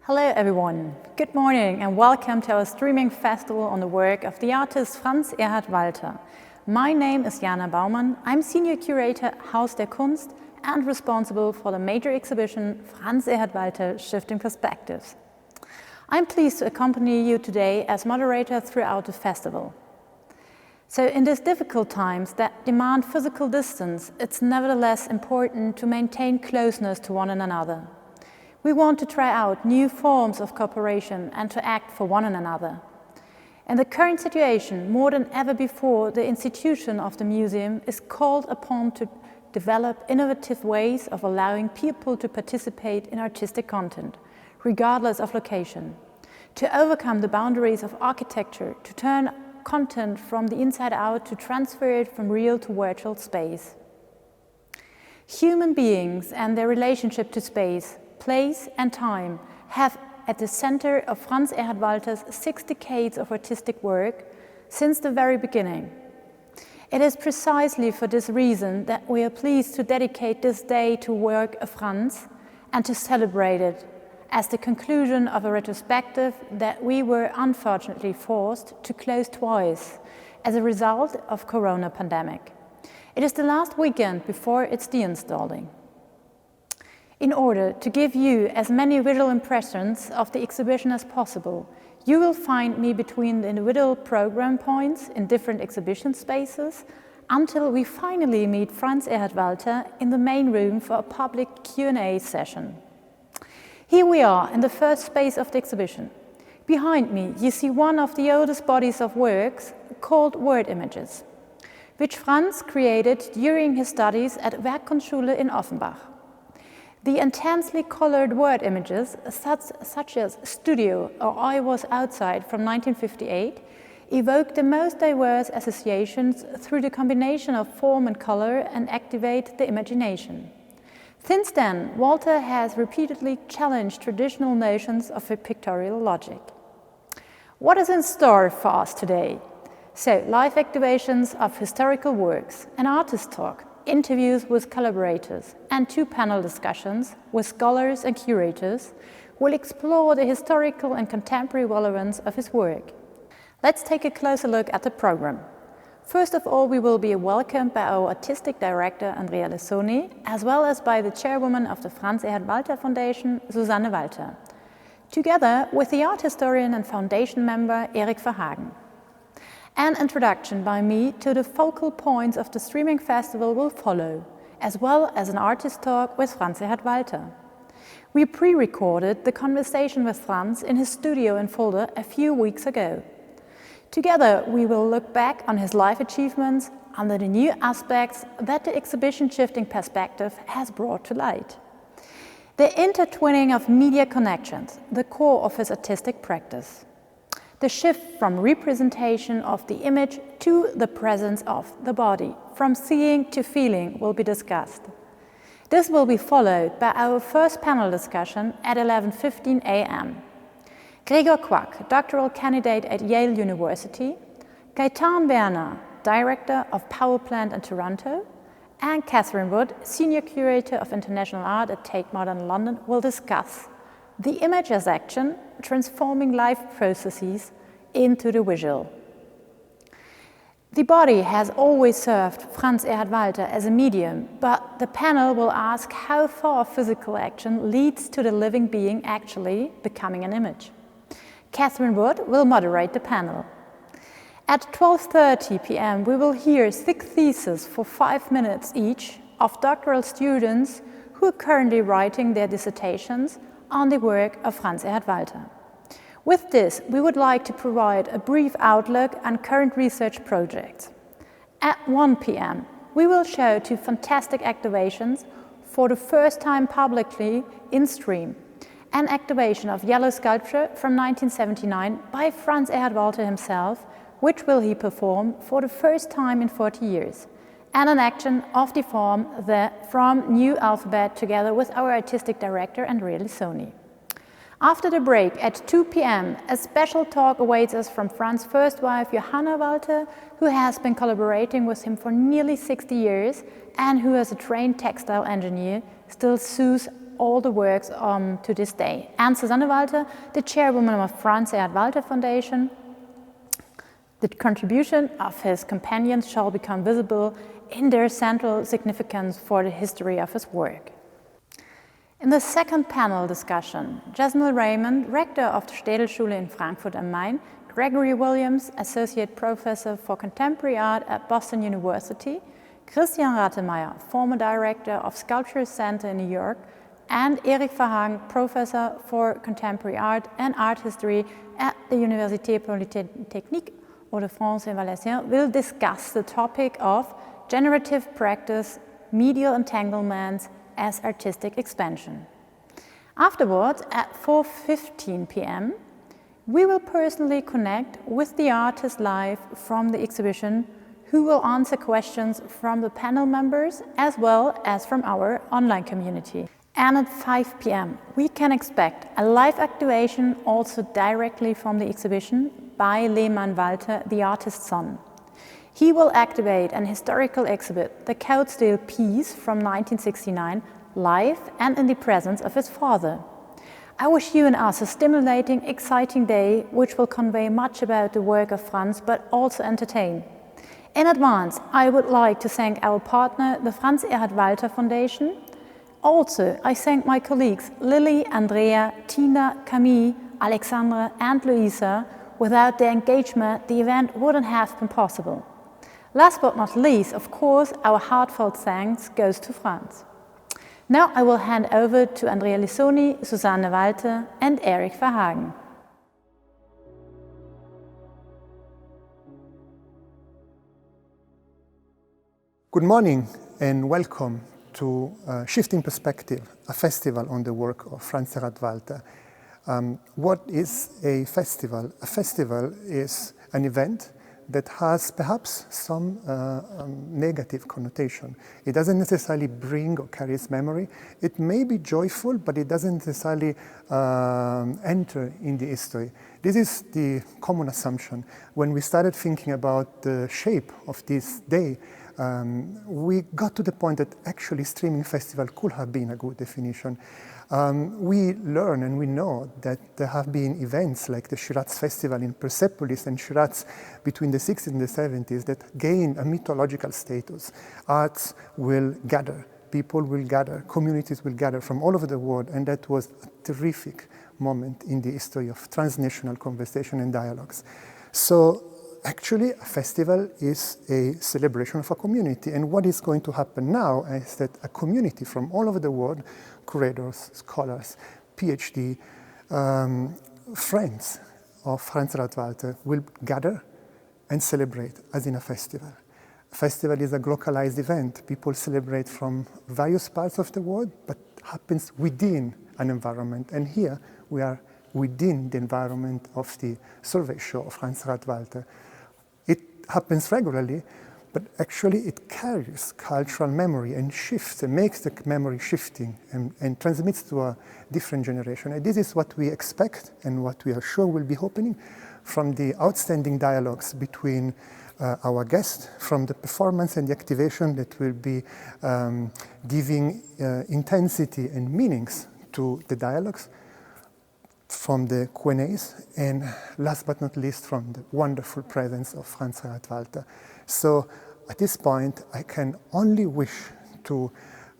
Hello everyone, good morning and welcome to our streaming festival on the work of the artist Franz Erhard Walther. My name is JANA BAUMANN, I'm Senior Curator Haus der Kunst and responsible for the major exhibition Franz Erhard Walther Shifting Perspectives. I'm pleased to accompany you today as moderator throughout the festival. So in these difficult times that demand physical distance, it's nevertheless important to maintain closeness to one another. We want to try out new forms of cooperation and to act for one another. In the current situation, more than ever before, the institution of the museum is called upon to develop innovative ways of allowing people to participate in artistic content, regardless of location, to overcome the boundaries of architecture, to turn content from the inside out, to transfer it from real to virtual space. Human beings and their relationship to space, place and time have at the center of Franz Erhard Walther's 6 decades of artistic work since the very beginning. It is precisely for this reason that we are pleased to dedicate this day to work of Franz and to celebrate it as the conclusion of a retrospective that we were unfortunately forced to close twice as a result of Corona pandemic. It is the last weekend before its deinstalling. In order to give you as many visual impressions of the exhibition as possible, you will find me between the individual program points in different exhibition spaces until we finally meet Franz Erhard Walther in the main room for a public Q&A session. Here we are in the first space of the exhibition. Behind me you see one of the oldest bodies of works called word images, which Franz created during his studies at Werkkunstschule in Offenbach. The intensely colored word images, such as Studio or I Was Outside from 1958, evoke the most diverse associations through the combination of form and color and activate the imagination. Since then, Walther has repeatedly challenged traditional notions of a pictorial logic. What is in store for us today? So, live activations of historical works, an artist talk, interviews with collaborators, and 2 panel discussions with scholars and curators will explore the historical and contemporary relevance of his work. Let's take a closer look at the program. First of all, we will be welcomed by our artistic director Andrea Lissoni, as well as by the chairwoman of the Franz Erhard Walther Foundation, Susanne Walther, together with the art historian and foundation member Erik Verhagen. An introduction by me to the focal points of the streaming festival will follow, as well as an artist talk with Franz Erhard Walther. We pre-recorded the conversation with Franz in his studio in Fulda a few weeks ago. Together we will look back on his life achievements under the new aspects that the exhibition Shifting Perspective has brought to light. The intertwining of media connections, the core of his artistic practice. The shift from representation of the image to the presence of the body, from seeing to feeling, will be discussed. This will be followed by our first panel discussion at 11:15 a.m. Gregor Quack, doctoral candidate at Yale University, Gaetan Werner, director of Power Plant in Toronto, and Catherine Wood, senior curator of international art at Tate Modern London, will discuss the image as action, transforming life processes into the visual. The body has always served Franz Erhard Walther as a medium, but the panel will ask how far physical action leads to the living being actually becoming an image. Catherine Wood will moderate the panel. At 12:30 p.m. we will hear 6 theses for 5 minutes each of doctoral students who are currently writing their dissertations on the work of Franz Erhard Walther. With this, we would like to provide a brief outlook on current research projects. At 1 p.m., we will show 2 fantastic activations for the first time publicly in stream. An activation of yellow sculpture from 1979 by Franz Erhard Walther himself, which will he perform for the first time in 40 years. And an action of the form from New Alphabet together with our artistic director Andrea Lissoni. After the break at 2 p.m, a special talk awaits us from Franz's first wife Johanna Walther, who has been collaborating with him for nearly 60 years and who as a trained textile engineer still sews all the works to this day. And Susanne Walther, the chairwoman of Franz Erhard Walther Foundation, the contribution of his companions shall become visible in their central significance for the history of his work. In the second panel discussion, Jasmine Raymond, rector of the Städelschule in Frankfurt am Main, Gregory Williams, associate professor for contemporary art at Boston University, Christian Rattemeyer, former director of Sculpture Center in New York, and Erik Verhagen, professor for contemporary art and art history at the Université Polytechnique de France in Valenciennes, will discuss the topic of generative practice, medial entanglements as artistic expansion. Afterwards, at 4:15 p.m., we will personally connect with the artist live from the exhibition, who will answer questions from the panel members as well as from our online community. And at 5 p.m., we can expect a live activation also directly from the exhibition by Lehmann Walther, the artist's son. He will activate an historical exhibit, the Couchdale piece from 1969, live and in the presence of his father. I wish you and us a stimulating, exciting day, which will convey much about the work of Franz, but also entertain. In advance, I would like to thank our partner, the Franz Erhard Walther Foundation. Also, I thank my colleagues Lily, Andrea, Tina, Camille, Alexandra and Luisa. Without their engagement, the event wouldn't have been possible. Last but not least, of course, our heartfelt thanks goes to Franz. Now I will hand over to Andrea Lissoni, Susanne Walther and Erik Verhagen. Good morning and welcome to Shifting Perspective, a festival on the work of Franz Erhard Walther. What is a festival? A festival is an event that has perhaps some negative connotation. It doesn't necessarily bring or carries memory. It may be joyful, but it doesn't necessarily enter in the history. This is the common assumption. When we started thinking about the shape of this day, we got to the point that actually streaming festival could have been a good definition. We learn and we know that there have been events like the Shiraz Festival in Persepolis and Shiraz between the 60s and the 70s that gain a mythological status. Arts will gather, people will gather, communities will gather from all over the world, and that was a terrific moment in the history of transnational conversation and dialogues. So actually, a festival is a celebration of a community, and what is going to happen now is that a community from all over the world, curators, scholars, PhD, friends of Franz Erhard Walther will gather and celebrate as in a festival. A festival is a localized event. People celebrate from various parts of the world, but happens within an environment. And here we are within the environment of the survey show of Franz Erhard Walther. It happens regularly, but actually it carries cultural memory and shifts and makes the memory shifting and transmits to a different generation. And this is what we expect and what we are sure will be happening from the outstanding dialogues between our guests, from the performance and the activation that will be giving intensity and meanings to the dialogues, from the Q&As, and last but not least from the wonderful presence of Franz Erhard Walther. So at this point, I can only wish to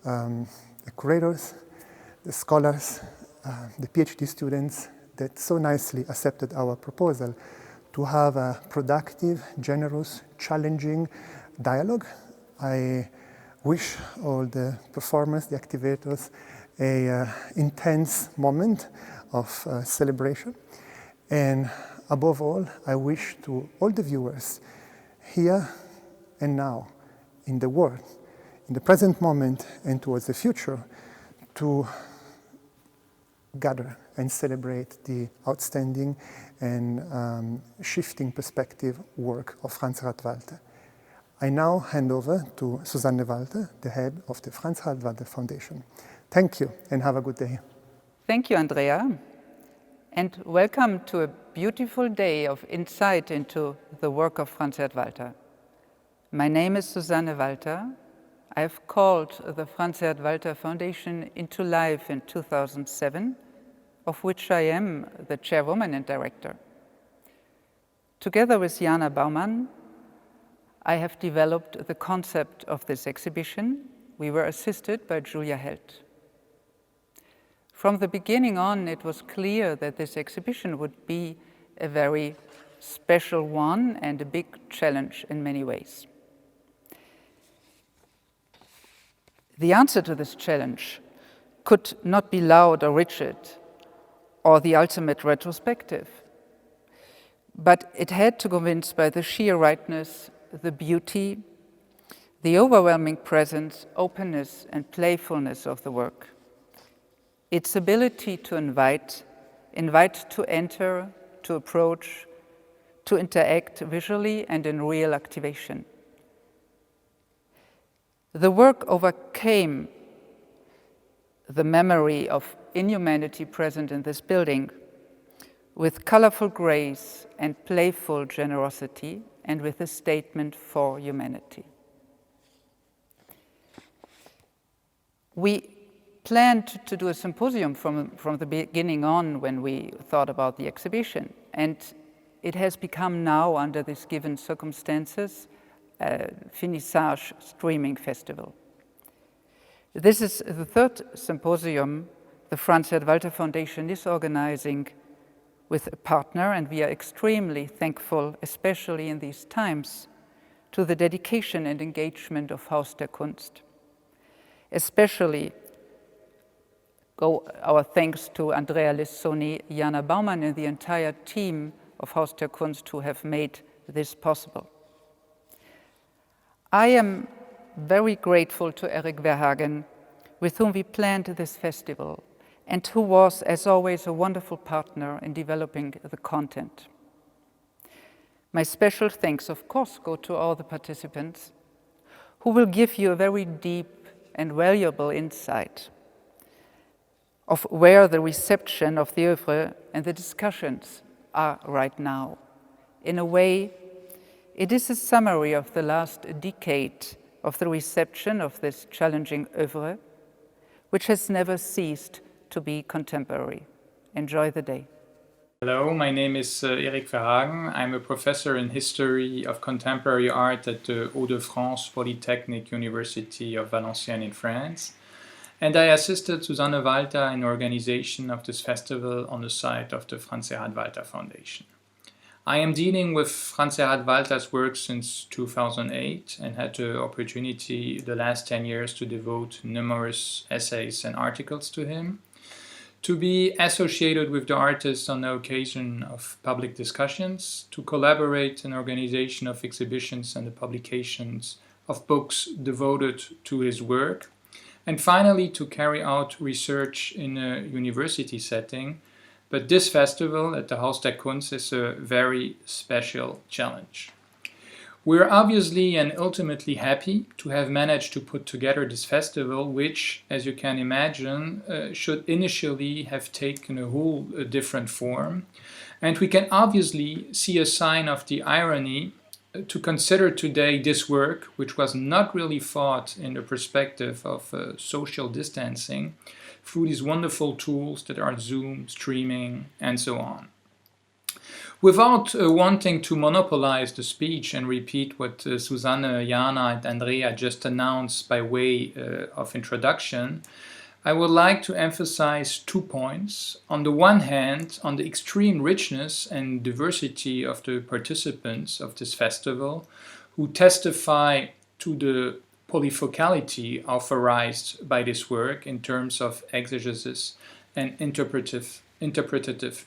the curators, the scholars, the PhD students that so nicely accepted our proposal to have a productive, generous, challenging dialogue. I wish all the performers, the activators, an intense moment of celebration. And above all, I wish to all the viewers here and now, in the world, in the present moment and towards the future, to gather and celebrate the outstanding and shifting perspective work of Franz Erhard Walther. I now hand over to Susanne Walther, the head of the Franz Erhard Walther Foundation. Thank you and have a good day. Thank you, Andrea, and welcome to a beautiful day of insight into the work of Franz Erhard Walther. My name is Susanne Walther. I have called the Franz Erhard Walther Foundation into life in 2007, of which I am the chairwoman and director. Together with JANA BAUMANN, I have developed the concept of this exhibition. We were assisted by Julia Held. From the beginning on, it was clear that this exhibition would be a very special one and a big challenge in many ways. The answer to this challenge could not be loud or rigid or the ultimate retrospective, but it had to convince by the sheer rightness, the beauty, the overwhelming presence, openness, and playfulness of the work. Its ability to invite to enter, to approach, to interact visually and in real activation. The work overcame the memory of inhumanity present in this building with colorful grace and playful generosity and with a statement for humanity. We planned to do a symposium from the beginning on when we thought about the exhibition, and it has become now, under these given circumstances, a finissage streaming festival. This is the third symposium the Franz Erhard Walther Foundation is organizing with a partner, and we are extremely thankful, especially in these times, to the dedication and engagement of Haus der Kunst. Especially go our thanks to Andrea Lissoni, JANA BAUMANN, and the entire team of Haus der Kunst who have made this possible. I am very grateful to Eric Verhagen, with whom we planned this festival, and who was, as always, a wonderful partner in developing the content. My special thanks, of course, go to all the participants, who will give you a very deep and valuable insight of where the reception of the oeuvre and the discussions are right now. In a way, it is a summary of the last decade of the reception of this challenging oeuvre, which has never ceased to be contemporary. Enjoy the day. Hello, my name is Eric Verhagen. I'm a professor in history of contemporary art at the Hauts-de-France Polytechnic University of Valenciennes in France. And I assisted Susanne Walther in organization of this festival on the site of the Franz Erhard Walther Foundation. I am dealing with Franz Erhard Walther's work since 2008 and had the opportunity the last 10 years to devote numerous essays and articles to him. To be associated with the artist on the occasion of public discussions, to collaborate in organization of exhibitions and the publications of books devoted to his work, and finally to carry out research in a university setting. But this festival at the Haus der Kunst is a very special challenge. We're obviously and ultimately happy to have managed to put together this festival, which, as you can imagine, should initially have taken a whole different form. And we can obviously see a sign of the irony to consider today this work, which was not really thought in the perspective of social distancing, through these wonderful tools that are Zoom, streaming, and so on. Without wanting to monopolize the speech and repeat what Susanne, Jana, and Andrea just announced by way of introduction, I would like to emphasize 2 points. On the one hand, on the extreme richness and diversity of the participants of this festival, who testify to the polyfocality authorized by this work in terms of exegesis and interpretative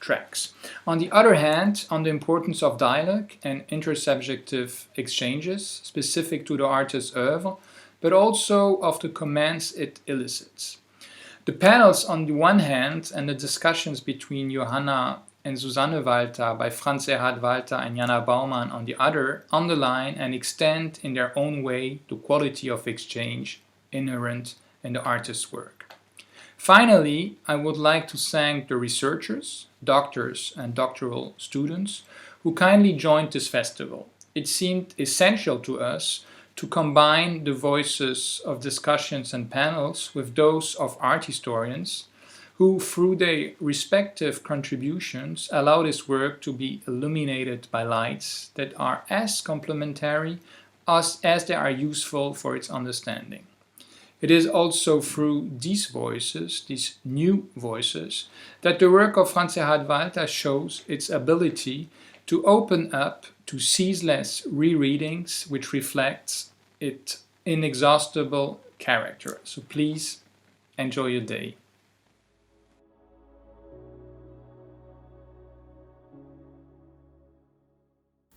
tracks. On the other hand, on the importance of dialogue and intersubjective exchanges specific to the artist's oeuvre, but also of the comments it elicits. The panels on the one hand and the discussions between Johanna and Susanne Walther by Franz Erhard Walther and JANA BAUMANN on the other underline and extend in their own way the quality of exchange inherent in the artist's work. Finally, I would like to thank the researchers, doctors and doctoral students who kindly joined this festival. It seemed essential to us to combine the voices of discussions and panels with those of art historians, who, through their respective contributions, allow this work to be illuminated by lights that are as complementary as they are useful for its understanding. It is also through these voices, these new voices, that the work of Franz Erhard Walther shows its ability to open up to ceaseless rereadings which reflects its inexhaustible character. So please enjoy your day.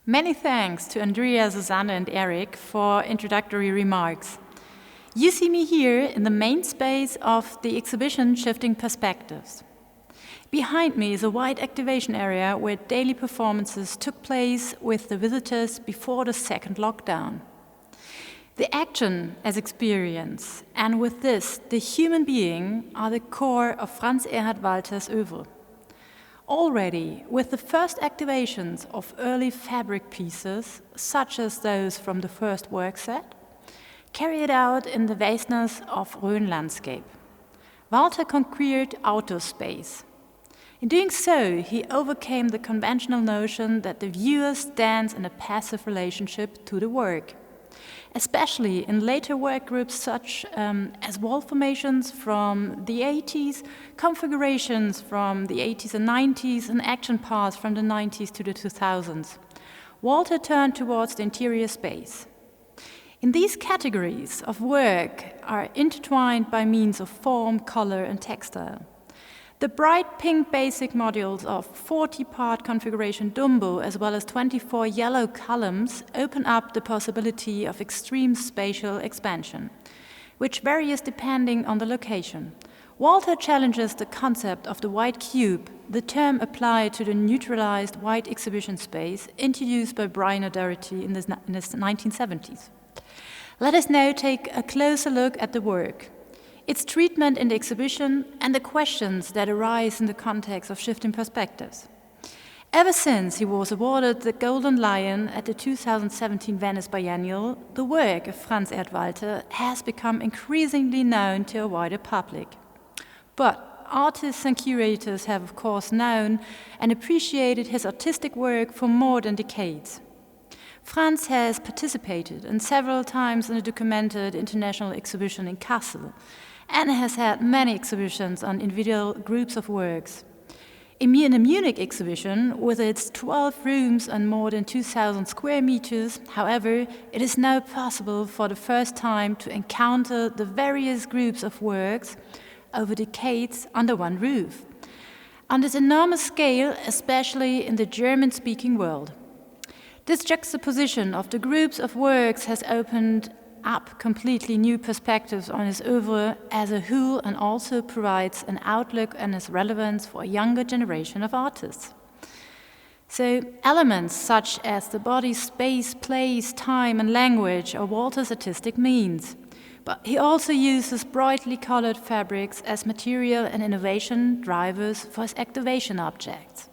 Many thanks to Andrea, Susanne and Eric for introductory remarks. You see me here in the main space of the exhibition Shifting Perspectives. Behind me is a wide activation area where daily performances took place with the visitors before the second lockdown. The action as experience, and with this, the human being, are the core of Franz Erhard Walther's oeuvre. Already, with the first activations of early fabric pieces, such as those from the first work set, carried out in the vastness of Rhön landscape, Walther conquered outer space. In doing so, he overcame the conventional notion that the viewer stands in a passive relationship to the work, especially in later work groups such as wall formations from the 80s, configurations from the 80s and 90s, and action paths from the 90s to the 2000s. Walther turned towards the interior space. In these categories of work are intertwined by means of form, color, and textile. The bright pink basic modules of 40-part configuration Dumbo, as well as 24 yellow columns, open up the possibility of extreme spatial expansion, which varies depending on the location. Walther challenges the concept of the white cube, the term applied to the neutralized white exhibition space introduced by Brian O'Doherty in the 1970s. Let us now take a closer look at the work, its treatment in the exhibition, and the questions that arise in the context of shifting perspectives. Ever since he was awarded the Golden Lion at the 2017 Venice Biennial, the work of Franz Erhard Walther has become increasingly known to a wider public. But artists and curators have, of course, known and appreciated his artistic work for more than decades. Franz has participated in several times in a documented international exhibition in Kassel, and has had many exhibitions on individual groups of works. In the Munich exhibition, with its 12 rooms and more than 2,000 square meters, however, it is now possible for the first time to encounter the various groups of works over decades under one roof, on this enormous scale, especially in the German-speaking world. This juxtaposition of the groups of works has opened up completely new perspectives on his oeuvre as a whole, and also provides an outlook on his relevance for a younger generation of artists. So elements such as the body, space, place, time and language are Walther's artistic means. But he also uses brightly colored fabrics as material and innovation drivers for his activation objects.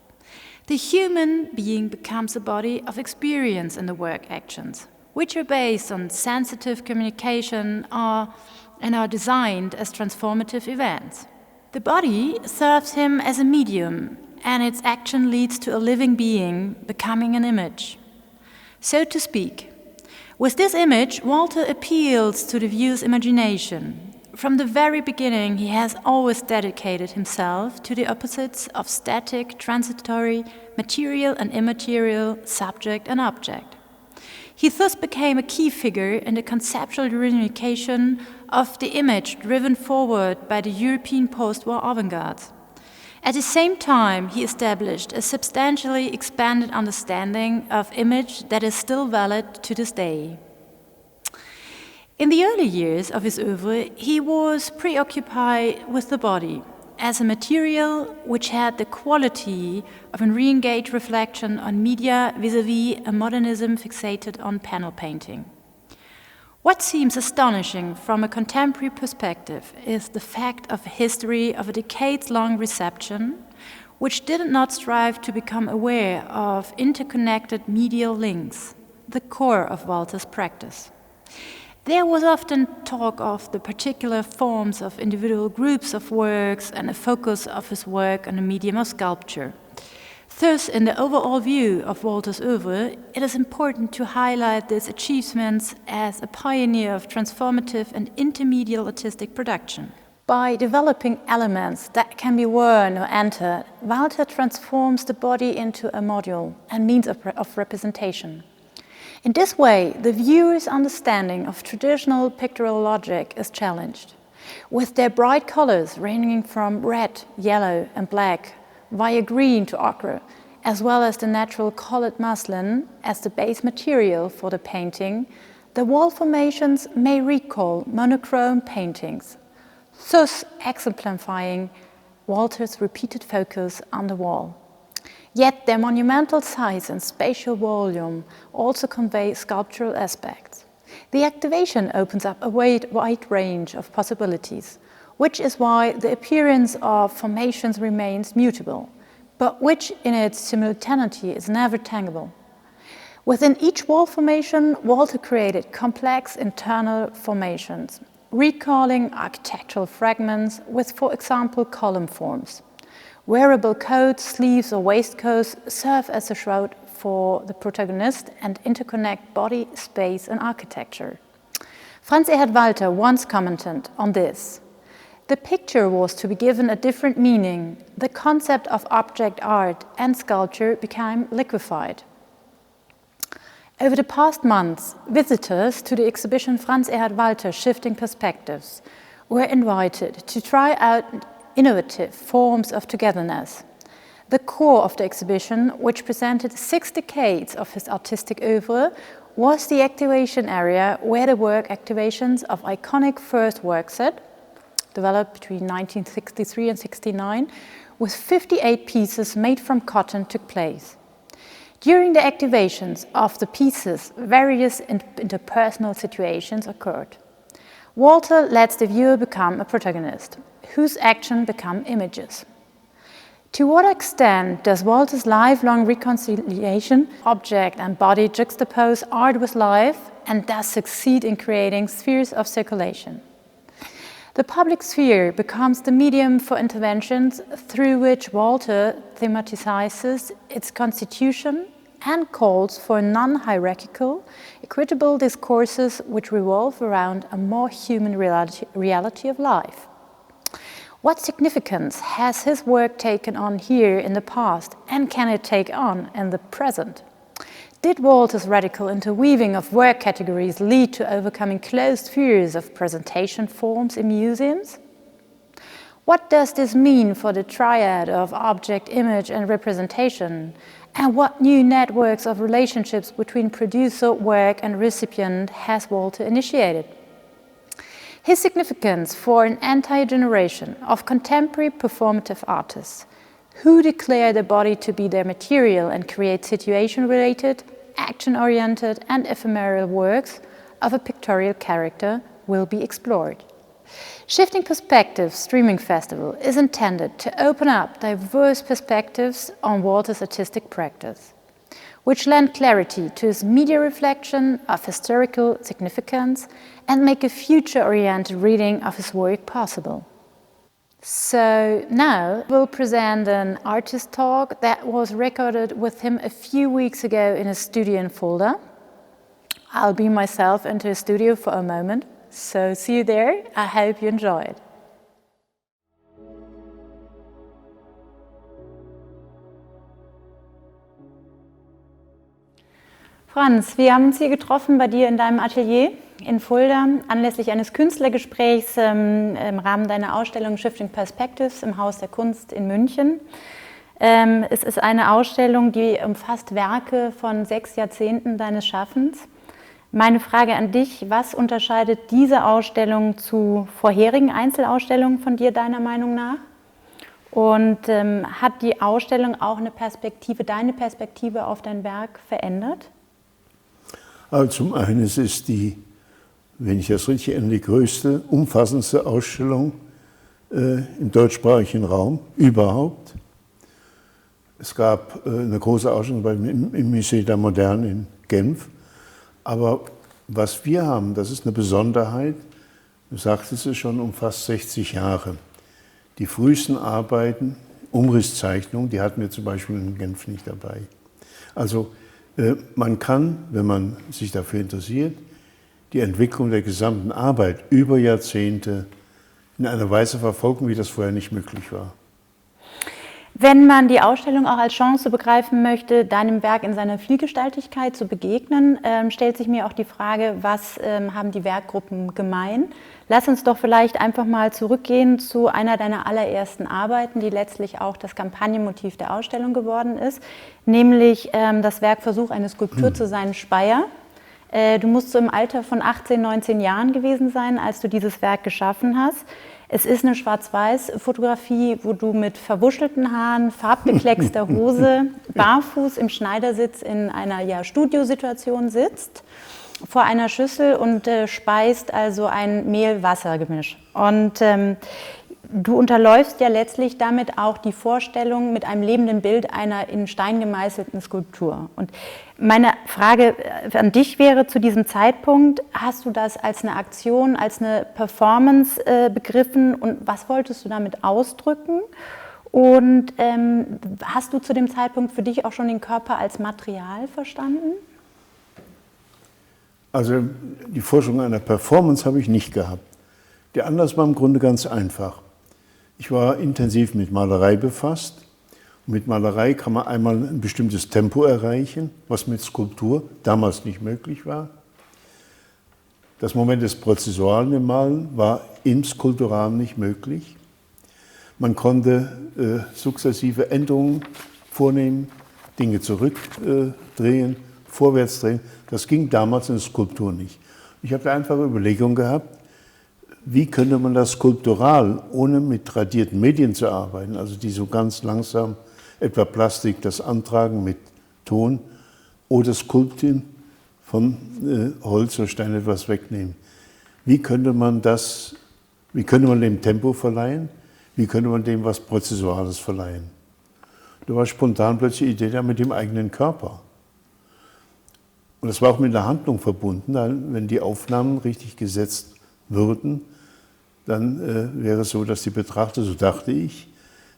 The human being becomes a body of experience in the work actions, which are based on sensitive communication and are designed as transformative events. The body serves him as a medium, and its action leads to a living being becoming an image, so to speak. With this image, Walther appeals to the viewer's imagination. From the very beginning, he has always dedicated himself to the opposites of static, transitory, material and immaterial, subject and object. He thus became a key figure in the conceptual reunification of the image driven forward by the European post-war avant-garde. At the same time, he established a substantially expanded understanding of image that is still valid to this day. In the early years of his oeuvre, he was preoccupied with the body as a material which had the quality of a re-engaged reflection on media vis-à-vis a modernism fixated on panel painting. What seems astonishing from a contemporary perspective is the fact of a history of a decades-long reception which did not strive to become aware of interconnected medial links, the core of Walther's practice. There was often talk of the particular forms of individual groups of works and a focus of his work on the medium of sculpture. Thus, in the overall view of Walther's oeuvre, it is important to highlight his achievements as a pioneer of transformative and intermediate artistic production. By developing elements that can be worn or entered, Walther transforms the body into a module and means of representation. In this way, the viewer's understanding of traditional pictorial logic is challenged. With their bright colors ranging from red, yellow, and black, via green to ochre, as well as the natural colored muslin as the base material for the painting, the wall formations may recall monochrome paintings, thus exemplifying Walther's repeated focus on the wall. Yet their monumental size and spatial volume also convey sculptural aspects. The activation opens up a wide range of possibilities, which is why the appearance of formations remains mutable, but which in its simultaneity is never tangible. Within each wall formation, Walther created complex internal formations, recalling architectural fragments with, for example, column forms. Wearable coats, sleeves or waistcoats serve as a shroud for the protagonist and interconnect body, space and architecture. Franz Erhard Walther once commented on this: "The picture was to be given a different meaning. The concept of object art and sculpture became liquefied." Over the past months, visitors to the exhibition Franz Erhard Walther Shifting Perspectives were invited to try out innovative forms of togetherness. The core of the exhibition, which presented 6 decades of his artistic oeuvre, was the activation area where the work activations of iconic first work set, developed between 1963 and 1969, with 58 pieces made from cotton took place. During the activations of the pieces, various interpersonal situations occurred. Walther lets the viewer become a protagonist, whose action become images. To what extent does Walther's lifelong reconciliation, object and body juxtapose art with life and thus succeed in creating spheres of circulation? The public sphere becomes the medium for interventions through which Walther thematizes its constitution and calls for non-hierarchical, equitable discourses which revolve around a more human reality of life. What significance has his work taken on here in the past, and can it take on in the present? Did Walther's radical interweaving of work categories lead to overcoming closed fears of presentation forms in museums? What does this mean for the triad of object, image and representation? And what new networks of relationships between producer, work and recipient has Walther initiated? His significance for an entire generation of contemporary performative artists who declare the body to be their material and create situation-related, action-oriented and ephemeral works of a pictorial character will be explored. Shifting Perspectives Streaming Festival is intended to open up diverse perspectives on Walther's artistic practice, which lend clarity to his media reflection of historical significance and make a future-oriented reading of his work possible. So now we'll present an artist talk that was recorded with him a few weeks ago in his studio in Fulda. I'll beam myself into his studio for a moment, so see you there. I hope you enjoy it. Franz, wir haben uns hier getroffen bei dir in deinem Atelier in Fulda anlässlich eines Künstlergesprächs im Rahmen deiner Ausstellung Shifting Perspectives im Haus der Kunst in München. Es ist eine Ausstellung, die umfasst Werke von 6 Jahrzehnten deines Schaffens. Meine Frage an dich: Was unterscheidet diese Ausstellung zu vorherigen Einzelausstellungen von dir deiner Meinung nach? Und hat die Ausstellung auch deine Perspektive auf dein Werk verändert? Also zum einen es ist die, wenn ich das richtig erinnere, die größte, umfassendste Ausstellung im deutschsprachigen Raum überhaupt. Es gab eine große Ausstellung im Musée der Moderne in Genf, aber was wir haben, das ist eine Besonderheit, du sagtest es schon, um fast 60 Jahre. Die frühesten Arbeiten, Umrisszeichnungen, die hatten wir zum Beispiel in Genf nicht dabei. Also man kann, wenn man sich dafür interessiert, die Entwicklung der gesamten Arbeit über Jahrzehnte in einer Weise verfolgen, wie das vorher nicht möglich war. Wenn man die Ausstellung auch als Chance begreifen möchte, deinem Werk in seiner Vielgestaltigkeit zu begegnen, stellt sich mir auch die Frage, was haben die Werkgruppen gemein? Lass uns doch vielleicht einfach mal zurückgehen zu einer deiner allerersten Arbeiten, die letztlich auch das Kampagnenmotiv der Ausstellung geworden ist, nämlich das Werk Versuch, eine Skulptur zu sein, Speyer. Du musst so im Alter von 18, 19 Jahren gewesen sein, als du dieses Werk geschaffen hast. Es ist eine Schwarz-Weiß-Fotografie, wo du mit verwuschelten Haaren, farbbekleckster Hose, barfuß im Schneidersitz in einer Studiosituation sitzt, vor einer Schüssel und speist also ein Mehl-Wasser-Gemisch. Und du unterläufst ja letztlich damit auch die Vorstellung mit einem lebenden Bild einer in Stein gemeißelten Skulptur. Und meine Frage an dich wäre zu diesem Zeitpunkt, hast du das als eine Aktion, als eine Performance begriffen und was wolltest du damit ausdrücken? Und hast du zu dem Zeitpunkt für dich auch schon den Körper als Material verstanden? Also die Forschung einer Performance habe ich nicht gehabt. Der Anlass war im Grunde ganz einfach. Ich war intensiv mit Malerei befasst. Und mit Malerei kann man einmal ein bestimmtes Tempo erreichen, was mit Skulptur damals nicht möglich war. Das Moment des Prozessualen im Malen war im Skulpturalen nicht möglich. Man konnte sukzessive Änderungen vornehmen, Dinge zurückdrehen, vorwärts drehen. Das ging damals in der Skulptur nicht. Ich habe da einfach Überlegungen gehabt, wie könnte man das skulptural, ohne mit tradierten Medien zu arbeiten, also die so ganz langsam, etwa Plastik, das Antragen mit Ton oder Skulpten von Holz oder Stein etwas wegnehmen. Wie könnte man dem Tempo verleihen? Wie könnte man dem was Prozessuales verleihen? Da war spontan plötzlich die Idee da mit dem eigenen Körper. Und das war auch mit einer Handlung verbunden, wenn die Aufnahmen richtig gesetzt würden, dann wäre es so, dass die Betrachter, so dachte ich,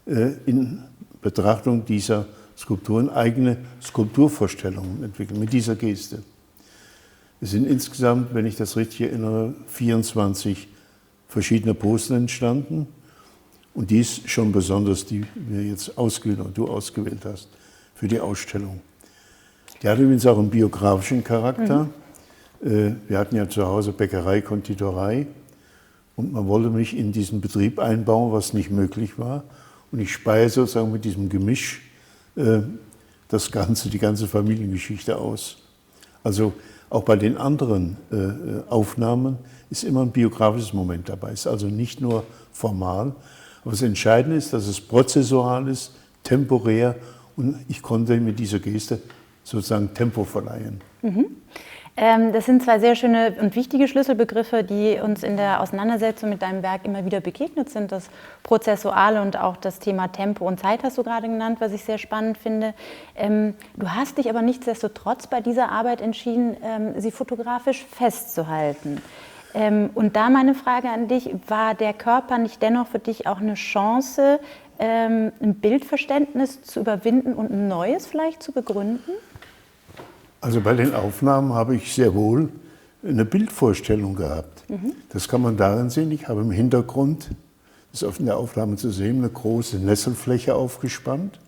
in Betrachtung dieser Skulpturen eigene Skulpturvorstellungen entwickeln, mit dieser Geste. Es sind insgesamt, wenn ich das richtig erinnere, 24 verschiedene Posen entstanden. Und dies schon besonders, die wir jetzt ausgewählt oder du ausgewählt hast für die Ausstellung. Die hat übrigens auch einen biografischen Charakter. Wir hatten ja zu Hause Bäckerei, Konditorei und man wollte mich in diesen Betrieb einbauen, was nicht möglich war. Und ich speise sozusagen mit diesem Gemisch die ganze Familiengeschichte aus. Also auch bei den anderen Aufnahmen ist immer ein biografisches Moment dabei. Es ist also nicht nur formal, aber das Entscheidende ist, dass es prozessual ist, temporär und ich konnte mit dieser Geste sozusagen Tempo verleihen. Das sind zwei sehr schöne und wichtige Schlüsselbegriffe, die uns in der Auseinandersetzung mit deinem Werk immer wieder begegnet sind. Das Prozessuale und auch das Thema Tempo und Zeit hast du gerade genannt, was ich sehr spannend finde. Du hast dich aber nichtsdestotrotz bei dieser Arbeit entschieden, sie fotografisch festzuhalten. Und da meine Frage an dich, war der Körper nicht dennoch für dich auch eine Chance, ein Bildverständnis zu überwinden und ein neues vielleicht zu begründen? Also bei den Aufnahmen habe ich sehr wohl eine Bildvorstellung gehabt. Das kann man darin sehen, ich habe im Hintergrund, das ist in der Aufnahme zu sehen, eine große Nesselfläche aufgespannt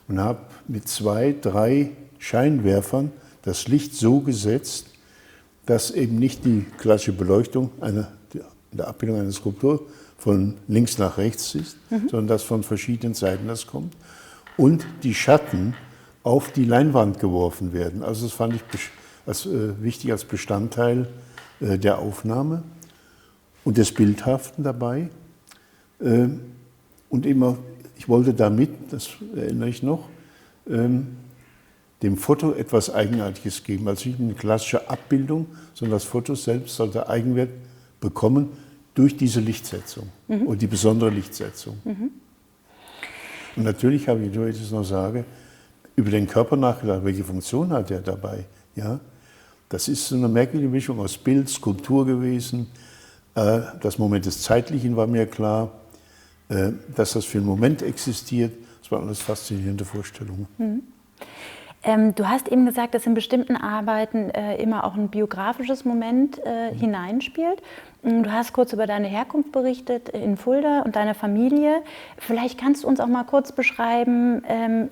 und habe mit 2, 3 Scheinwerfern das Licht so gesetzt, dass eben nicht die klassische Beleuchtung in der Abbildung einer Skulptur von links nach rechts ist, sondern dass von verschiedenen Seiten das kommt und die Schatten auf die Leinwand geworfen werden. Also das fand ich wichtig als Bestandteil der Aufnahme und des Bildhaften dabei. Und immer, ich wollte damit, das erinnere ich noch, dem Foto etwas Eigenartiges geben. Also nicht eine klassische Abbildung, sondern das Foto selbst sollte Eigenwert bekommen durch diese Lichtsetzung und die besondere Lichtsetzung. Und natürlich habe ich, wenn ich das noch sage, über den Körper nachgedacht, welche Funktion hat er dabei. Ja? Das ist so eine merkwürdige Mischung aus Bild, Skulptur gewesen. Das Moment des Zeitlichen war mir klar. Dass das für einen Moment existiert, das waren alles faszinierende Vorstellungen. Du hast eben gesagt, dass in bestimmten Arbeiten immer auch ein biografisches Moment hineinspielt. Du hast kurz über deine Herkunft berichtet in Fulda und deine Familie. Vielleicht kannst du uns auch mal kurz beschreiben,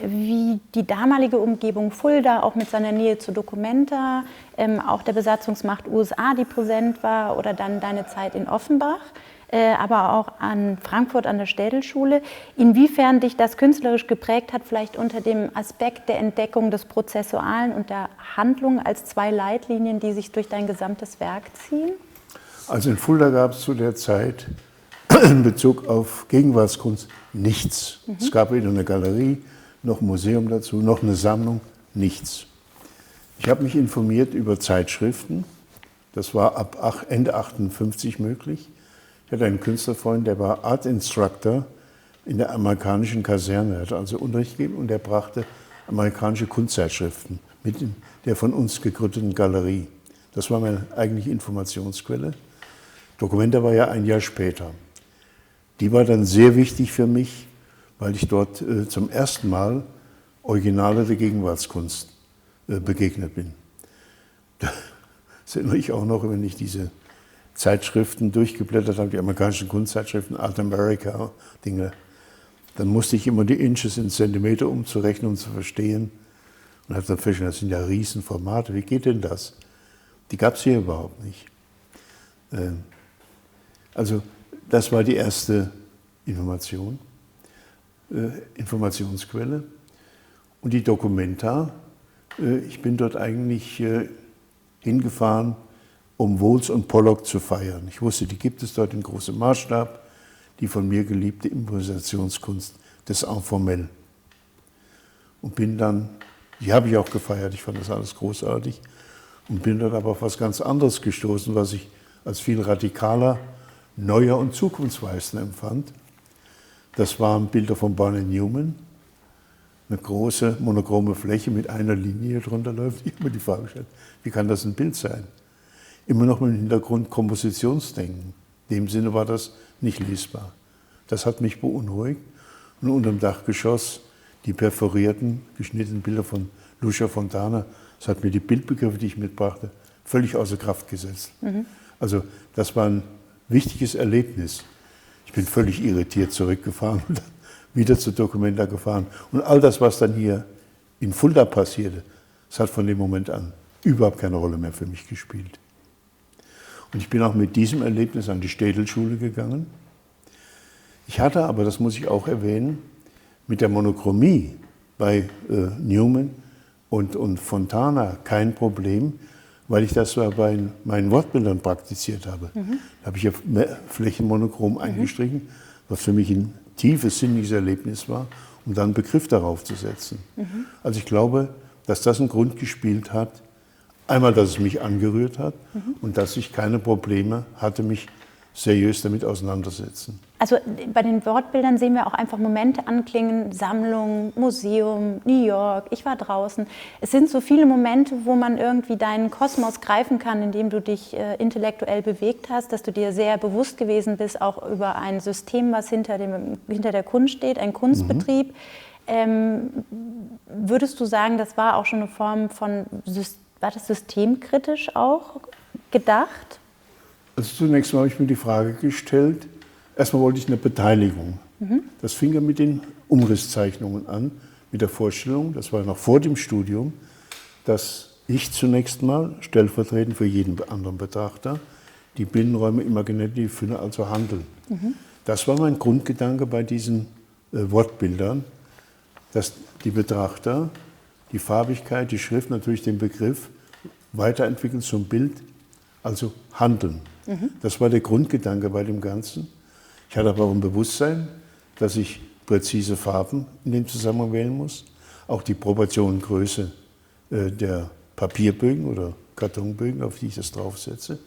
wie die damalige Umgebung Fulda, auch mit seiner Nähe zu Documenta, auch der Besatzungsmacht USA, die präsent war, oder dann deine Zeit in Offenbach, aber auch an Frankfurt an der Städelschule, inwiefern dich das künstlerisch geprägt hat, vielleicht unter dem Aspekt der Entdeckung des Prozessualen und der Handlung als zwei Leitlinien, die sich durch dein gesamtes Werk ziehen? Also in Fulda gab es zu der Zeit in Bezug auf Gegenwartskunst nichts. Es gab weder eine Galerie, noch ein Museum dazu, noch eine Sammlung, nichts. Ich habe mich informiert über Zeitschriften, das war ab Ende 1958 möglich. Ich hatte einen Künstlerfreund, der war Art Instructor in der amerikanischen Kaserne. Er hat also Unterricht gegeben und er brachte amerikanische Kunstzeitschriften mit in der von uns gegründeten Galerie. Das war meine eigentliche Informationsquelle. Documenta war ja ein Jahr später. Die war dann sehr wichtig für mich, weil ich dort zum ersten Mal Originale der Gegenwartskunst begegnet bin. Das erinnere ich auch noch, wenn ich diese Zeitschriften durchgeblättert habe, die amerikanischen Kunstzeitschriften, Art America, Dinge. Dann musste ich immer die Inches in Zentimeter umzurechnen, um zu verstehen. Und habe dann festgestellt, das sind ja Riesenformate, wie geht denn das? Die gab es hier überhaupt nicht. Also das war die erste Informationsquelle. Und die Documenta, ich bin dort eigentlich hingefahren, um Wohls und Pollock zu feiern. Ich wusste, die gibt es dort in großem Maßstab, die von mir geliebte Improvisationskunst des Informell. Und bin dann, die habe ich auch gefeiert, ich fand das alles großartig, und bin dort aber auf was ganz anderes gestoßen, was ich als viel radikaler, neuer und zukunftsweisender empfand. Das waren Bilder von Barney Newman, eine große monochrome Fläche mit einer Linie, die drunter läuft. Ich habe mir die Frage gestellt, wie kann das ein Bild sein? Immer noch mit dem Hintergrund Kompositionsdenken. In dem Sinne war das nicht lesbar. Das hat mich beunruhigt. Und unter dem Dachgeschoss die perforierten, geschnittenen Bilder von Lucia Fontana, das hat mir die Bildbegriffe, die ich mitbrachte, völlig außer Kraft gesetzt. Also das war ein wichtiges Erlebnis. Ich bin völlig irritiert zurückgefahren und dann wieder zur Documenta gefahren. Und all das, was dann hier in Fulda passierte, das hat von dem Moment an überhaupt keine Rolle mehr für mich gespielt. Und ich bin auch mit diesem Erlebnis an die Städelschule gegangen. Ich hatte aber, das muss ich auch erwähnen, mit der Monochromie bei Newman und Fontana kein Problem, weil ich das bei meinen Wortbildern praktiziert habe. Da habe ich ja flächenmonochrom eingestrichen, was für mich ein tiefes, sinnliches Erlebnis war, um dann einen Begriff darauf zu setzen. Also ich glaube, dass das einen Grund gespielt hat, einmal, dass es mich angerührt hat und dass ich keine Probleme hatte, mich seriös damit auseinandersetzen. Also bei den Wortbildern sehen wir auch einfach Momente anklingen, Sammlung, Museum, New York, ich war draußen. Es sind so viele Momente, wo man irgendwie deinen Kosmos greifen kann, in dem du dich intellektuell bewegt hast, dass du dir sehr bewusst gewesen bist, auch über ein System, was hinter der Kunst steht, ein Kunstbetrieb. Würdest du sagen, das war auch schon eine Form von, war das systemkritisch auch gedacht? Also zunächst mal habe ich mir die Frage gestellt, erstmal wollte ich eine Beteiligung. Das fing ja mit den Umrisszeichnungen an, mit der Vorstellung, das war noch vor dem Studium, dass ich zunächst mal stellvertretend für jeden anderen Betrachter die Binnenräume imaginär definiere, also handeln. Das war mein Grundgedanke bei diesen Wortbildern, dass die Betrachter die Farbigkeit, die Schrift, natürlich den Begriff weiterentwickeln zum Bild, also handeln. Das war der Grundgedanke bei dem Ganzen. Ich hatte aber auch ein Bewusstsein, dass ich präzise Farben in dem Zusammenhang wählen muss, auch die Proportionengröße der Papierbögen oder Kartonbögen, auf die ich das draufsetze,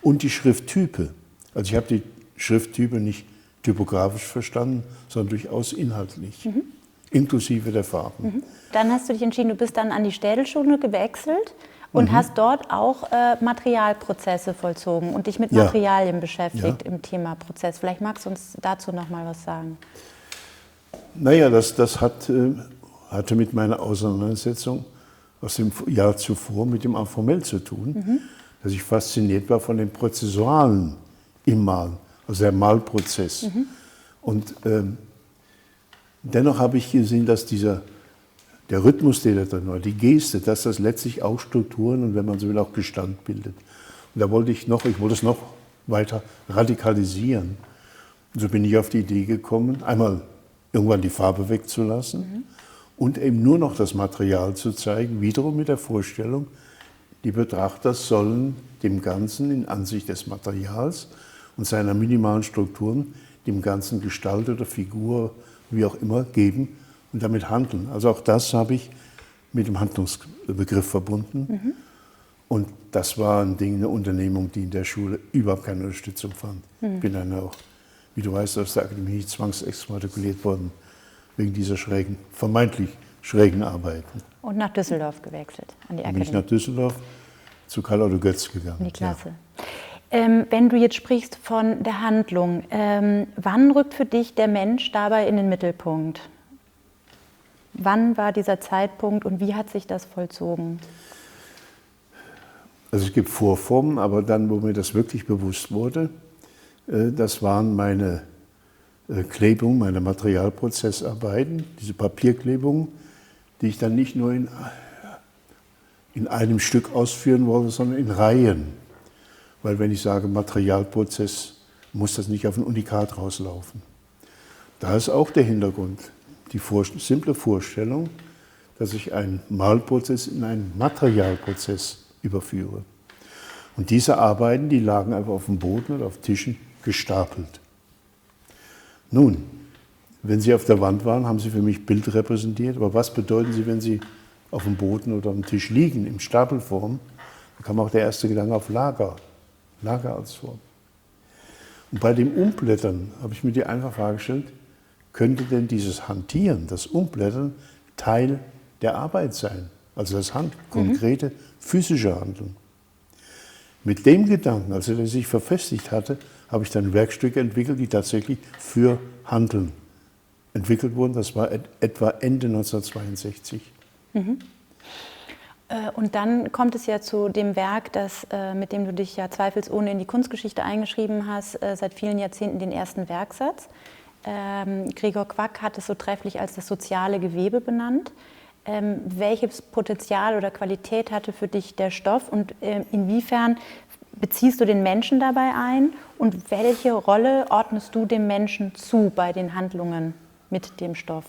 und die Schrifttype. Also ich habe die Schrifttype nicht typografisch verstanden, sondern durchaus inhaltlich, inklusive der Farben. Dann hast du dich entschieden, du bist dann an die Städelschule gewechselt und hast dort auch Materialprozesse vollzogen und dich mit Materialien beschäftigt im Thema Prozess. Vielleicht magst du uns dazu noch mal was sagen. Naja, das hatte mit meiner Auseinandersetzung aus dem Jahr zuvor mit dem Informell zu tun, dass ich fasziniert war von dem Prozessualen im Malen, also der Malprozess. Und dennoch habe ich gesehen, dass der Rhythmus, der da drin war, die Geste, dass das letztlich auch Strukturen und wenn man so will, auch Gestand bildet. Und da wollte ich es noch weiter radikalisieren. Und so bin ich auf die Idee gekommen, einmal irgendwann die Farbe wegzulassen und eben nur noch das Material zu zeigen, wiederum mit der Vorstellung, die Betrachter sollen dem Ganzen in Ansicht des Materials und seiner minimalen Strukturen dem Ganzen Gestalt oder Figur, wie auch immer, geben und damit handeln. Also auch das habe ich mit dem Handlungsbegriff verbunden. Und das war ein Ding, eine Unternehmung, die in der Schule überhaupt keine Unterstützung fand. Ich bin dann auch, wie du weißt, aus der Akademie zwangsexmatrikuliert worden, wegen dieser vermeintlich schrägen Arbeiten. Und nach Düsseldorf gewechselt, an die Akademie. Bin ich nach Düsseldorf zu Karl Otto Götz gegangen. In die Klasse. Wenn du jetzt sprichst von der Handlung, wann rückt für dich der Mensch dabei in den Mittelpunkt? Wann war dieser Zeitpunkt und wie hat sich das vollzogen? Also es gibt Vorformen, aber dann, wo mir das wirklich bewusst wurde, das waren meine Klebungen, meine Materialprozessarbeiten, diese Papierklebungen, die ich dann nicht nur in einem Stück ausführen wollte, sondern in Reihen. Weil wenn ich sage Materialprozess, muss das nicht auf ein Unikat rauslaufen. Da ist auch der Hintergrund, die simple Vorstellung, dass ich einen Malprozess in einen Materialprozess überführe. Und diese Arbeiten, die lagen einfach auf dem Boden oder auf Tischen gestapelt. Nun, wenn sie auf der Wand waren, haben sie für mich Bild repräsentiert. Aber was bedeuten sie, wenn sie auf dem Boden oder auf dem Tisch liegen, in Stapelform? Da kam auch der erste Gedanke auf Lager als Form. Und bei dem Umblättern habe ich mir die einfache Frage gestellt, könnte denn dieses Hantieren, das Umblättern, Teil der Arbeit sein? Also das konkrete physische Handeln. Mit dem Gedanken, als er sich verfestigt hatte, habe ich dann Werkstücke entwickelt, die tatsächlich für Handeln entwickelt wurden. Das war etwa Ende 1962. Und dann kommt es ja zu dem Werk, mit dem du dich ja zweifelsohne in die Kunstgeschichte eingeschrieben hast, seit vielen Jahrzehnten den ersten Werksatz. Gregor Quack hat es so trefflich als das soziale Gewebe benannt. Welches Potenzial oder Qualität hatte für dich der Stoff und inwiefern beziehst du den Menschen dabei ein und welche Rolle ordnest du dem Menschen zu bei den Handlungen mit dem Stoff?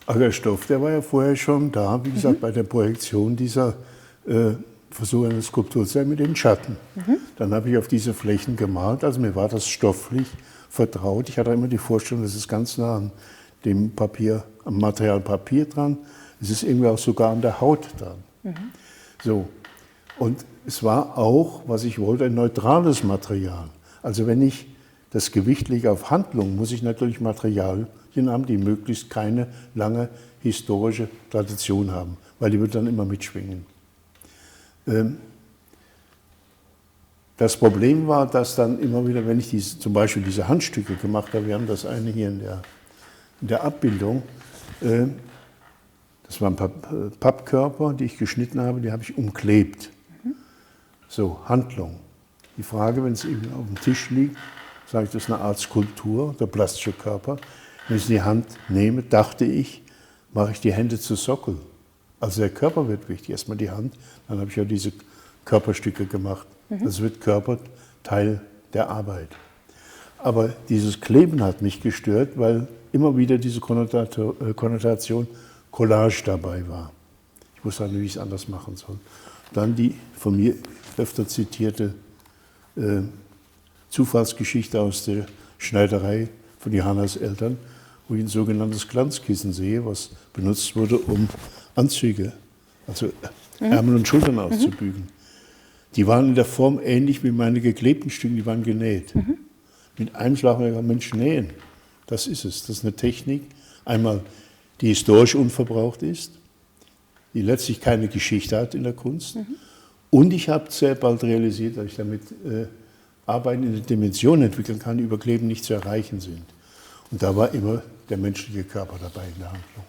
Also der Stoff, der war ja vorher schon da, wie gesagt, bei der Projektion dieser Versuch einer Skulptur mit den Schatten. Dann habe ich auf diese Flächen gemalt, also mir war das stofflich vertraut. Ich hatte immer die Vorstellung, das ist ganz nah an dem Papier, am Material Papier dran. Es ist irgendwie auch sogar an der Haut dran. So. Und es war auch, was ich wollte, ein neutrales Material. Also wenn ich das Gewicht lege auf Handlung, muss ich natürlich Materialien haben, die möglichst keine lange historische Tradition haben, weil die wird dann immer mitschwingen. Das Problem war, dass dann immer wieder, wenn ich zum Beispiel diese Handstücke gemacht habe, wir haben das eine hier in der Abbildung, das waren Pappkörper, die ich geschnitten habe, die habe ich umklebt. So, Handlung. Die Frage, wenn es eben auf dem Tisch liegt, sage ich, das ist eine Art Skulptur, der plastische Körper. Wenn ich in die Hand nehme, dachte ich, mache ich die Hände zu Sockel. Also der Körper wird wichtig, erstmal die Hand, dann habe ich ja diese Körperstücke gemacht. Das wird Körper Teil der Arbeit. Aber dieses Kleben hat mich gestört, weil immer wieder diese Konnotation Collage dabei war. Ich wusste nicht, wie ich es anders machen soll. Dann die von mir öfter zitierte Zufallsgeschichte aus der Schneiderei von Johannas Eltern, wo ich ein sogenanntes Glanzkissen sehe, was benutzt wurde, um Anzüge, also Ärmel und Schultern auszubügeln. Die waren in der Form ähnlich wie meine geklebten Stücke, die waren genäht. Mit einem Schlag habe ich gesagt, Mensch, nähen, das ist es. Das ist eine Technik, einmal die historisch unverbraucht ist, die letztlich keine Geschichte hat in der Kunst Und ich habe sehr bald realisiert, dass ich damit Arbeiten in der Dimension entwickeln kann, die über Kleben nicht zu erreichen sind. Und da war immer der menschliche Körper dabei in der Handlung.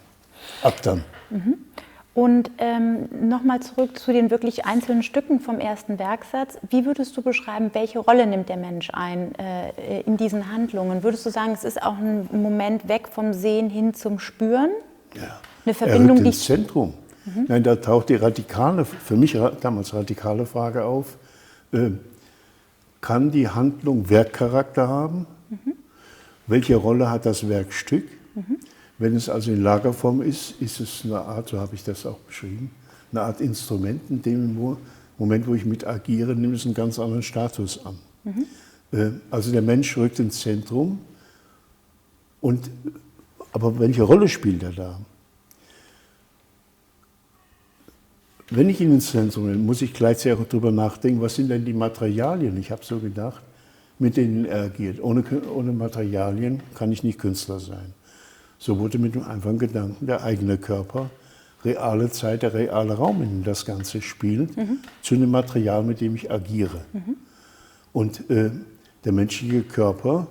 Ab dann. Und nochmal zurück zu den wirklich einzelnen Stücken vom ersten Werksatz. Wie würdest du beschreiben, welche Rolle nimmt der Mensch ein in diesen Handlungen? Würdest du sagen, es ist auch ein Moment weg vom Sehen hin zum Spüren? Ja. Eine Verbindung, er rückt ins Zentrum. Nein, da taucht die radikale, für mich damals radikale Frage auf, kann die Handlung Werkcharakter haben? Welche Rolle hat das Werkstück? Wenn es also in Lagerform ist, ist es eine Art, so habe ich das auch beschrieben, eine Art Instrument, in dem Moment, wo ich mit agiere, nimmt es einen ganz anderen Status an. Also der Mensch rückt ins Zentrum, aber welche Rolle spielt er da? Wenn ich ihn ins Zentrum nehme, muss ich gleichzeitig auch darüber nachdenken, was sind denn die Materialien, ich habe so gedacht, mit denen er agiert. Ohne Materialien kann ich nicht Künstler sein. So wurde mit dem einfachen Gedanken der eigene Körper, reale Zeit, der reale Raum, in dem das Ganze spielt, zu einem Material, mit dem ich agiere. Und der menschliche Körper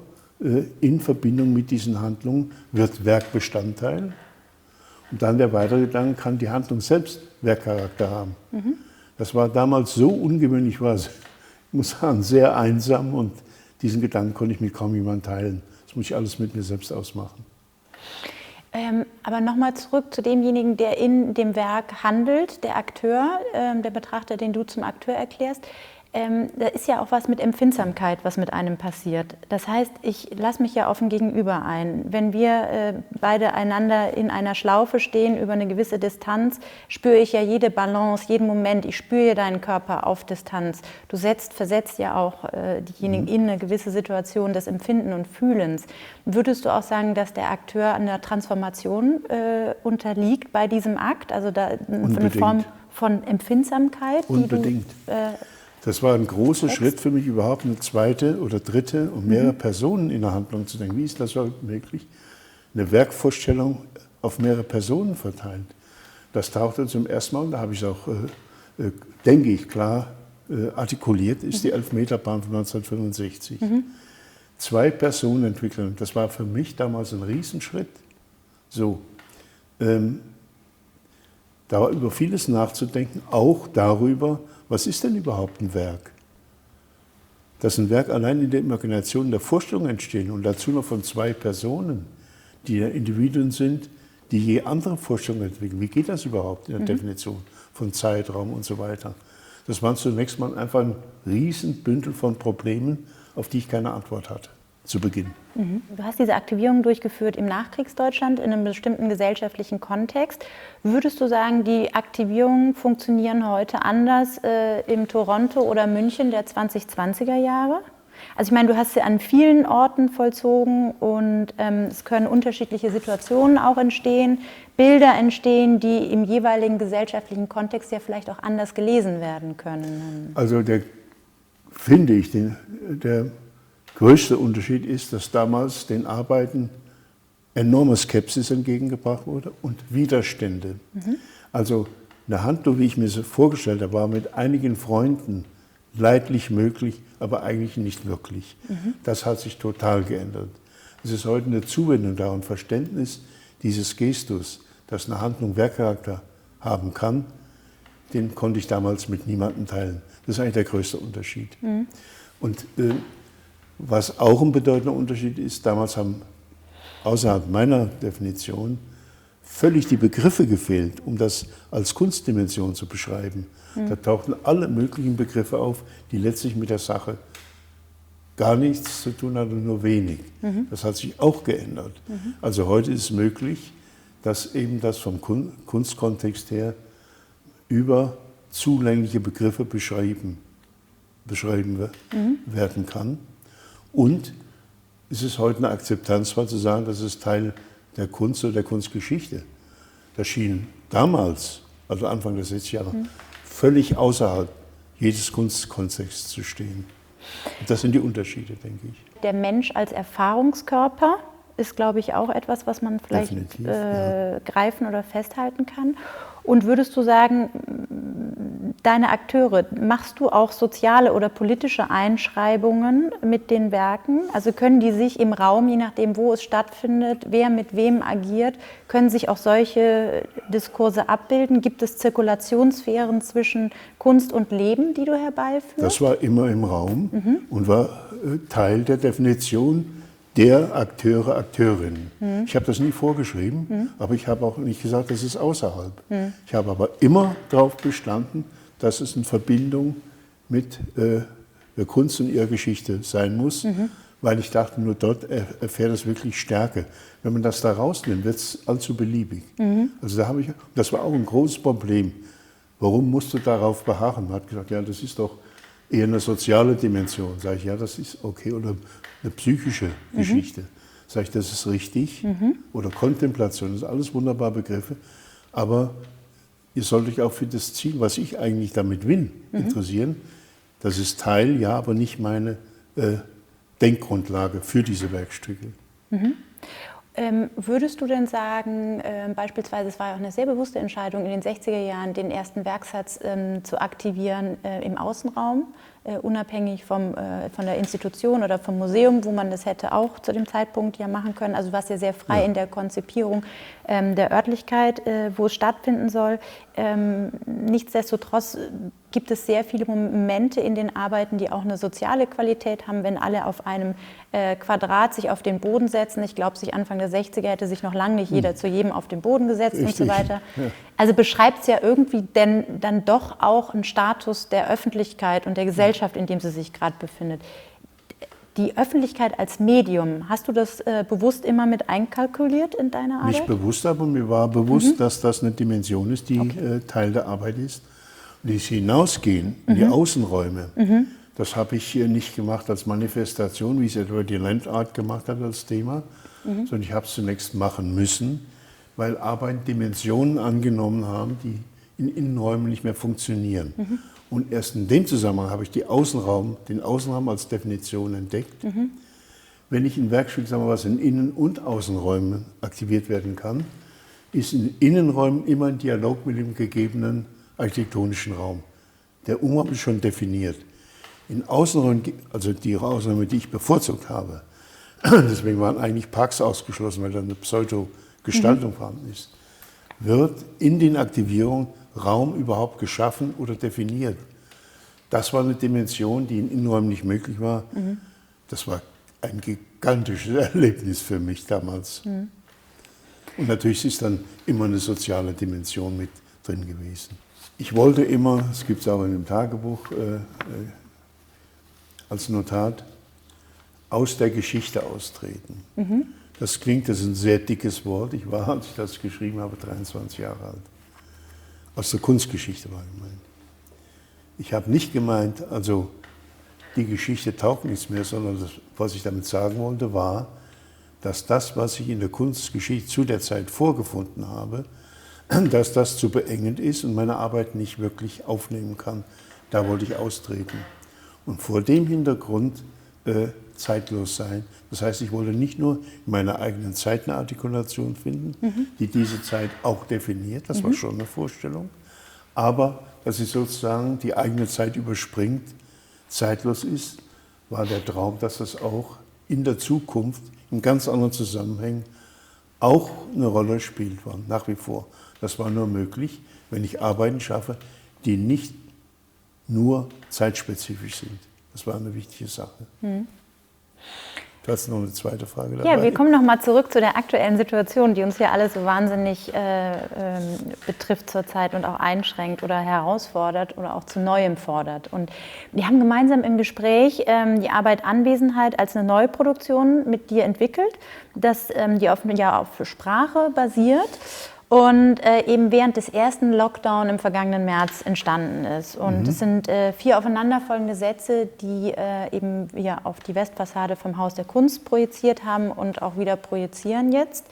in Verbindung mit diesen Handlungen wird Werkbestandteil. Und dann der weitere Gedanke, kann die Handlung selbst Werkcharakter haben. Das war damals so ungewöhnlich, war es, ich muss sagen, sehr einsam und diesen Gedanken konnte ich mit kaum jemandem teilen. Das muss ich alles mit mir selbst ausmachen. Aber nochmal zurück zu demjenigen, der in dem Werk handelt, der Akteur, der Betrachter, den du zum Akteur erklärst. Da ist ja auch was mit Empfindsamkeit, was mit einem passiert. Das heißt, ich lasse mich ja auf ein Gegenüber ein. Wenn wir beide einander in einer Schlaufe stehen über eine gewisse Distanz, spüre ich ja jede Balance, jeden Moment. Ich spüre deinen Körper auf Distanz. Du versetzt ja auch diejenigen in eine gewisse Situation des Empfinden und Fühlens. Würdest du auch sagen, dass der Akteur einer Transformation unterliegt bei diesem Akt? Also da eine Form von Empfindsamkeit? Unbedingt. Das war ein großer Schritt für mich, überhaupt eine zweite oder dritte und mehrere Personen in der Handlung zu denken. Wie ist das überhaupt möglich? Eine Werkvorstellung auf mehrere Personen verteilt. Das tauchte zum ersten Mal, und da habe ich es auch, denke ich, klar artikuliert, ist die Elfmeterbahn von 1965. 2 Personen entwickeln. Das war für mich damals ein Riesenschritt. So, da war über vieles nachzudenken, auch darüber, was ist denn überhaupt ein Werk? Dass ein Werk allein in der Imagination der Vorstellung entsteht und dazu noch von 2 Personen, die ja Individuen sind, die je andere Vorstellungen entwickeln. Wie geht das überhaupt in der Definition von Zeitraum und so weiter? Das war zunächst mal einfach ein Riesenbündel von Problemen, auf die ich keine Antwort hatte, zu Beginn. Du hast diese Aktivierung durchgeführt im Nachkriegsdeutschland in einem bestimmten gesellschaftlichen Kontext. Würdest du sagen, die Aktivierungen funktionieren heute anders im Toronto oder München der 2020er Jahre? Also ich meine, du hast sie an vielen Orten vollzogen und es können unterschiedliche Situationen auch entstehen, Bilder entstehen, die im jeweiligen gesellschaftlichen Kontext ja vielleicht auch anders gelesen werden können. Also finde ich, der größte Unterschied ist, dass damals den Arbeiten enorme Skepsis entgegengebracht wurde und Widerstände. Also eine Handlung, wie ich mir sie vorgestellt habe, war mit einigen Freunden leidlich möglich, aber eigentlich nicht wirklich. Das hat sich total geändert. Es ist heute eine Zuwendung da und Verständnis dieses Gestus, dass eine Handlung Werkcharakter haben kann, den konnte ich damals mit niemandem teilen. Das ist eigentlich der größte Unterschied. Und was auch ein bedeutender Unterschied ist, damals haben außerhalb meiner Definition völlig die Begriffe gefehlt, um das als Kunstdimension zu beschreiben. Da tauchten alle möglichen Begriffe auf, die letztlich mit der Sache gar nichts zu tun hatten, nur wenig. Das hat sich auch geändert. Also heute ist es möglich, dass eben das vom Kunstkontext her über zulängliche Begriffe beschrieben werden kann. Und es ist heute eine Akzeptanz, mal zu sagen, das ist Teil der Kunst oder der Kunstgeschichte. Das schien damals, also Anfang der 60er Jahre, völlig außerhalb jedes Kunstkontexts zu stehen. Und das sind die Unterschiede, denke ich. Der Mensch als Erfahrungskörper ist, glaube ich, auch etwas, was man vielleicht greifen oder festhalten kann. Und würdest du sagen, deine Akteure, machst du auch soziale oder politische Einschreibungen mit den Werken? Also können die sich im Raum, je nachdem, wo es stattfindet, wer mit wem agiert, können sich auch solche Diskurse abbilden? Gibt es Zirkulationssphären zwischen Kunst und Leben, die du herbeiführst? Das war immer im Raum und war Teil der Definition der Akteure, Akteurinnen. Ich habe das nie vorgeschrieben, aber ich habe auch nicht gesagt, das ist außerhalb. Ich habe aber immer darauf bestanden, dass es in Verbindung mit der Kunst und ihrer Geschichte sein muss, weil ich dachte, nur dort erfährt es wirklich Stärke. Wenn man das da rausnimmt, wird es allzu beliebig. Also da habe ich, das war auch ein großes Problem. Warum musst du darauf beharren? Man hat gesagt, ja, das ist doch eher eine soziale Dimension. Sage ich, ja, das ist okay. Oder eine psychische Geschichte. Sage ich, das ist richtig. Oder Kontemplation, das sind alles wunderbare Begriffe. Aber ihr sollt euch auch für das Ziel, was ich eigentlich damit will, interessieren. Das ist Teil, ja, aber nicht meine Denkgrundlage für diese Werkstücke. Würdest du denn sagen, beispielsweise, es war ja auch eine sehr bewusste Entscheidung in den 60er Jahren, den ersten Werksatz zu aktivieren im Außenraum, unabhängig von der Institution oder vom Museum, wo man das hätte auch zu dem Zeitpunkt ja machen können. Also was ja sehr frei in der Konzipierung der Örtlichkeit, wo es stattfinden soll. Nichtsdestotrotz gibt es sehr viele Momente in den Arbeiten, die auch eine soziale Qualität haben, wenn alle auf einem Quadrat sich auf den Boden setzen. Ich glaube, sich Anfang der 60er hätte sich noch lange nicht jeder zu jedem auf den Boden gesetzt und so weiter. Ja. Also beschreibt es ja irgendwie denn dann doch auch einen Status der Öffentlichkeit und der Gesellschaft, in dem sie sich gerade befindet. Die Öffentlichkeit als Medium, hast du das bewusst immer mit einkalkuliert in deiner Arbeit? Nicht bewusst, aber mir war bewusst, dass das eine Dimension ist, die Teil der Arbeit ist. Und dieses Hinausgehen in die Außenräume, das habe ich hier nicht gemacht als Manifestation, wie es etwa die Landart gemacht hat als Thema, sondern ich habe es zunächst machen müssen, weil Arbeiten Dimensionen angenommen haben, die in Innenräumen nicht mehr funktionieren. Und erst in dem Zusammenhang habe ich den Außenraum als Definition entdeckt. Wenn ich ein Werkstück, sagen wir was, in Innen- und Außenräumen aktiviert werden kann, ist in Innenräumen immer ein Dialog mit dem gegebenen architektonischen Raum. Der Umraum ist schon definiert. In Außenräumen, also die Außenräume, die ich bevorzugt habe, deswegen waren eigentlich Parks ausgeschlossen, weil da eine Pseudo-Gestaltung vorhanden ist, wird in den Aktivierungen Raum überhaupt geschaffen oder definiert. Das war eine Dimension, die in Innenräumen nicht möglich war. Das war ein gigantisches Erlebnis für mich damals. Und natürlich ist dann immer eine soziale Dimension mit drin gewesen. Ich wollte immer, das gibt es auch in dem Tagebuch als Notat, aus der Geschichte austreten. Das klingt, das ist ein sehr dickes Wort. Ich war, als ich das geschrieben habe, 23 Jahre alt. Aus der Kunstgeschichte war gemeint. Ich habe nicht gemeint, also die Geschichte taugt nichts mehr, sondern das, was ich damit sagen wollte, war, dass das, was ich in der Kunstgeschichte zu der Zeit vorgefunden habe, dass das zu beengend ist und meine Arbeit nicht wirklich aufnehmen kann. Da wollte ich austreten. Und vor dem Hintergrund zeitlos sein. Das heißt, ich wollte nicht nur in meiner eigenen Zeit eine Artikulation finden, die diese Zeit auch definiert, das war schon eine Vorstellung, aber dass sie sozusagen die eigene Zeit überspringt, zeitlos ist, war der Traum, dass das auch in der Zukunft in ganz anderen Zusammenhängen auch eine Rolle spielt, nach wie vor. Das war nur möglich, wenn ich Arbeiten schaffe, die nicht nur zeitspezifisch sind. Das war eine wichtige Sache. Du hast noch eine zweite Frage dabei. Ja, wir kommen noch mal zurück zu der aktuellen Situation, die uns hier alle so wahnsinnig betrifft zurzeit und auch einschränkt oder herausfordert oder auch zu Neuem fordert. Und wir haben gemeinsam im Gespräch die Arbeit Anwesenheit als eine Neuproduktion mit dir entwickelt, die auf Sprache basiert und eben während des ersten Lockdown im vergangenen März entstanden ist. Und es sind 4 aufeinanderfolgende Sätze, die eben wir auf die Westfassade vom Haus der Kunst projiziert haben und auch wieder projizieren jetzt.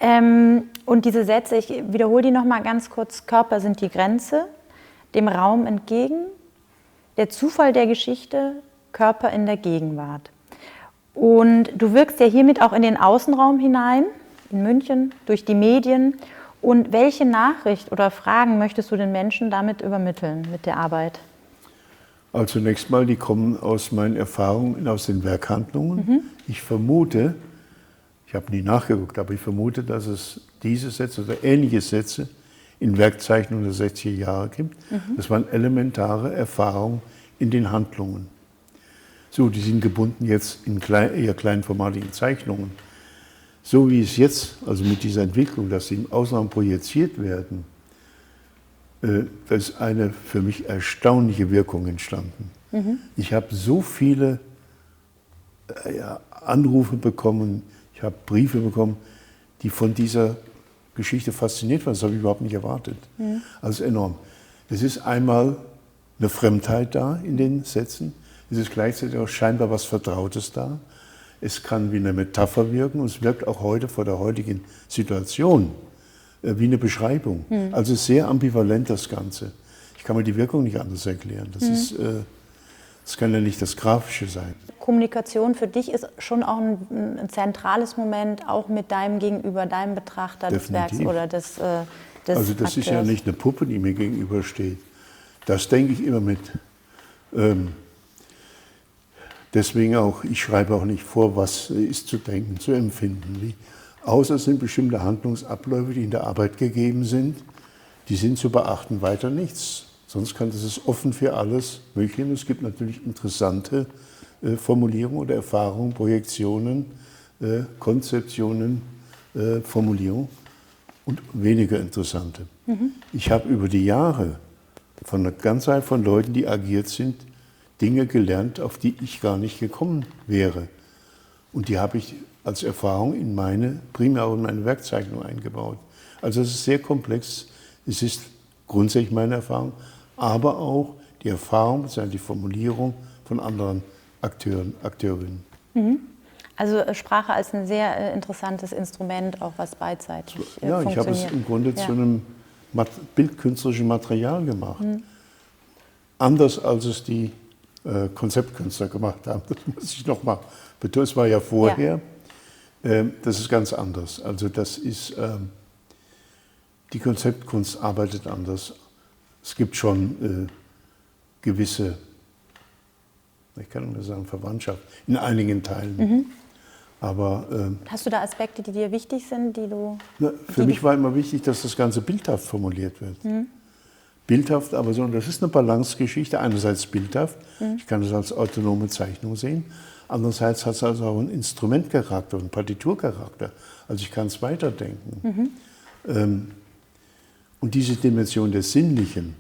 Und diese Sätze, ich wiederhole die noch mal ganz kurz: Körper sind die Grenze, dem Raum entgegen, der Zufall der Geschichte, Körper in der Gegenwart. Und du wirkst ja hiermit auch in den Außenraum hinein, in München, durch die Medien. Und welche Nachricht oder Fragen möchtest du den Menschen damit übermitteln, mit der Arbeit? Also zunächst mal, die kommen aus meinen Erfahrungen, aus den Werkhandlungen. Ich vermute, ich habe nie nachgeguckt, aber ich vermute, dass es diese Sätze oder ähnliche Sätze in Werkzeichnungen der 60er Jahre gibt. Das waren elementare Erfahrungen in den Handlungen. So, die sind gebunden jetzt in eher kleinformatigen Zeichnungen. So wie es jetzt, also mit dieser Entwicklung, dass sie im Ausland projiziert werden, da ist eine für mich erstaunliche Wirkung entstanden. Ich habe so viele Anrufe bekommen, ich habe Briefe bekommen, die von dieser Geschichte fasziniert waren. Das habe ich überhaupt nicht erwartet. Also enorm. Es ist einmal eine Fremdheit da in den Sätzen, es ist gleichzeitig auch scheinbar was Vertrautes da. Es kann wie eine Metapher wirken und es wirkt auch heute vor der heutigen Situation wie eine Beschreibung. Also sehr ambivalent das Ganze. Ich kann mir die Wirkung nicht anders erklären. Das kann ja nicht das Grafische sein. Kommunikation für dich ist schon auch ein zentrales Moment, auch mit deinem Gegenüber, deinem Betrachter des Werks oder des Also das Akteurs. ist ja nicht eine Puppe, die mir gegenübersteht. Das denke ich immer mit. Deswegen auch, ich schreibe auch nicht vor, was ist zu denken, zu empfinden. Außer es sind bestimmte Handlungsabläufe, die in der Arbeit gegeben sind, die sind zu beachten, weiter nichts. Sonst kann das offen für alles möglich sein. Es gibt natürlich interessante Formulierungen oder Erfahrungen, Projektionen, Konzeptionen, Formulierungen und weniger interessante. Ich habe über die Jahre von einer ganzen Reihe von Leuten, die agiert sind, Dinge gelernt, auf die ich gar nicht gekommen wäre. Und die habe ich als Erfahrung in meine Werkzeichnung eingebaut. Also es ist sehr komplex. Es ist grundsätzlich meine Erfahrung, aber auch die Erfahrung, die Formulierung von anderen Akteuren, Akteurinnen. Also Sprache als ein sehr interessantes Instrument, auch was beidseitig funktioniert. Ja, ich habe es im Grunde zu einem bildkünstlerischen Material gemacht. Anders als es die Konzeptkünstler gemacht haben. Das muss ich noch mal betonen. Es war ja vorher. Das ist ganz anders. Also das ist, die Konzeptkunst arbeitet anders. Es gibt schon gewisse, ich kann nur sagen, Verwandtschaft in einigen Teilen. Aber, hast du da Aspekte, die dir wichtig sind, die du... Für mich war immer wichtig, dass das Ganze bildhaft formuliert wird. Bildhaft, aber so, und das ist eine Balancegeschichte. Einerseits bildhaft, ich kann es als autonome Zeichnung sehen. Andererseits hat es also auch einen Instrumentcharakter, einen Partiturcharakter. Also ich kann es weiterdenken. Und diese Dimension des Sinnlichen,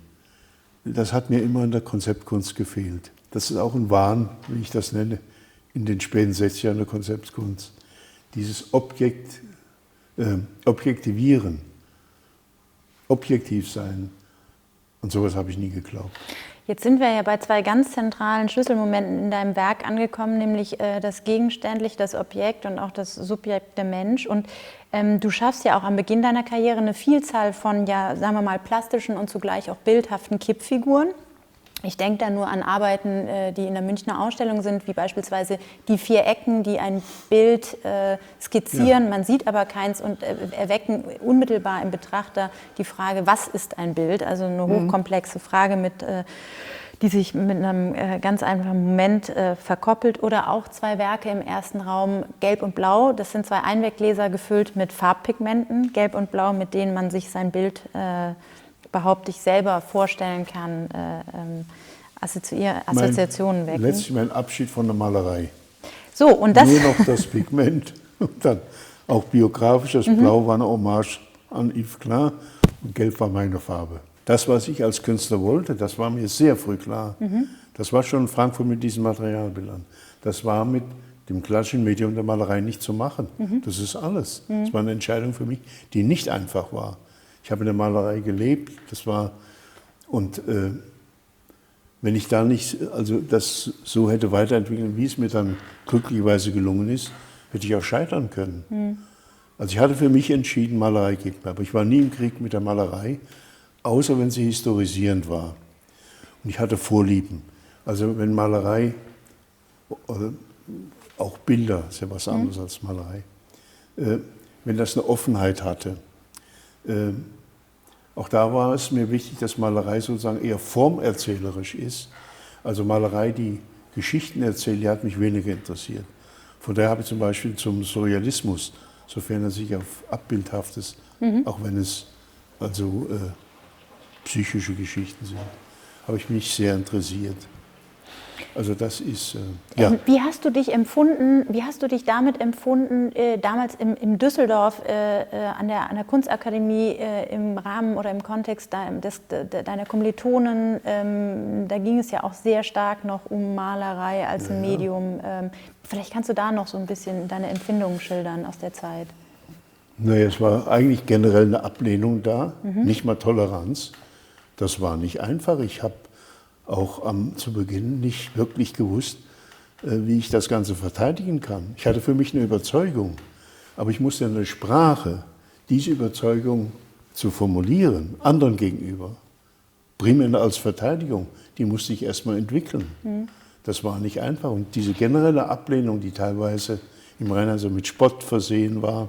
das hat mir immer in der Konzeptkunst gefehlt. Das ist auch ein Wahn, wie ich das nenne, in den späten 60er Jahren der Konzeptkunst. Dieses Objektivieren, objektiv sein. Und sowas habe ich nie geglaubt. Jetzt sind wir ja bei zwei ganz zentralen Schlüsselmomenten in deinem Werk angekommen, nämlich das Gegenständliche, das Objekt und auch das Subjekt, der Mensch. Und du schaffst ja auch am Beginn deiner Karriere eine Vielzahl von, ja, sagen wir mal, plastischen und zugleich auch bildhaften Kippfiguren. Ich denke da nur an Arbeiten, die in der Münchner Ausstellung sind, wie beispielsweise die 4 Ecken, die ein Bild skizzieren, ja. Man sieht aber keins und erwecken unmittelbar im Betrachter die Frage, was ist ein Bild? Also eine hochkomplexe Frage, die sich mit einem ganz einfachen Moment verkoppelt. Oder auch 2 Werke im ersten Raum, Gelb und Blau. Das sind 2 Einweggläser gefüllt mit Farbpigmenten, Gelb und Blau, mit denen man sich sein Bild behaupte ich, selber vorstellen kann, Assoziationen wecken. Letztlich mein Abschied von der Malerei. So, und das nur noch das Pigment und dann auch biografisch. Das Blau war eine Hommage an Yves Klein und Gelb war meine Farbe. Das, was ich als Künstler wollte, das war mir sehr früh klar. Das war schon in Frankfurt mit diesen Materialbildern. Das war mit dem klassischen Medium der Malerei nicht zu machen. Das ist alles. Das war eine Entscheidung für mich, die nicht einfach war. Ich habe in der Malerei gelebt, das war, und wenn ich da nicht, also das so hätte weiterentwickeln, wie es mir dann glücklicherweise gelungen ist, hätte ich auch scheitern können. Also ich hatte für mich entschieden, Malerei geht mir, aber ich war nie im Krieg mit der Malerei, außer wenn sie historisierend war. Und ich hatte Vorlieben. Also wenn Malerei, oder auch Bilder, ist ja was anderes als Malerei, wenn das eine Offenheit hatte, Auch da war es mir wichtig, dass Malerei sozusagen eher formerzählerisch ist. Also Malerei, die Geschichten erzählt, die hat mich weniger interessiert. Von daher habe ich zum Beispiel zum Surrealismus, sofern er sich auf Abbildhaftes, auch wenn es also psychische Geschichten sind, habe ich mich sehr interessiert. Also das ist, ja. Wie hast du dich damit empfunden, damals in Düsseldorf an der Kunstakademie im Rahmen oder im Kontext deiner Kommilitonen, da ging es ja auch sehr stark noch um Malerei als ein Medium. Vielleicht kannst du da noch so ein bisschen deine Empfindungen schildern aus der Zeit. Naja, es war eigentlich generell eine Ablehnung da, nicht mal Toleranz. Das war nicht einfach. Ich habe auch zu Beginn nicht wirklich gewusst, wie ich das Ganze verteidigen kann. Ich hatte für mich eine Überzeugung, aber ich musste eine Sprache, diese Überzeugung zu formulieren, anderen gegenüber, primär als Verteidigung, die musste ich erstmal entwickeln. Das war nicht einfach. Und diese generelle Ablehnung, die teilweise im Rheinland so mit Spott versehen war,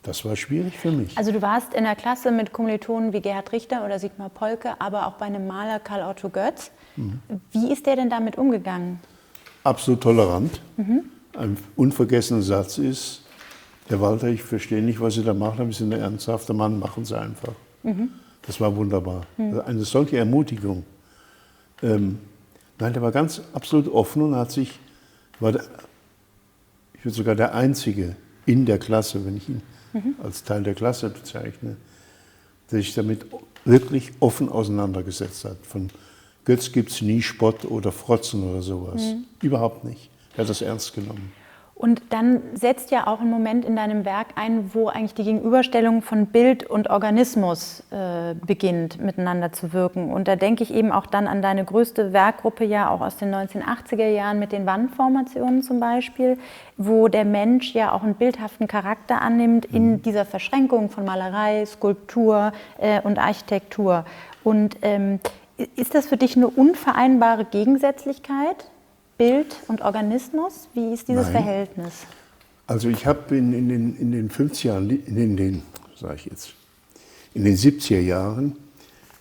das war schwierig für mich. Also du warst in der Klasse mit Kommilitonen wie Gerhard Richter oder Sigmar Polke, aber auch bei einem Maler Karl Otto Götz. Wie ist der denn damit umgegangen? Absolut tolerant. Ein unvergessener Satz ist, Herr Walther, ich verstehe nicht, was Sie da machen, aber Sie sind ein ernsthafter Mann, machen Sie einfach. Das war wunderbar. Eine solche Ermutigung. Nein, der war ganz absolut offen und ich würde sogar der Einzige in der Klasse, wenn ich ihn als Teil der Klasse bezeichne, der sich damit wirklich offen auseinandergesetzt hat. Von Götz gibt es nie Spott oder Frotzen oder sowas. Überhaupt nicht. Er hat das ernst genommen. Und dann setzt ja auch ein Moment in deinem Werk ein, wo eigentlich die Gegenüberstellung von Bild und Organismus beginnt, miteinander zu wirken. Und da denke ich eben auch dann an deine größte Werkgruppe, ja auch aus den 1980er Jahren mit den Wandformationen zum Beispiel, wo der Mensch ja auch einen bildhaften Charakter annimmt in dieser Verschränkung von Malerei, Skulptur und Architektur. Und ist das für dich eine unvereinbare Gegensätzlichkeit? Bild und Organismus? Wie ist dieses Verhältnis? Also ich habe in den 50er Jahren, in den 70er Jahren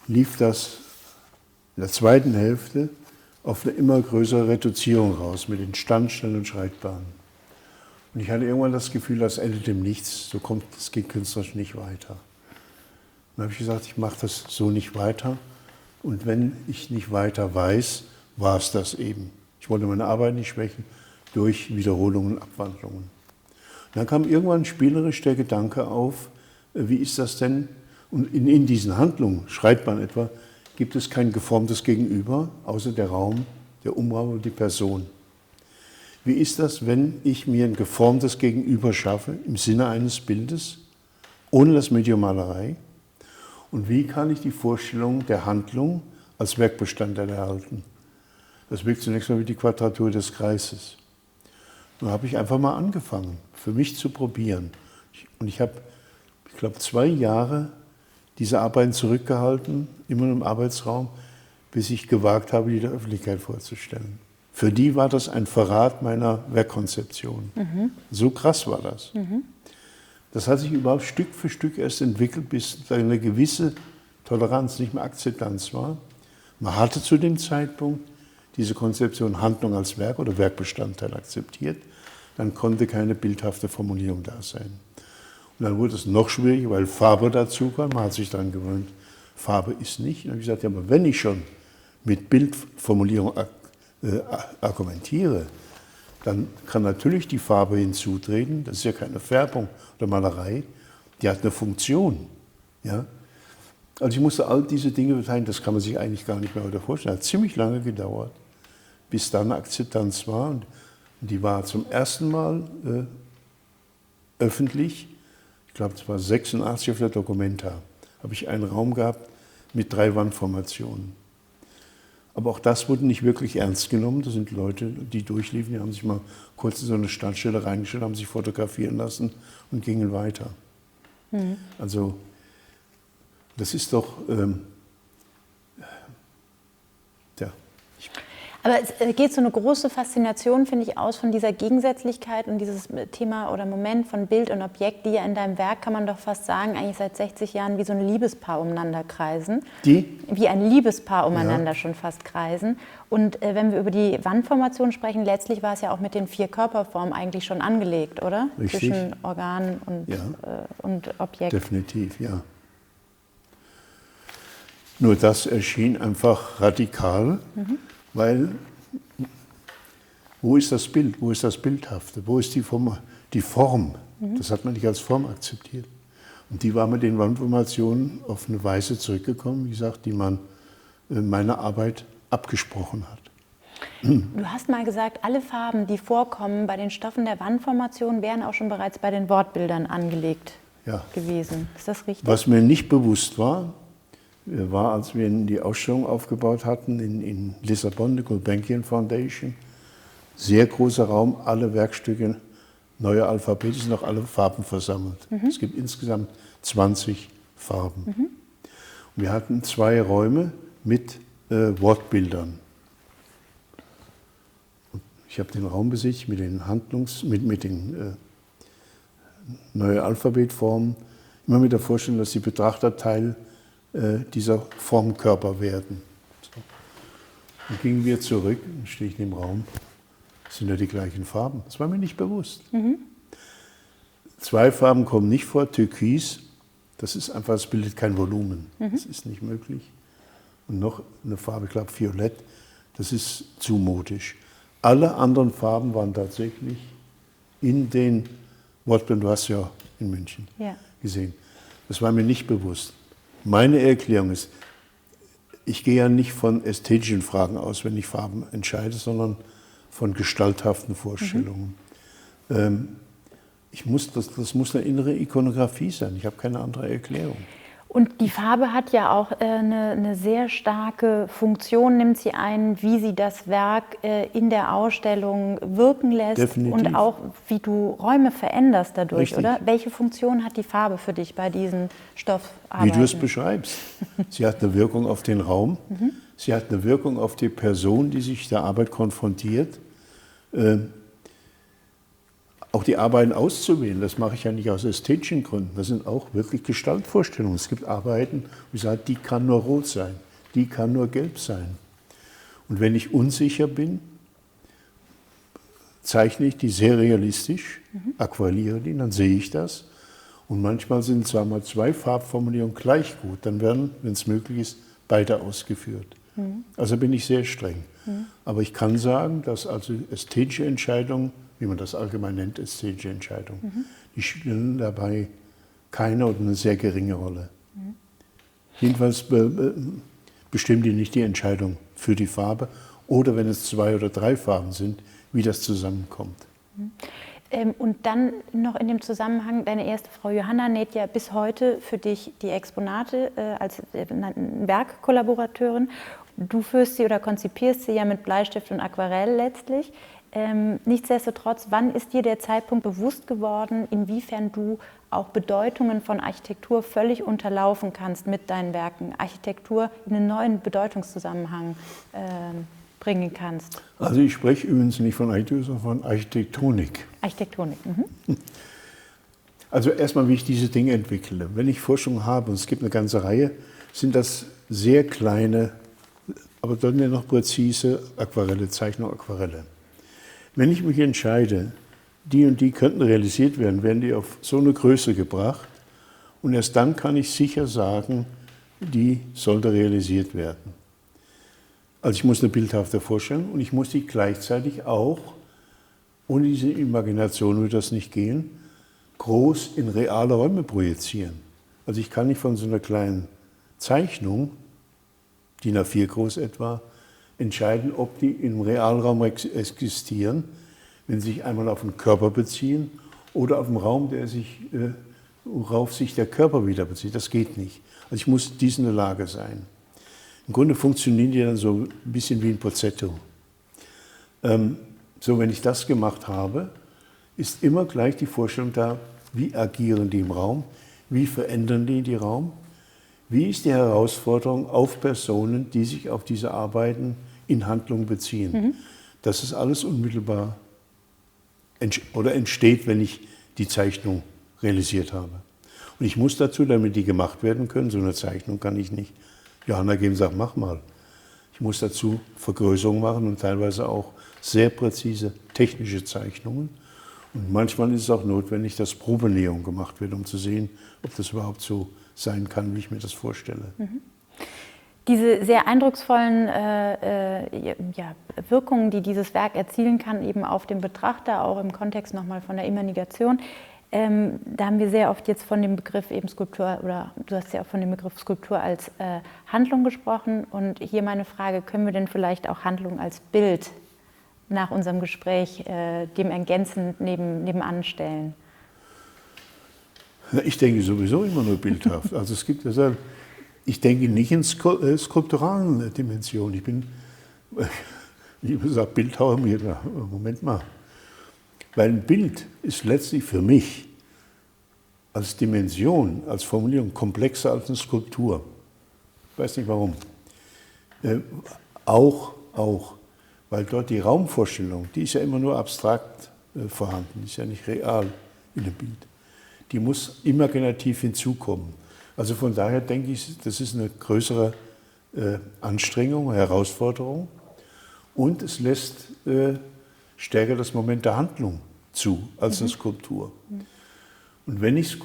lief das in der zweiten Hälfte auf eine immer größere Reduzierung raus mit den Standstellen und Schreitbahnen. Und ich hatte irgendwann das Gefühl, das endet im Nichts, es geht künstlerisch nicht weiter. Dann habe ich gesagt, ich mache das so nicht weiter und wenn ich nicht weiter weiß, war es das eben. Ich wollte meine Arbeit nicht schwächen durch Wiederholungen und Abwandlungen. Und dann kam irgendwann spielerisch der Gedanke auf, wie ist das denn? Und in diesen Handlungen, Schreitbahn etwa, gibt es kein geformtes Gegenüber, außer der Raum, der Umraum und die Person. Wie ist das, wenn ich mir ein geformtes Gegenüber schaffe, im Sinne eines Bildes, ohne das Medium Malerei? Und wie kann ich die Vorstellung der Handlung als Werkbestandteil erhalten? Das wirkt zunächst mal wie die Quadratur des Kreises. Dann habe ich einfach mal angefangen, für mich zu probieren. Und ich habe, ich glaube, 2 Jahre diese Arbeiten zurückgehalten, immer im Arbeitsraum, bis ich gewagt habe, die der Öffentlichkeit vorzustellen. Für die war das ein Verrat meiner Werkkonzeption. So krass war das. Das hat sich überhaupt Stück für Stück erst entwickelt, bis da eine gewisse Toleranz, nicht mehr Akzeptanz war. Man hatte zu dem Zeitpunkt diese Konzeption Handlung als Werk oder Werkbestandteil akzeptiert, dann konnte keine bildhafte Formulierung da sein. Und dann wurde es noch schwieriger, weil Farbe dazu kam, man hat sich daran gewöhnt, Farbe ist nicht. Und dann habe ich gesagt, ja, aber wenn ich schon mit Bildformulierung argumentiere, dann kann natürlich die Farbe hinzutreten, das ist ja keine Färbung oder Malerei, die hat eine Funktion. Ja? Also ich musste all diese Dinge beteiligen, das kann man sich eigentlich gar nicht mehr heute vorstellen. Hat ziemlich lange gedauert, bis dann eine Akzeptanz war. Und die war zum ersten Mal öffentlich, ich glaube, es war 86 auf der Documenta, habe ich einen Raum gehabt mit 3 Wandformationen. Aber auch das wurde nicht wirklich ernst genommen. Das sind Leute, die durchliefen, die haben sich mal kurz in so eine Standstelle reingestellt, haben sich fotografieren lassen und gingen weiter. Also das ist doch, Aber es geht so eine große Faszination, finde ich, aus von dieser Gegensätzlichkeit und dieses Thema oder Moment von Bild und Objekt, die ja in deinem Werk, kann man doch fast sagen, eigentlich seit 60 Jahren wie so ein Liebespaar umeinander kreisen. Wie ein Liebespaar umeinander schon fast kreisen. Und wenn wir über die Wandformation sprechen, letztlich war es ja auch mit den 4 Körperformen eigentlich schon angelegt, oder? Richtig. Zwischen Organ und Objekt. Definitiv, ja. Nur das erschien einfach radikal, weil wo ist das Bild, wo ist das Bildhafte, wo ist die Form? Das hat man nicht als Form akzeptiert. Und die war mit den Wandformationen auf eine Weise zurückgekommen, wie gesagt, die man meiner Arbeit abgesprochen hat. Du hast mal gesagt, alle Farben, die vorkommen bei den Stoffen der Wandformation, wären auch schon bereits bei den Wortbildern angelegt gewesen. Ist das richtig? Was mir nicht bewusst war, als wir die Ausstellung aufgebaut hatten in Lissabon, die Gulbenkian Foundation, sehr großer Raum, alle Werkstücke, neue Alphabete, sind noch alle Farben versammelt. Es gibt insgesamt 20 Farben. Und wir hatten 2 Räume mit Wortbildern. Und ich habe den Raum besichtigt mit den neuen Alphabetformen, immer mit der Vorstellung, dass die Betrachter Teil dieser Formkörper werden. So. Dann gingen wir zurück, dann stehe ich in dem Raum, das sind ja die gleichen Farben. Das war mir nicht bewusst. 2 Farben kommen nicht vor, Türkis, das ist einfach, das bildet kein Volumen. Das ist nicht möglich. Und noch eine Farbe, ich glaube Violett, das ist zu modisch. Alle anderen Farben waren tatsächlich in den Wortbildern, du hast ja in München gesehen. Das war mir nicht bewusst. Meine Erklärung ist, ich gehe ja nicht von ästhetischen Fragen aus, wenn ich Farben entscheide, sondern von gestalthaften Vorstellungen. Das muss eine innere Ikonografie sein. Ich habe keine andere Erklärung. Und die Farbe hat ja auch eine sehr starke Funktion, nimmt sie ein, wie sie das Werk in der Ausstellung wirken lässt. Definitiv. Und auch wie du Räume veränderst dadurch, Richtig. oder? Welche Funktion hat die Farbe für dich bei diesen Stoffarbeiten? Wie du es beschreibst. Sie hat eine Wirkung auf den Raum, sie hat eine Wirkung auf die Person, die sich der Arbeit konfrontiert. Auch die Arbeiten auszuwählen, das mache ich ja nicht aus ästhetischen Gründen, das sind auch wirklich Gestaltvorstellungen. Es gibt Arbeiten, wie gesagt, die kann nur rot sein, die kann nur gelb sein. Und wenn ich unsicher bin, zeichne ich die sehr realistisch, aquarelliere die, dann sehe ich das. Und manchmal sind, sagen wir mal, 2 Farbformulierungen gleich gut, dann werden, wenn es möglich ist, beide ausgeführt. Also bin ich sehr streng. Aber ich kann sagen, dass also ästhetische Entscheidungen, wie man das allgemein nennt, ästhetische Entscheidungen, die spielen dabei keine oder eine sehr geringe Rolle. Jedenfalls bestimmen die nicht die Entscheidung für die Farbe oder wenn es 2 oder 3 Farben sind, wie das zusammenkommt. Und dann noch in dem Zusammenhang, deine erste Frau Johanna näht ja bis heute für dich die Exponate als Werkkollaborateurin. Du führst sie oder konzipierst sie ja mit Bleistift und Aquarell letztlich. Nichtsdestotrotz, wann ist dir der Zeitpunkt bewusst geworden, inwiefern du auch Bedeutungen von Architektur völlig unterlaufen kannst mit deinen Werken, Architektur in einen neuen Bedeutungszusammenhang bringen kannst? Also ich spreche übrigens nicht von Architektur, sondern von Architektonik. Architektonik. Also erstmal, wie ich diese Dinge entwickle. Wenn ich Forschung habe, und es gibt eine ganze Reihe, sind das sehr kleine, aber dann noch präzise Aquarelle, Zeichnung Aquarelle. Wenn ich mich entscheide, die und die könnten realisiert werden, werden die auf so eine Größe gebracht und erst dann kann ich sicher sagen, die sollte realisiert werden. Also ich muss eine bildhafte Vorstellung und ich muss die gleichzeitig auch, ohne diese Imagination würde das nicht gehen, groß in reale Räume projizieren. Also ich kann nicht von so einer kleinen Zeichnung, DIN A4 groß etwa, entscheiden, ob die im Realraum existieren, wenn sie sich einmal auf den Körper beziehen oder auf den Raum, worauf sich der Körper wieder bezieht. Das geht nicht. Also ich muss dies in der Lage sein. Im Grunde funktionieren die dann so ein bisschen wie ein Pozzetto. So, wenn ich das gemacht habe, ist immer gleich die Vorstellung da, wie agieren die im Raum, wie verändern die Raum, wie ist die Herausforderung auf Personen, die sich auf diese Arbeiten in Handlung beziehen. Das ist alles unmittelbar entsteht, wenn ich die Zeichnung realisiert habe. Und ich muss dazu, damit die gemacht werden können, so eine Zeichnung kann ich nicht Jana geben und sagen, mach mal. Ich muss dazu Vergrößerungen machen und teilweise auch sehr präzise technische Zeichnungen. Und manchmal ist es auch notwendig, dass Probenäherung gemacht wird, um zu sehen, ob das überhaupt so sein kann, wie ich mir das vorstelle. Diese sehr eindrucksvollen Wirkungen, die dieses Werk erzielen kann, eben auf den Betrachter, auch im Kontext nochmal von der Imagination, da haben wir sehr oft jetzt von dem Begriff eben Skulptur, oder du hast ja auch von dem Begriff Skulptur als Handlung gesprochen. Und hier meine Frage, können wir denn vielleicht auch Handlung als Bild nach unserem Gespräch dem ergänzend nebenan stellen? Ich denke sowieso immer nur bildhaft. Also es gibt ja, ich denke nicht in skulpturalen Dimensionen. Ich bin, wie gesagt, Bildhauer mir. Moment mal. Weil ein Bild ist letztlich für mich als Dimension, als Formulierung komplexer als eine Skulptur. Ich weiß nicht warum. Auch, weil dort die Raumvorstellung, die ist ja immer nur abstrakt vorhanden, die ist ja nicht real in dem Bild. Die muss imaginativ hinzukommen. Also von daher denke ich, das ist eine größere Anstrengung, Herausforderung und es lässt stärker das Moment der Handlung zu als eine Skulptur. Und wenn ich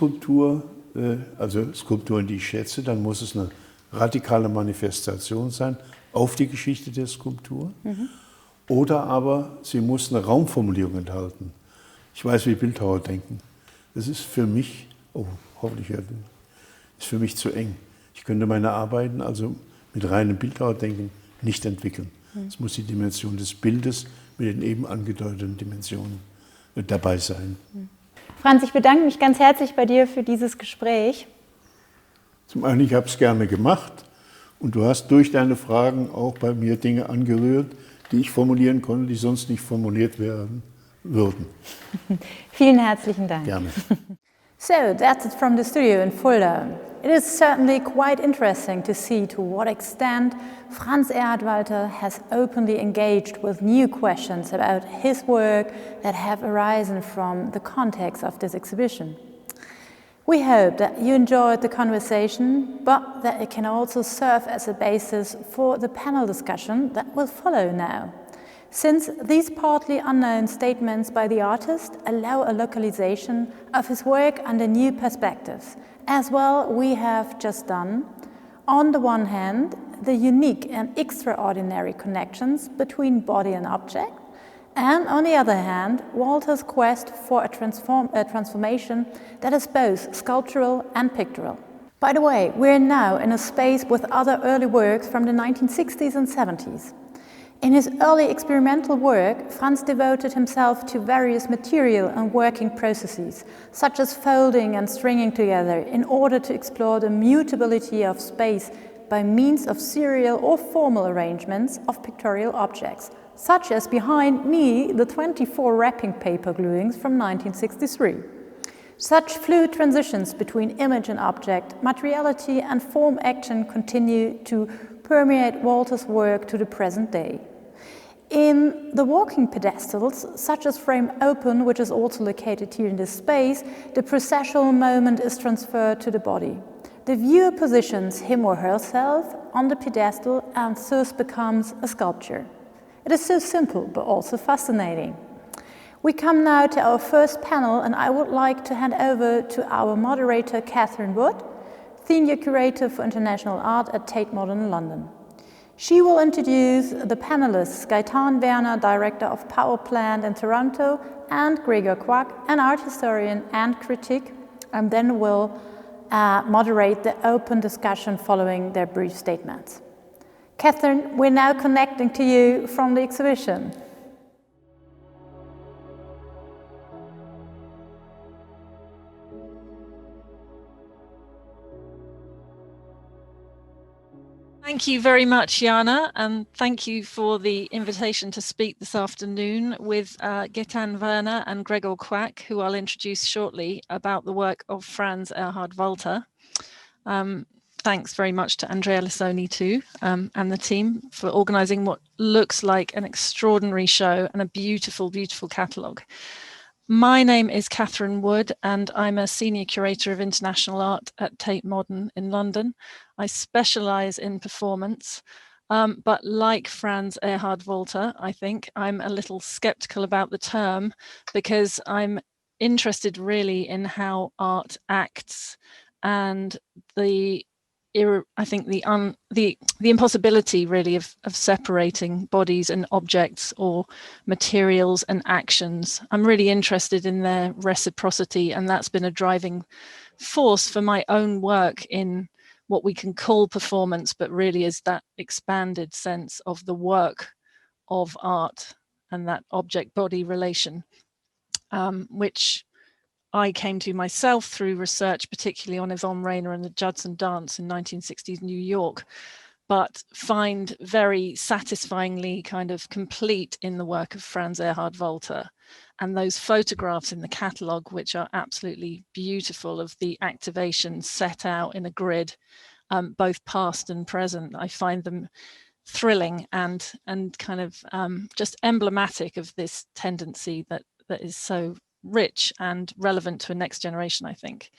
also Skulpturen, die ich schätze, dann muss es eine radikale Manifestation sein auf die Geschichte der Skulptur. Oder aber sie muss eine Raumformulierung enthalten. Ich weiß, wie Bildhauer denken. Das ist für mich, hoffentlich ist für mich zu eng. Ich könnte meine Arbeiten also mit reinem Bildhauerdenken nicht entwickeln. Es muss die Dimension des Bildes mit den eben angedeuteten Dimensionen dabei sein. Franz, ich bedanke mich ganz herzlich bei dir für dieses Gespräch. Zum einen, ich habe es gerne gemacht und du hast durch deine Fragen auch bei mir Dinge angerührt, die ich formulieren konnte, die sonst nicht formuliert werden würden. Vielen herzlichen Dank. Gerne. So, that's it from the studio in Fulda. It is certainly quite interesting to see to what extent Franz Erhard Walther has openly engaged with new questions about his work that have arisen from the context of this exhibition. We hope that you enjoyed the conversation, but that it can also serve as a basis for the panel discussion that will follow now. Since these partly unknown statements by the artist allow a localization of his work under new perspectives, as well we have just done, on the one hand, the unique and extraordinary connections between body and object, and on the other hand, Walther's quest for a transformation that is both sculptural and pictorial. By the way, we're now in a space with other early works from the 1960s and 70s. In his early experimental work, Franz devoted himself to various material and working processes, such as folding and stringing together, in order to explore the mutability of space by means of serial or formal arrangements of pictorial objects, such as behind me the 24 wrapping paper gluings from 1963. Such fluid transitions between image and object, materiality and form action continue to permeate Walther's work to the present day. In the walking pedestals, such as frame open, which is also located here in this space, the processual moment is transferred to the body. The viewer positions him or herself on the pedestal and thus becomes a sculpture. It is so simple, but also fascinating. We come now to our first panel, and I would like to hand over to our moderator, Catherine Wood, Senior Curator for International Art at Tate Modern London. She will introduce the panelists, Gaetan Werner, Director of Power Plant in Toronto, and Gregor Quack, an art historian and critic, and then will moderate the open discussion following their brief statements. Catherine, we're now connecting to you from the exhibition. Thank you very much, Jana, and thank you for the invitation to speak this afternoon with Gaetan Werner and Gregor Quack, who I'll introduce shortly, about the work of Franz Erhard Walther. thanks very much to Andrea Lissoni too, and the team for organising what looks like an extraordinary show and a beautiful, beautiful catalogue. My name is Catherine Wood, and I'm a Senior Curator of International Art at Tate Modern in London. I specialise in performance, but like Franz Erhard Walther, I think I'm a little sceptical about the term, because I'm interested really in how art acts, and I think the impossibility really of separating bodies and objects, or materials and actions. I'm really interested in their reciprocity, and that's been a driving force for my own work in what we can call performance, but really is that expanded sense of the work of art and that object-body relation, which I came to myself through research, particularly on Yvonne Rainer and the Judson Dance in 1960s New York, but find very satisfyingly kind of complete in the work of Franz Erhard Walther. And those photographs in the catalogue, which are absolutely beautiful, of the activations set out in a grid, both past and present, I find them thrilling and kind of just emblematic of this tendency that is so rich and relevant to a next generation, I think.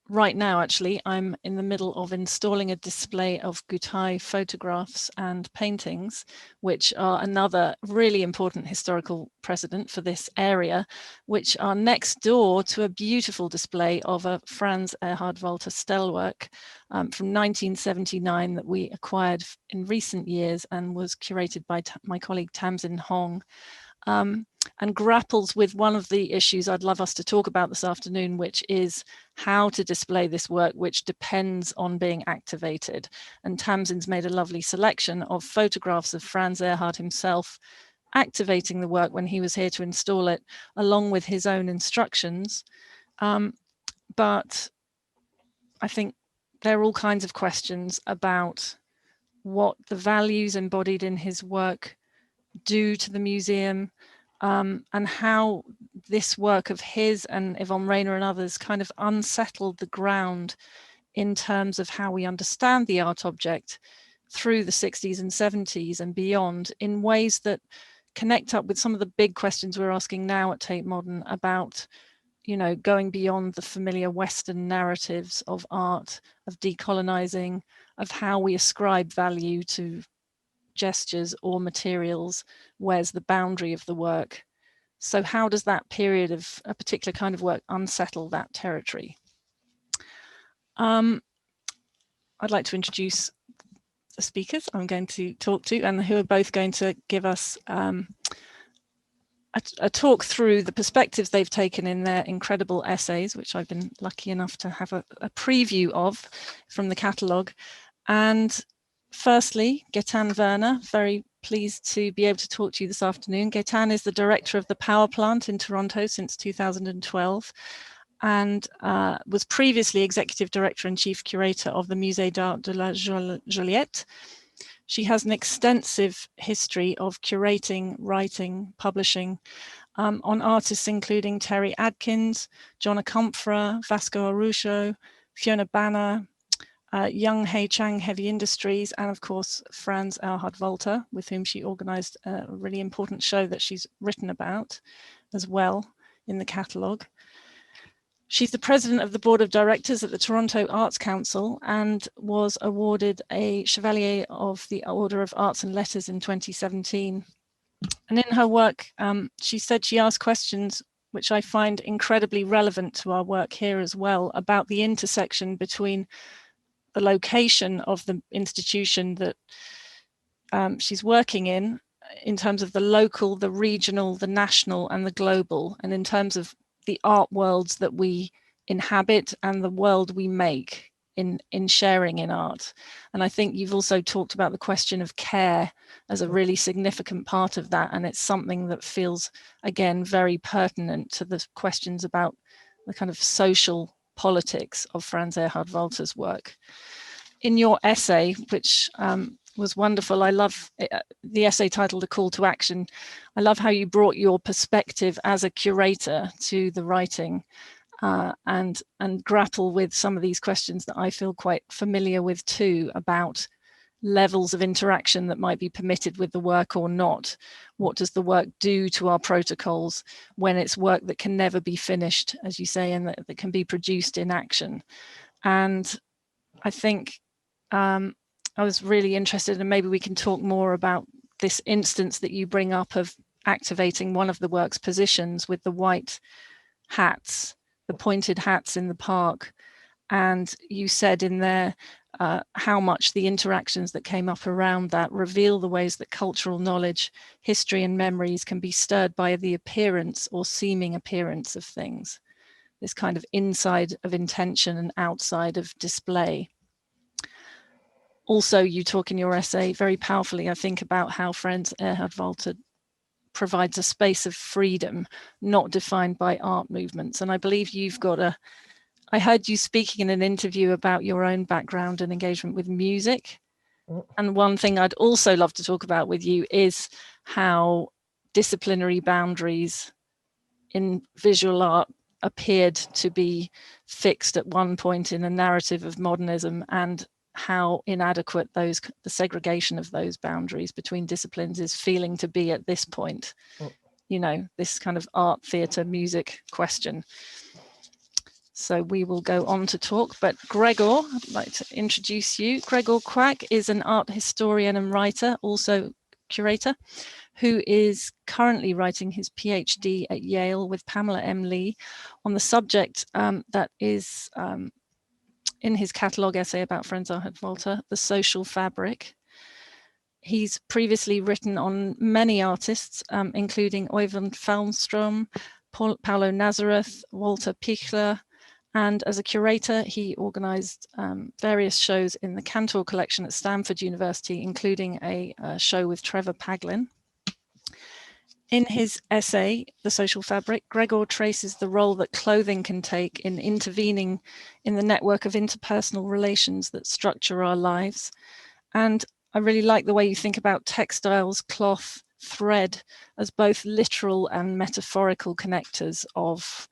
Right now, actually, I'm in the middle of installing a display of Gutai photographs and paintings, which are another really important historical precedent for this area, which are next door to a beautiful display of a Franz Erhard Walther stellwork from 1979 that we acquired in recent years and was curated by my colleague Tamsin Hong. And grapples with one of the issues I'd love us to talk about this afternoon, which is how to display this work, which depends on being activated. And Tamsin's made a lovely selection of photographs of Franz Erhard himself activating the work when he was here to install it, along with his own instructions. But I think there are all kinds of questions about what the values embodied in his work do to the museum, and how this work of his and Yvonne Rainer and others kind of unsettled the ground in terms of how we understand the art object through the 60s and 70s and beyond, in ways that connect up with some of the big questions we're asking now at Tate Modern about, you know, going beyond the familiar Western narratives of art, of decolonizing, of how we ascribe value to gestures or materials. Where's the boundary of the work? So how does that period of a particular kind of work unsettle that territory? I'd like to introduce the speakers I'm going to talk to, and who are both going to give us a talk through the perspectives they've taken in their incredible essays, which I've been lucky enough to have a preview of from the catalogue. And firstly, Gaetan Werner, very pleased to be able to talk to you this afternoon. Gaetan is the director of the Power Plant in Toronto since 2012, and was previously executive director and chief curator of the Musée d'Art de la Joliette. She has an extensive history of curating, writing, publishing on artists including Terry Adkins, John Akomfra, Vasco Arusho, Fiona Banner, Young Hei Chang Heavy Industries, and of course Franz Erhard Walther, with whom she organised a really important show that she's written about as well in the catalogue. She's the president of the board of directors at the Toronto Arts Council and was awarded a Chevalier of the Order of Arts and Letters in 2017. And in her work, she said she asked questions which I find incredibly relevant to our work here as well, about the intersection between the location of the institution that she's working in terms of the local, the regional, the national, and the global, and in terms of the art worlds that we inhabit and the world we make in sharing in art. And I think you've also talked about the question of care as a really significant part of that, and it's something that feels, again, very pertinent to the questions about the kind of social politics of Franz Erhard Walther's work. In your essay, which was wonderful, I love the essay titled A Call to Action. I love how you brought your perspective as a curator to the writing, and grapple with some of these questions that I feel quite familiar with too, about levels of interaction that might be permitted with the work or not. What does the work do to our protocols when it's work that can never be finished, as you say, and that can be produced in action? And I think I was really interested, and maybe we can talk more about this instance that you bring up of activating one of the work's positions with the white hats, the pointed hats in the park. And you said in there how much the interactions that came up around that reveal the ways that cultural knowledge, history, and memories can be stirred by the appearance or seeming appearance of things. This kind of inside of intention and outside of display. Also, you talk in your essay very powerfully, I think, about how Franz Erhard Walther provides a space of freedom, not defined by art movements. And I believe you've got I heard you speaking in an interview about your own background and engagement with music. And one thing I'd also love to talk about with you is how disciplinary boundaries in visual art appeared to be fixed at one point in a narrative of modernism, and how inadequate the segregation of those boundaries between disciplines is feeling to be at this point. You know, this kind of art, theatre, music question. So we will go on to talk, but Gregor, I'd like to introduce you. Gregor Quack is an art historian and writer, also curator, who is currently writing his PhD at Yale with Pamela M. Lee on the subject that is in his catalogue essay about Franz Erhard Walther, The Social Fabric. He's previously written on many artists, including Oyvind Falmstrom, Paulo Nazareth, Walter Pichler, and as a curator, he organized various shows in the Cantor collection at Stanford University, including a show with Trevor Paglin. In his essay, The Social Fabric, Gregor traces the role that clothing can take in intervening in the network of interpersonal relations that structure our lives. And I really like the way you think about textiles, cloth, thread as both literal and metaphorical connectors of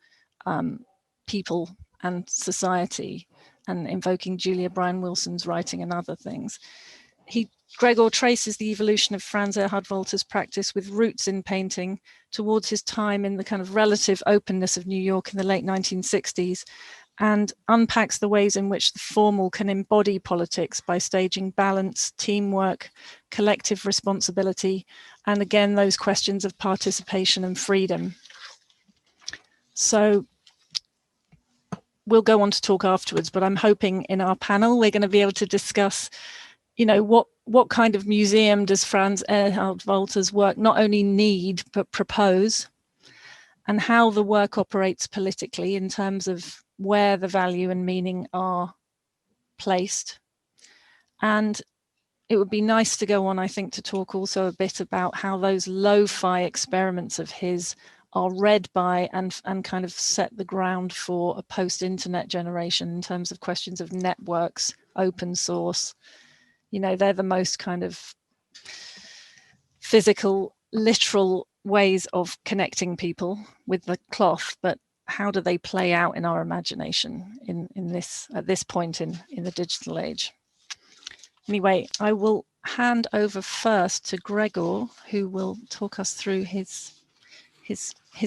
people and society, and invoking Julia Bryan Wilson's writing and other things. Gregor traces the evolution of Franz Erhard Walther's practice with roots in painting towards his time in the kind of relative openness of New York in the late 1960s, and unpacks the ways in which the formal can embody politics by staging balance, teamwork, collective responsibility, and again, those questions of participation and freedom. So we'll go on to talk afterwards, but I'm hoping in our panel we're going to be able to discuss, you know, what kind of museum does Franz Erhard Walther's work not only need but propose, and how the work operates politically in terms of where the value and meaning are placed. And it would be nice to go on, I think, to talk also a bit about how those lo-fi experiments of his are read by and kind of set the ground for a post-internet generation in terms of questions of networks, open source. You know, they're the most kind of physical, literal ways of connecting people with the cloth, but how do they play out in our imagination at this point in the digital age? Anyway, I will hand over first to Gregor, who will talk us through his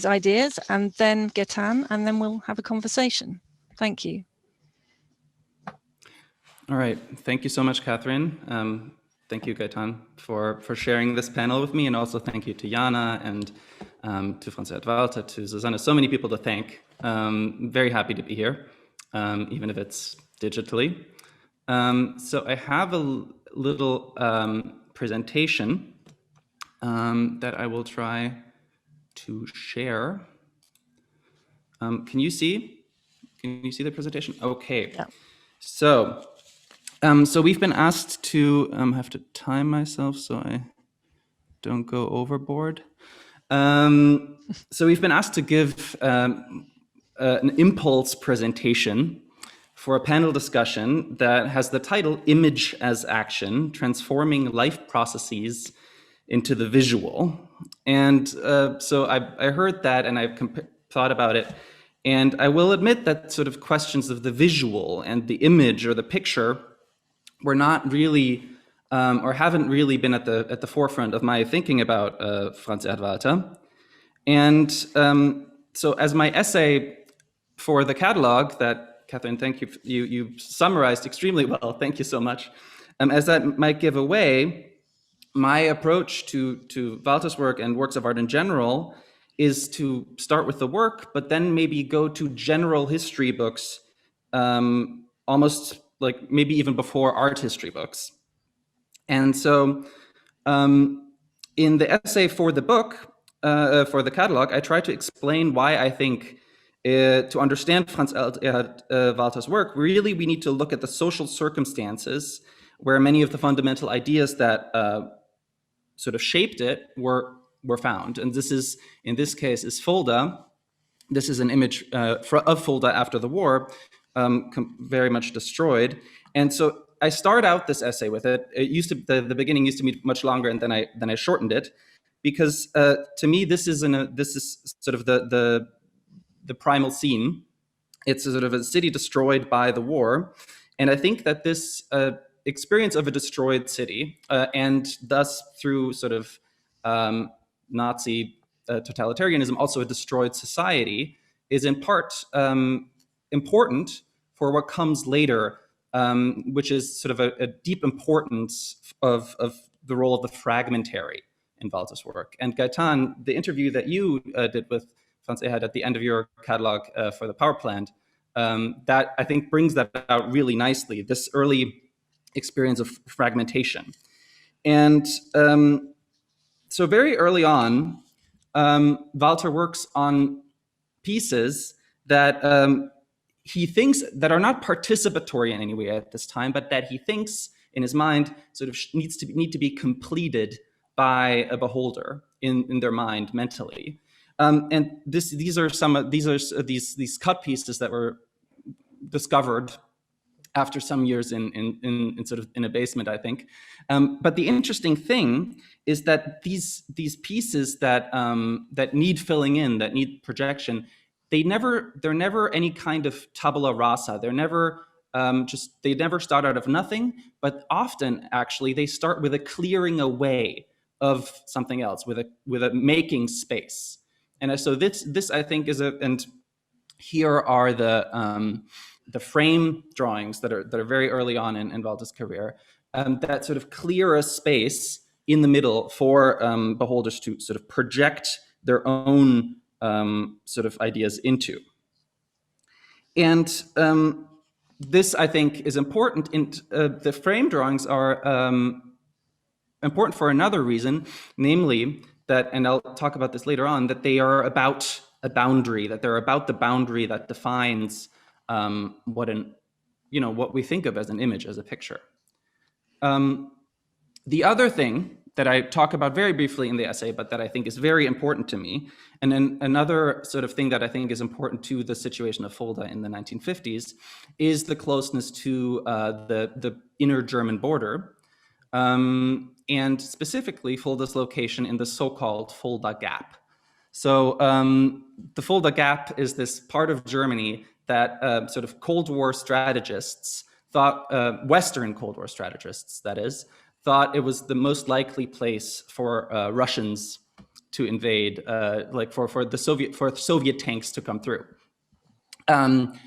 ideas, and then Getan, and then we'll have a conversation. Thank you. All right. Thank you so much, Catherine. Thank you, Getan, for sharing this panel with me, and also thank you to JANA and to Franz Erhard Walther, to Susanne. So many people to thank. Very happy to be here, even if it's digitally. So I have a little presentation that I will try to share. Can you see the presentation? Okay. Yeah. So we've been asked to have to time myself so I don't go overboard. So we've been asked to give an impulse presentation for a panel discussion that has the title Image as Action, Transforming Life Processes into the Visual. And so I heard that and I've thought about it And I will admit that sort of questions of the visual and the image or the picture were not really, or haven't really been at the forefront of my thinking about Franz Erhard Walther. And so as my essay for the catalog that, Catherine, thank you, you summarized extremely well, thank you so much. As that might give away, my approach to Walther's work and works of art in general is to start with the work, but then maybe go to general history books, almost like maybe even before art history books. And so in the essay for the book, for the catalog, I try to explain why I think to understand Franz Erhard Walther's work, really we need to look at the social circumstances where many of the fundamental ideas that sort of shaped it were found. And this is, in this case, is Fulda. This is an image of Fulda after the war, very much destroyed. And so I start out this essay with it. It used to, the beginning used to be much longer, and then I shortened it, because to me this is sort of the primal scene. It's sort of a city destroyed by the war, and I think that this experience of a destroyed city, and thus through sort of Nazi totalitarianism, also a destroyed society, is in part important for what comes later, which is sort of a deep importance of the role of the fragmentary in Walther's work. And Gaetan, the interview that you did with Franz Erhard at the end of your catalog for the power plant, that I think brings that out really nicely, this early experience of fragmentation. And so very early on, Walther works on pieces that he thinks that are not participatory in any way at this time, but that he thinks in his mind sort of need to be completed by a beholder in their mind mentally. And these cut pieces that were discovered after some years in sort of in a basement, I think. But the interesting thing is that these pieces that that need filling in, that need projection, they're never any kind of tabula rasa. They're never they never start out of nothing, but often actually they start with a clearing away of something else, with a making space. And so this I think is and here are the frame drawings that are very early on in Walther's career, that sort of clear a space in the middle for beholders to sort of project their own sort of ideas into. And this, I think, is important. The frame drawings are important for another reason, namely that, and I'll talk about this later on, that they are about a boundary, that they're about the boundary that defines what we think of as an image, as a picture. The other thing that I talk about very briefly in the essay, but that I think is very important to me, and then another sort of thing that I think is important to the situation of Fulda in the 1950s, is the closeness to the inner German border, and specifically Fulda's location in the so-called Fulda Gap. So the Fulda Gap is this part of Germany that sort of Cold War strategists thought, Western Cold War strategists, that is, thought it was the most likely place for Russians to invade, like for Soviet tanks to come through. And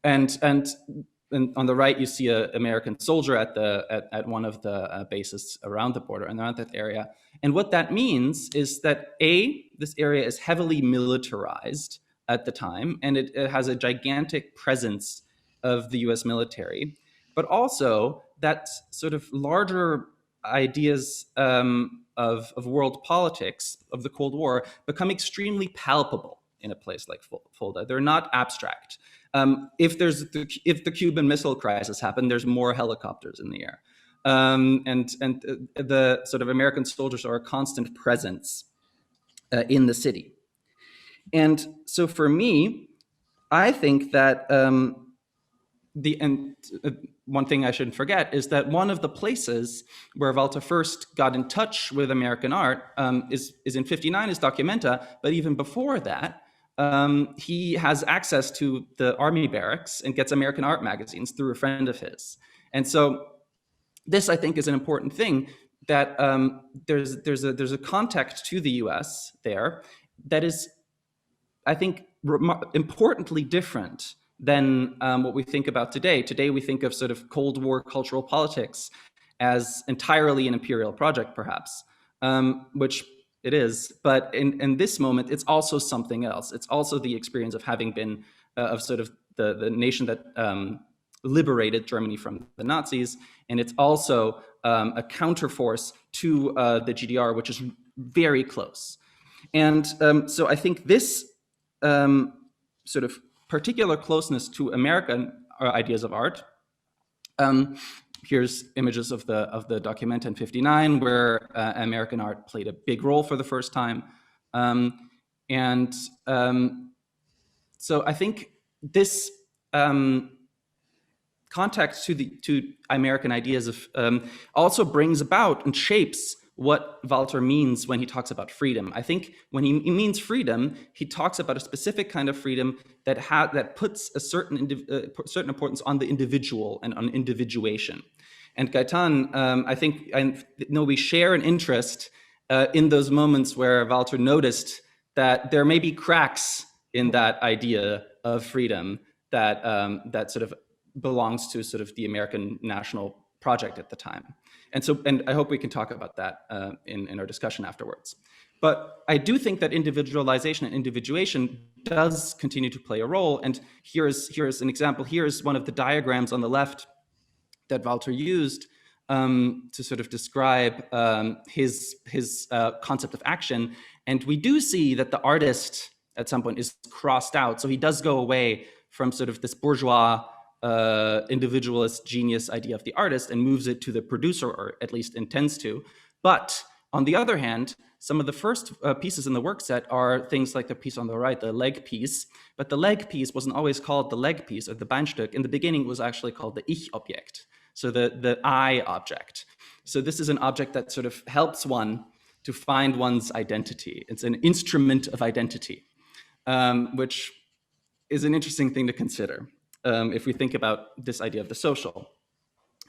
on the right, you see an American soldier at one of the bases around the border and around that area. And what that means is that this area is heavily militarized at the time, and it has a gigantic presence of the US military, but also that sort of larger ideas of world politics, of the Cold War, become extremely palpable in a place like Fulda. They're not abstract. If the Cuban Missile Crisis happened, there's more helicopters in the air. And the sort of American soldiers are a constant presence in the city. And so for me, I think that one thing I shouldn't forget is that one of the places where Walther first got in touch with American art is in '59, is Documenta, but even before that, he has access to the army barracks and gets American art magazines through a friend of his. And so this, I think, is an important thing, that there's a context to the US there that is, I think, importantly different than what we think about today. Today, we think of sort of Cold War cultural politics as entirely an imperial project, perhaps, which it is. But in this moment, it's also something else. It's also the experience of having been, of sort of the nation that liberated Germany from the Nazis. And it's also a counterforce to the GDR, which is very close. And so I think this sort of particular closeness to American ideas of art. Here's images of the document in '59, where American art played a big role for the first time. So I think this context to American ideas of also brings about and shapes what Walther means when he talks about freedom. I think when he means freedom, he talks about a specific kind of freedom that puts a certain importance on the individual and on individuation. And Gaetan, I know we share an interest in those moments where Walther noticed that there may be cracks in that idea of freedom that sort of belongs to sort of the American national project at the time. And I hope we can talk about that in our discussion afterwards. But I do think that individualization and individuation does continue to play a role. And here's an example. Here's one of the diagrams on the left that Walther used to sort of describe his concept of action. And we do see that the artist at some point is crossed out. So he does go away from sort of this bourgeois individualist genius idea of the artist and moves it to the producer, or at least intends to. But on the other hand, some of the first pieces in the work set are things like the piece on the right, the leg piece. But the leg piece wasn't always called the leg piece or the Beinstück. In the beginning, it was actually called the Ich-Objekt, so the I object. So this is an object that sort of helps one to find one's identity. It's an instrument of identity, which is an interesting thing to consider. If we think about this idea of the social.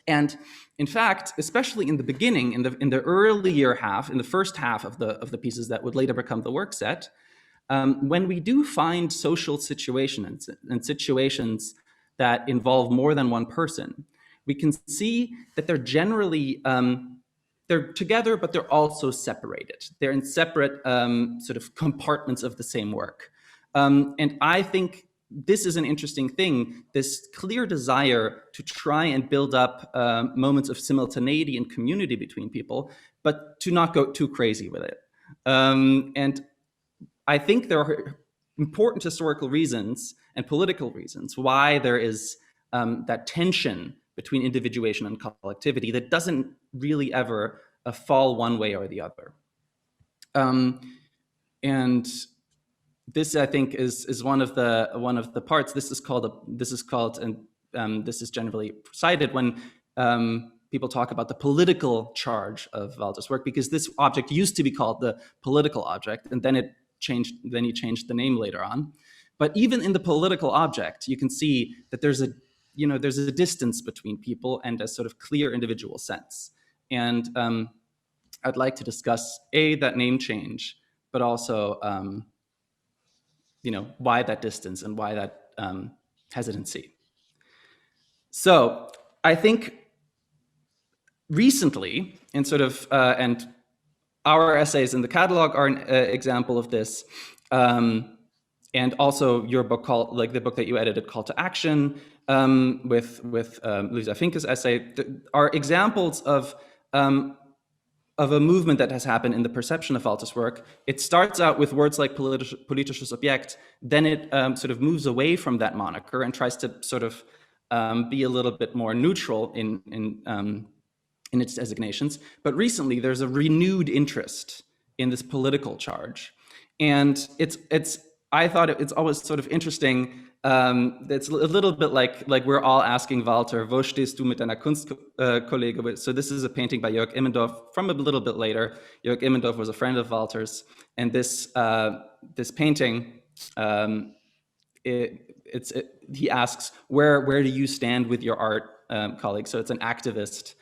And in fact, especially in the beginning, in the earlier half, in the first half of the pieces that would later become the work set, when we do find social situations and situations that involve more than one person, we can see that they're generally, they're together, but they're also separated. They're in separate sort of compartments of the same work. And I think this is an interesting thing, this clear desire to try and build up moments of simultaneity and community between people, but to not go too crazy with it. And I think there are important historical reasons and political reasons why there is that tension between individuation and collectivity that doesn't really ever fall one way or the other. And this, I think, is one of the parts. This is called, and this is generally cited when people talk about the political charge of Walther's work, because this object used to be called the political object, and then he changed the name later on. But even in the political object, you can see that there's a distance between people and a sort of clear individual sense. And I'd like to discuss that name change, but also why that distance and why that hesitancy. So I think recently, in sort of, and our essays in the catalog are an example of this, and also your book the book that you edited, Call to Action, with Luisa Finke's essay, are examples of a movement that has happened in the perception of Walther's work. It starts out with words like politisches Objekt, then it sort of moves away from that moniker and tries to sort of be a little bit more neutral in its designations. But recently, there's a renewed interest in this political charge, and I thought it's always sort of interesting. It's a little bit like we're all asking Walther, wo stehst du mit deiner Kunstkollege? So this is a painting by Jörg Immendorf from a little bit later. Jörg Immendorf was a friend of Walther's, and this painting he asks, where do you stand with your art, colleagues? So it's an activist,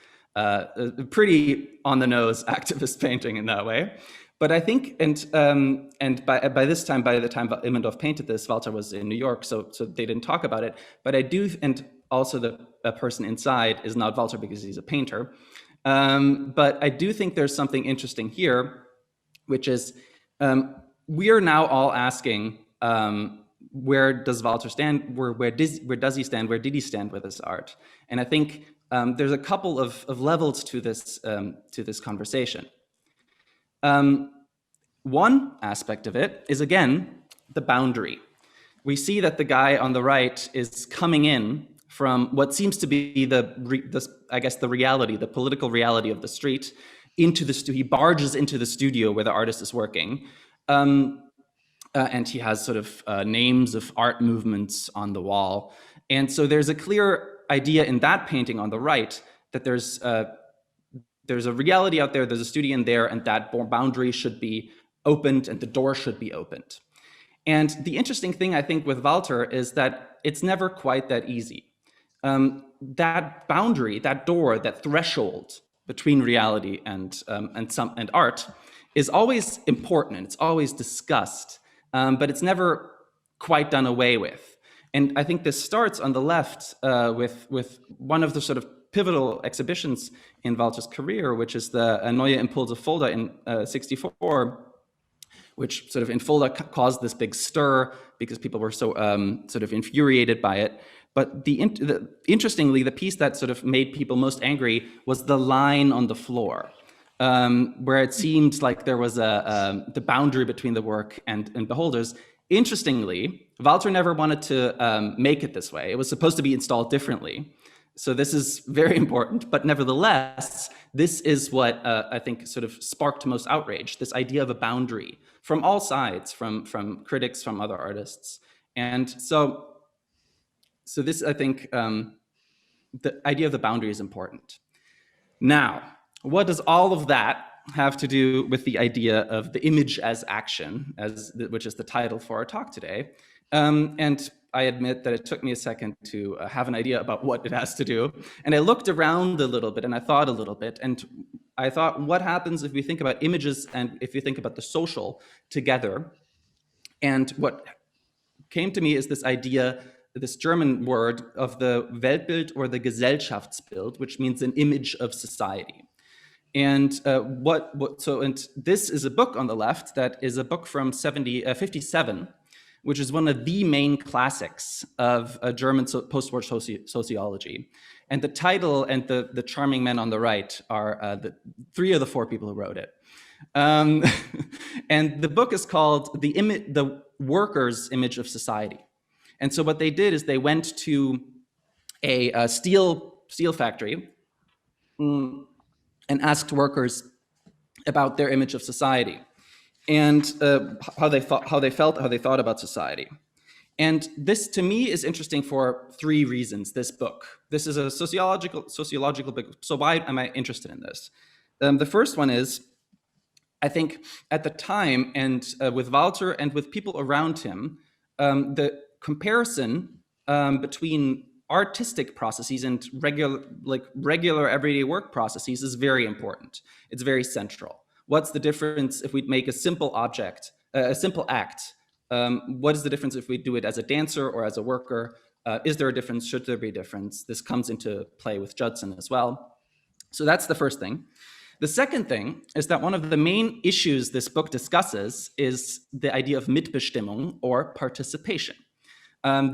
pretty on the nose activist painting in that way. But I think, and by the time Immendorf painted this, Walther was in New York, so they didn't talk about it. But I do, and also the person inside is not Walther because he's a painter. But I do think there's something interesting here, which is we are now all asking, where does Walther stand? Where does he stand? Where did he stand with his art? And I think there's a couple of levels to this conversation. One aspect of it is, again, the boundary. We see that the guy on the right is coming in from what seems to be I guess the reality, the political reality of the street, into the he barges into the studio where the artist is working, and he has sort of names of art movements on the wall, and so there's a clear idea in that painting on the right that there's a reality out there, there's a studio in there, and that boundary should be opened and the door should be opened. And the interesting thing, I think, with Walther is that it's never quite that easy. That boundary, that door, that threshold between reality and art is always important, and it's always discussed, but it's never quite done away with. And I think this starts on the left with one of the sort of pivotal exhibitions in Walther's career, which is the Neue Impulse Fulda in '64, which sort of in Fulda caused this big stir because people were so sort of infuriated by it. But interestingly, the piece that sort of made people most angry was the line on the floor, where it seemed like there was the boundary between the work and beholders. Interestingly, Walther never wanted to make it this way. It was supposed to be installed differently. So this is very important, but nevertheless, this is what I think sort of sparked most outrage, this idea of a boundary from all sides, from critics, from other artists. And so this, I think, the idea of the boundary is important. Now, what does all of that have to do with the idea of the image as action, which is the title for our talk today? And I admit that it took me a second to have an idea about what it has to do. And I looked around a little bit and I thought a little bit, and I thought, what happens if we think about images and if you think about the social together? And what came to me is this idea, this German word of the Weltbild or the Gesellschaftsbild, which means an image of society. And and this is a book on the left that is a book from 57, which is one of the main classics of German post-war sociology. And the title and the charming men on the right are the 3 of the 4 people who wrote it. And the book is called The Worker's Image of Society. And so what they did is they went to a steel factory and asked workers about their image of society and how they thought about society. And this, to me, is interesting for 3 reasons, this book. This is a sociological book, so why am I interested in this? The first one is, I think at the time, and with Walther and with people around him, the comparison between artistic processes and regular everyday work processes is very important. It's very central. What's the difference if we make a simple object, a simple act? What is the difference if we do it as a dancer or as a worker? Is there a difference? Should there be a difference? This comes into play with Judson as well. So that's the first thing. The second thing is that one of the main issues this book discusses is the idea of Mitbestimmung, or participation.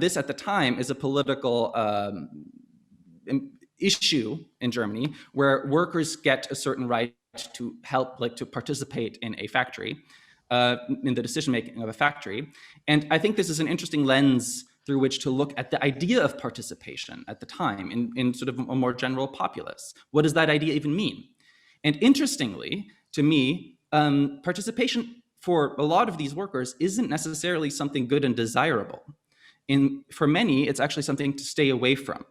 This at the time is a political issue in Germany where workers get a certain right to help, to participate in a factory, in the decision-making of a factory. And I think this is an interesting lens through which to look at the idea of participation at the time in sort of a more general populace. What does that idea even mean? And interestingly, to me, participation for a lot of these workers isn't necessarily something good and desirable. For many, it's actually something to stay away from.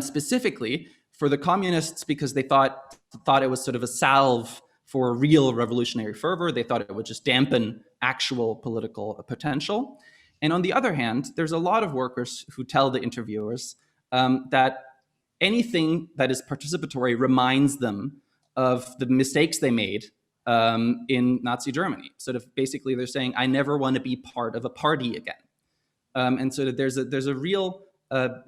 Specifically for the communists, because they thought it was sort of a salve for real revolutionary fervor. They thought it would just dampen actual political potential. And on the other hand, there's a lot of workers who tell the interviewers that anything that is participatory reminds them of the mistakes they made in Nazi Germany. Sort of basically they're saying, I never want to be part of a party again. And so there's a real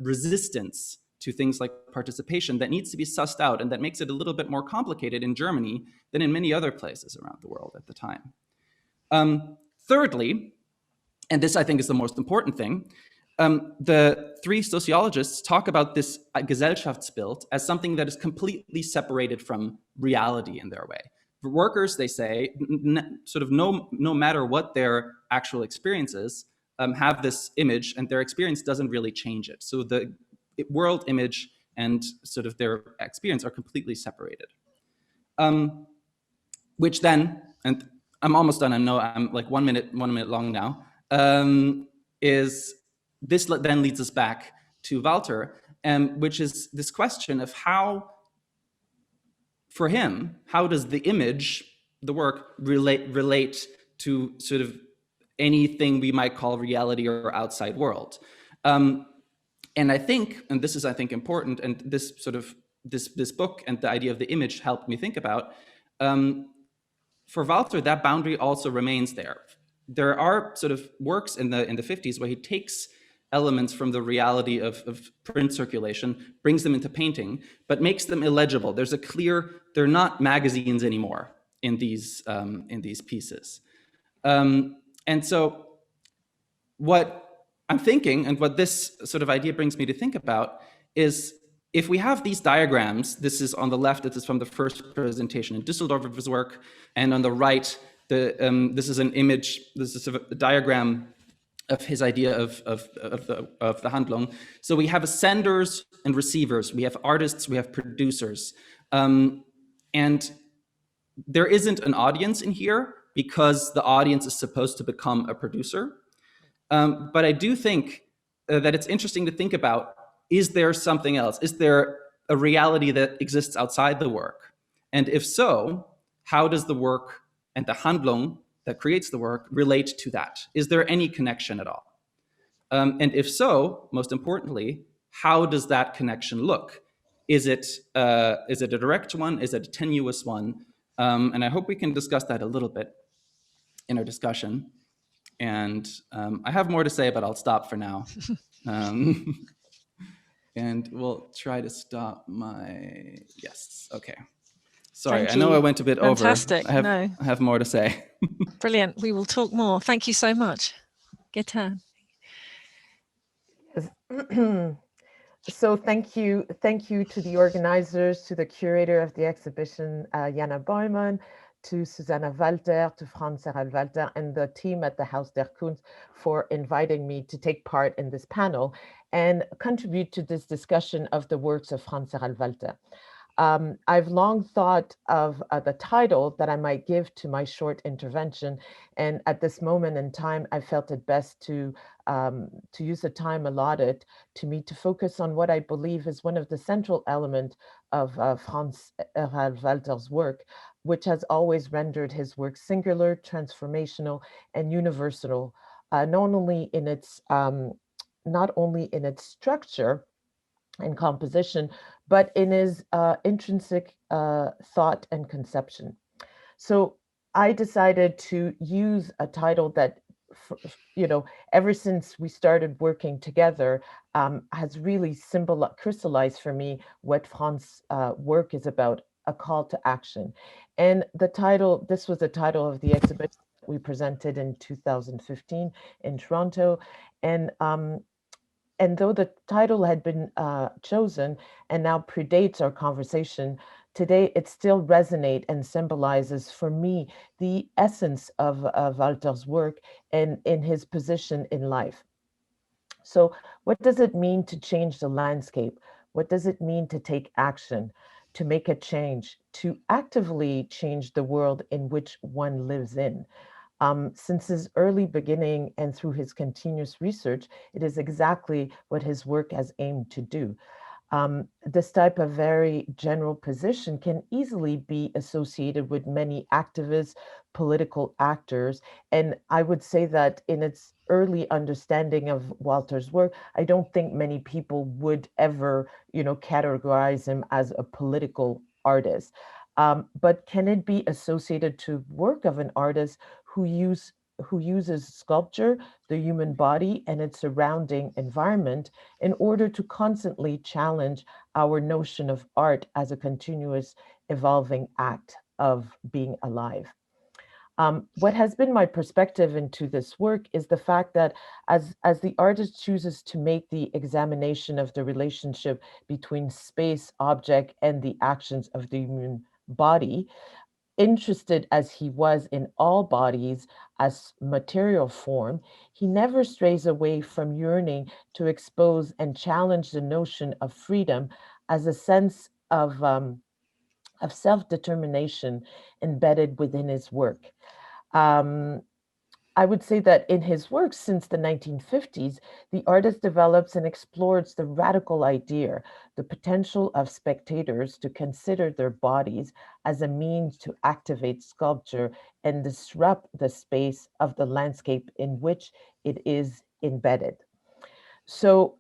resistance to things like participation that needs to be sussed out, and that makes it a little bit more complicated in Germany than in many other places around the world at the time. Thirdly, and this I think is the most important thing, the three sociologists talk about this Gesellschaftsbild as something that is completely separated from reality in their way. For workers, they say, sort of no matter what their actual experience is, have this image, and their experience doesn't really change it. So the world image and sort of their experience are completely separated. Which then, and I'm almost done, I know I'm like 1 minute long now, is this then leads us back to Walther, which is this question of how, for him, how does the image, the work, relate to sort of anything we might call reality or outside world. And I think, and this is, I think, important, and this sort of, this book and the idea of the image helped me think about, for Walther, that boundary also remains there. There are sort of works in the 50s where he takes elements from the reality of print circulation, brings them into painting, but makes them illegible. There's a clear, they're not magazines anymore in these pieces. And so what I'm thinking, and what this sort of idea brings me to think about, is if we have these diagrams, this is on the left, this is from the first presentation in Düsseldorf of his work, and on the right, this is an image, this is a diagram of his idea of the Handlung. So we have senders and receivers, we have artists, we have producers. And there isn't an audience in here because the audience is supposed to become a producer. But I do think that it's interesting to think about, is there something else? Is there a reality that exists outside the work? And if so, how does the work and the Handlung that creates the work relate to that? Is there any connection at all? And if so, most importantly, how does that connection look? Is it a direct one? Is it a tenuous one? And I hope we can discuss that a little bit in our discussion. And I have more to say, but I'll stop for now. And we'll try to stop my, yes, okay. Sorry, I know I went a bit over. Fantastic, I have more to say. Brilliant, we will talk more. Thank you so much. Getan. So thank you to the organizers, to the curator of the exhibition, JANA BAUMANN, to Susanna Walther, to Franz Erhard Walther, and the team at the Haus der Kunst for inviting me to take part in this panel and contribute to this discussion of the works of Franz Erhard Walther. I've long thought of the title that I might give to my short intervention, and at this moment in time, I felt it best to use the time allotted to me to focus on what I believe is one of the central elements of Franz Erhard Walther's work, which has always rendered his work singular, transformational, and universal, not only in its structure and composition, but in his intrinsic thought and conception. So I decided to use a title that, ever since we started working together, has really crystallized for me what Franz's work is about, a call to action. And the title, this was the title of the exhibition we presented in 2015 in Toronto. And though the title had been chosen and now predates our conversation, today it still resonates and symbolizes for me the essence of Walther's work and in his position in life. So what does it mean to change the landscape? What does it mean to take action, to make a change, to actively change the world in which one lives in? Since his early beginning and through his continuous research, it is exactly what his work has aimed to do. This type of very general position can easily be associated with many activists, political actors. And I would say that in its early understanding of Walther's work, I don't think many people would ever, categorize him as a political artist. But can it be associated to work of an artist who uses sculpture, the human body, and its surrounding environment in order to constantly challenge our notion of art as a continuous evolving act of being alive? What has been my perspective into this work is the fact that as the artist chooses to make the examination of the relationship between space, object, and the actions of the human body, interested as he was in all bodies as material form, he never strays away from yearning to expose and challenge the notion of freedom as a sense of self-determination embedded within his work. I would say that in his work since the 1950s, the artist develops and explores the radical idea, the potential of spectators to consider their bodies as a means to activate sculpture and disrupt the space of the landscape in which it is embedded. So,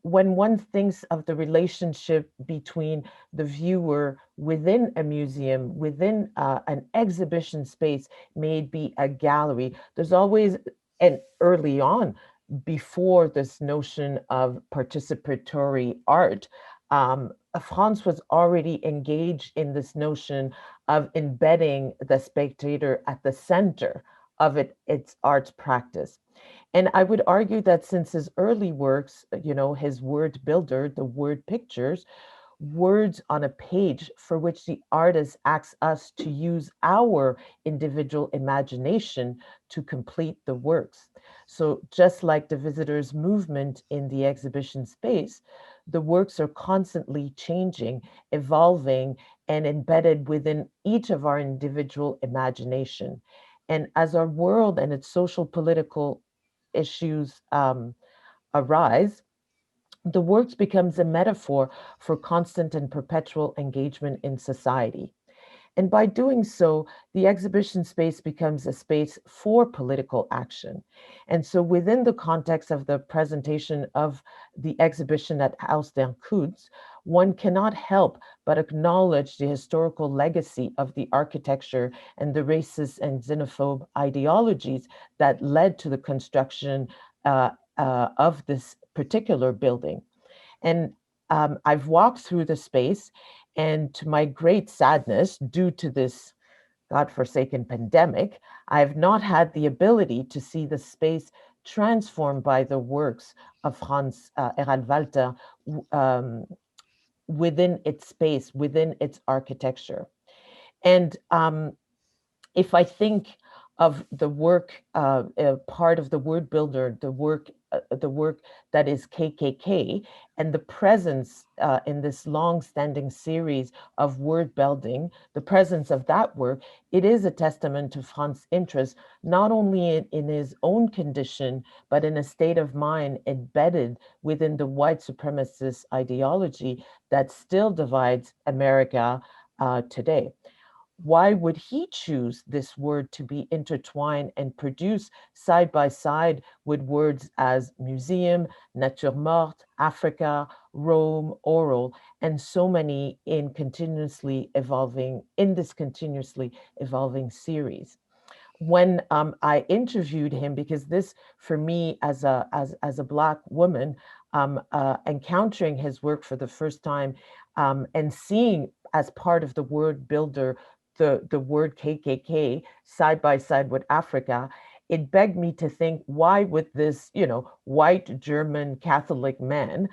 when one thinks of the relationship between the viewer within a museum, within an exhibition space, may it be a gallery, there's always, and early on, before this notion of participatory art, Franz was already engaged in this notion of embedding the spectator at the center of its art practice. And I would argue that since his early works, his word builder, the word pictures, words on a page for which the artist asks us to use our individual imagination to complete the works. So just like the visitor's movement in the exhibition space, the works are constantly changing, evolving, and embedded within each of our individual imagination. And as our world and its social political issues arise, the works becomes a metaphor for constant and perpetual engagement in society. And by doing so, the exhibition space becomes a space for political action. And so within the context of the presentation of the exhibition at Haus der Kunst, one cannot help but acknowledge the historical legacy of the architecture and the racist and xenophobe ideologies that led to the construction of this particular building. And I've walked through the space, and to my great sadness, due to this godforsaken pandemic, I have not had the ability to see the space transformed by the works of Franz Erhard Walther within its space, within its architecture. And if I think of the work, part of the word builder, the work that is KKK, and the presence in this long-standing series of word building, the presence of that work, it is a testament to Franz's interest, not only in his own condition, but in a state of mind embedded within the white supremacist ideology that still divides America today. Why would he choose this word to be intertwined and produced side by side with words as museum, nature morte, Africa, Rome, oral, and so many in this continuously evolving series? When I interviewed him, because this, for me, as a Black woman, encountering his work for the first time and seeing as part of the word builder the word KKK side by side with Africa, it begged me to think, why would this, white German Catholic man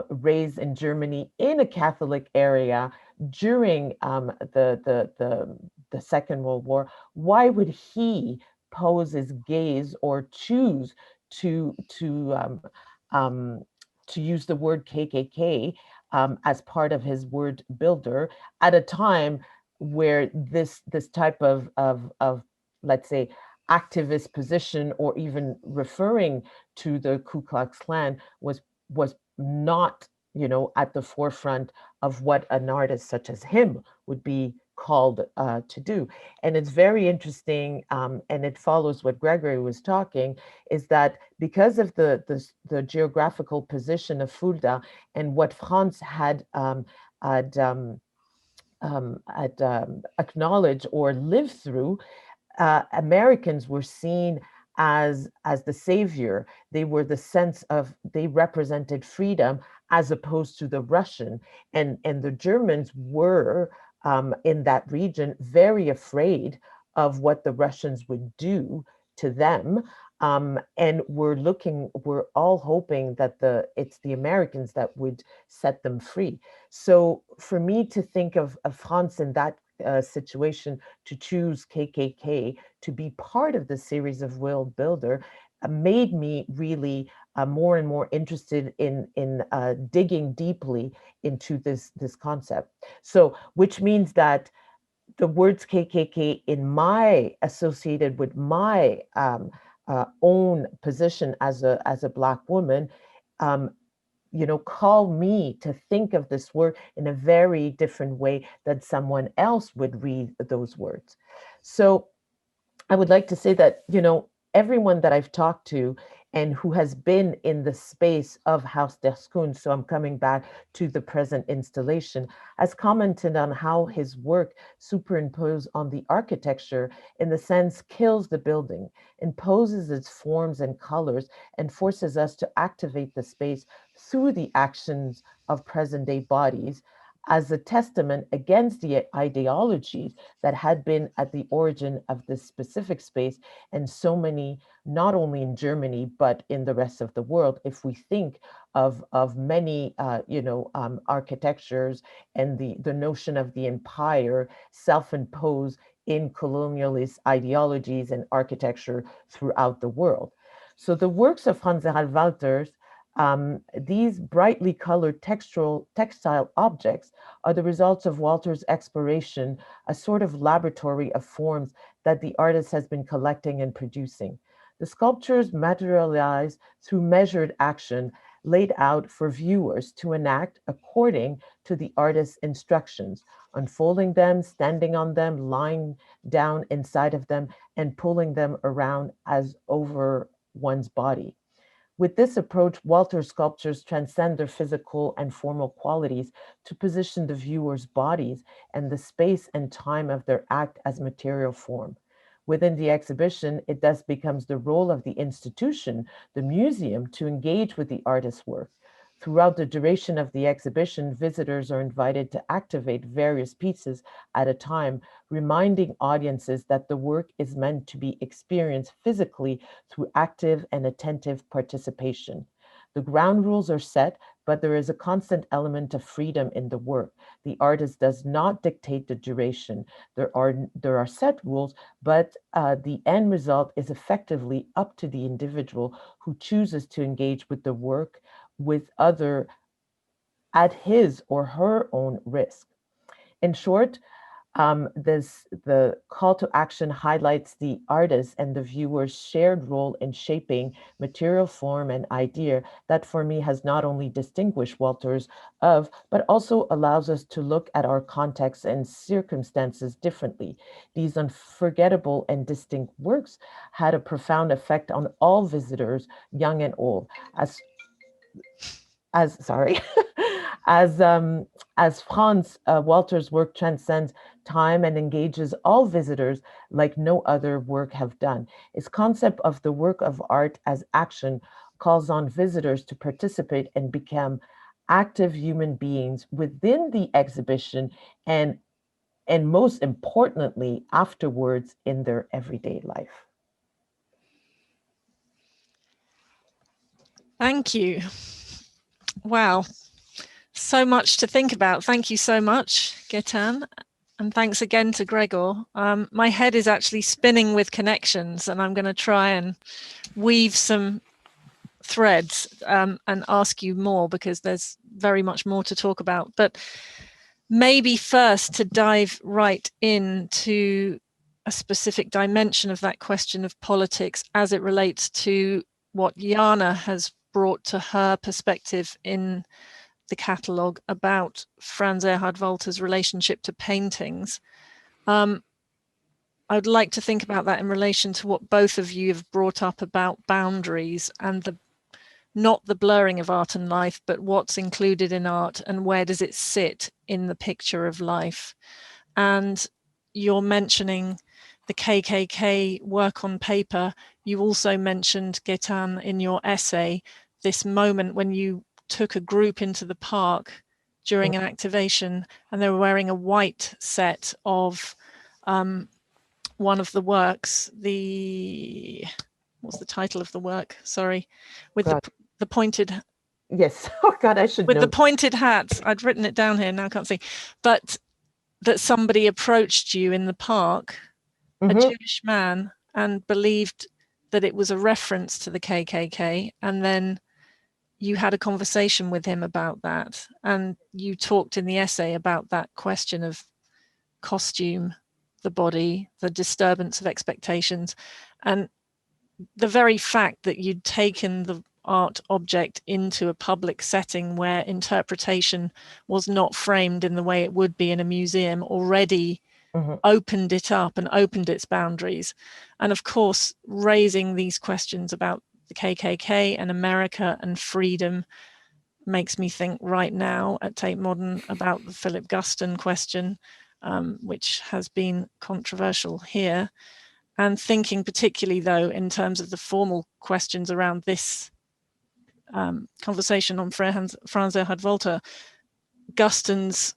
raised in Germany in a Catholic area during the Second World War, why would he pose his gaze or choose to use the word KKK as part of his word builder at a time where this type of let's say activist position, or even referring to the Ku Klux Klan, was not, at the forefront of what an artist such as him would be called to do. And it's very interesting, and it follows what Gregory was talking, is that because of the geographical position of Fulda and what Franz had acknowledged or lived through, Americans were seen as the savior. They were the sense of, they represented freedom as opposed to the Russian. And the Germans were, in that region, very afraid of what the Russians would do to them. And we're all hoping that it's the Americans that would set them free. So for me to think of Franz in that situation, to choose KKK to be part of the series of World Builder, made me really more and more interested in digging deeply into this concept. So, which means that the words KKK associated with my own position as a Black woman, call me to think of this word in a very different way than someone else would read those words. So I would like to say that, everyone that I've talked to and who has been in the space of Haus der Kunst, so I'm coming back to the present installation, has commented on how his work superimposed on the architecture, in the sense, kills the building, imposes its forms and colors, and forces us to activate the space through the actions of present-day bodies, as a testament against the ideologies that had been at the origin of this specific space, and so many, not only in Germany, but in the rest of the world. If we think of many, architectures and the notion of the empire self-imposed in colonialist ideologies and architecture throughout the world. So the works of Franz Erhard Walther, these brightly colored textile objects, are the results of Walter's exploration, a sort of laboratory of forms that the artist has been collecting and producing. The sculptures materialize through measured action laid out for viewers to enact according to the artist's instructions, unfolding them, standing on them, lying down inside of them, and pulling them around as over one's body. With this approach, Walter's sculptures transcend their physical and formal qualities to position the viewer's bodies and the space and time of their act as material form. Within the exhibition, it thus becomes the role of the institution, the museum, to engage with the artist's work. Throughout the duration of the exhibition, visitors are invited to activate various pieces at a time, reminding audiences that the work is meant to be experienced physically through active and attentive participation. The ground rules are set, but there is a constant element of freedom in the work. The artist does not dictate the duration. There are set rules, but the end result is effectively up to the individual who chooses to engage with the work with other at his or her own risk. In short, the call to action highlights the artist and the viewer's shared role in shaping material form and idea that for me has not only distinguished Walters but also allows us to look at our contexts and circumstances differently. These unforgettable and distinct works had a profound effect on all visitors, young and old, as Franz Walther's work transcends time and engages all visitors like no other work have done. His concept of the work of art as action calls on visitors to participate and become active human beings within the exhibition and most importantly, afterwards in their everyday life. Thank you. Wow. So much to think about. Thank you so much, Gaëtan. And thanks again to Gregor. My head is actually spinning with connections, and I'm going to try and weave some threads and ask you more, because there's very much more to talk about. But maybe first to dive right into a specific dimension of that question of politics as it relates to what JANA has brought to her perspective in the catalogue about Franz Erhard Walther's relationship to paintings. I would like to think about that in relation to what both of you have brought up about boundaries and not the blurring of art and life, but what's included in art and where does it sit in the picture of life. And you're mentioning the KKK work on paper. You also mentioned, Gaëtan, in your essay, this moment when you took a group into the park during an activation and they were wearing a white set of one of the works, what's the title of the work? Sorry, with the pointed. Yes. Oh God, I should know. With the pointed hats. I'd written it down here. Now I can't see. But that somebody approached you in the park, a Jewish man, and believed that it was a reference to the KKK, and then you had a conversation with him about that, and you talked in the essay about that question of costume, the body, the disturbance of expectations, and the very fact that you'd taken the art object into a public setting where interpretation was not framed in the way it would be in a museum already opened it up and opened its boundaries. And of course, raising these questions about the KKK and America and freedom makes me think right now at Tate Modern about the Philip Guston question, which has been controversial here. And thinking particularly, though, in terms of the formal questions around this conversation on Franz Erhard Walther, Guston's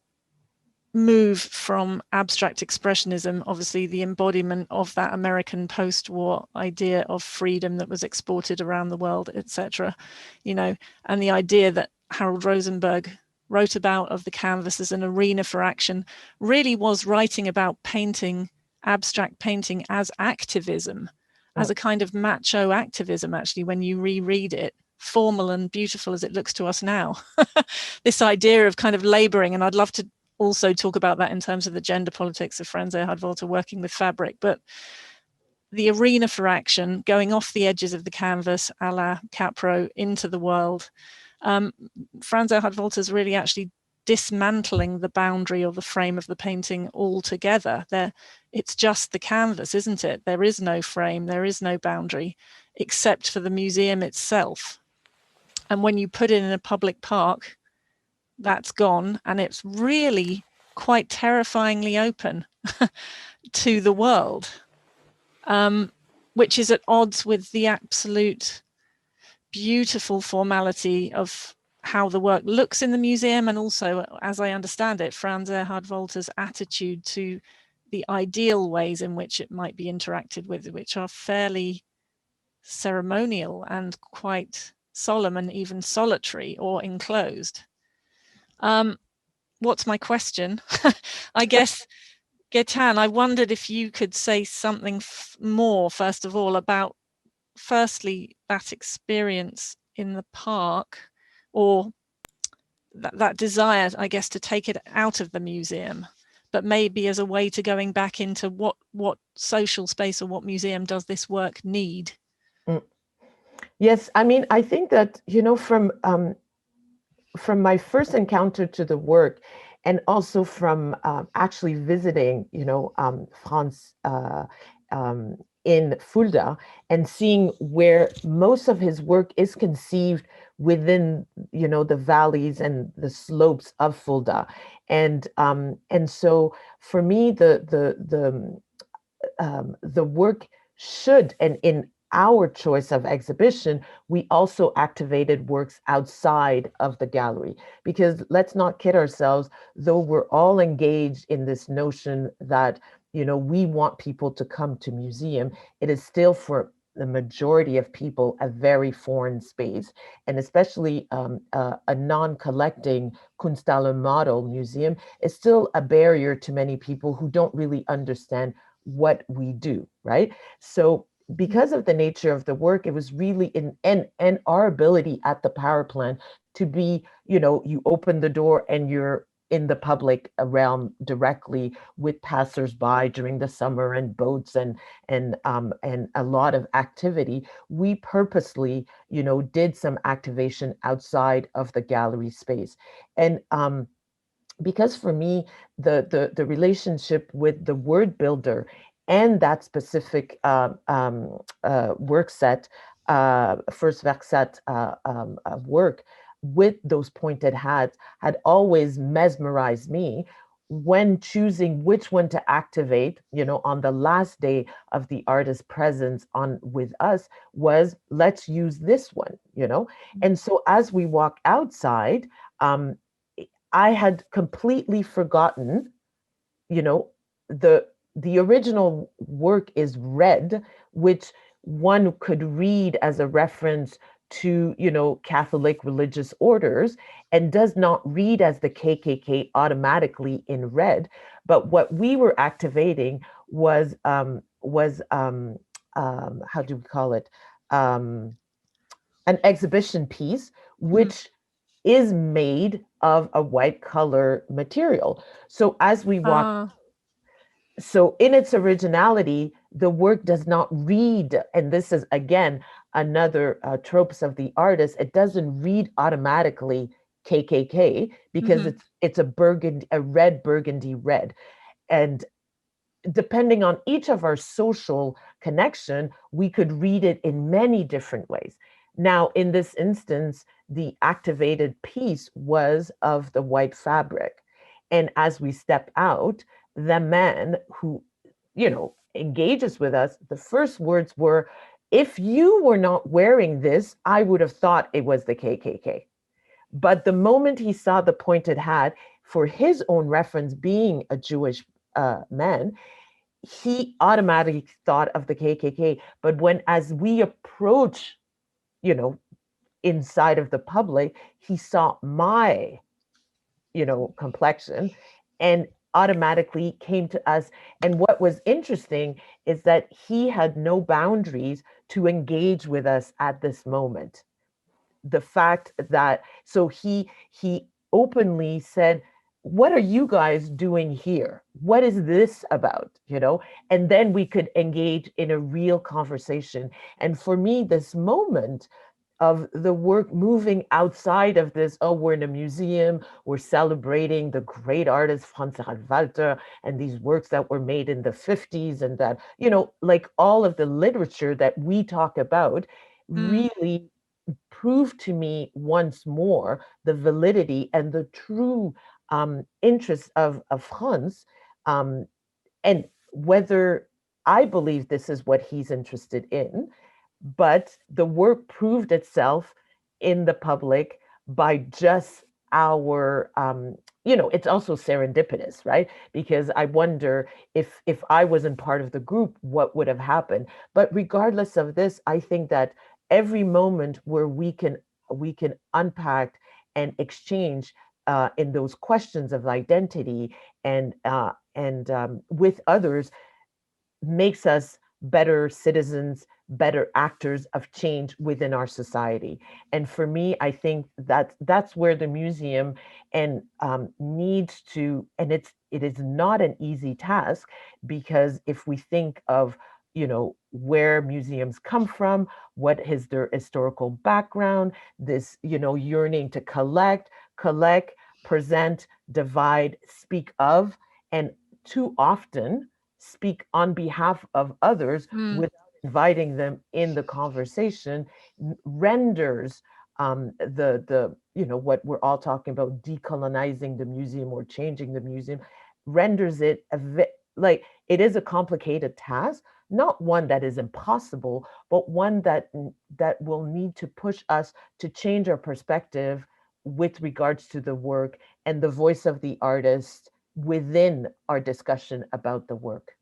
move from abstract expressionism, obviously the embodiment of that American post-war idea of freedom that was exported around the world, etc., you know, and the idea that Harold Rosenberg wrote about of the canvas as an arena for action really was writing about painting, abstract painting as activism, as a kind of macho activism, actually, when you reread it, formal and beautiful as it looks to us now. This idea of kind of laboring, and I'd love to also talk about that in terms of the gender politics of Franz Erhard Walther working with fabric, but the arena for action, going off the edges of the canvas, a la Capro, into the world. Franz Erhard Walther is really actually dismantling the boundary or the frame of the painting altogether. It's just the canvas, isn't it? There is no frame, there is no boundary, except for the museum itself. And when you put it in a public park, that's gone, and it's really quite terrifyingly open to the world, which is at odds with the absolute beautiful formality of how the work looks in the museum, and also, as I understand it, Franz Erhard Walther's attitude to the ideal ways in which it might be interacted with, which are fairly ceremonial and quite solemn and even solitary or enclosed. What's my question? I guess, Gaëtan, I wondered if you could say something more, first of all, about, firstly, that experience in the park, or that desire, I guess, to take it out of the museum, but maybe as a way to going back into what social space or what museum does this work need? Yes, I mean, I think that, you know, from my first encounter to the work, and also from actually visiting, you know, Franz in Fulda, and seeing where most of his work is conceived within, you know, the valleys and the slopes of Fulda, and so for me, the work should, and in our choice of exhibition, we also activated works outside of the gallery, because let's not kid ourselves, though we're all engaged in this notion that, you know, we want people to come to museum, it is still for the majority of people a very foreign space, and especially a non-collecting Kunsthalle model museum is still a barrier to many people who don't really understand what we do, right? So because of the nature of the work, it was really and our ability at the power plant to be, you know, you open the door and you're in the public realm directly with passersby during the summer and boats and a lot of activity. We purposely, did some activation outside of the gallery space. And because for me, the relationship with the word builder and that specific work set, first Verset work with those pointed hats had always mesmerized me. When choosing which one to activate, on the last day of the artist's presence with us, was let's use this one, And so as we walk outside, I had completely forgotten, the original work is red, which one could read as a reference to, Catholic religious orders, and does not read as the KKK automatically in red. But what we were activating was how do we call it? An exhibition piece, which is made of a white color material. So as we walk, so in its originality, the work does not read, and this is again another tropes of the artist, it doesn't read automatically KKK because it's a red burgundy red. And depending on each of our social connection, we could read it in many different ways. Now, in this instance, the activated piece was of the white fabric. And as we step out, the man who, engages with us, the first words were, if you were not wearing this, I would have thought it was the KKK. But the moment he saw the pointed hat, for his own reference being a Jewish man, he automatically thought of the KKK. But as we approach, inside of the public, he saw my, complexion and automatically came to us. And what was interesting is that he had no boundaries to engage with us at this moment. The fact that, so he openly said, what are you guys doing here? What is this about? And then we could engage in a real conversation. And for me, this moment of the work moving outside of this, we're in a museum, we're celebrating the great artist Franz Erhard Walther and these works that were made in the 50s, and that, like all of the literature that we talk about really proved to me once more the validity and the true interest of Franz, and whether I believe this is what he's interested in. But the work proved itself in the public by just our, it's also serendipitous, right? Because I wonder if I wasn't part of the group, what would have happened? But regardless of this, I think that every moment where we can unpack and exchange in those questions of identity and with others makes us better citizens, better actors of change within our society. And for me, I think that that's where the museum needs to, and it is not an easy task, because if we think of, where museums come from, what is their historical background, this, yearning to collect, present, divide, speak of, and too often speak on behalf of others without inviting them in the conversation, renders the what we're all talking about, decolonizing the museum or changing the museum, renders it like it is a complicated task, not one that is impossible, but one that will need to push us to change our perspective with regards to the work and the voice of the artist within our discussion about the work.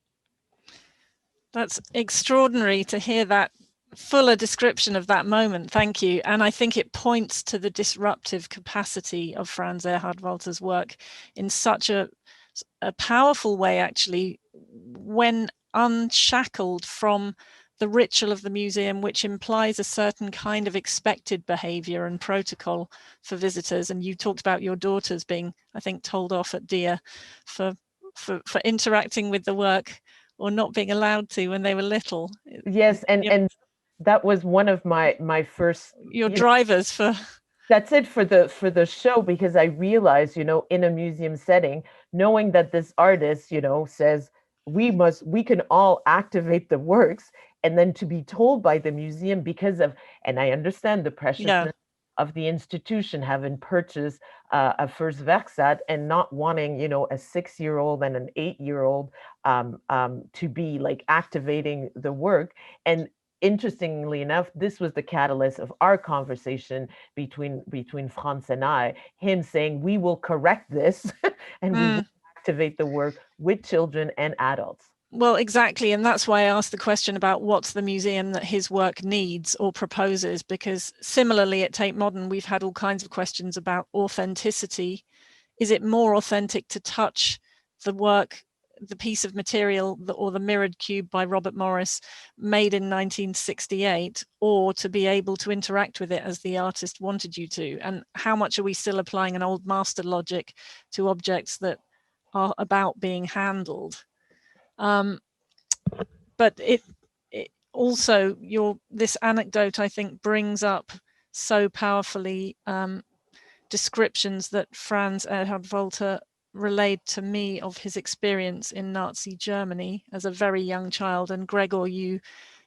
That's extraordinary to hear that fuller description of that moment. Thank you. And I think it points to the disruptive capacity of Franz Erhard Walther's work in such a powerful way, actually, when unshackled from the ritual of the museum, which implies a certain kind of expected behavior and protocol for visitors. And you talked about your daughters being, I think, told off at DIA for interacting with the work or not being allowed to when they were little. Yes, and that was one of my first drivers for. That's it for the show, because I realized, in a museum setting, knowing that this artist, says we can all activate the works, and then to be told by the museum because of, and I understand the preciousness of the institution having purchased a first Werkstatt and not wanting, a 6-year-old and an 8-year-old to be like activating the work. And interestingly enough, this was the catalyst of our conversation between Franz and I, him saying, we will correct this and we will activate the work with children and adults. Well, exactly. And that's why I asked the question about what's the museum that his work needs or proposes, because similarly at Tate Modern, we've had all kinds of questions about authenticity. Is it more authentic to touch the work, the piece of material or the mirrored cube by Robert Morris made in 1968, or to be able to interact with it as the artist wanted you to? And how much are we still applying an old master logic to objects that are about being handled? But it also, this anecdote, I think, brings up so powerfully descriptions that Franz Erhard Walther relayed to me of his experience in Nazi Germany as a very young child. And Gregor, you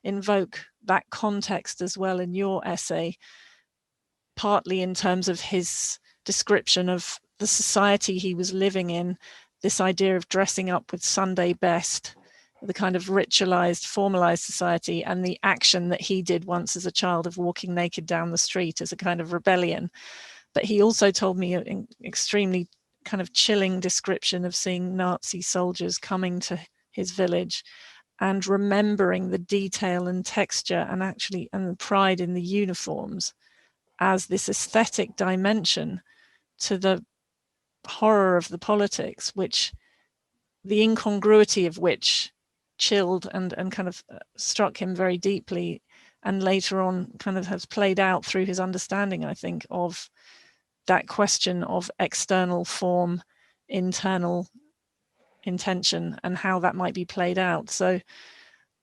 invoke that context as well in your essay, partly in terms of his description of the society he was living in, this idea of dressing up with Sunday best, the kind of ritualized, formalized society, and the action that he did once as a child of walking naked down the street as a kind of rebellion. But he also told me an extremely kind of chilling description of seeing Nazi soldiers coming to his village and remembering the detail and texture and the pride in the uniforms as this aesthetic dimension to the horror of the politics, which the incongruity of which chilled and kind of struck him very deeply, and later on kind of has played out through his understanding, I think, of that question of external form, internal intention, and how that might be played out. So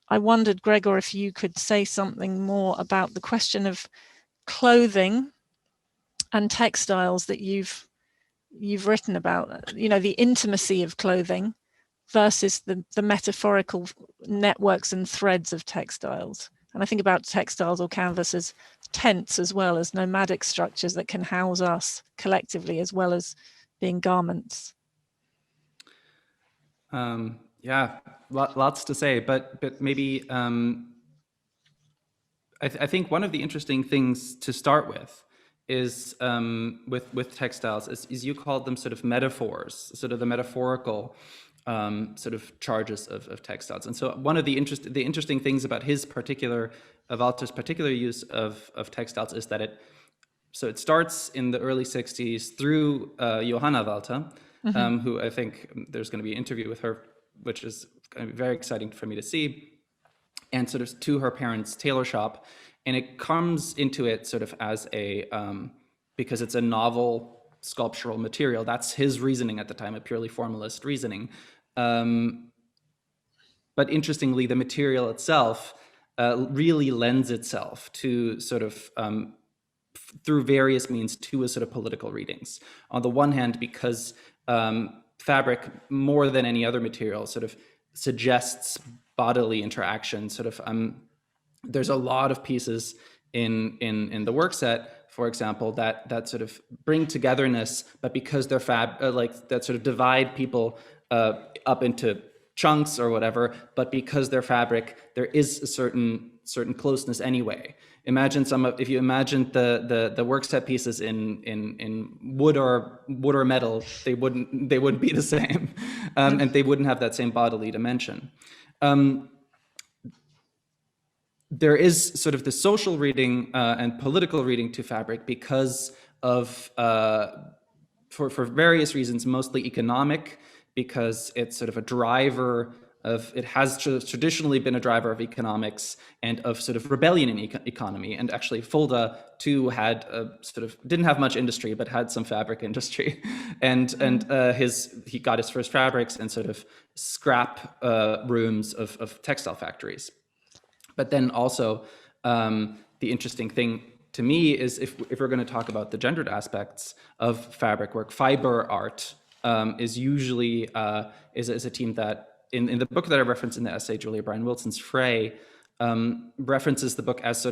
I wondered, Gregor, if you could say something more about the question of clothing and textiles that you've written about, the intimacy of clothing versus the metaphorical networks and threads of textiles. And I think about textiles or canvas as tents as well as nomadic structures that can house us collectively as well as being garments. Yeah, lots to say, but maybe I think one of the interesting things to start with is with textiles is you called them sort of metaphors, sort of the metaphorical sort of charges of textiles. And so one of the interesting things about Walther's particular use of textiles is that it starts in the early 60s through Johanna Walther, who I think there's going to be an interview with her, which is going to be very exciting for me to see, and sort of to her parents' tailor shop. And it comes into it sort of as because it's a novel sculptural material. That's his reasoning at the time, a purely formalist reasoning. But interestingly, the material itself really lends itself to sort of, through various means, to a sort of political readings. On the one hand, because fabric, more than any other material, sort of suggests bodily interaction. Sort of, there's a lot of pieces in the work set, for example, that sort of bring togetherness, but because they're that sort of divide people up into chunks or whatever, but because they're fabric, there is a certain closeness anyway. If you imagine the work set pieces in wood or metal, they wouldn't be the same, and they wouldn't have that same bodily dimension. There is sort of the social reading and political reading to fabric because of, for various reasons, mostly economic, because it's sort of a driver It has traditionally been a driver of economics and of sort of rebellion in economy. And actually Fulda too had didn't have much industry, but had some fabric industry. And he got his first fabrics and sort of scrap rooms of textile factories. But then also the interesting thing to me is if we're going to talk about the gendered aspects of fabric work, fiber art is usually is a team that in the book that I referenced in the essay, Julia Bryan Wilson's Fray, references the book as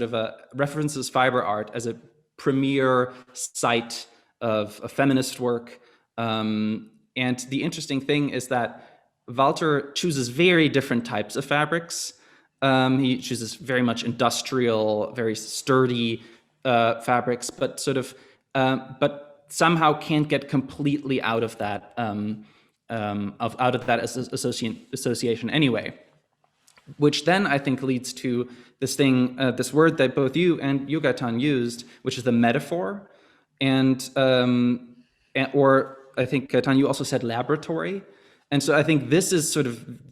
references fiber art as a premier site of feminist work. And the interesting thing is that Walther chooses very different types of fabrics. He chooses very much industrial, very sturdy fabrics, but but somehow can't get completely out of that association anyway. Which then I think leads to this thing, this word that both you and Gaitan used, which is the metaphor, or I think Gaitan, you also said laboratory. And so I think this is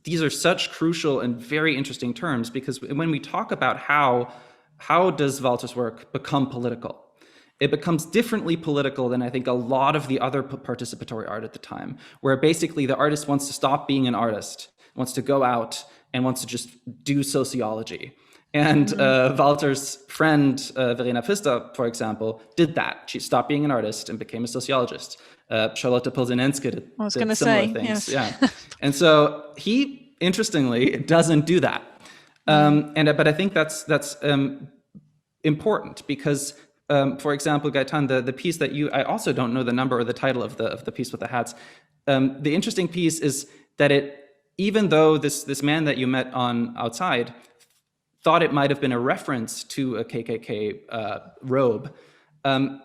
these are such crucial and very interesting terms, because when we talk about how does Walther's work become political, it becomes differently political than I think a lot of the other participatory art at the time, where basically the artist wants to stop being an artist, wants to go out and wants to just do sociology. And Walther's friend, Verena Pfister, for example, did that. She stopped being an artist and became a sociologist. Charlotte Polzinenske did similar things. Yes. Yeah. And so he, interestingly, doesn't do that. But I think that's important because, for example, Gaitan, the piece that I also don't know the number or the title of the piece with the hats. The interesting piece is that even though this man that you met outside thought it might have been a reference to a KKK robe, A,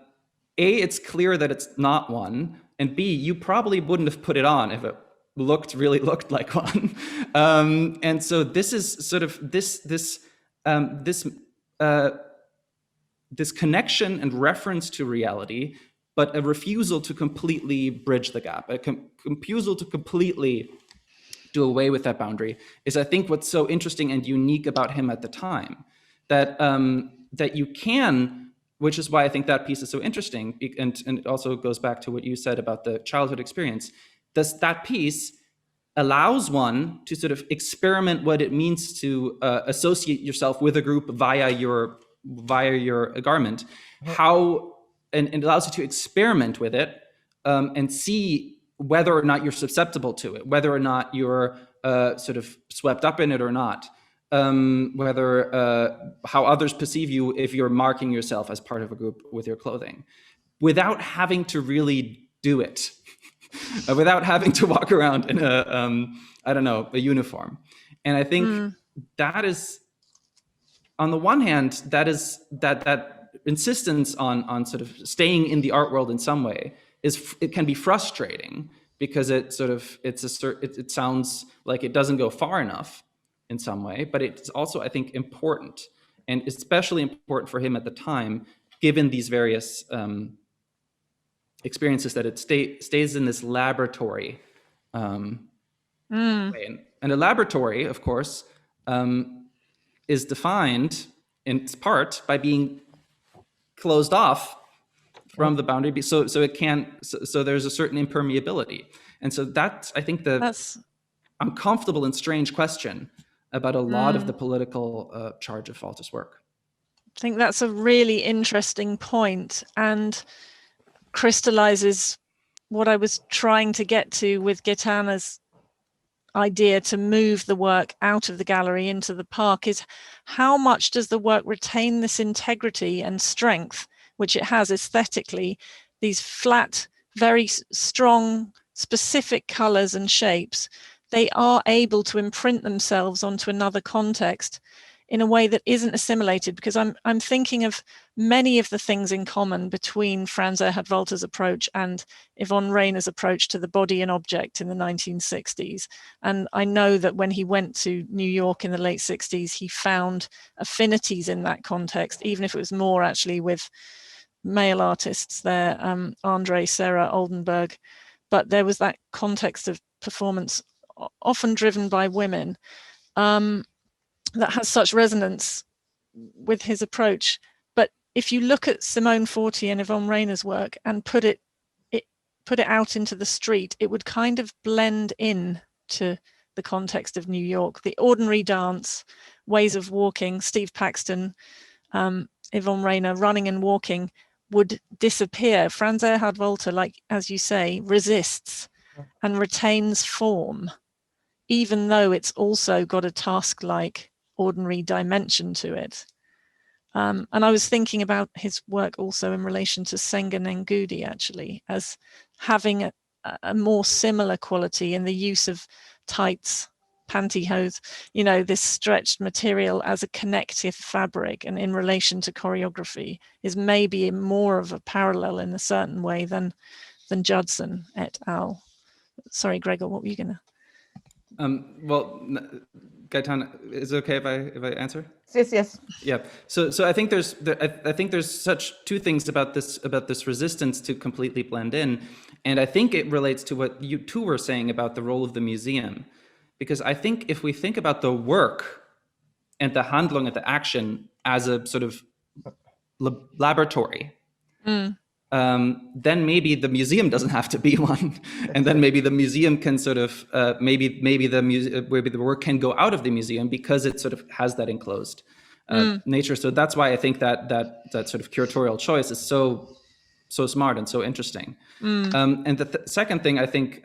it's clear that it's not one, and B, you probably wouldn't have put it on if it really looked like one. And so this is sort of this connection and reference to reality, but a refusal to completely bridge the gap, a refusal to completely do away with that boundary is, I think, what's so interesting and unique about him at the time. That you can, which is why I think that piece is so interesting, and it also goes back to what you said about the childhood experience. That piece allows one to sort of experiment what it means to associate yourself with a group via your garment, and it allows you to experiment with it and see whether or not you're susceptible to it, whether or not you're sort of swept up in it or not, how others perceive you if you're marking yourself as part of a group with your clothing, without having to really do it, without having to walk around in a uniform. And I think that is, on the one hand, that insistence on sort of staying in the art world in some way it can be frustrating, because it sounds like it doesn't go far enough in some way, but it's also, I think, important, and especially important for him at the time, given these various experiences, that it stays in this laboratory way. And a laboratory, of course, is defined in its part by being closed off from the boundary, so there's a certain impermeability. And so that's, I think, that's uncomfortable and strange question about a lot of the political charge of Walther's work. I think that's a really interesting point, and crystallizes what I was trying to get to with Gaetana's idea to move the work out of the gallery into the park, is how much does the work retain this integrity and strength, which it has aesthetically, these flat, very strong, specific colors and shapes. They are able to imprint themselves onto another context in a way that isn't assimilated, because I'm thinking of many of the things in common between Franz Erhard Walther's approach and Yvonne Rainer's approach to the body and object in the 1960s. And I know that when he went to New York in the late 60s, he found affinities in that context, even if it was more actually with male artists there, Andre, Sarah, Oldenburg. But there was that context of performance often driven by women, that has such resonance with his approach. But if you look at Simone Forti and Yvonne Rayner's work and put it out into the street, it would kind of blend in to the context of New York. The ordinary dance, ways of walking, Steve Paxton, Yvonne Rayner, running and walking, would disappear. Franz Erhard Walther, like as you say, resists and retains form, even though it's also got a task-like ordinary dimension to it. And I was thinking about his work also in relation to Senga Ngudi, actually, as having a more similar quality in the use of tights, pantyhose, you know, this stretched material as a connective fabric, and in relation to choreography is maybe more of a parallel in a certain way than Judson et al. Sorry, Gregor, what were you gonna? Well, Gaetan, is it okay if I answer? Yes. Yeah. So I think there's such two things about this resistance to completely blend in, and I think it relates to what you two were saying about the role of the museum, because I think if we think about the work and the Handlung and the action as a sort of laboratory. Then maybe the museum doesn't have to be one, and then maybe the museum can sort of maybe the work can go out of the museum because it sort of has that enclosed nature. So that's why I think that sort of curatorial choice is so smart and so interesting. And the second thing, I think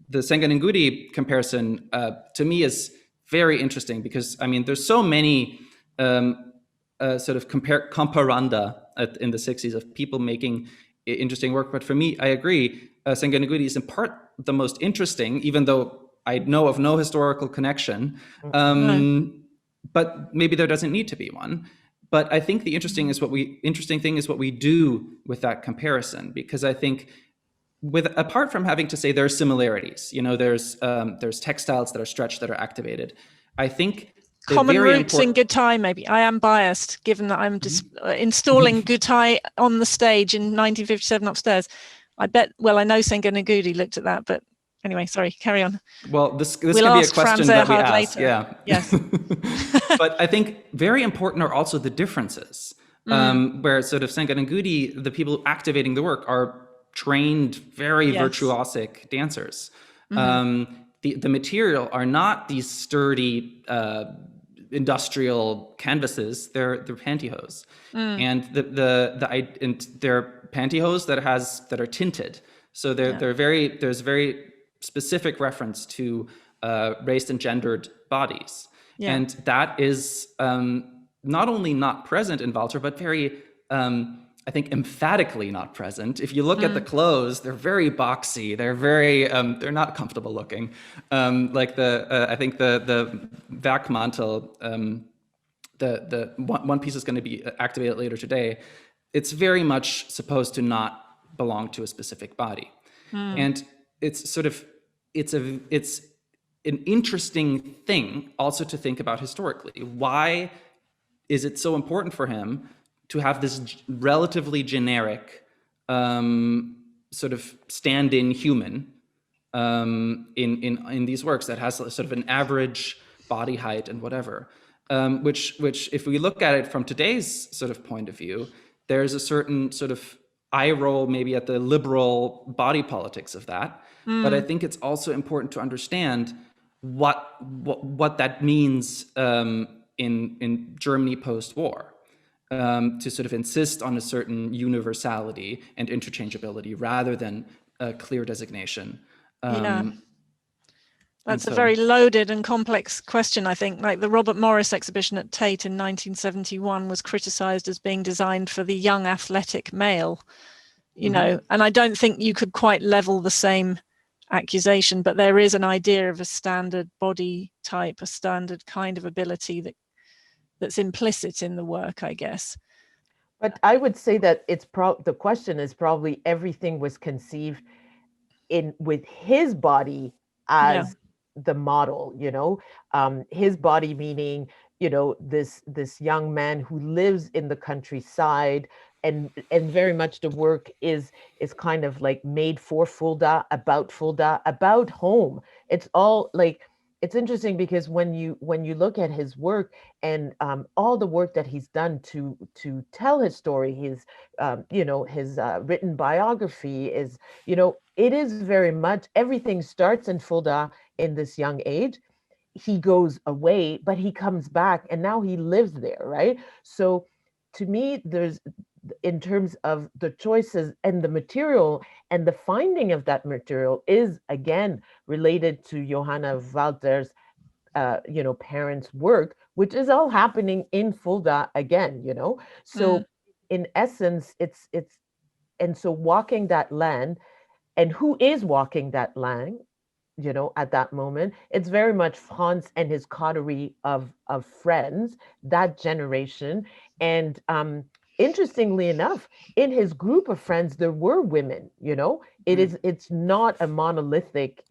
the Senga Ngudi comparison to me is very interesting, because I mean there's so many sort of comparanda in the 60s of people making interesting work. But for me, I agree, Senga Ngudi is in part the most interesting, even though I know of no historical connection. But maybe there doesn't need to be one. But I think the interesting thing is what we do with that comparison, because I think apart from having to say there are similarities, you know, there's textiles that are stretched, that are activated. I think common roots in Gutai, maybe. I am biased, given that I'm installing Gutai on the stage in 1957 upstairs. I know Senga Ngudi looked at that, but anyway, sorry, carry on. Well, this we'll can be a ask question Franz that we Erhard ask. later. Yeah. Yes. But I think very important are also the differences, where sort of Senga Ngudi, the people activating the work are trained, very virtuosic dancers. The material are not these sturdy industrial canvases; they're pantyhose, and they're pantyhose that are tinted. So there's very specific reference to race and gendered bodies, and that is not only not present in Walther, but very I think emphatically not present. If you look at the clothes, they're very boxy. They're very, they're not comfortable looking. Like I think the Werkmantel, the one piece is going to be activated later today. It's very much supposed to not belong to a specific body, and it's sort of it's an interesting thing also to think about historically. Why is it so important for him to have this relatively generic sort of stand-in human in these works that has sort of an average body height and whatever, which if we look at it from today's sort of point of view, there's a certain sort of eye roll maybe at the liberal body politics of that. But I think it's also important to understand what that means in Germany post-war. To sort of insist on a certain universality and interchangeability rather than a clear designation. That's a very loaded and complex question, I think. Like the Robert Morris exhibition at Tate in 1971 was criticized as being designed for the young athletic male, you know, and I don't think you could quite level the same accusation, but there is an idea of a standard body type, a standard kind of ability that's implicit in the work, I guess. But I would say that the question is probably everything was conceived with his body as the model, you know, his body meaning, you know, this young man who lives in the countryside, and very much the work is kind of like made for Fulda, about home. It's all like, it's interesting because when you look at his work and all the work that he's done to tell his story, his his written biography is, it is very much, everything starts in Fulda in this young age. He goes away, but he comes back and now he lives there, right? So to me, there's, in terms of the choices and the material and the finding of that material is again related to Johanna Walther's parents' work, which is all happening in Fulda again, So in essence, it's and so walking that land, and who is walking that land, at that moment, it's very much Franz and his coterie of friends, that generation. And interestingly enough, in his group of friends, there were women, it's not a monolithic,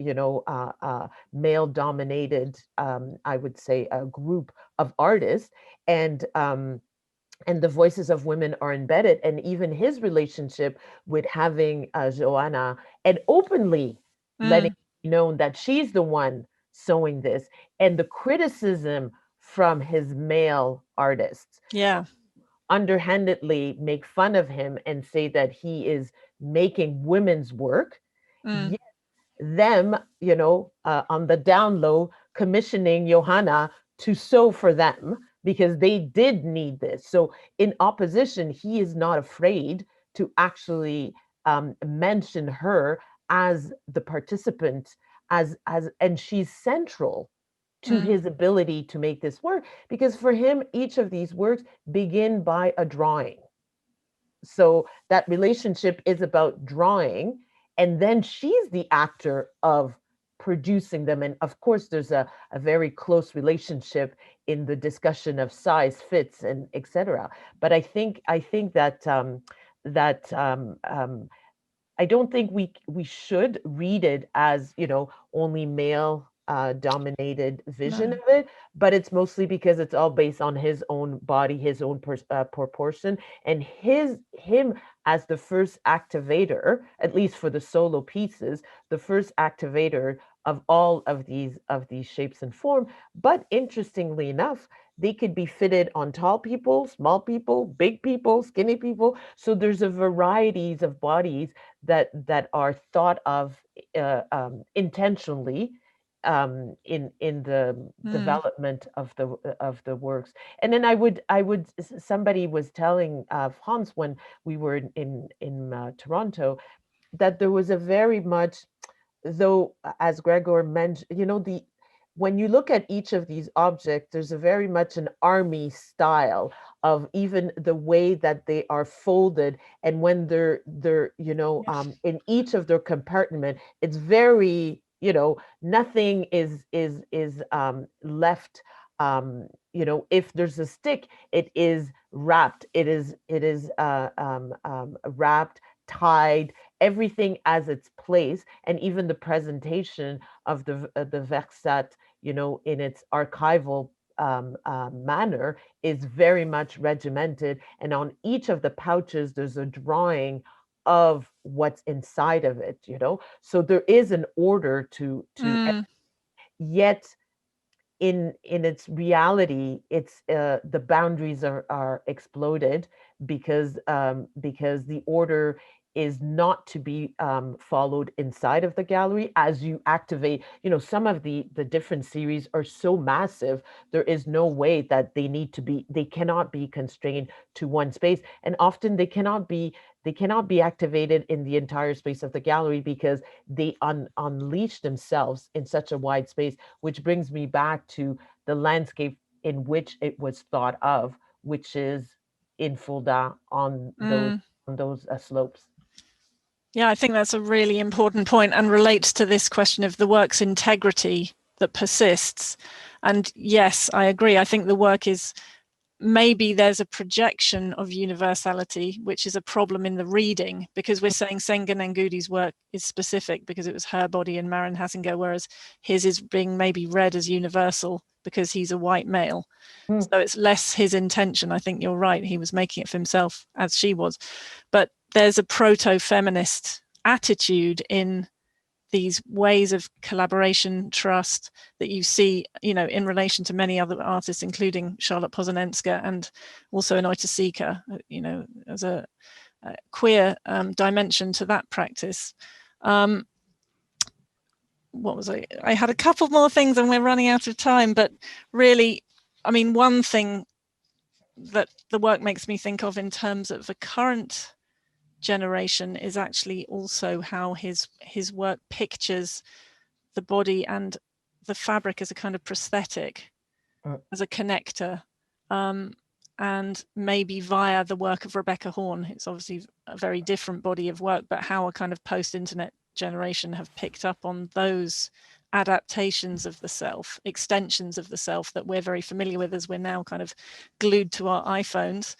male dominated, I would say, a group of artists. And the voices of women are embedded, and even his relationship with having Joanna, and openly letting it be known that she's the one sewing this, and the criticism from his male artists, underhandedly make fun of him and say that he is making women's work, yet them, on the down low, commissioning Johanna to sew for them because they did need this. So in opposition, he is not afraid to actually mention her as the participant, and she's central to his ability to make this work, because for him, each of these works begin by a drawing. So that relationship is about drawing, and then she's the actor of producing them. And of course, there's a very close relationship in the discussion of size, fits, and etc. But I think that I don't think we should read it as, only male dominated vision of it, but it's mostly because it's all based on his own body, his own proportion, and him as the first activator, at least for the solo pieces, the first activator of all of these shapes and form. But interestingly enough, they could be fitted on tall people, small people, big people, skinny people. So there's a varieties of bodies that are thought of intentionally in the development of the works. And then I would somebody was telling Hans when we were in Toronto, that there was a very much, though, as Gregor mentioned, when you look at each of these objects, there's a very much an army style of even the way that they are folded, and when they're in each of their compartment, it's very, nothing is left. If there's a stick, it is wrapped. It is wrapped, tied, everything as its place, and even the presentation of the Werkstatt, in its archival manner, is very much regimented. And on each of the pouches, there's a drawing of what's inside of it. So there is an order to yet in its reality, it's the boundaries are exploded because the order is not to be followed inside of the gallery as you activate. Some of the different series are so massive, there is no way that they cannot be constrained to one space, and often they cannot be activated in the entire space of the gallery because they unleash themselves in such a wide space, which brings me back to the landscape in which it was thought of, which is in Fulda on those slopes. Yeah, I think that's a really important point and relates to this question of the work's integrity that persists. And yes, I agree. I think the work is maybe there's a projection of universality, which is a problem in the reading, because we're saying Senga Ngudi's work is specific because it was her body in Marin Hasinga, whereas his is being maybe read as universal because he's a white male. So it's less his intention. I think you're right. He was making it for himself, as she was. But there's a proto-feminist attitude in these ways of collaboration, trust, that you see, you know, in relation to many other artists, including Charlotte Pozanenska and also Anoita Sika, you know, as a queer dimension to that practice. What was I had a couple more things and we're running out of time, but really, I mean, one thing that the work makes me think of in terms of the current generation is actually also how his work pictures the body and the fabric as a kind of prosthetic, as a connector, and maybe via the work of Rebecca Horn. It's obviously a very different body of work, but how a kind of post-internet generation have picked up on those adaptations of the self, extensions of the self that we're very familiar with as we're now kind of glued to our iPhones.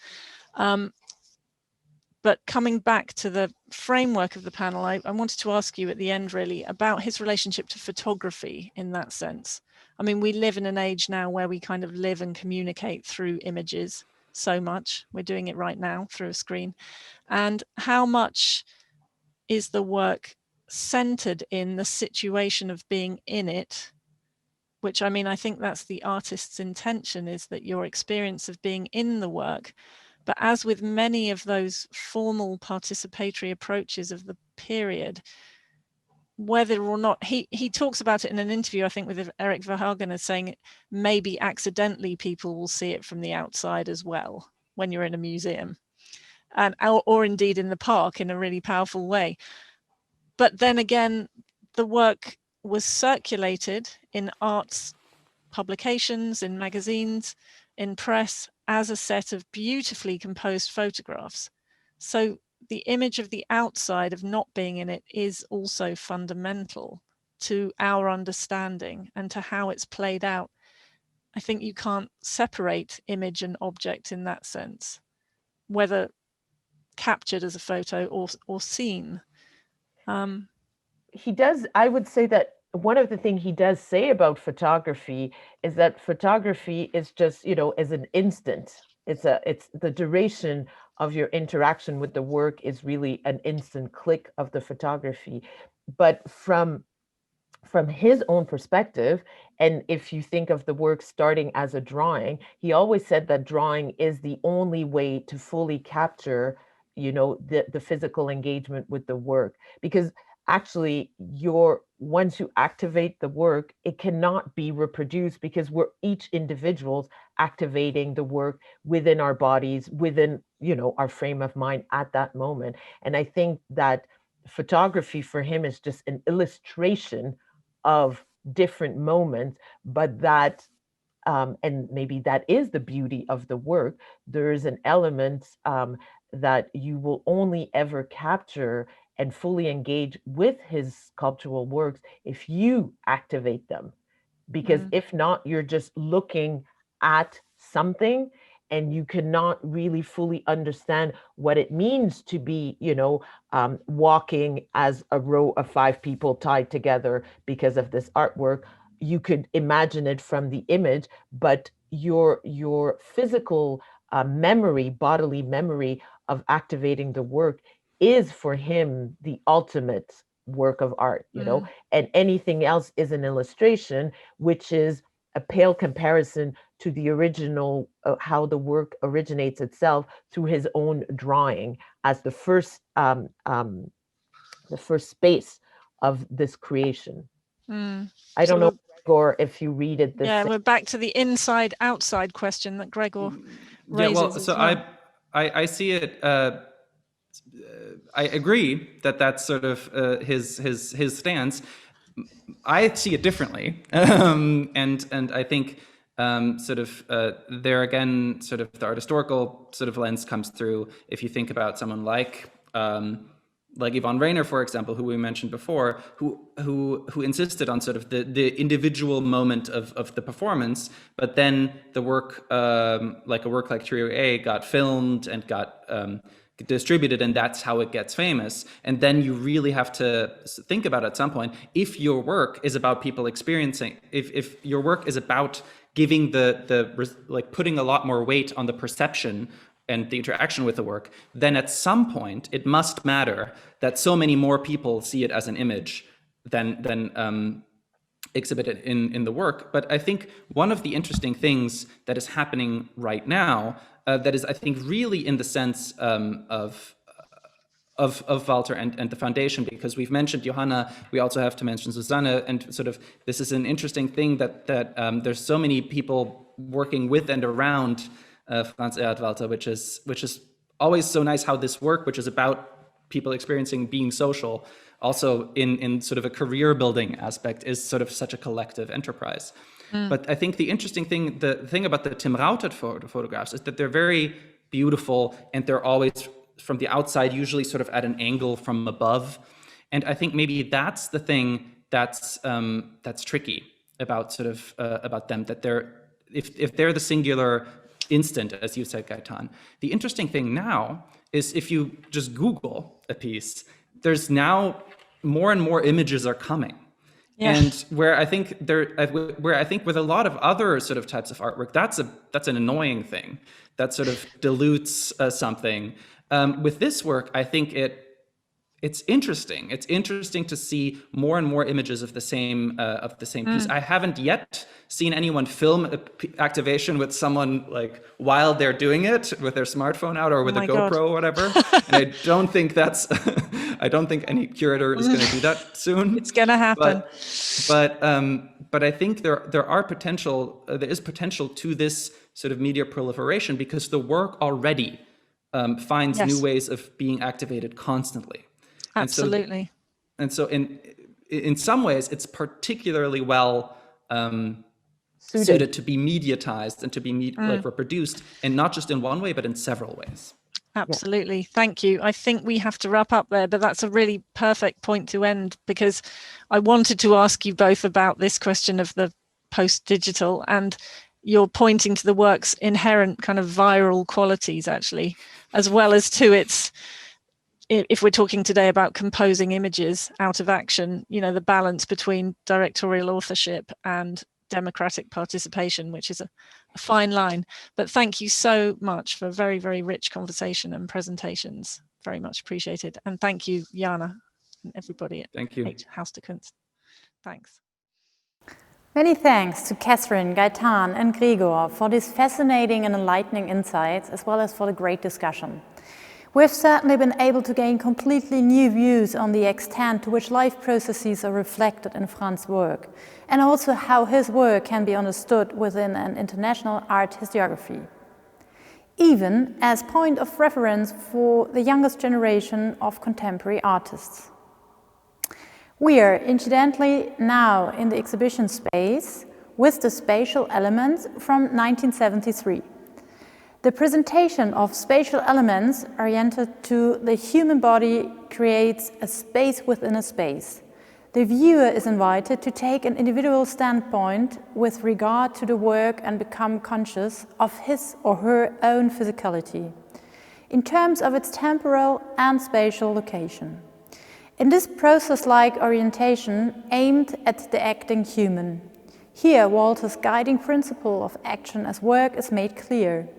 But coming back to the framework of the panel, I wanted to ask you at the end really about his relationship to photography in that sense. I mean, we live in an age now where we kind of live and communicate through images so much. We're doing it right now through a screen. And how much is the work centered in the situation of being in it? Which, I mean, I think that's the artist's intention, is that your experience of being in the work. But as with many of those formal participatory approaches of the period, whether or not, he talks about it in an interview, I think, with Erik Verhagen, as saying maybe accidentally people will see it from the outside as well when you're in a museum, and or indeed in the park in a really powerful way. But then again, the work was circulated in arts publications, in magazines, in press, as a set of beautifully composed photographs. So the image of the outside of not being in it is also fundamental to our understanding and to how it's played out. I think you can't separate image and object in that sense, whether captured as a photo or seen. He does, I would say that one of the things he does say about photography is that photography is just, you know, as an instant. It's the duration of your interaction with the work is really an instant click of the photography. But from his own perspective, and if you think of the work starting as a drawing, he always said that drawing is the only way to fully capture, you know, the physical engagement with the work, because actually once you activate the work, it cannot be reproduced because we're each individuals activating the work within our bodies, within, you know, our frame of mind at that moment. And I think that photography for him is just an illustration of different moments, but that and maybe that is the beauty of the work. There is an element that you will only ever capture and fully engage with his sculptural works if you activate them. Because if not, you're just looking at something and you cannot really fully understand what it means to be, you know, walking as a row of 5 people tied together because of this artwork. You could imagine it from the image, but your physical memory, bodily memory of activating the work is for him the ultimate work of art, you know, and anything else is an illustration, which is a pale comparison to the original, how the work originates itself through his own drawing as the first space of this creation. I don't know, Gregor, if you read it this we're back to the inside outside question that Gregor raises. Yeah, well, so I see it. I agree that that's sort of his stance. I see it differently, and I think sort of there again, sort of the art historical sort of lens comes through. If you think about someone like like Yvonne Rainer, for example, who we mentioned before, who insisted on sort of the individual moment of the performance, but then the work, like a work like Trio A, got filmed and got distributed, and that's how it gets famous. And then you really have to think about at some point, if your work is about people experiencing, if your work is about giving like putting a lot more weight on the perception and the interaction with the work, then at some point it must matter that so many more people see it as an image than exhibited in the work. But I think one of the interesting things that is happening right now, that is, I think, really in the sense of Walther and the foundation, because we've mentioned Johanna, we also have to mention Susanne, and sort of this is an interesting thing that there's so many people working with and around Franz Erhard Walther, which is always so nice how this work, which is about people experiencing being social, also in sort of a career building aspect, is sort of such a collective enterprise. But I think the interesting thing, the thing about the Tim Rautert photographs is that they're very beautiful, and they're always from the outside, usually sort of at an angle from above. And I think maybe that's the thing that's tricky about sort of about them, that if they're the singular instant, as you said, Gaetan. The interesting thing now is if you just Google a piece, there's now more and more images are coming. Yeah. And where I think with a lot of other sort of types of artwork, that's an annoying thing that sort of dilutes something. With this work, I think it's interesting. It's interesting to see more and more images of the same piece. I haven't yet seen anyone film an activation with someone like while they're doing it with their smartphone out or with a GoPro or whatever. And I don't think I don't think any curator is going to do that soon. It's going to happen. But I think there is potential to this sort of media proliferation, because the work already finds new ways of being activated constantly. Absolutely. And so in some ways, it's particularly well suited to be mediatized and to be like reproduced, and not just in one way, but in several ways. Absolutely. Thank you. I think we have to wrap up there, but that's a really perfect point to end, because I wanted to ask you both about this question of the post-digital, and you're pointing to the work's inherent kind of viral qualities, actually, as well as to its, if we're talking today about composing images out of action, you know, the balance between directorial authorship and democratic participation, which is a fine line. But thank you so much for a very, very rich conversation and presentations. Very much appreciated. And thank you, Jana, and everybody at Haus der Kunst. Thanks. Many thanks to Catherine, Gaetan and Gregor for these fascinating and enlightening insights, as well as for the great discussion. We've certainly been able to gain completely new views on the extent to which life processes are reflected in Franz's work, and also how his work can be understood within an international art historiography, even as point of reference for the youngest generation of contemporary artists. We are incidentally now in the exhibition space with the spatial elements from 1973. The presentation of spatial elements oriented to the human body creates a space within a space. The viewer is invited to take an individual standpoint with regard to the work and become conscious of his or her own physicality, in terms of its temporal and spatial location. In this process-like orientation aimed at the acting human, here Walther's guiding principle of action as work is made clear.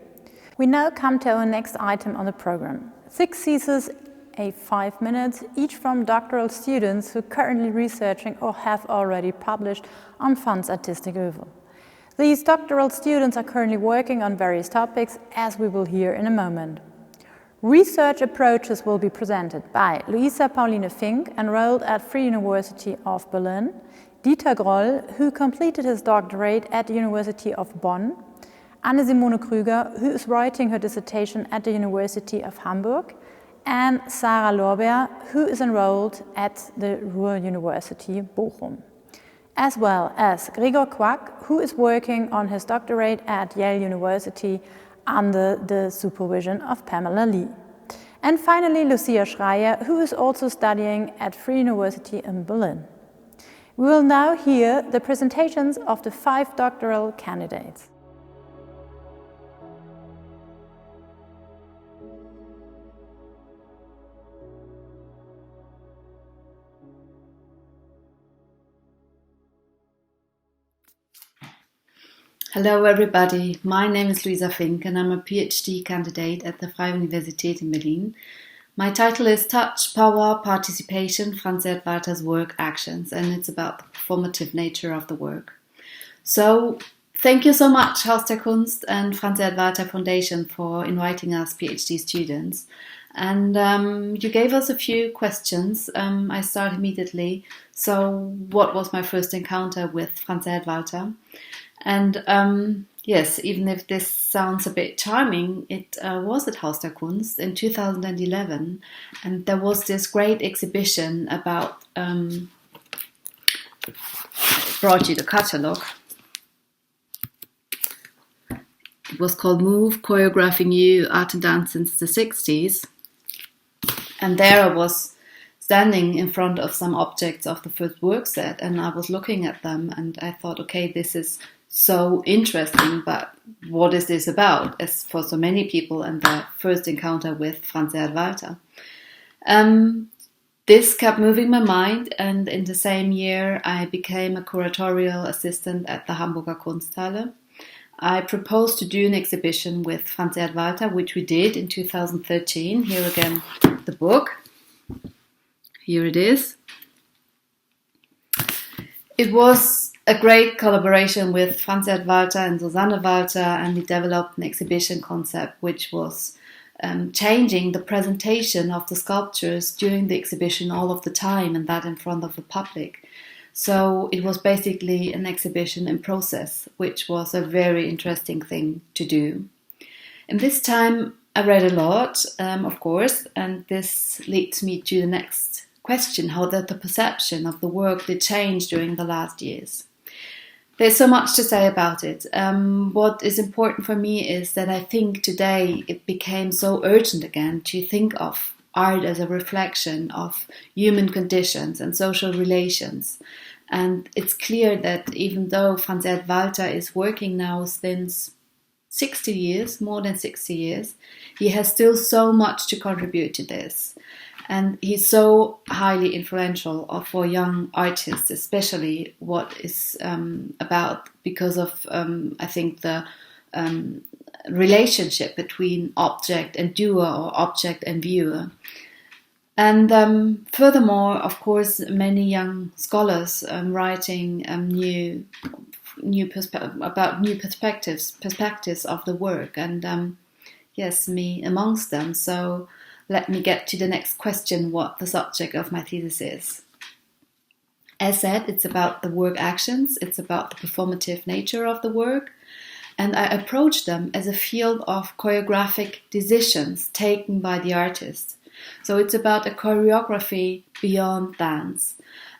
We now come to our next item on the program. 6 theses, 5 minutes, each from doctoral students who are currently researching or have already published on Franz's artistic oeuvre. These doctoral students are currently working on various topics, as we will hear in a moment. Research approaches will be presented by Luisa Pauline Fink, enrolled at Free University of Berlin, Dieter Groll, who completed his doctorate at the University of Bonn, Anne-Simone Krüger, who is writing her dissertation at the University of Hamburg, and Sarah Lorbeer, who is enrolled at the Ruhr University, Bochum, as well as Gregor Quack, who is working on his doctorate at Yale University under the supervision of Pamela Lee. And finally, Lucia Schreier, who is also studying at Free University in Berlin. We will now hear the presentations of the 5 doctoral candidates. Hello everybody, my name is Luisa Fink and I'm a PhD candidate at the Freie Universität in Berlin. My title is Touch, Power, Participation, Franz Erhard Walther's Work, Actions, and it's about the performative nature of the work. So, thank you so much Haus der Kunst and Franz Erhard Walther Foundation for inviting us PhD students. And you gave us a few questions. I start immediately. So, what was my first encounter with Franz Erhard Walther? And yes, even if this sounds a bit charming, it was at Haus der Kunst in 2011, and there was this great exhibition about, I brought you the catalogue. It was called Move, Choreographing You, Art and Dance Since the 60s. And there I was standing in front of some objects of the first work set, and I was looking at them, and I thought, okay, this is so interesting, but what is this about? As for so many people and their first encounter with Franz Erhard Walther. This kept moving my mind, and in the same year I became a curatorial assistant at the Hamburger Kunsthalle. I proposed to do an exhibition with Franz Erhard Walther, which we did in 2013. Here again, the book. Here it is. It was a great collaboration with Franz Erhard Walther and Susanne Walther, and we developed an exhibition concept which was changing the presentation of the sculptures during the exhibition all of the time, and that in front of the public. So it was basically an exhibition in process, which was a very interesting thing to do. And this time I read a lot, of course, and this leads me to the next question, how the perception of the work did change during the last years. There's so much to say about it. What is important for me is that I think today it became so urgent again to think of art as a reflection of human conditions and social relations. And it's clear that even though Franz Erhard Walther is working now since 60 years, more than 60 years, he has still so much to contribute to this. And he's so highly influential for young artists, especially what is about because of, I think, the relationship between object and doer or object and viewer. And furthermore, of course, many young scholars writing new perspectives of the work, and yes, me amongst them. So let me get to the next question, what the subject of my thesis is. As said, it's about the work actions, it's about the performative nature of the work, and I approach them as a field of choreographic decisions taken by the artist. So it's about a choreography beyond dance.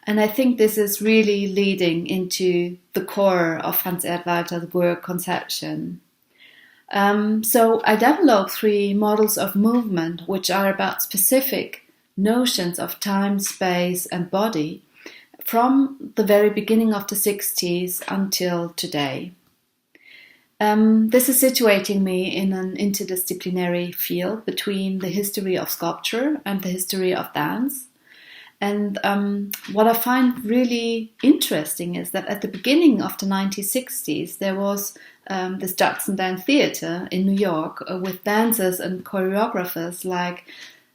And I think this is really leading into the core of Franz Erhard Walther's work conception. So I developed 3 models of movement, which are about specific notions of time, space, and body from the very beginning of the 60s until today. This is situating me in an interdisciplinary field between the history of sculpture and the history of dance. And what I find really interesting is that at the beginning of the 1960s, there was this Jackson Dance Theatre in New York with dancers and choreographers like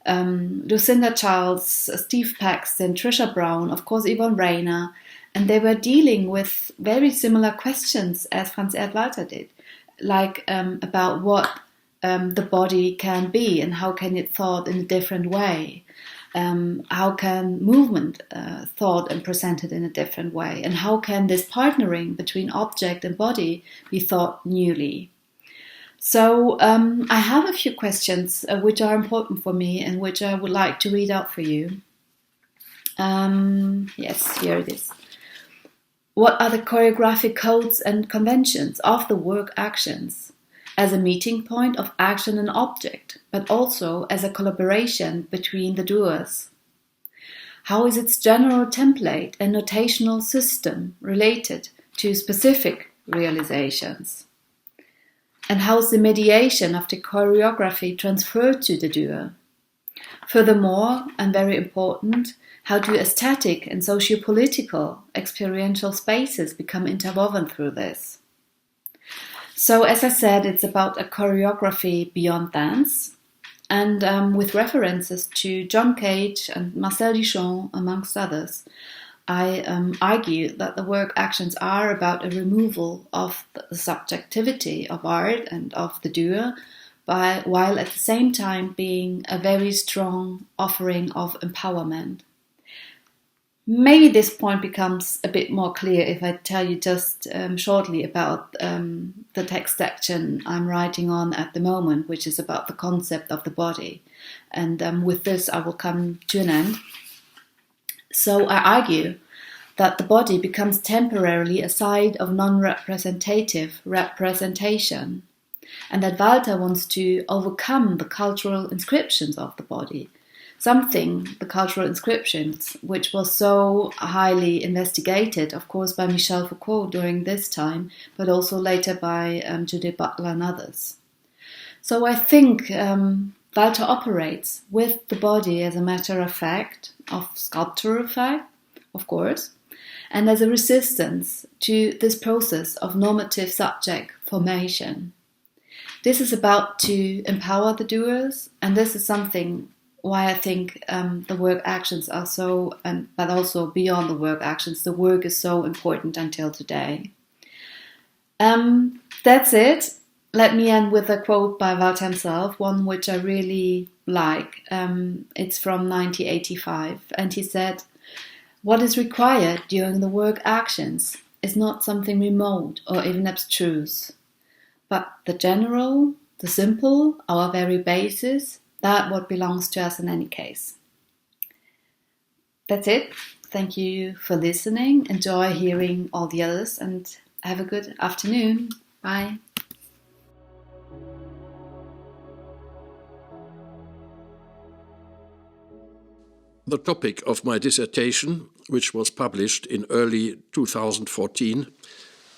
Lucinda Childs, Steve Paxton, Trisha Brown, of course Yvonne Rainer, and they were dealing with very similar questions as Franz Erhard Walther did, like about what the body can be and how can it thought in a different way. How can movement thought and presented in a different way? And how can this partnering between object and body be thought newly? So I have a few questions which are important for me and which I would like to read out for you. Yes, here it is. What are the choreographic codes and conventions of the work actions? as a meeting point of action and object, but also as a collaboration between the doers. How is its general template and notational system related to specific realizations? And how is the mediation of the choreography transferred to the doer? Furthermore, and very important, how do aesthetic and socio-political experiential spaces become interwoven through this? So, as I said, it's about a choreography beyond dance, and with references to John Cage and Marcel Duchamp, amongst others, I argue that the work actions are about a removal of the subjectivity of art and of the doer, while at the same time being a very strong offering of empowerment. Maybe this point becomes a bit more clear if I tell you just shortly about the text section I'm writing on at the moment, which is about the concept of the body. And with this, I will come to an end. So I argue that the body becomes temporarily a side of non-representative representation, and that Walther wants to overcome the cultural inscriptions of the body. Something, the cultural inscriptions, which was so highly investigated, of course, by Michel Foucault during this time, but also later by Judith Butler and others. So I think Walther operates with the body as a matter of fact, of sculptural fact, of course, and as a resistance to this process of normative subject formation. This is about to empower the doers, and this is something why I think the work actions are so, but also beyond the work actions, the work is so important until today. That's it. Let me end with a quote by Walther himself, one which I really like. It's from 1985, and he said, "What is required during the work actions is not something remote or even abstruse, but the general, the simple, our very basis, that what belongs to us in any case." That's it. Thank you for listening. Enjoy hearing all the others and have a good afternoon. Bye. The topic of my dissertation, which was published in early 2014,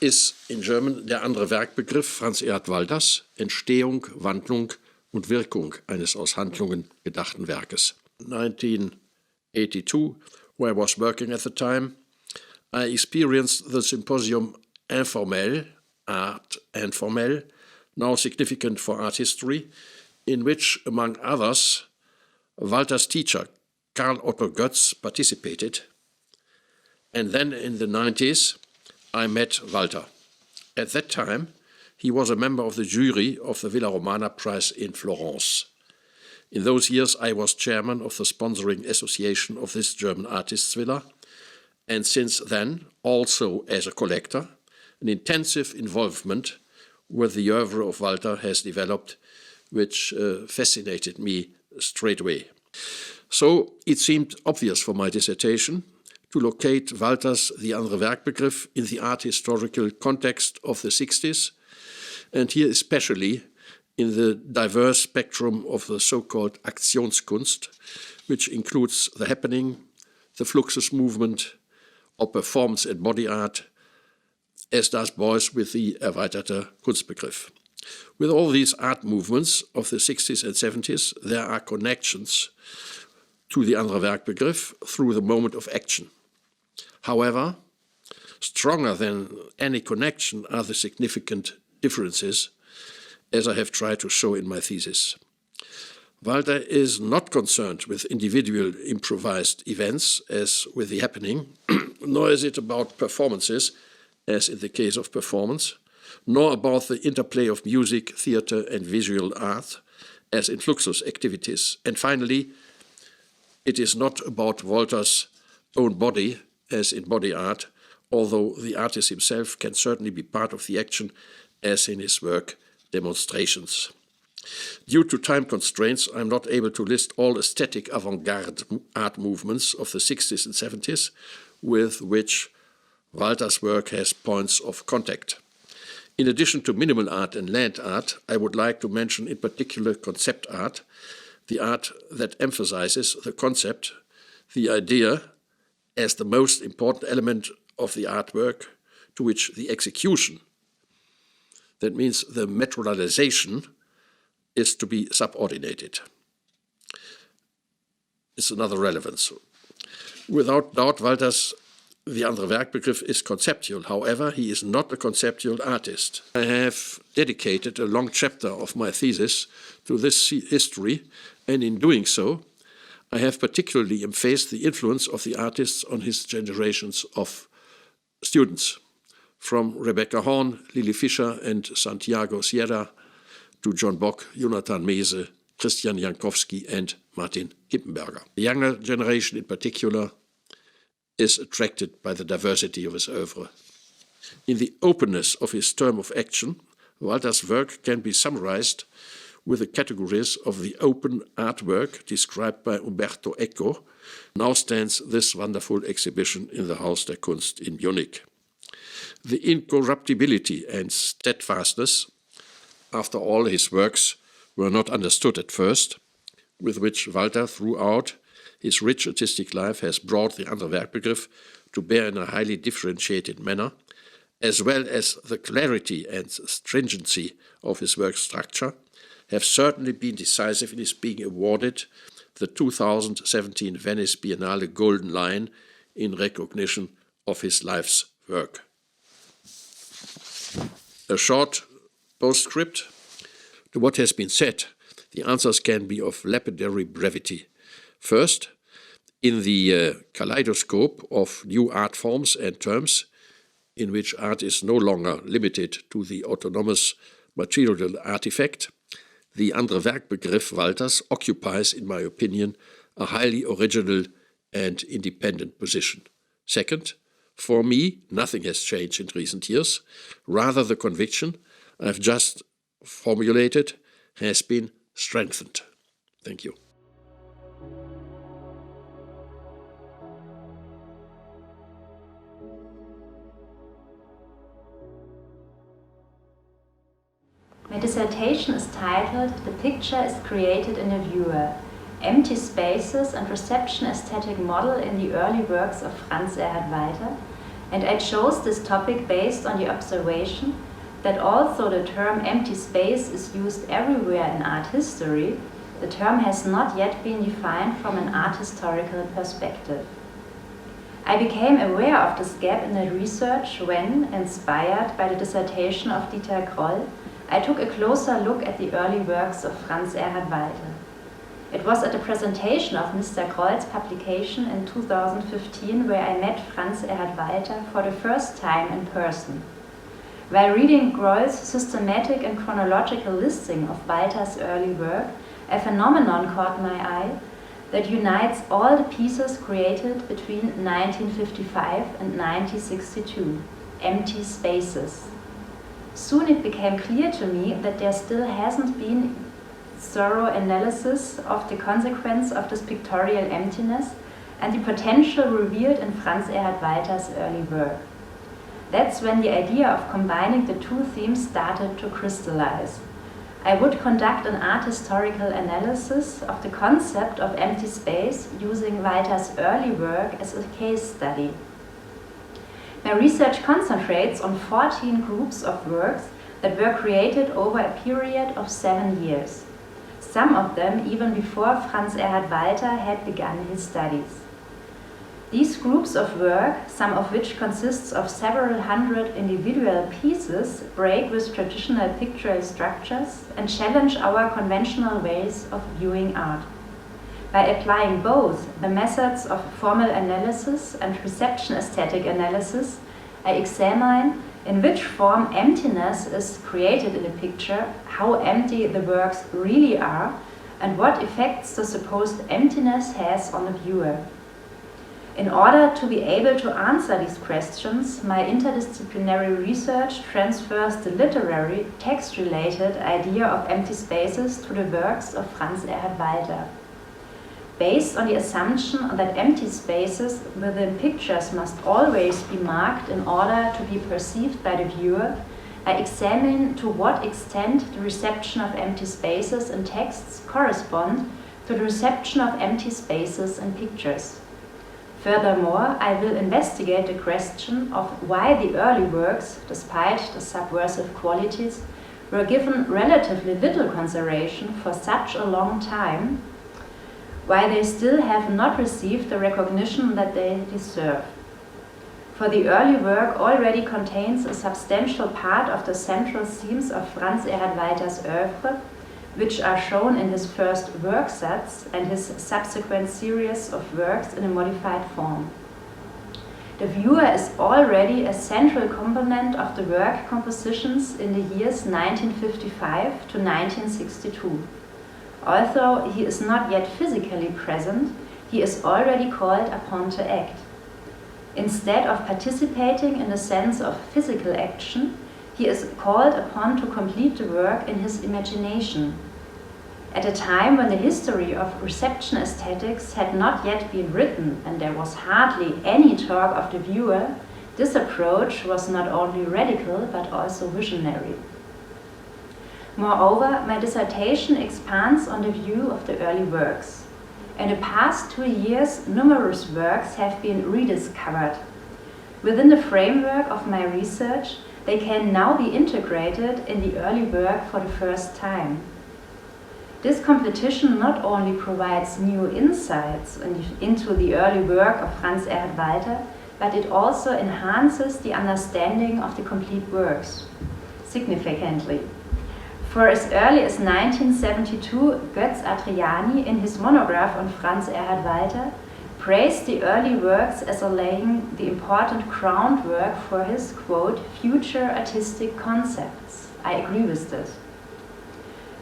ist in German der andere Werkbegriff Franz Erhard Walthers, Entstehung, Wandlung und Wirkung eines aus Handlungen gedachten Werkes. 1982, where I was working at the time, I experienced the symposium Informel, Art and Formel, now significant for art history, in which, among others, Walther's teacher Karl Otto Götz participated. And then in the 90s, I met Walther. At that time, he was a member of the jury of the Villa Romana Prize in Florence. In those years, I was chairman of the sponsoring association of this German artists' villa, and since then, also as a collector, an intensive involvement with the oeuvre of Walther has developed, which fascinated me straight away. So it seemed obvious for my dissertation to locate Walther's The andere Werkbegriff in the art historical context of the 60s, and here especially in the diverse spectrum of the so-called Aktionskunst, which includes the happening, the Fluxus movement, or performance and body art, as does Beuys with the erweiterte Kunstbegriff. With all these art movements of the 60s and 70s, there are connections to the andere Werkbegriff through the moment of action. However, stronger than any connection are the significant differences, as I have tried to show in my thesis. Walther is not concerned with individual improvised events, as with the happening, nor is it about performances, as in the case of performance, nor about the interplay of music, theatre, and visual art, as in Fluxus activities. And finally, it is not about Walther's own body, as in body art, although the artist himself can certainly be part of the action, as in his work Demonstrations. Due to time constraints, I am not able to list all aesthetic avant-garde art movements of the 60s and 70s with which Walther's work has points of contact. In addition to minimal art and land art, I would like to mention in particular concept art, the art that emphasizes the concept, the idea, as the most important element of the artwork, to which the execution, that means the materialization, is to be subordinated. It's another relevance. Without doubt, Walther's The andere Werkbegriff is conceptual. However, he is not a conceptual artist. I have dedicated a long chapter of my thesis to this history, and in doing so, I have particularly emphasized the influence of the artists on his generations of students, from Rebecca Horn, Lili Fischer, and Santiago Sierra, to John Bock, Jonathan Mese, Christian Jankowski, and Martin Kippenberger. The younger generation in particular is attracted by the diversity of his oeuvre. In the openness of his term of action, Walther's work can be summarized with the categories of the open artwork described by Umberto Eco. Now stands this wonderful exhibition in the Haus der Kunst in Munich. The incorruptibility and steadfastness, after all his works were not understood at first, with which Walther throughout his rich artistic life has brought the andere Werkbegriff to bear in a highly differentiated manner, as well as the clarity and stringency of his work structure, have certainly been decisive in his being awarded the 2017 Venice Biennale Golden Lion in recognition of his life's work. A short postscript to what has been said. The answers can be of lapidary brevity. First, in the kaleidoscope of new art forms and terms, in which art is no longer limited to the autonomous material artifact, the andere Werkbegriff Walthers occupies, in my opinion, a highly original and independent position. Second, for me, nothing has changed in recent years. Rather, the conviction I've just formulated has been strengthened. Thank you. My dissertation is titled "The Picture is Created in a Viewer, Empty Spaces and Reception Aesthetic Model in the Early Works of Franz Erhard Walther," and I chose this topic based on the observation that although the term empty space is used everywhere in art history, the term has not yet been defined from an art historical perspective. I became aware of this gap in the research when, inspired by the dissertation of Dieter Kroll, I took a closer look at the early works of Franz Erhard Walther. It was at the presentation of Mr. Kroll's publication in 2015 where I met Franz Erhard Walther for the first time in person. While reading Kroll's systematic and chronological listing of Walther's early work, a phenomenon caught my eye that unites all the pieces created between 1955 and 1962, empty spaces. Soon it became clear to me that there still hasn't been thorough analysis of the consequence of this pictorial emptiness and the potential revealed in Franz Erhard Walther's early work. That's when the idea of combining the two themes started to crystallize. I would conduct an art historical analysis of the concept of empty space using Walther's early work as a case study. My research concentrates on 14 groups of works that were created over a period of 7 years, some of them even before Franz Erhard Walther had begun his studies. These groups of work, some of which consists of several hundred individual pieces, break with traditional pictorial structures and challenge our conventional ways of viewing art. By applying both the methods of formal analysis and reception aesthetic analysis, I examine in which form emptiness is created in a picture, how empty the works really are, and what effects the supposed emptiness has on the viewer. In order to be able to answer these questions, my interdisciplinary research transfers the literary, text-related idea of empty spaces to the works of Franz Erhard Walther. Based on the assumption that empty spaces within pictures must always be marked in order to be perceived by the viewer, I examine to what extent the reception of empty spaces in texts correspond to the reception of empty spaces in pictures. Furthermore, I will investigate the question of why the early works, despite the subversive qualities, were given relatively little consideration for such a long time, why they still have not received the recognition that they deserve. For the early work already contains a substantial part of the central themes of Franz Erhard Walther's oeuvre, which are shown in his first work sets and his subsequent series of works in a modified form. The viewer is already a central component of the work compositions in the years 1955 to 1962. Although he is not yet physically present, he is already called upon to act. Instead of participating in the sense of physical action, he is called upon to complete the work in his imagination. At a time when the history of reception aesthetics had not yet been written and there was hardly any talk of the viewer, this approach was not only radical but also visionary. Moreover, my dissertation expands on the view of the early works. In the past 2 years, numerous works have been rediscovered. Within the framework of my research, they can now be integrated in the early work for the first time. This competition not only provides new insights into the early work of Franz Erhard Walther, but it also enhances the understanding of the complete works significantly. For as early as 1972, Götz Adriani, in his monograph on Franz Erhard Walther, praised the early works as laying the important groundwork for his, quote, future artistic concepts. I agree with this.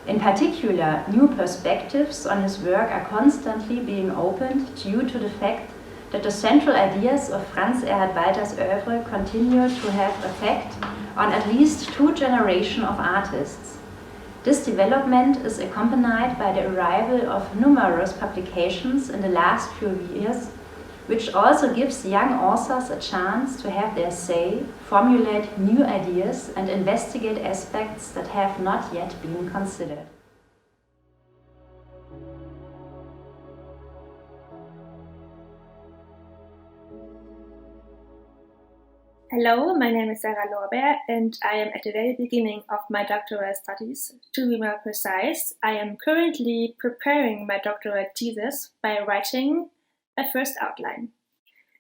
In particular, new perspectives on his work are constantly being opened due to the fact that the central ideas of Franz Erhard Walther's oeuvre continue to have effect on at least 2 generations of artists. This development is accompanied by the arrival of numerous publications in the last few years, which also gives young authors a chance to have their say, formulate new ideas, and investigate aspects that have not yet been considered. Hello, my name is Sarah Lorbeer and I am at the very beginning of my doctoral studies. To be more precise, I am currently preparing my doctoral thesis by writing a first outline.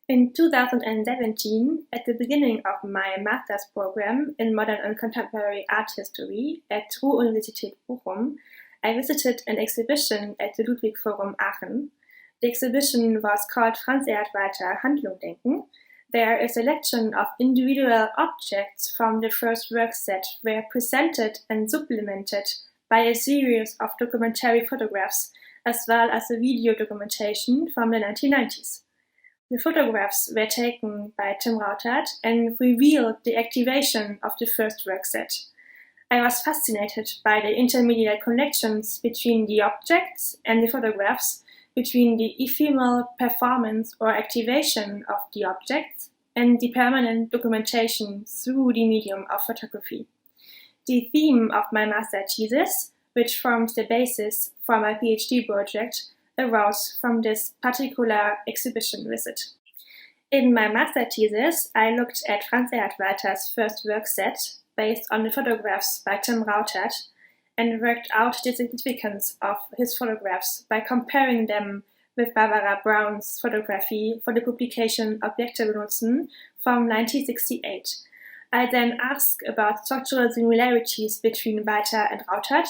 In 2017, at the beginning of my master's program in modern and contemporary art history at Ruhr-Universität Bochum, I visited an exhibition at the Ludwig Forum Aachen. The exhibition was called Franz Erhard Walther Handlung denken. There, a selection of individual objects from the first work set were presented and supplemented by a series of documentary photographs, as well as a video documentation from the 1990s. The photographs were taken by Tim Rautert and revealed the activation of the first work set. I was fascinated by the intermediate connections between the objects and the photographs, between the ephemeral performance or activation of the objects and the permanent documentation through the medium of photography. The theme of my master thesis, which forms the basis for my PhD project, arose from this particular exhibition visit. In my master thesis, I looked at Franz Erhard Walther's first work set based on the photographs by Tim Rautert and worked out the significance of his photographs by comparing them with Barbara Brown's photography for the publication Objekte benutzen from 1968. I then asked about structural similarities between Walther and Rautert,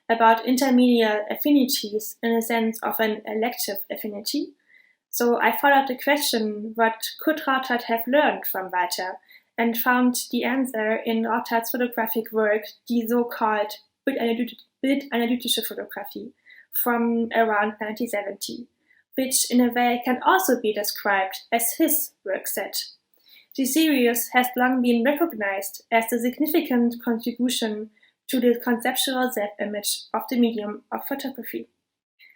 about intermediate affinities in the sense of an elective affinity. So I followed the question, what could Rautert have learned from Walther, and found the answer in Rautert's photographic work, the so-called bildanalytische photography, from around 1970, which in a way can also be described as his work set. The series has long been recognized as a significant contribution to the conceptual self-image of the medium of photography.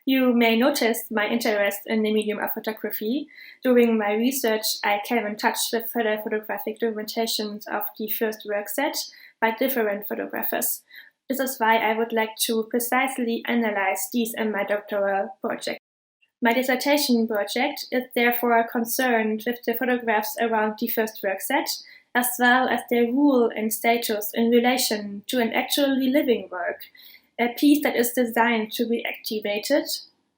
You may notice my interest in the medium of photography. During my research, I came in touch with further photographic documentations of the first work set, by different photographers. This is why I would like to precisely analyze these in my doctoral project. My dissertation project is therefore concerned with the photographs around the first work set, as well as their role and status in relation to an actually living work, a piece that is designed to be activated,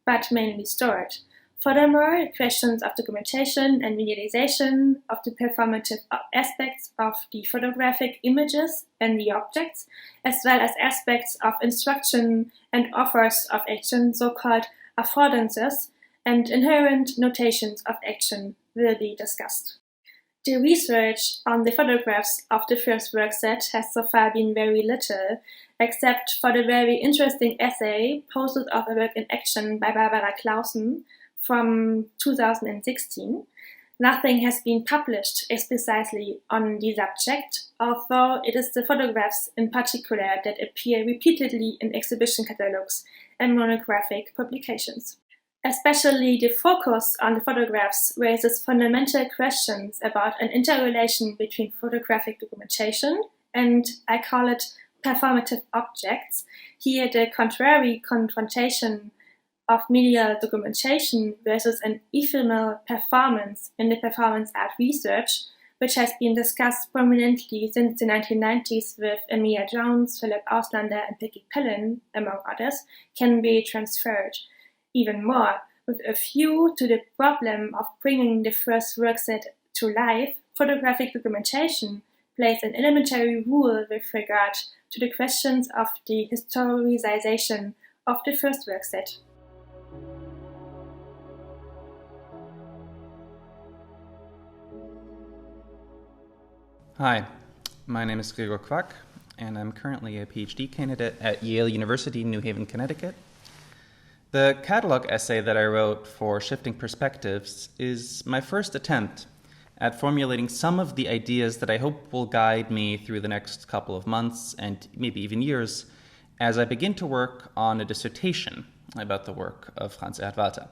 but mainly stored. Furthermore, questions of documentation and medialization of the performative aspects of the photographic images and the objects, as well as aspects of instruction and offers of action, so-called affordances, and inherent notations of action will be discussed. The research on the photographs of the first work set has so far been very little, except for the very interesting essay, Posters of a Work in Action by Barbara Clausen from 2016. Nothing has been published precisely on the subject, although it is the photographs in particular that appear repeatedly in exhibition catalogs and monographic publications. Especially the focus on the photographs raises fundamental questions about an interrelation between photographic documentation and, I call it, performative objects. Here the contrary confrontation of medial documentation versus an ephemeral performance in the performance art research, which has been discussed prominently since the 1990s with Emilia Jones, Philip Auslander, and Peggy Pellin, among others, can be transferred. Even more, with a view to the problem of bringing the first work set to life, photographic documentation plays an elementary role with regard to the questions of the historicization of the first work set. Hi, my name is Gregor Quack, and I'm currently a PhD candidate at Yale University, New Haven, Connecticut. The catalog essay that I wrote for Shifting Perspectives is my first attempt at formulating some of the ideas that I hope will guide me through the next couple of months and maybe even years as I begin to work on a dissertation about the work of Franz Erhard Walther.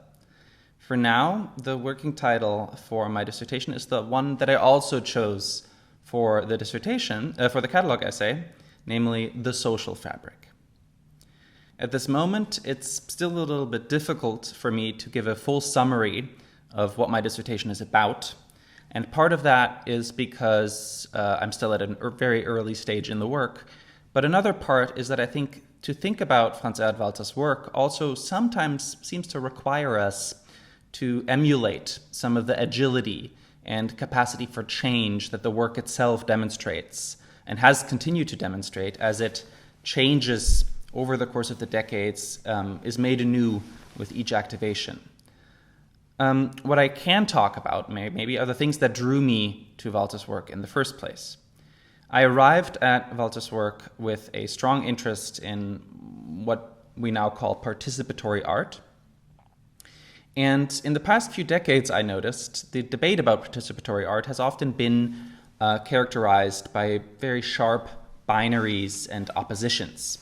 For now, the working title for my dissertation is the one that I also chose for the dissertation, for the catalog essay, namely The Social Fabric. At this moment, it's still a little bit difficult for me to give a full summary of what my dissertation is about. And part of that is because I'm still at a very early stage in the work. But another part is that I think to think about Franz Erhard Walther's work also sometimes seems to require us to emulate some of the agility and capacity for change that the work itself demonstrates and has continued to demonstrate as it changes over the course of the decades, is made anew with each activation. What I can talk about maybe are the things that drew me to Walther's work in the first place. I arrived at Walther's work with a strong interest in what we now call participatory art. And in the past few decades, I noticed the debate about participatory art has often been characterized by very sharp binaries and oppositions.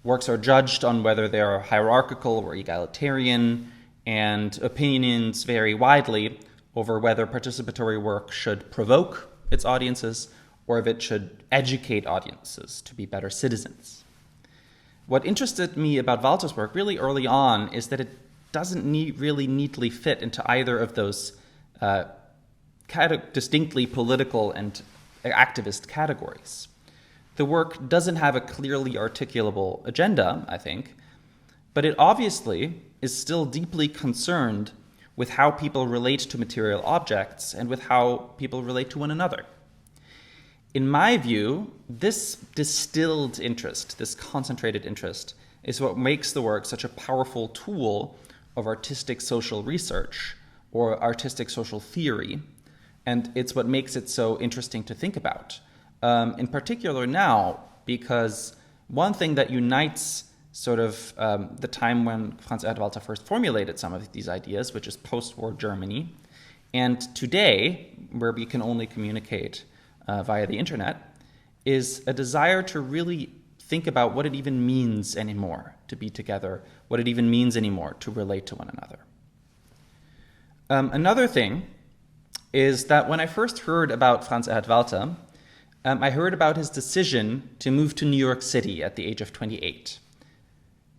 Works are judged on whether they are hierarchical or egalitarian, and opinions vary widely over whether participatory work should provoke its audiences or if it should educate audiences to be better citizens. What interested me about Walther's work really early on is that it doesn't really neatly fit into either of those distinctly political and activist categories. The work doesn't have a clearly articulable agenda, I think, but it obviously is still deeply concerned with how people relate to material objects and with how people relate to one another. In my view, this distilled interest, this concentrated interest, is what makes the work such a powerful tool of artistic social research or artistic social theory, and it's what makes it so interesting to think about. In particular now, because one thing that unites sort of the time when Franz Erhard Walther first formulated some of these ideas, which is post-war Germany, and today, where we can only communicate via the internet, is a desire to really think about what it even means anymore to be together, what it even means anymore to relate to one another. Another thing is that when I first heard about Franz Erhard Walther, I heard about his decision to move to New York City at the age of 28.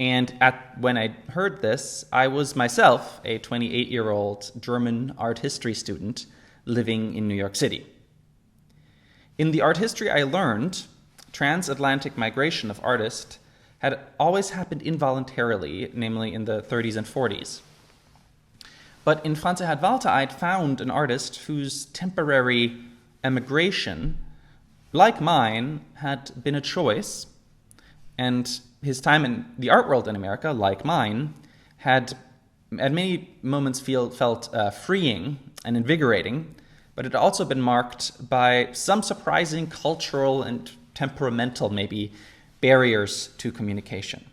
And when I heard this, I was myself a 28-year-old German art history student living in New York City. In the art history I learned, transatlantic migration of artists had always happened involuntarily, namely in the 30s and 40s. But in Franz Erhard Walther, I'd found an artist whose temporary emigration, like mine, had been a choice, and his time in the art world in America, like mine, had at many moments felt freeing and invigorating, but it had also been marked by some surprising cultural and temperamental, maybe, barriers to communication.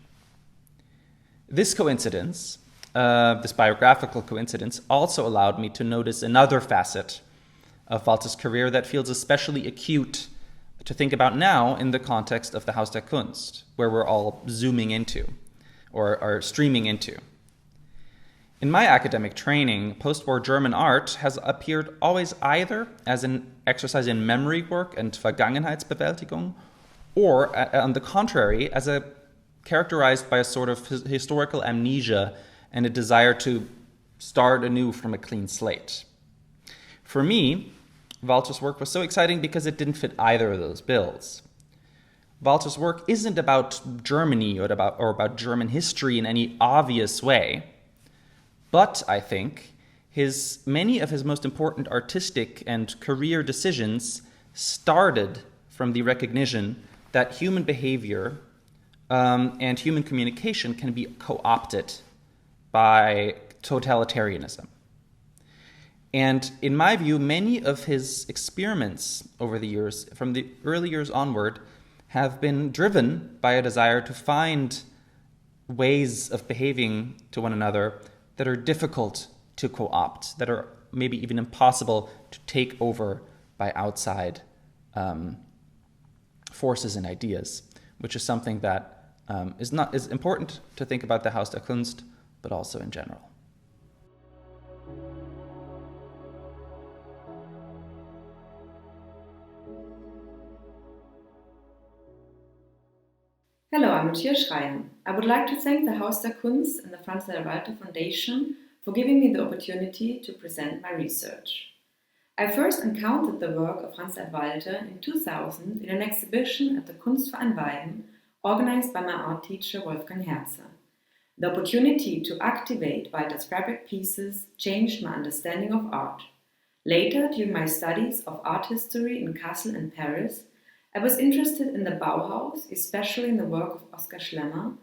This coincidence, this biographical coincidence, also allowed me to notice another facet of Walther's career that feels especially acute to think about now in the context of the Haus der Kunst, where we're all zooming into or streaming into. In my academic training, post-war German art has appeared always either as an exercise in memory work and Vergangenheitsbewältigung, or on the contrary, as characterized by a sort of historical amnesia and a desire to start anew from a clean slate. For me, Walther's work was so exciting because it didn't fit either of those bills. Walther's work isn't about Germany or about German history in any obvious way, but I think many of his most important artistic and career decisions started from the recognition that human behavior and human communication can be co-opted by totalitarianism. And in my view, many of his experiments over the years, from the early years onward, have been driven by a desire to find ways of behaving to one another that are difficult to co-opt, that are maybe even impossible to take over by outside forces and ideas, which is something that is important to think about the Haus der Kunst, but also in general. Hello, I'm Matthias Schreier. I would like to thank the Haus der Kunst and the Franz Erhard Walther Foundation for giving me the opportunity to present my research. I first encountered the work of Franz Erhard Walther in 2000 in an exhibition at the Kunstverein Weiden, organized by my art teacher Wolfgang Herzer. The opportunity to activate Walther's fabric pieces changed my understanding of art. Later, during my studies of art history in Kassel and Paris, I was interested in the Bauhaus, especially in the work of Oskar Schlemmer,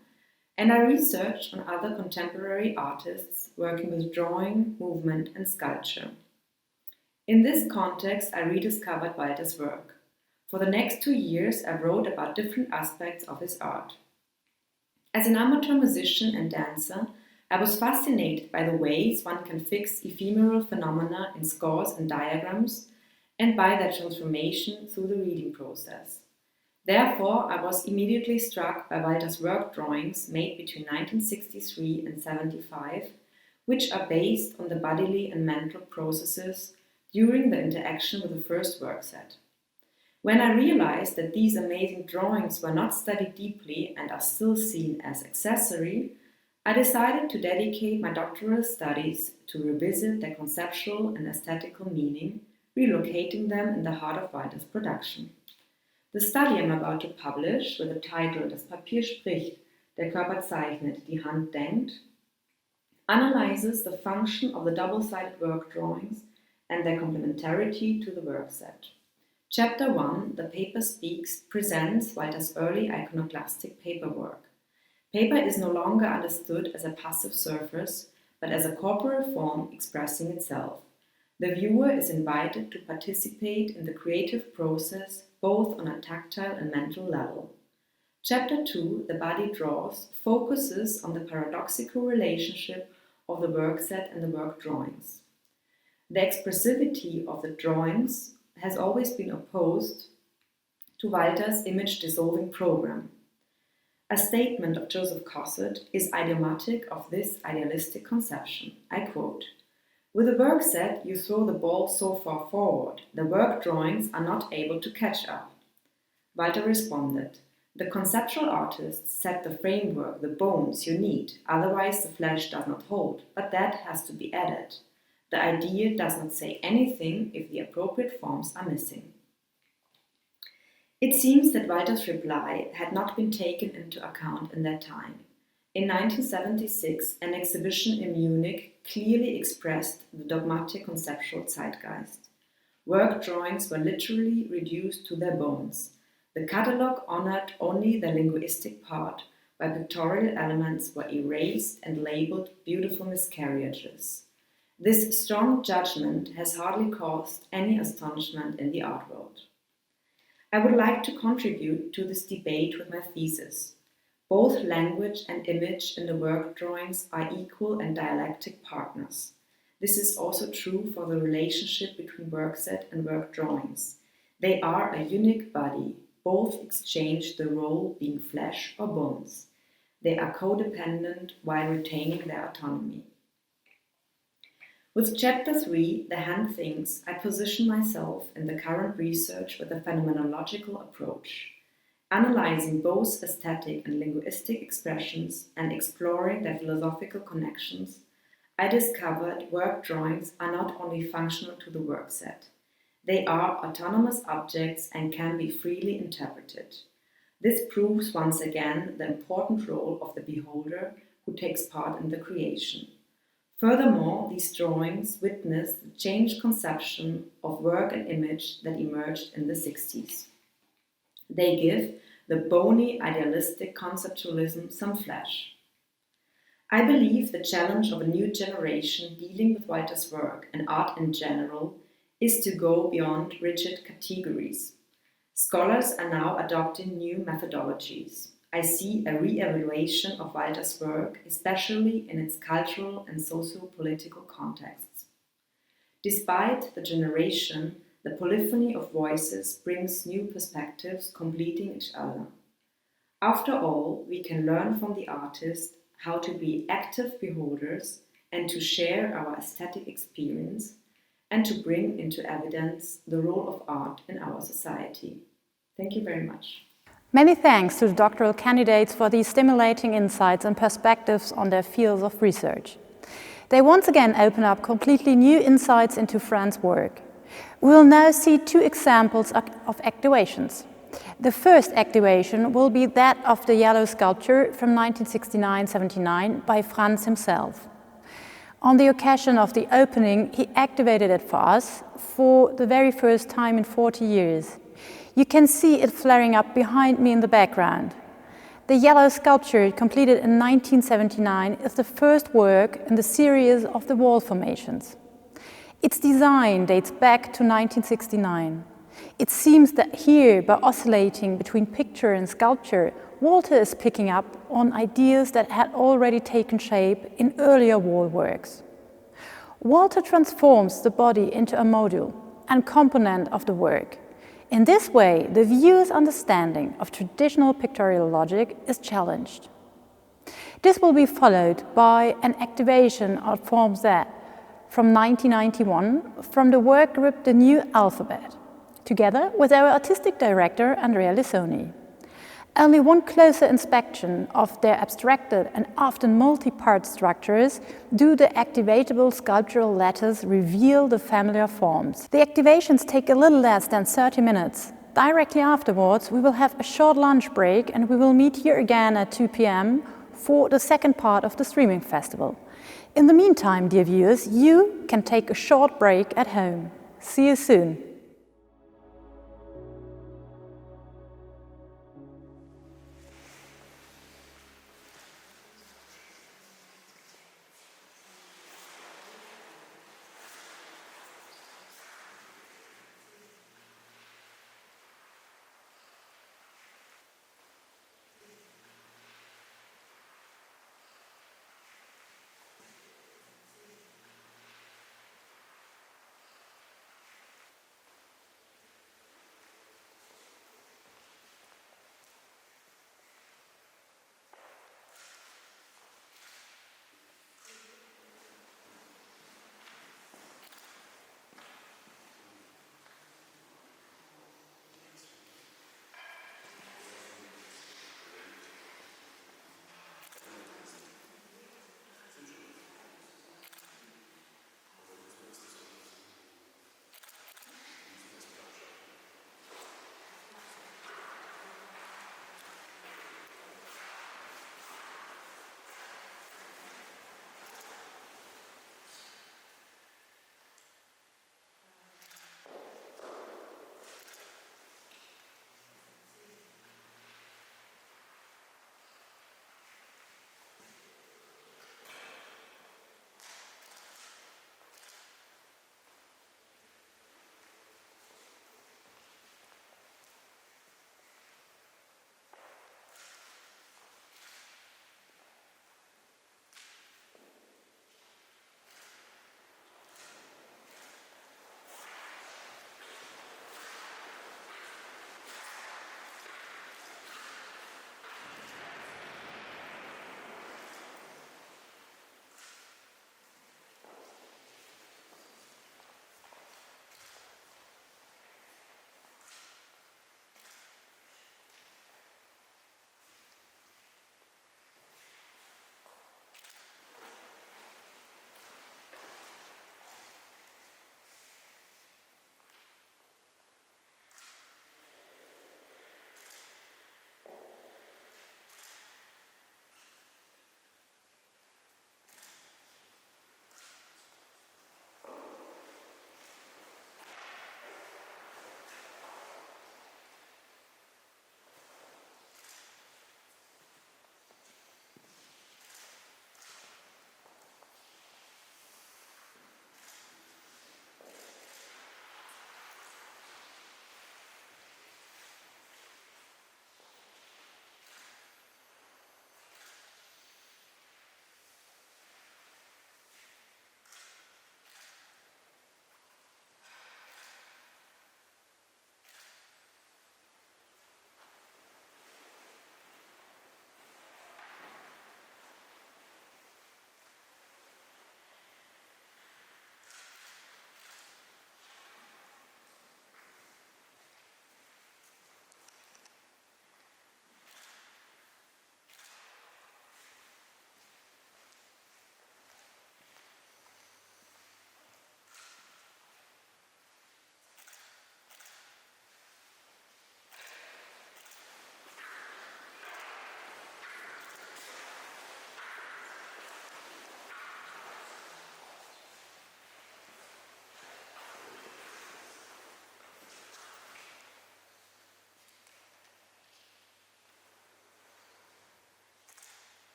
and I researched on other contemporary artists working with drawing, movement, and sculpture. In this context, I rediscovered Walther's work. For the next 2 years, I wrote about different aspects of his art. As an amateur musician and dancer, I was fascinated by the ways one can fix ephemeral phenomena in scores and diagrams, and by their transformation through the reading process. Therefore, I was immediately struck by Walther's work drawings made between 1963 and 1975, which are based on the bodily and mental processes during the interaction with the first work set. When I realized that these amazing drawings were not studied deeply and are still seen as accessory, I decided to dedicate my doctoral studies to revisit their conceptual and aesthetical meaning, relocating them in the heart of Walther's production. The study I'm about to publish, with the title Das Papier spricht, der Körper zeichnet, die Hand denkt, analyzes the function of the double-sided work drawings and their complementarity to the work set. Chapter 1, The Paper Speaks, presents Walther's early iconoclastic paperwork. Paper is no longer understood as a passive surface, but as a corporeal form expressing itself. The viewer is invited to participate in the creative process both on a tactile and mental level. Chapter 2, The Body Draws, focuses on the paradoxical relationship of the work set and the work drawings. The expressivity of the drawings has always been opposed to Walther's image-dissolving program. A statement of Joseph Cosset is idiomatic of this idealistic conception. I quote, "With a work set, you throw the ball so far forward, the work drawings are not able to catch up. Walther responded, "The conceptual artists set the framework, the bones you need, otherwise the flesh does not hold, but that has to be added. The idea does not say anything if the appropriate forms are missing." It seems that Walther's reply had not been taken into account in that time. In 1976, an exhibition in Munich clearly expressed the dogmatic conceptual zeitgeist. Work drawings were literally reduced to their bones. The catalogue honored only the linguistic part, while pictorial elements were erased and labeled beautiful miscarriages. This strong judgment has hardly caused any astonishment in the art world. I would like to contribute to this debate with my thesis. Both language and image in the work drawings are equal and dialectic partners. This is also true for the relationship between work set and work drawings. They are a unique body. Both exchange the role being flesh or bones. They are codependent while retaining their autonomy. With Chapter 3, The Hand Things, I position myself in the current research with a phenomenological approach, analyzing both aesthetic and linguistic expressions and exploring their philosophical connections. I discovered work drawings are not only functional to the work set. They are autonomous objects and can be freely interpreted. This proves once again the important role of the beholder who takes part in the creation. Furthermore, these drawings witness the changed conception of work and image that emerged in the 60s. They give the bony idealistic conceptualism some flesh. I believe the challenge of a new generation dealing with Walther's work and art in general is to go beyond rigid categories. Scholars are now adopting new methodologies. I see a re-evaluation of Walther's work, especially in its cultural and socio-political contexts. Despite the generation, the polyphony of voices brings new perspectives completing each other. After all, we can learn from the artist how to be active beholders and to share our aesthetic experience and to bring into evidence the role of art in our society. Thank you very much. Many thanks to the doctoral candidates for these stimulating insights and perspectives on their fields of research. They once again open up completely new insights into Franz's work. We will now see two examples of activations. The first activation will be that of the yellow sculpture from 1969-79 by Franz himself. On the occasion of the opening, he activated it for us for the very first time in 40 years. You can see it flaring up behind me in the background. The yellow sculpture, completed in 1979, is the first work in the series of the wall formations. Its design dates back to 1969. It seems that here, by oscillating between picture and sculpture, Walther is picking up on ideas that had already taken shape in earlier wall works. Walther transforms the body into a module and component of the work. In this way, the viewer's understanding of traditional pictorial logic is challenged. This will be followed by an activation of Form Z from 1991 from the work group The New Alphabet, together with our artistic director Andrea Lissoni. Only one closer inspection of their abstracted and often multi-part structures do the activatable sculptural letters reveal the familiar forms. The activations take a little less than 30 minutes. Directly afterwards, we will have a short lunch break and we will meet here again at 2 p.m. for the second part of the streaming festival. In the meantime, dear viewers, you can take a short break at home. See you soon.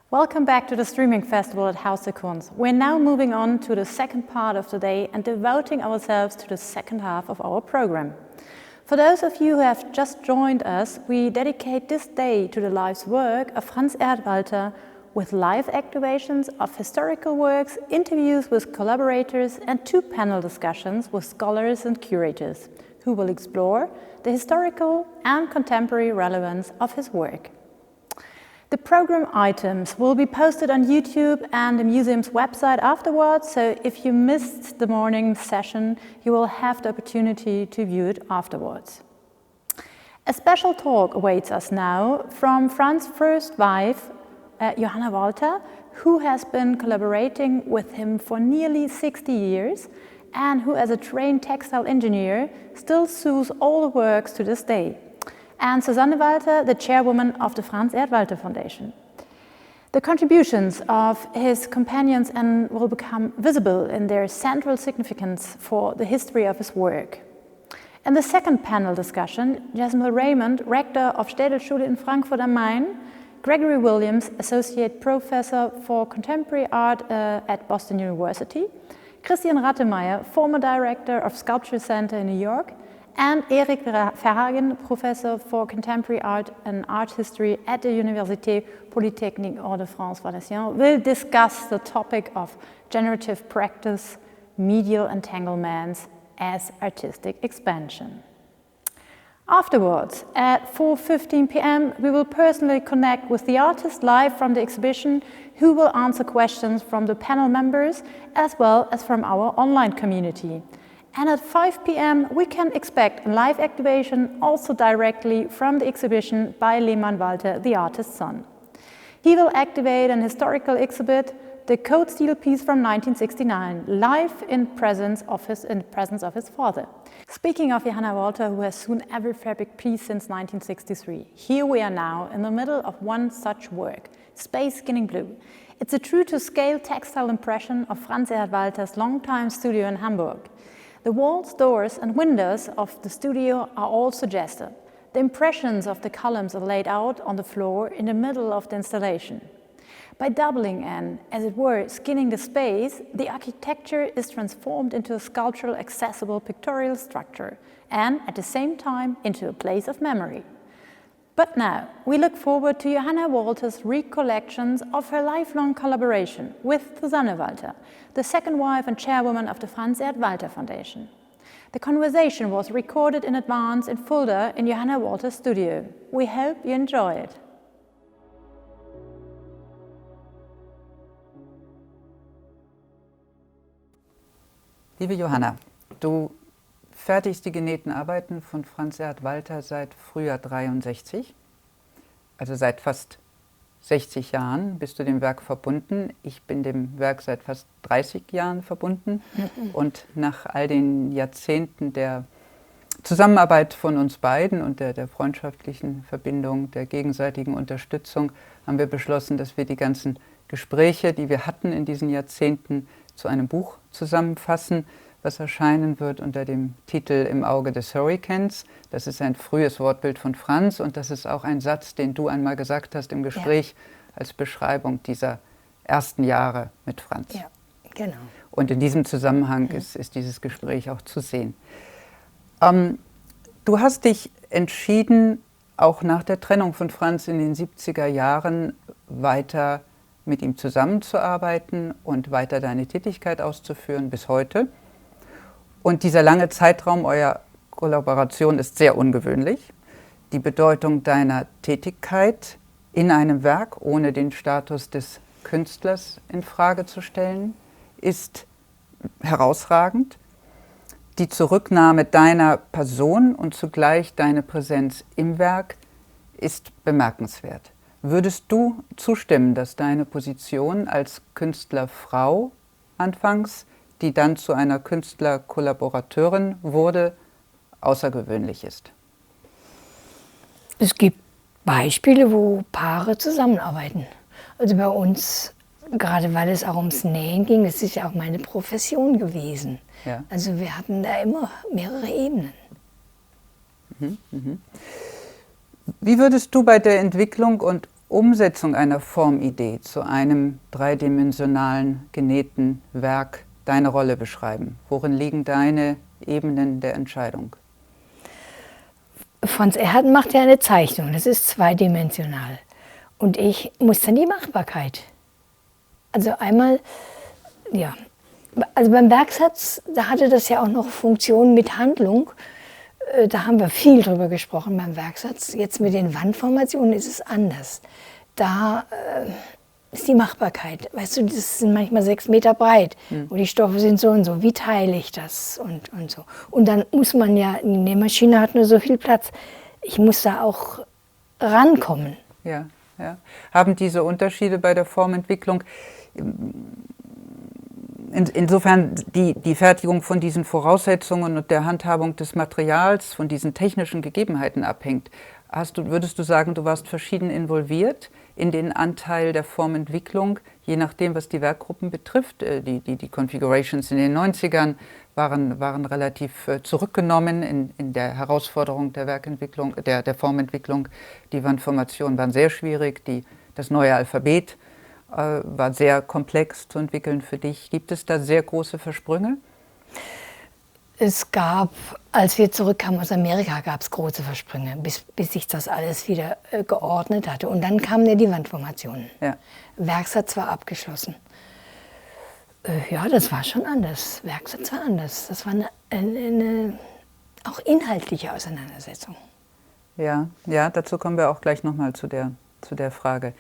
Welcome back to the streaming festival at Haus der Kunst. We're now moving on to the second part of the day and devoting ourselves to the second half of our program. For those of you who have just joined us, we dedicate this day to the life's work of Franz Erhard Walther with live activations of historical works, interviews with collaborators, and 2 panel discussions with scholars and curators who will explore the historical and contemporary relevance of his work. The program items will be posted on YouTube and the museum's website afterwards, so if you missed the morning session, you will have the opportunity to view it afterwards. A special talk awaits us now from Franz's first wife, Johanna Walther, who has been collaborating with him for nearly 60 years and who, as a trained textile engineer, still sews all the works to this day. And Susanne Walther, the chairwoman of the Franz Erhard Walther Foundation. The contributions of his companions will become visible in their central significance for the history of his work. In the second panel discussion, Jasmine Raymond, rector of Städelschule in Frankfurt am Main, Gregory Williams, associate professor for contemporary art at Boston University, Christian Rattemeyer, former director of Sculpture Center in New York, and Erik Verhagen, professor for contemporary art and art history at the Université Polytechnique Hors-de-France Valenciennes, will discuss the topic of generative practice, medial entanglements as artistic expansion. Afterwards, at 4:15 p.m., we will personally connect with the artist live from the exhibition, who will answer questions from the panel members as well as from our online community. And at 5 p.m. we can expect a live activation also directly from the exhibition by Lehmann Walther, the artist's son. He will activate an historical exhibit, the Code Steel piece from 1969, live in presence of his father. Speaking of Johanna Walther, who has sewn every fabric piece since 1963, here we are now in the middle of one such work, Space Skinning Blue. It's a true-to-scale textile impression of Franz Erhard Walther's longtime studio in Hamburg. The walls, doors and windows of the studio are all suggestive. The impressions of the columns are laid out on the floor in the middle of the installation. By doubling and, as it were, skinning the space, the architecture is transformed into a sculptural, accessible pictorial structure and, at the same time, into a place of memory. But now, we look forward to Johanna Walther's recollections of her lifelong collaboration with Susanne Walther, the second wife and chairwoman of the Franz Erhard Walther Foundation. The conversation was recorded in advance in Fulda in Johanna Walther's studio. We hope you enjoy it. Liebe Johanna, du fertigst die genähten Arbeiten von Franz Erhard Walther seit Frühjahr 63, also seit fast 60 Jahren bist du dem Werk verbunden. Ich bin dem Werk seit fast 30 Jahren verbunden und nach all den Jahrzehnten der Zusammenarbeit von uns beiden und der freundschaftlichen Verbindung, der gegenseitigen Unterstützung haben wir beschlossen, dass wir die ganzen Gespräche, die wir hatten in diesen Jahrzehnten, zu einem Buch zusammenfassen, was erscheinen wird unter dem Titel Im Auge des Hurrikans. Das ist ein frühes Wortbild von Franz und das ist auch ein Satz, den du einmal gesagt hast im Gespräch, als Beschreibung dieser ersten Jahre mit Franz. Ja, genau. Und in diesem Zusammenhang ist dieses Gespräch auch zu sehen. Du hast dich entschieden, auch nach der Trennung von Franz in den 70er Jahren weiter mit ihm zusammenzuarbeiten und weiter deine Tätigkeit auszuführen bis heute. Und dieser lange Zeitraum eurer Kollaboration ist sehr ungewöhnlich. Die Bedeutung deiner Tätigkeit in einem Werk, ohne den Status des Künstlers in Frage zu stellen, ist herausragend. Die Zurücknahme deiner Person und zugleich deine Präsenz im Werk ist bemerkenswert. Würdest du zustimmen, dass deine Position als Künstlerfrau anfangs, die dann zu einer Künstlerkollaborateurin wurde, außergewöhnlich ist? Es gibt Beispiele, wo Paare zusammenarbeiten. Also bei uns, gerade weil es auch ums Nähen ging, das ist ja auch meine Profession gewesen. Ja. Also wir hatten da immer mehrere Ebenen. Wie würdest du bei der Entwicklung und Umsetzung einer Formidee zu einem dreidimensionalen, genähten Werk deine Rolle beschreiben? Worin liegen deine Ebenen der Entscheidung? Franz Erhard macht ja eine Zeichnung, das ist zweidimensional. Und ich muss dann die Machbarkeit. Also einmal, ja, also beim Werksatz, da hatte das ja auch noch Funktion mit Handlung. Da haben wir viel drüber gesprochen beim Werksatz. Jetzt mit den Wandformationen ist es anders. Da ist die Machbarkeit. Weißt du, das sind manchmal 6 Meter breit und die Stoffe sind so und so. Wie teile ich das und so. Und dann muss man ja, die Nähmaschine hat nur so viel Platz. Ich muss da auch rankommen. Ja, ja. Haben diese Unterschiede bei der Formentwicklung insofern die Fertigung von diesen Voraussetzungen und der Handhabung des Materials, von diesen technischen Gegebenheiten abhängt? Würdest du sagen, du warst verschieden involviert in den Anteil der Formentwicklung, je nachdem, was die Werkgruppen betrifft? Die Configurations in den 90ern waren relativ zurückgenommen in der Herausforderung der Werkentwicklung, der Formentwicklung. Die Wandformationen waren sehr schwierig, das neue Alphabet war sehr komplex zu entwickeln für dich. Gibt es da sehr große Versprünge? Es gab, als wir zurückkamen aus Amerika, gab es große Versprünge, bis sich das alles wieder geordnet hatte. Und dann kamen ja die Wandformationen. Ja. Werksatz war abgeschlossen. Ja, das war schon anders. Werksatz war anders. Das war eine auch inhaltliche Auseinandersetzung. Ja, dazu kommen wir auch gleich nochmal zu der Frage.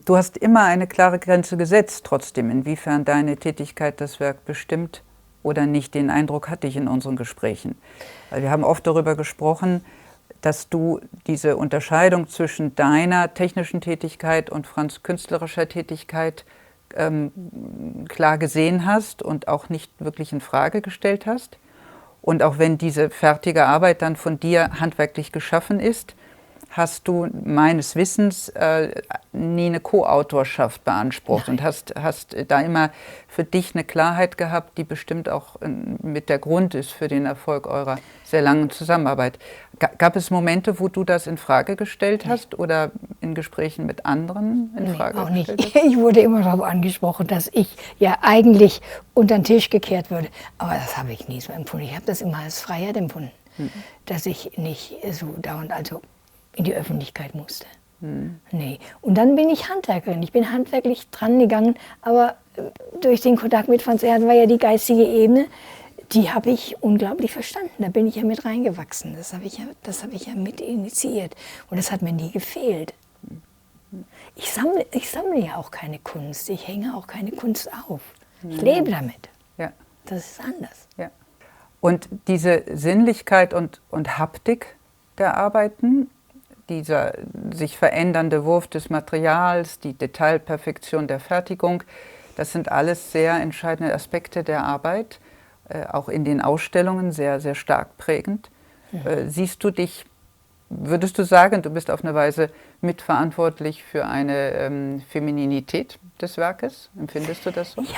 Du hast immer eine klare Grenze gesetzt, trotzdem, inwiefern deine Tätigkeit das Werk bestimmt oder nicht. Den Eindruck hatte ich in unseren Gesprächen. Weil wir haben oft darüber gesprochen, dass du diese Unterscheidung zwischen deiner technischen Tätigkeit und Franz' künstlerischer Tätigkeit klar gesehen hast und auch nicht wirklich in Frage gestellt hast. Und auch wenn diese fertige Arbeit dann von dir handwerklich geschaffen ist, hast du meines Wissens nie eine Co-Autorschaft beansprucht. Nein. Und hast da immer für dich eine Klarheit gehabt, die bestimmt auch mit der Grund ist für den Erfolg eurer sehr langen Zusammenarbeit. Gab es Momente, wo du das in Frage gestellt hast oder in Gesprächen mit anderen in Frage gestellt hast? Ich wurde immer darauf angesprochen, dass ich ja eigentlich unter den Tisch gekehrt würde. Aber das habe ich nie so empfunden. Ich habe das immer als Freiheit empfunden, dass ich nicht so dauernd in die Öffentlichkeit musste. Nee. Und dann bin ich Handwerkerin. Ich bin handwerklich dran gegangen, aber durch den Kontakt mit Franz Erhard war ja die geistige Ebene, die habe ich unglaublich verstanden. Da bin ich ja mit reingewachsen. Das habe ich ja mit initiiert. Und das hat mir nie gefehlt. Ich sammle ja auch keine Kunst. Ich hänge auch keine Kunst auf. Ich lebe damit. Ja. Das ist anders. Ja. Und diese Sinnlichkeit und Haptik der Arbeiten, dieser sich verändernde Wurf des Materials, die Detailperfektion der Fertigung, das sind alles sehr entscheidende Aspekte der Arbeit, auch in den Ausstellungen sehr, sehr stark prägend. Siehst du dich, würdest du sagen, du bist auf eine Weise mitverantwortlich für eine Femininität des Werkes? Empfindest du das so? Ich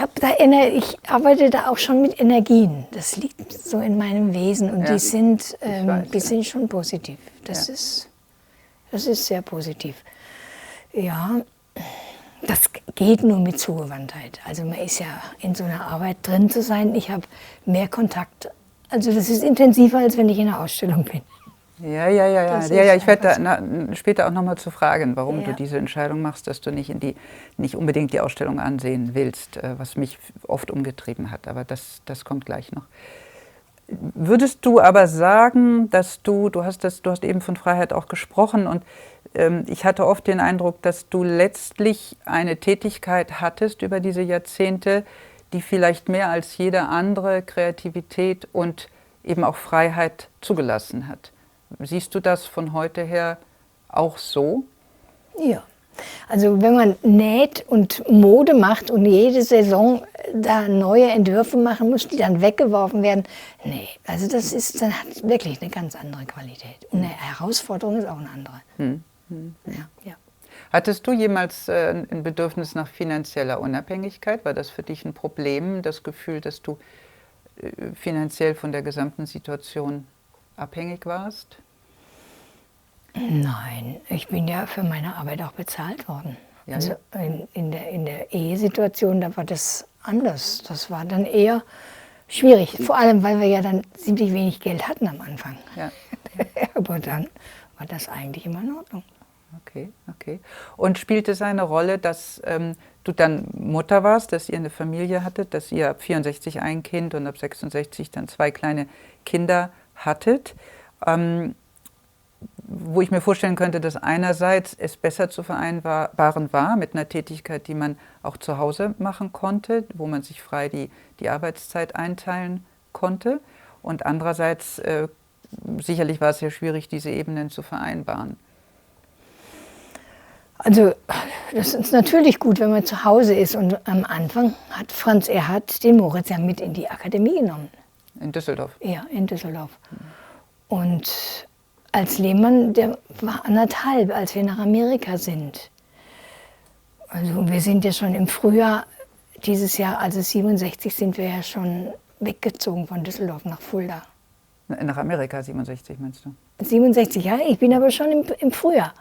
arbeite da auch schon mit Energien. Das liegt so in meinem Wesen und die sind schon positiv. Das ist sehr positiv. Ja, Das geht nur mit Zugewandtheit. Also man ist ja in so einer Arbeit drin zu sein. Ich habe mehr Kontakt. Also das ist intensiver, als wenn ich in einer Ausstellung bin. Ja. Ich werde da später auch nochmal zu fragen, warum du diese Entscheidung machst, dass du nicht unbedingt die Ausstellung ansehen willst, was mich oft umgetrieben hat. Aber das kommt gleich noch. Würdest du aber sagen, dass du hast eben von Freiheit auch gesprochen und ich hatte oft den Eindruck, dass du letztlich eine Tätigkeit hattest über diese Jahrzehnte, die vielleicht mehr als jede andere Kreativität und eben auch Freiheit zugelassen hat. Siehst du das von heute her auch so? Ja, also wenn man näht und Mode macht und jede Saison da neue Entwürfe machen muss, die dann weggeworfen werden, nee, also dann hat wirklich eine ganz andere Qualität. Und eine Herausforderung ist auch eine andere. Ja. Hattest du jemals ein Bedürfnis nach finanzieller Unabhängigkeit? War das für dich ein Problem, das Gefühl, dass du finanziell von der gesamten Situation abhängig warst? Nein, ich bin ja für meine Arbeit auch bezahlt worden. Ja. Also in der Ehesituation, da war das anders. Das war dann eher schwierig, vor allem, weil wir ja dann ziemlich wenig Geld hatten am Anfang. Ja. Aber dann war das eigentlich immer in Ordnung. Okay. Und spielt es eine Rolle, dass du dann Mutter warst, dass ihr eine Familie hattet, dass ihr ab 64 ein Kind und ab 66 dann 2 kleine Kinder hattet? Wo ich mir vorstellen könnte, dass einerseits es besser zu vereinbaren war mit einer Tätigkeit, die man auch zu Hause machen konnte, wo man sich frei die Arbeitszeit einteilen konnte. Und andererseits, sicherlich war es sehr schwierig, diese Ebenen zu vereinbaren. Also das ist natürlich gut, wenn man zu Hause ist. Und am Anfang hat Franz Erhard den Moritz ja mit in die Akademie genommen. In Düsseldorf? Ja, in Düsseldorf. Und als Lehmann, der war 1,5, als wir nach Amerika sind. Also wir sind ja schon im Frühjahr dieses Jahr, also 67, sind wir ja schon weggezogen von Düsseldorf nach Fulda. Nach Amerika 67, meinst du? 67, ja. Ich bin aber schon im Frühjahr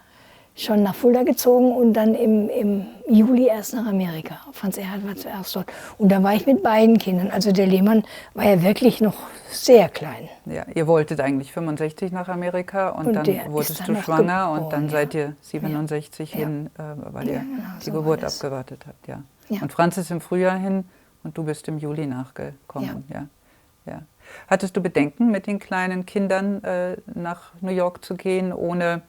schon nach Fulda gezogen und dann im Juli erst nach Amerika. Franz Erhard war zuerst dort. Und da war ich mit beiden Kindern. Also der Lehmann war ja wirklich noch sehr klein. Ja, ihr wolltet eigentlich 65 nach Amerika und dann wurdest du schwanger und dann seid ihr 67 hin, weil ihr die Geburt abgewartet habt. Ja. Und Franz ist im Frühjahr hin und du bist im Juli nachgekommen. Ja. Hattest du Bedenken, mit den kleinen Kindern nach New York zu gehen, ohne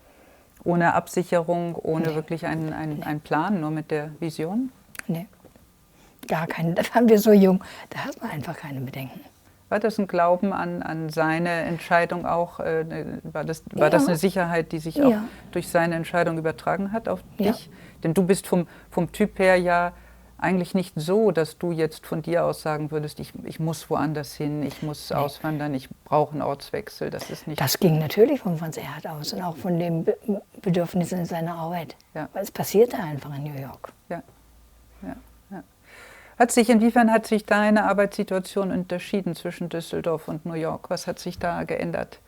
Absicherung, ohne wirklich einen Plan, nur mit der Vision? Nee, gar keine. Das waren wir so jung, da hat man einfach keine Bedenken. War das ein Glauben an seine Entscheidung auch? War das eine Sicherheit, die sich auch durch seine Entscheidung übertragen hat auf dich? Denn du bist vom Typ her ja eigentlich nicht so, dass du jetzt von dir aus sagen würdest, ich muss woanders hin, ich muss auswandern, ich brauche einen Ortswechsel. Das ist nicht. Das ging natürlich von Franz Erhard aus und auch von den Bedürfnissen in seiner Arbeit. Ja. Weil es passierte einfach in New York. Ja. Inwiefern hat sich deine Arbeitssituation unterschieden zwischen Düsseldorf und New York? Was hat sich da geändert?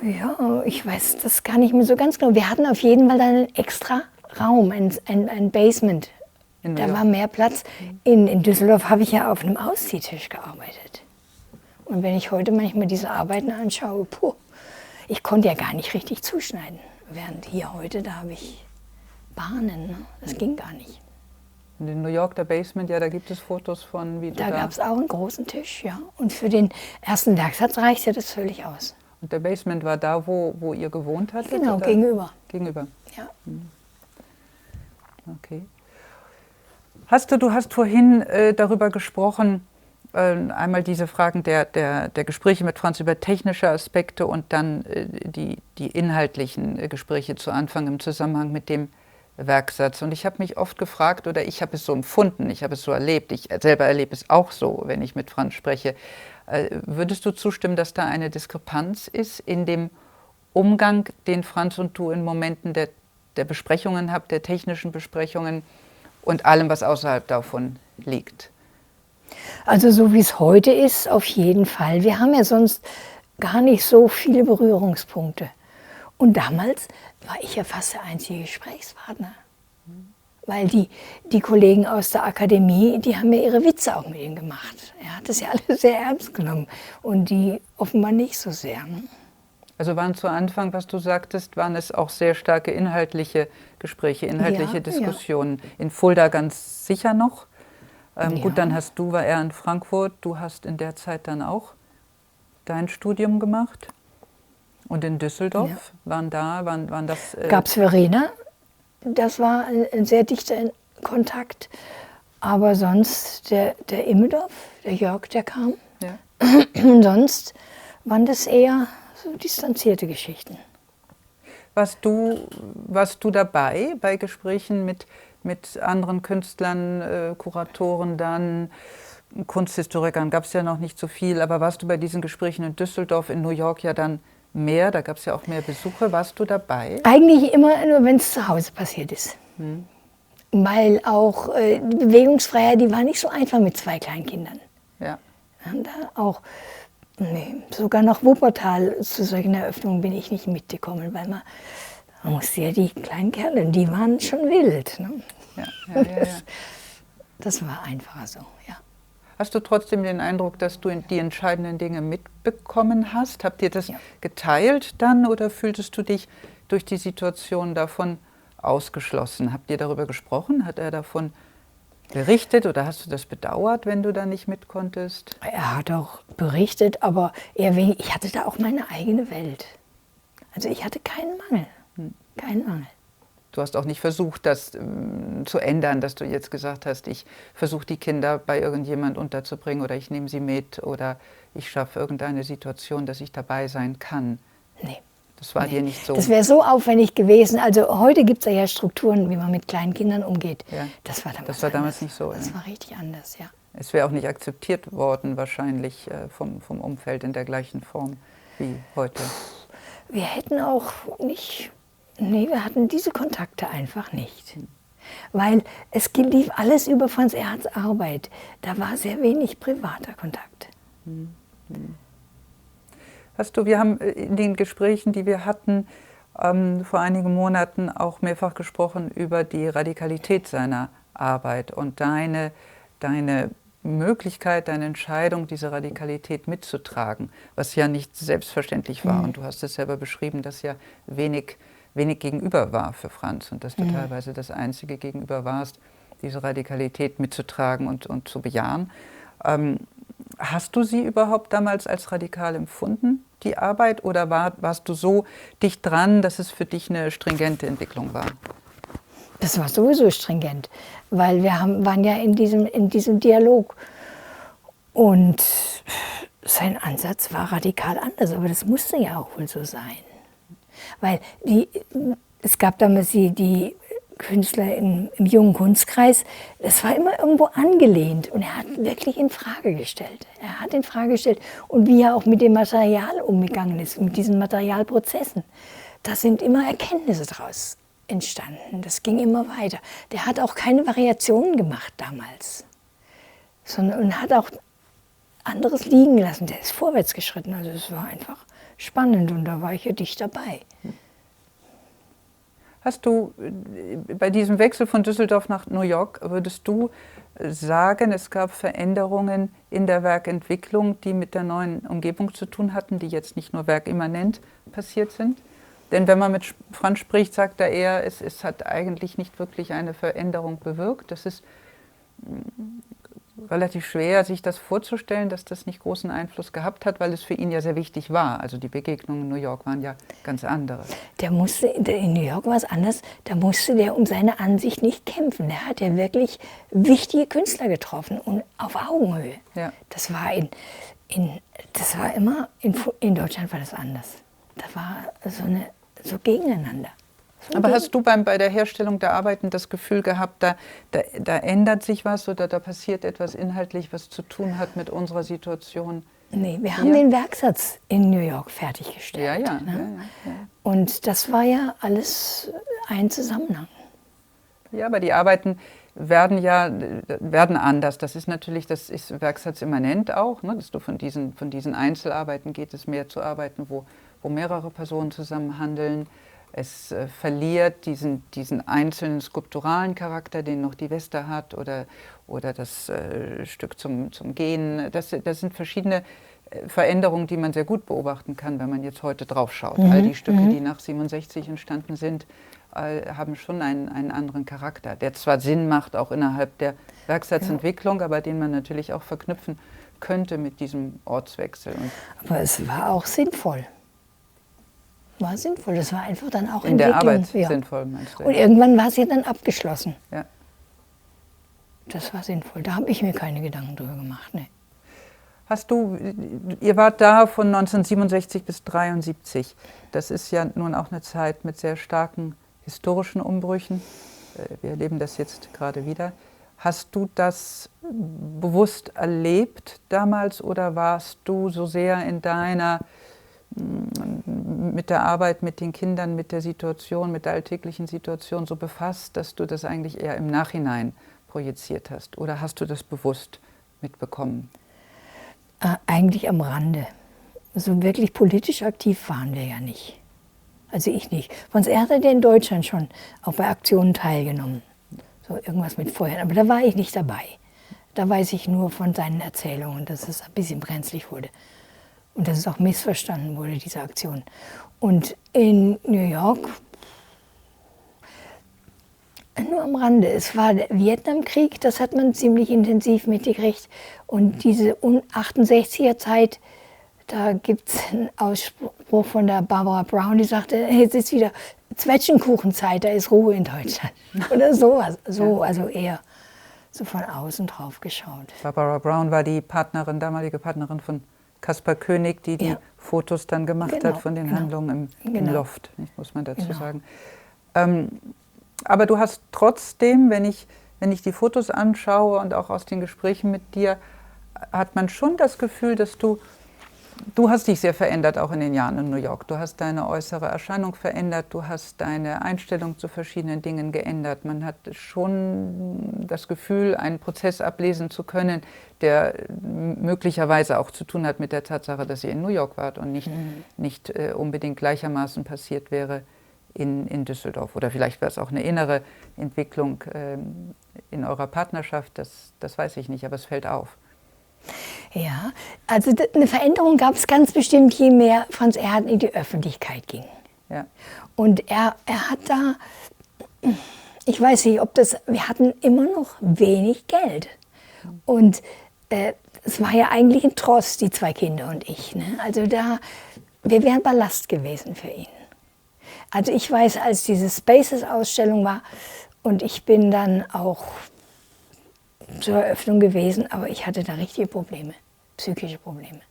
Ja, ich weiß das gar nicht mehr so ganz genau. Wir hatten auf jeden Fall einen extra Raum, ein Basement. Da war mehr Platz. In Düsseldorf habe ich ja auf einem Ausziehtisch gearbeitet. Und wenn ich heute manchmal diese Arbeiten anschaue, ich konnte ja gar nicht richtig zuschneiden. Während hier heute, da habe ich Bahnen. Ne? Das ging gar nicht. Und in New York, der Basement, da gibt es Fotos von, wie du da gab es auch einen großen Tisch, ja. Und für den ersten Werksatz reicht ja das völlig aus. Und der Basement war da, wo ihr gewohnt hattet? Genau, oder? Gegenüber. Gegenüber? Ja. Okay. Du hast vorhin darüber gesprochen, einmal diese Fragen der Gespräche mit Franz über technische Aspekte und dann die inhaltlichen Gespräche zu Anfang im Zusammenhang mit dem Werksatz. Und ich habe mich oft gefragt, oder ich habe es so empfunden, ich habe es so erlebt, ich selber erlebe es auch so, wenn ich mit Franz spreche. Würdest du zustimmen, dass da eine Diskrepanz ist in dem Umgang, den Franz und du in Momenten der Besprechungen habt, der technischen Besprechungen und allem, was außerhalb davon liegt? Also so wie es heute ist, auf jeden Fall. Wir haben ja sonst gar nicht so viele Berührungspunkte. Und damals war ich ja fast der einzige Gesprächspartner. Weil die Kollegen aus der Akademie, die haben ja ihre Witze auch mit ihm gemacht. Er hat das ja alles sehr ernst genommen und die offenbar nicht so sehr. Ne? Also waren zu Anfang, was du sagtest, waren es auch sehr starke inhaltliche Gespräche, inhaltliche Diskussionen. Ja. In Fulda ganz sicher noch. Gut, dann war er in Frankfurt, du hast in der Zeit dann auch dein Studium gemacht. Und in Düsseldorf waren das... Gab es Verena, das war ein sehr dichter Kontakt. Aber sonst der Immendorf, der Jörg, der kam. Ja. Und sonst waren das eher so distanzierte Geschichten. Warst du dabei bei Gesprächen mit anderen Künstlern, Kuratoren dann, Kunsthistorikern gab es ja noch nicht so viel, aber warst du bei diesen Gesprächen in Düsseldorf, in New York ja dann mehr, da gab es ja auch mehr Besuche, warst du dabei? Eigentlich immer nur, wenn es zu Hause passiert ist. Weil auch die Bewegungsfreiheit, die war nicht so einfach mit 2 Kleinkindern. Ja. Und da auch, sogar nach Wuppertal zu solchen Eröffnungen bin ich nicht mitgekommen, weil man musste ja die kleinen Kerle, die waren schon wild. Ne? Ja. Das war einfacher so, ja. Hast du trotzdem den Eindruck, dass du die entscheidenden Dinge mitbekommen hast? Habt ihr das geteilt dann oder fühltest du dich durch die Situation davon ausgeschlossen? Habt ihr darüber gesprochen? Hat er davon berichtet oder hast du das bedauert, wenn du da nicht mit konntest? Er hat auch berichtet, aber eher wenig. Ich hatte da auch meine eigene Welt. Also ich hatte keinen Mangel. Keinen Mangel. Du hast auch nicht versucht, das zu ändern, dass du jetzt gesagt hast, ich versuche die Kinder bei irgendjemand unterzubringen oder ich nehme sie mit oder ich schaffe irgendeine Situation, dass ich dabei sein kann. Nee. Das war dir nicht so. Das wäre so aufwendig gewesen. Also heute gibt es ja Strukturen, wie man mit kleinen Kindern umgeht. Ja. Das war damals nicht so. Das war richtig anders, ja. Es wäre auch nicht akzeptiert worden wahrscheinlich vom Umfeld in der gleichen Form wie heute. Wir hätten auch nicht... Nee, wir hatten diese Kontakte einfach nicht. Weil es lief alles über Franz Erhards Arbeit. Da war sehr wenig privater Kontakt. Wir haben in den Gesprächen, die wir hatten, vor einigen Monaten auch mehrfach gesprochen über die Radikalität seiner Arbeit und deine Möglichkeit, deine Entscheidung, diese Radikalität mitzutragen, was ja nicht selbstverständlich war. Und du hast es selber beschrieben, dass ja wenig Gegenüber war für Franz und dass du teilweise das einzige Gegenüber warst, diese Radikalität mitzutragen und zu bejahen. Hast du sie überhaupt damals als radikal empfunden, die Arbeit, oder warst du so dicht dran, dass es für dich eine stringente Entwicklung war? Das war sowieso stringent, weil wir waren ja in diesem Dialog und sein Ansatz war radikal anders, aber das musste ja auch wohl so sein. Weil es gab damals die Künstler im jungen Kunstkreis, das war immer irgendwo angelehnt und er hat wirklich in Frage gestellt. Er hat in Frage gestellt und wie er auch mit dem Material umgegangen ist, mit diesen Materialprozessen. Da sind immer Erkenntnisse daraus entstanden, das ging immer weiter. Der hat auch keine Variationen gemacht damals, und hat auch anderes liegen lassen. Der ist vorwärts geschritten, also es war einfach spannend und da war ich ja dicht dabei. Hast du bei diesem Wechsel von Düsseldorf nach New York, würdest du sagen, es gab Veränderungen in der Werkentwicklung, die mit der neuen Umgebung zu tun hatten, die jetzt nicht nur werkimmanent passiert sind? Denn wenn man mit Franz spricht, sagt er eher, es hat eigentlich nicht wirklich eine Veränderung bewirkt. Das ist relativ schwer, sich das vorzustellen, dass das nicht großen Einfluss gehabt hat, weil es für ihn ja sehr wichtig war. Also die Begegnungen in New York waren ja ganz andere. In New York war es anders, da musste der um seine Ansicht nicht kämpfen. Der hat ja wirklich wichtige Künstler getroffen und auf Augenhöhe. Ja. Das war immer, in Deutschland war das anders. Da war so gegeneinander. Aber hast du bei der Herstellung der Arbeiten das Gefühl gehabt, da ändert sich was oder da passiert etwas inhaltlich, was zu tun hat mit unserer Situation? Nee, wir haben den Werksatz in New York fertiggestellt. Ja. Und das war ja alles ein Zusammenhang. Ja, aber die Arbeiten werden anders. Das ist werksatz immanent auch, ne? Dass du von diesen Einzelarbeiten geht es mehr zu Arbeiten, wo wo mehrere Personen zusammen handeln. Es verliert diesen einzelnen skulpturalen Charakter, den noch die Vesta hat, oder das Stück zum Gehen. Das sind verschiedene Veränderungen, die man sehr gut beobachten kann, wenn man jetzt heute drauf schaut. All die Stücke, die nach 67 entstanden sind, haben schon einen anderen Charakter, der zwar Sinn macht, auch innerhalb der Werksatzentwicklung, aber den man natürlich auch verknüpfen könnte mit diesem Ortswechsel. Aber es war auch sinnvoll. War sinnvoll, das war einfach dann auch in der Arbeit sinnvoll, meinst du? Und irgendwann war es ja dann abgeschlossen. Ja. Das war sinnvoll, da habe ich mir keine Gedanken drüber gemacht. Ne. Ihr wart da von 1967 bis 1973. Das ist ja nun auch eine Zeit mit sehr starken historischen Umbrüchen. Wir erleben das jetzt gerade wieder. Hast du das bewusst erlebt damals oder warst du so sehr in deiner mit der Arbeit, mit den Kindern, mit der Situation, mit der alltäglichen Situation so befasst, dass du das eigentlich eher im Nachhinein projiziert hast? Oder hast du das bewusst mitbekommen? Eigentlich am Rande. So wirklich politisch aktiv waren wir ja nicht. Also ich nicht. Franz Erhard hat ja in Deutschland schon auch bei Aktionen teilgenommen. So irgendwas mit Feuern. Aber da war ich nicht dabei. Da weiß ich nur von seinen Erzählungen, dass es ein bisschen brenzlig wurde. Und dass es auch missverstanden wurde, diese Aktion. Und in New York, nur am Rande. Es war der Vietnamkrieg, das hat man ziemlich intensiv mitgekriegt. Und diese 68er Zeit, da gibt es einen Ausspruch von der Barbara Brown, die sagte, jetzt ist wieder Zwetschgenkuchenzeit, da ist Ruhe in Deutschland. Oder sowas. So, also eher so von außen drauf geschaut. Barbara Brown war die damalige Partnerin von Caspar Koenig, die Fotos dann gemacht hat von den Handlungen im Loft, muss man dazu sagen. Aber du hast trotzdem, wenn ich die Fotos anschaue und auch aus den Gesprächen mit dir, hat man schon das Gefühl, dass du hast dich sehr verändert, auch in den Jahren in New York. Du hast deine äußere Erscheinung verändert, du hast deine Einstellung zu verschiedenen Dingen geändert. Man hat schon das Gefühl, einen Prozess ablesen zu können, der möglicherweise auch zu tun hat mit der Tatsache, dass ihr in New York wart und nicht unbedingt gleichermaßen passiert wäre in Düsseldorf. Oder vielleicht war es auch eine innere Entwicklung in eurer Partnerschaft, das weiß ich nicht, aber es fällt auf. Ja, also eine Veränderung gab es ganz bestimmt, je mehr Franz Erhard in die Öffentlichkeit ging. Ja. Und er hat da, ich weiß nicht, wir hatten immer noch wenig Geld. Und es war ja eigentlich ein Trost, die 2 Kinder und ich. Ne? Also wir wären Ballast gewesen für ihn. Also ich weiß, als diese Spaces-Ausstellung war und ich bin dann auch zur Eröffnung gewesen, aber ich hatte da richtige Probleme, psychische Probleme.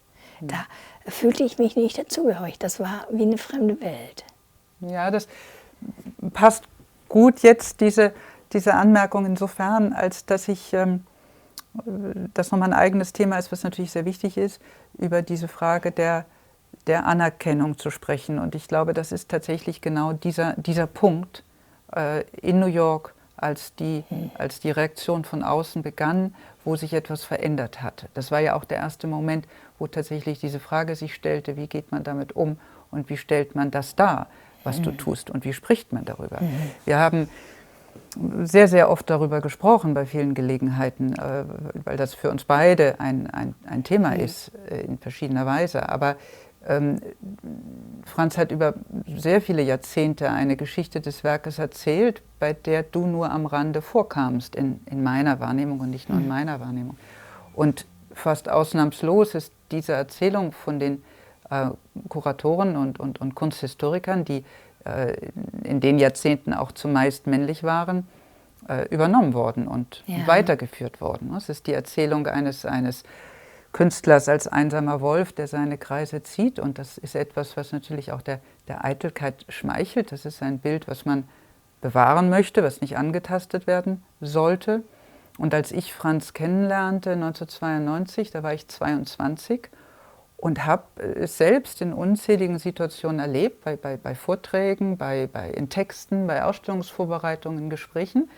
Da fühlte ich mich nicht dazugehörig, das war wie eine fremde Welt. Ja, das passt gut jetzt, diese Anmerkung insofern, als dass das nochmal ein eigenes Thema ist, was natürlich sehr wichtig ist, über diese Frage der Anerkennung zu sprechen. Und ich glaube, das ist tatsächlich genau dieser Punkt in New York, als die Reaktion von außen begann, wo sich etwas verändert hat. Das war ja auch der erste Moment, wo tatsächlich diese Frage sich stellte, wie geht man damit um und wie stellt man das dar, was du tust und wie spricht man darüber. Wir haben sehr, sehr oft darüber gesprochen bei vielen Gelegenheiten, weil das für uns beide ein Thema ist in verschiedener Weise. Aber Franz hat über sehr viele Jahrzehnte eine Geschichte des Werkes erzählt, bei der du nur am Rande vorkamst, in meiner Wahrnehmung und nicht nur in meiner Wahrnehmung. Und fast ausnahmslos ist diese Erzählung von den Kuratoren und Kunsthistorikern, die in den Jahrzehnten auch zumeist männlich waren, übernommen worden und weitergeführt worden. Es ist die Erzählung eines Künstlers als einsamer Wolf, der seine Kreise zieht. Und das ist etwas, was natürlich auch der Eitelkeit schmeichelt. Das ist ein Bild, was man bewahren möchte, was nicht angetastet werden sollte. Und als ich Franz kennenlernte 1992, da war ich 22 und habe es selbst in unzähligen Situationen erlebt, bei Vorträgen, in Texten, bei Ausstellungsvorbereitungen, in Gesprächen,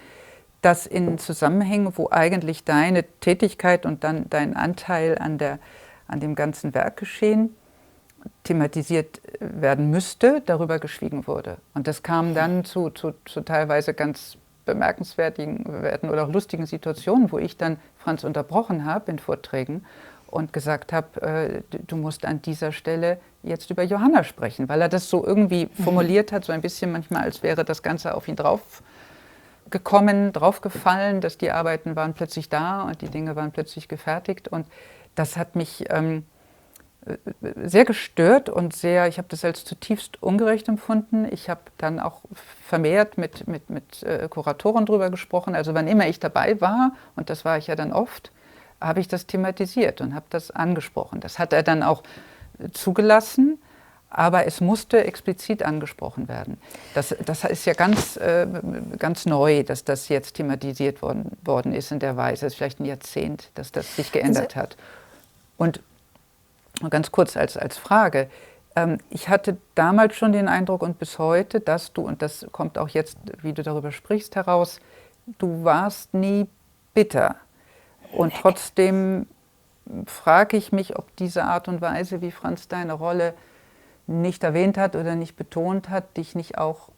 dass in Zusammenhängen, wo eigentlich deine Tätigkeit und dann dein Anteil an dem ganzen Werkgeschehen thematisiert werden müsste, darüber geschwiegen wurde. Und das kam dann zu teilweise ganz bemerkenswerten oder auch lustigen Situationen, wo ich dann Franz unterbrochen habe in Vorträgen und gesagt habe, du musst an dieser Stelle jetzt über Johanna sprechen, weil er das so irgendwie formuliert hat, so ein bisschen manchmal, als wäre das Ganze auf ihn draufgefallen, dass die Arbeiten waren plötzlich da und die Dinge waren plötzlich gefertigt. Und das hat mich sehr gestört und ich habe das als zutiefst ungerecht empfunden. Ich habe dann auch vermehrt mit Kuratoren drüber gesprochen. Also wann immer ich dabei war, und das war ich ja dann oft, habe ich das thematisiert und habe das angesprochen. Das hat er dann auch zugelassen, aber es musste explizit angesprochen werden. Das ist ja ganz neu, dass das jetzt thematisiert worden ist in der Weise. Es ist vielleicht ein Jahrzehnt, dass das sich geändert hat. Und ganz kurz als Frage, ich hatte damals schon den Eindruck und bis heute, dass du, und das kommt auch jetzt, wie du darüber sprichst, heraus, du warst nie bitter. Und trotzdem frage ich mich, ob diese Art und Weise, wie Franz deine Rolle nicht erwähnt hat oder nicht betont hat, dich nicht auch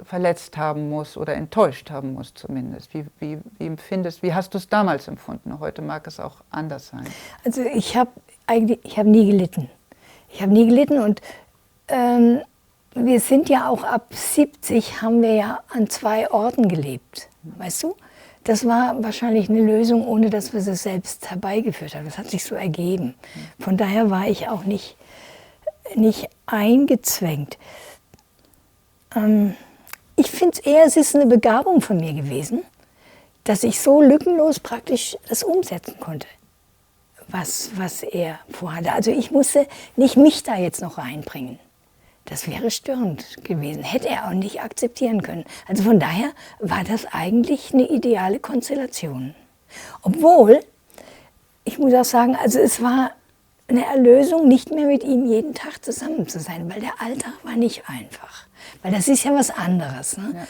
verletzt haben muss oder enttäuscht haben muss zumindest. Wie empfindest, wie hast du es damals empfunden? Heute mag es auch anders sein. Also ich habe nie gelitten. Ich habe nie gelitten und wir sind ja auch ab 70, haben wir ja an 2 Orten gelebt, weißt du? Das war wahrscheinlich eine Lösung, ohne dass wir sie selbst herbeigeführt haben. Das hat sich so ergeben. Von daher war ich auch nicht eingezwängt. Ich finde eher, es ist eine Begabung von mir gewesen, dass ich so lückenlos praktisch das umsetzen konnte, was er vorhatte. Also ich musste nicht mich da jetzt noch reinbringen. Das wäre störend gewesen, hätte er auch nicht akzeptieren können. Also von daher war das eigentlich eine ideale Konstellation. Obwohl, ich muss auch sagen, also es war eine Erlösung, nicht mehr mit ihm jeden Tag zusammen zu sein, weil der Alltag war nicht einfach. Weil das ist ja was anderes. Ne? Ja.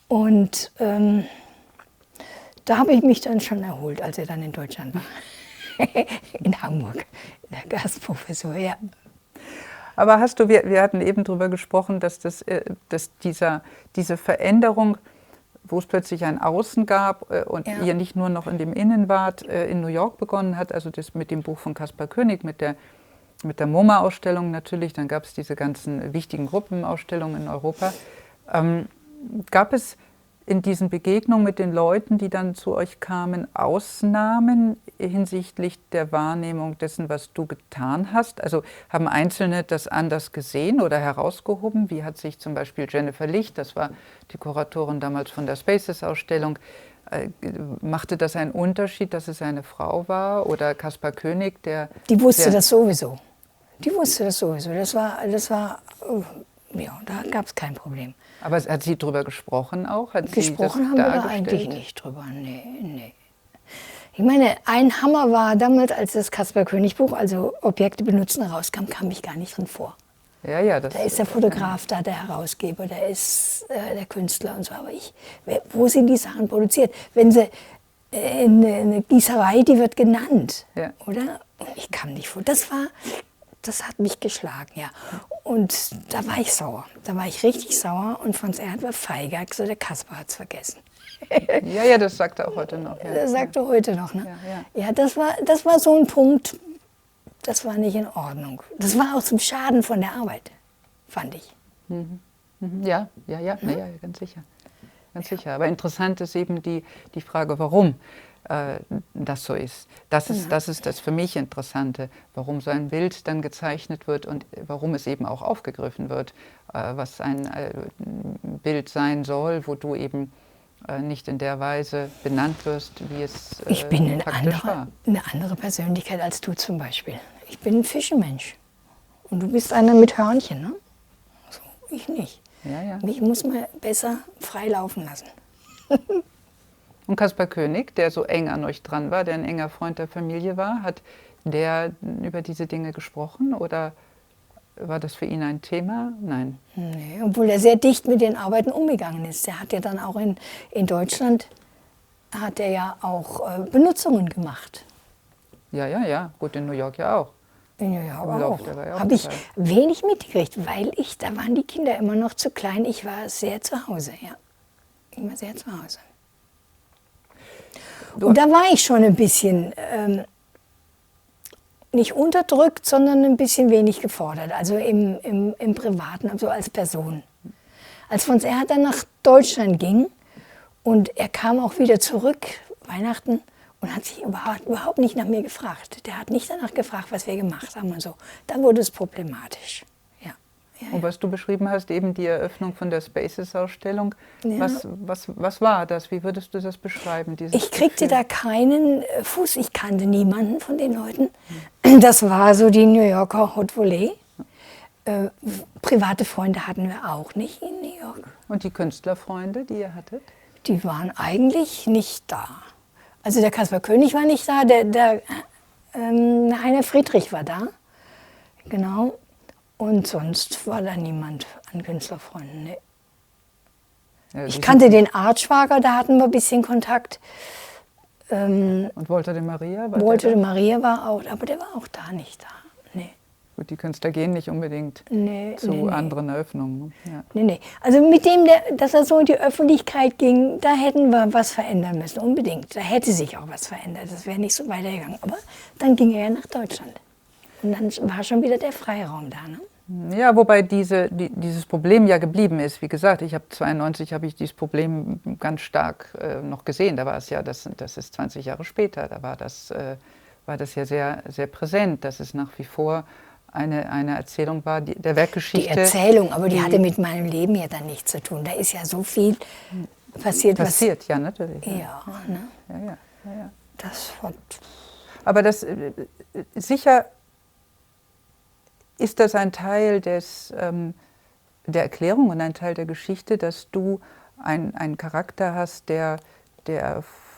Und da habe ich mich dann schon erholt, als er dann in Deutschland war. In Hamburg, der Gastprofessor, ja. Aber wir hatten eben darüber gesprochen, dass diese Veränderung, wo es plötzlich ein Außen gab und ihr nicht nur noch in dem Innen wart, in New York begonnen hat, also das mit dem Buch von Caspar Koenig, mit der MoMA-Ausstellung natürlich, dann gab es diese ganzen wichtigen Gruppenausstellungen in Europa. Gab es in diesen Begegnungen mit den Leuten, die dann zu euch kamen, Ausnahmen hinsichtlich der Wahrnehmung dessen, was du getan hast? Also haben Einzelne das anders gesehen oder herausgehoben? Wie hat sich zum Beispiel Jennifer Licht, das war die Kuratorin damals von der Spaces-Ausstellung, machte das einen Unterschied, dass es eine Frau war? Oder Caspar Koenig, Die wusste das sowieso. Die wusste das sowieso. Das war ja, da gab es kein Problem. Aber hat sie darüber gesprochen auch? Gesprochen haben wir da eigentlich nicht drüber, nee. Ich meine, ein Hammer war damals, als das Caspar Koenig Buch, also Objekte benutzen, rauskam, kam ich gar nicht drin vor. Ja, da ist der Fotograf da, der Herausgeber, da ist der Künstler und so. Aber wo sind die Sachen produziert? Wenn sie eine Gießerei, die wird genannt, oder? Und ich kam nicht vor. Das hat mich geschlagen, ja. Und da war ich sauer. Da war ich richtig sauer. Und Franz Erhard war feige. Er hat gesagt, der Caspar hat es vergessen. Ja, das sagt er auch heute noch. Ja. Das sagt er heute noch, ne? Ja, das war so ein Punkt, das war nicht in Ordnung. Das war auch zum Schaden von der Arbeit, fand ich. Ja, ganz sicher. Ganz sicher. Aber interessant ist eben die Frage, warum das so ist. Das ist das für mich Interessante, warum so ein Bild dann gezeichnet wird und warum es eben auch aufgegriffen wird, was ein Bild sein soll, wo du eben nicht in der Weise benannt wirst, wie es ich bin war. Eine andere Persönlichkeit als du zum Beispiel. Ich bin ein Fischenmensch und du bist einer mit Hörnchen, ne? So, ich nicht. Ja. Mich muss man besser frei laufen lassen. Und Caspar Koenig, der so eng an euch dran war, der ein enger Freund der Familie war, hat der über diese Dinge gesprochen oder war das für ihn ein Thema? Nein. Nee, obwohl er sehr dicht mit den Arbeiten umgegangen ist. Der hat ja dann auch in Deutschland, hat er ja auch Benutzungen gemacht. Ja. Gut, in New York ja auch. In New York auch. Habe ich wenig mitgekriegt, weil da waren die Kinder immer noch zu klein. Ich war sehr zu Hause, ja. Immer sehr zu Hause. Und da war ich schon ein bisschen, nicht unterdrückt, sondern ein bisschen wenig gefordert. Also im Privaten, also als Person. Als Franz Erhard dann nach Deutschland ging und er kam auch wieder zurück, Weihnachten, und hat sich überhaupt nicht nach mir gefragt. Der hat nicht danach gefragt, was wir gemacht haben und so. Da wurde es problematisch. Ja. Und was du beschrieben hast, eben die Eröffnung von der Spaces-Ausstellung, was war das? Wie würdest du das beschreiben? Ich kriegte da keinen Fuß, ich kannte niemanden von den Leuten. Das war so die New Yorker Haute Volée. Private Freunde hatten wir auch nicht in New York. Und die Künstlerfreunde, die ihr hattet? Die waren eigentlich nicht da. Also der Kaspar König war nicht da, der Heiner Friedrich war da, genau. Und sonst war da niemand an Künstlerfreunden. Nee. Ja, ich kannte den Artschwager, da hatten wir ein bisschen Kontakt. Und Walther de Maria? Walther de Maria war auch, aber der war auch da nicht da. Nee. Gut, die Künstler gehen nicht unbedingt zu anderen Eröffnungen. Ja. Nee. Also mit dem, dass er so in die Öffentlichkeit ging, da hätten wir was verändern müssen, unbedingt. Da hätte sich auch was verändert, das wäre nicht so weitergegangen. Aber dann ging er ja nach Deutschland. Und dann war schon wieder der Freiraum da, ne? Ja, wobei dieses Problem ja geblieben ist. Wie gesagt, 1992 habe ich dieses Problem ganz stark noch gesehen. Da war es ja, das ist 20 Jahre später, da war das ja sehr, sehr präsent, dass es nach wie vor eine Erzählung war, der Werkgeschichte. Die Erzählung, aber die hatte mit meinem Leben ja dann nichts zu tun. Da ist ja so viel passiert. Ja, natürlich. Ja, ne? Ja. Das war... Aber das sicher ist das ein Teil der Erklärung und ein Teil der Geschichte, dass du einen Charakter hast, der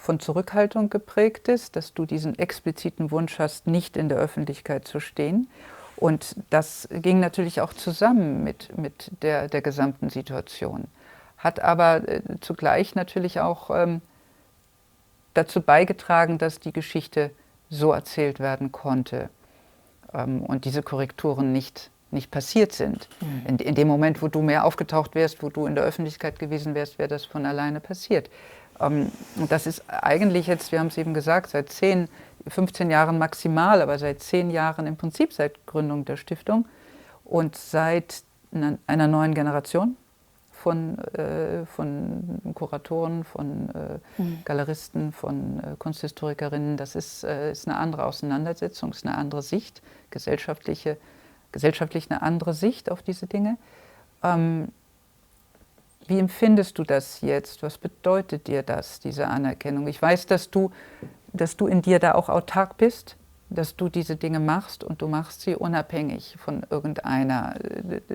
von Zurückhaltung geprägt ist, dass du diesen expliziten Wunsch hast, nicht in der Öffentlichkeit zu stehen. Und das ging natürlich auch zusammen mit der gesamten Situation. Hat aber zugleich natürlich auch dazu beigetragen, dass die Geschichte so erzählt werden konnte und diese Korrekturen nicht passiert sind. In dem Moment, wo du mehr aufgetaucht wärst, wo du in der Öffentlichkeit gewesen wärst, wäre das von alleine passiert. Und das ist eigentlich jetzt, wir haben es eben gesagt, seit 15 Jahren maximal, aber seit 10 Jahren im Prinzip seit Gründung der Stiftung und seit einer neuen Generation von Kuratoren, von Galeristen, von Kunsthistorikerinnen. Das ist eine andere Auseinandersetzung, ist eine andere Sicht, gesellschaftlich eine andere Sicht auf diese Dinge. Wie empfindest du das jetzt? Was bedeutet dir das, diese Anerkennung? Ich weiß, dass du in dir da auch autark bist, dass du diese Dinge machst und du machst sie unabhängig von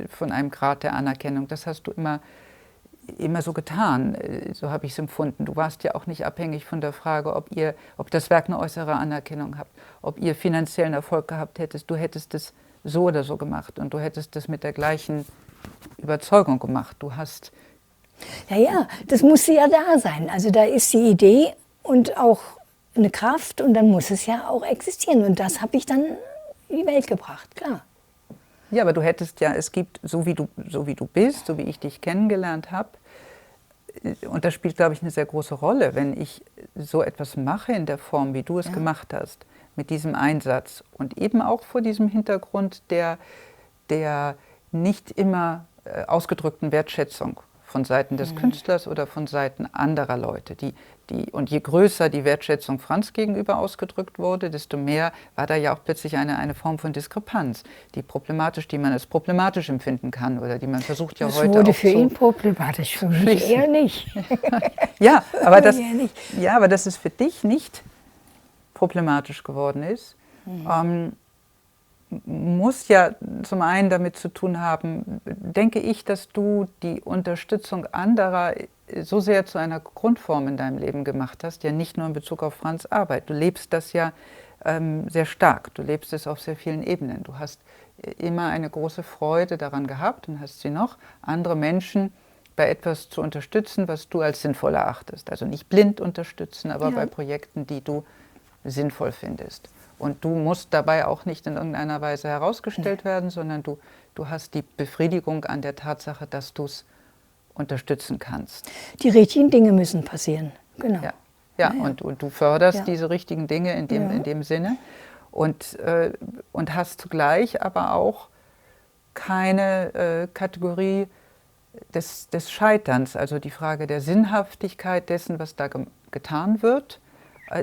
von einem Grad der Anerkennung. Das hast du immer so getan, so habe ich es empfunden. Du warst ja auch nicht abhängig von der Frage, ob das Werk eine äußere Anerkennung hat, ob ihr finanziellen Erfolg gehabt hättest. Du hättest es so oder so gemacht und du hättest es mit der gleichen Überzeugung gemacht. Du hast... Ja, das musste ja da sein. Also da ist die Idee und auch eine Kraft und dann muss es ja auch existieren. Und das habe ich dann in die Welt gebracht, klar. Ja, aber du hättest ja, es gibt, so wie du bist, so wie ich dich kennengelernt habe, und das spielt, glaube ich, eine sehr große Rolle, wenn ich so etwas mache in der Form, wie du es gemacht hast, mit diesem Einsatz und eben auch vor diesem Hintergrund der nicht immer ausgedrückten Wertschätzung von Seiten des Künstlers oder von Seiten anderer Leute. Und je größer die Wertschätzung Franz gegenüber ausgedrückt wurde, desto mehr war da ja auch plötzlich eine Form von Diskrepanz, die man als problematisch empfinden kann oder die man versucht ja das heute auch wurde für ihn problematisch, für mich eher nicht. Ja, aber dass es für dich nicht problematisch geworden ist, muss ja zum einen damit zu tun haben, denke ich, dass du die Unterstützung anderer so sehr zu einer Grundform in deinem Leben gemacht hast, ja nicht nur in Bezug auf Franz' Arbeit. Du lebst das ja sehr stark, du lebst es auf sehr vielen Ebenen. Du hast immer eine große Freude daran gehabt und hast sie noch, andere Menschen bei etwas zu unterstützen, was du als sinnvoll erachtest. Also nicht blind unterstützen, aber bei Projekten, die du sinnvoll findest. Und du musst dabei auch nicht in irgendeiner Weise herausgestellt werden, sondern du hast die Befriedigung an der Tatsache, dass du es unterstützen kannst. Die richtigen Dinge müssen passieren, genau. Ja. Und du förderst diese richtigen Dinge in dem Sinne und hast zugleich aber auch keine Kategorie des Scheiterns, also die Frage der Sinnhaftigkeit dessen, was da getan wird,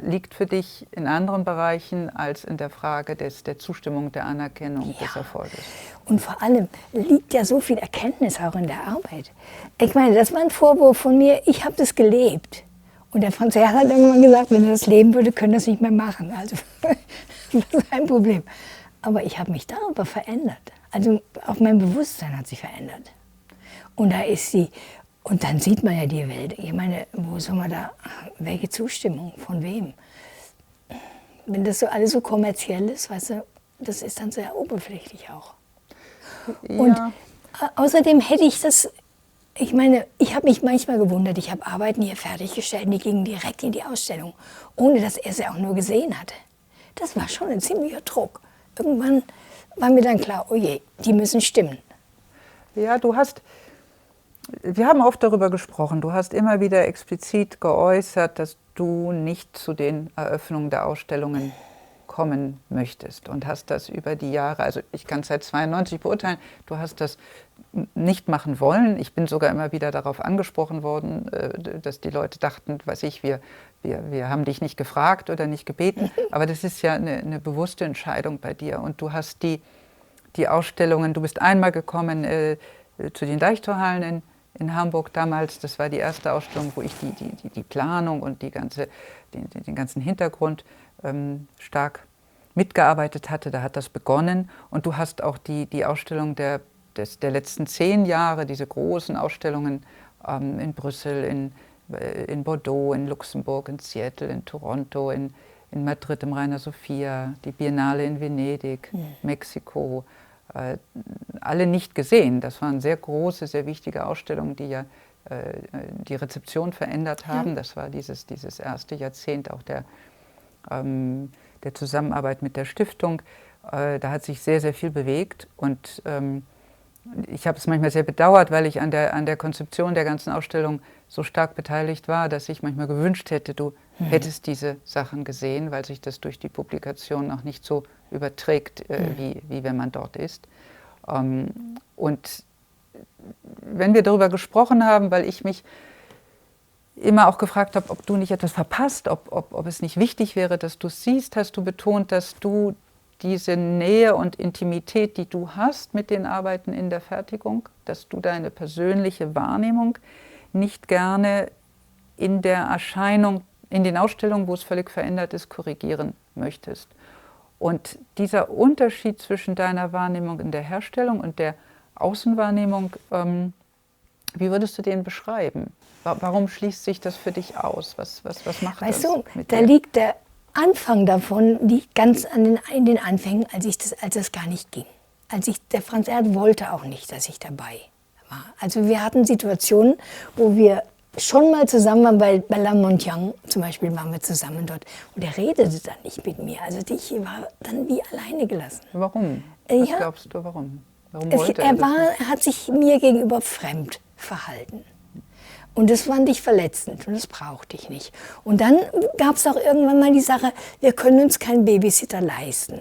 liegt für dich in anderen Bereichen als in der Frage der Zustimmung, der Anerkennung, des Erfolges. Und vor allem liegt ja so viel Erkenntnis auch in der Arbeit. Ich meine, das war ein Vorwurf von mir, ich habe das gelebt. Und der Franz Erhard hat irgendwann gesagt, wenn er das leben würde, könnte er es nicht mehr machen. Also das ist ein Problem. Aber ich habe mich darüber verändert. Also auch mein Bewusstsein hat sich verändert. Und da ist sie. Und dann sieht man ja die Welt. Ich meine, wo soll man da, welche Zustimmung, von wem? Wenn das so alles so kommerziell ist, weißt du, das ist dann sehr oberflächlich auch. Ja. Und außerdem hätte ich das, ich meine, ich habe mich manchmal gewundert, ich habe Arbeiten hier fertiggestellt, die gingen direkt in die Ausstellung, ohne dass er sie auch nur gesehen hatte. Das war schon ein ziemlicher Druck. Irgendwann war mir dann klar, oh je, die müssen stimmen. Ja, wir haben oft darüber gesprochen, du hast immer wieder explizit geäußert, dass du nicht zu den Eröffnungen der Ausstellungen kommen möchtest und hast das über die Jahre, also ich kann es seit 92 beurteilen, du hast das nicht machen wollen. Ich bin sogar immer wieder darauf angesprochen worden, dass die Leute dachten, wir haben dich nicht gefragt oder nicht gebeten, aber das ist ja eine bewusste Entscheidung bei dir und du hast die Ausstellungen, du bist einmal gekommen zu den Deichtorhallen in Hamburg damals, das war die erste Ausstellung, wo ich die Planung und den ganzen Hintergrund stark mitgearbeitet hatte. Da hat das begonnen und du hast auch die Ausstellung der letzten 10 Jahre, diese großen Ausstellungen in Brüssel, in Bordeaux, in Luxemburg, in Seattle, in Toronto, in Madrid im Rainer Sophia, die Biennale in Venedig, Mexiko, alle nicht gesehen. Das waren sehr große, sehr wichtige Ausstellungen, die ja die Rezeption verändert haben. Ja. Das war dieses erste Jahrzehnt auch der Zusammenarbeit mit der Stiftung. Da hat sich sehr, sehr viel bewegt und ich habe es manchmal sehr bedauert, weil ich an der Konzeption der ganzen Ausstellung so stark beteiligt war, dass ich manchmal gewünscht hätte, du hättest diese Sachen gesehen, weil sich das durch die Publikation auch nicht so überträgt, wie wenn man dort ist. Und wenn wir darüber gesprochen haben, weil ich mich immer auch gefragt habe, ob du nicht etwas verpasst, ob es nicht wichtig wäre, dass du es siehst, hast du betont, dass du diese Nähe und Intimität, die du hast mit den Arbeiten in der Fertigung, dass du deine persönliche Wahrnehmung nicht gerne in der Erscheinung, in den Ausstellungen, wo es völlig verändert ist, korrigieren möchtest. Und dieser Unterschied zwischen deiner Wahrnehmung in der Herstellung und der Außenwahrnehmung, wie würdest du den beschreiben? Warum schließt sich das für dich aus? Was macht das? Weißt du, da liegt der Anfang davon, liegt ganz in den Anfängen, als es gar nicht ging. Der Franz Erhard wollte auch nicht, dass ich dabei war. Also wir hatten Situationen, wo wir schon mal zusammen waren, bei La Montiang zum Beispiel waren wir zusammen dort. Und er redete dann nicht mit mir. Also ich war dann wie alleine gelassen. Warum? Was glaubst du, warum? Warum wollte er das nicht? Er hat sich mir gegenüber fremd verhalten. Und das fand ich verletzend und das brauchte ich nicht. Und dann gab es auch irgendwann mal die Sache, wir können uns keinen Babysitter leisten.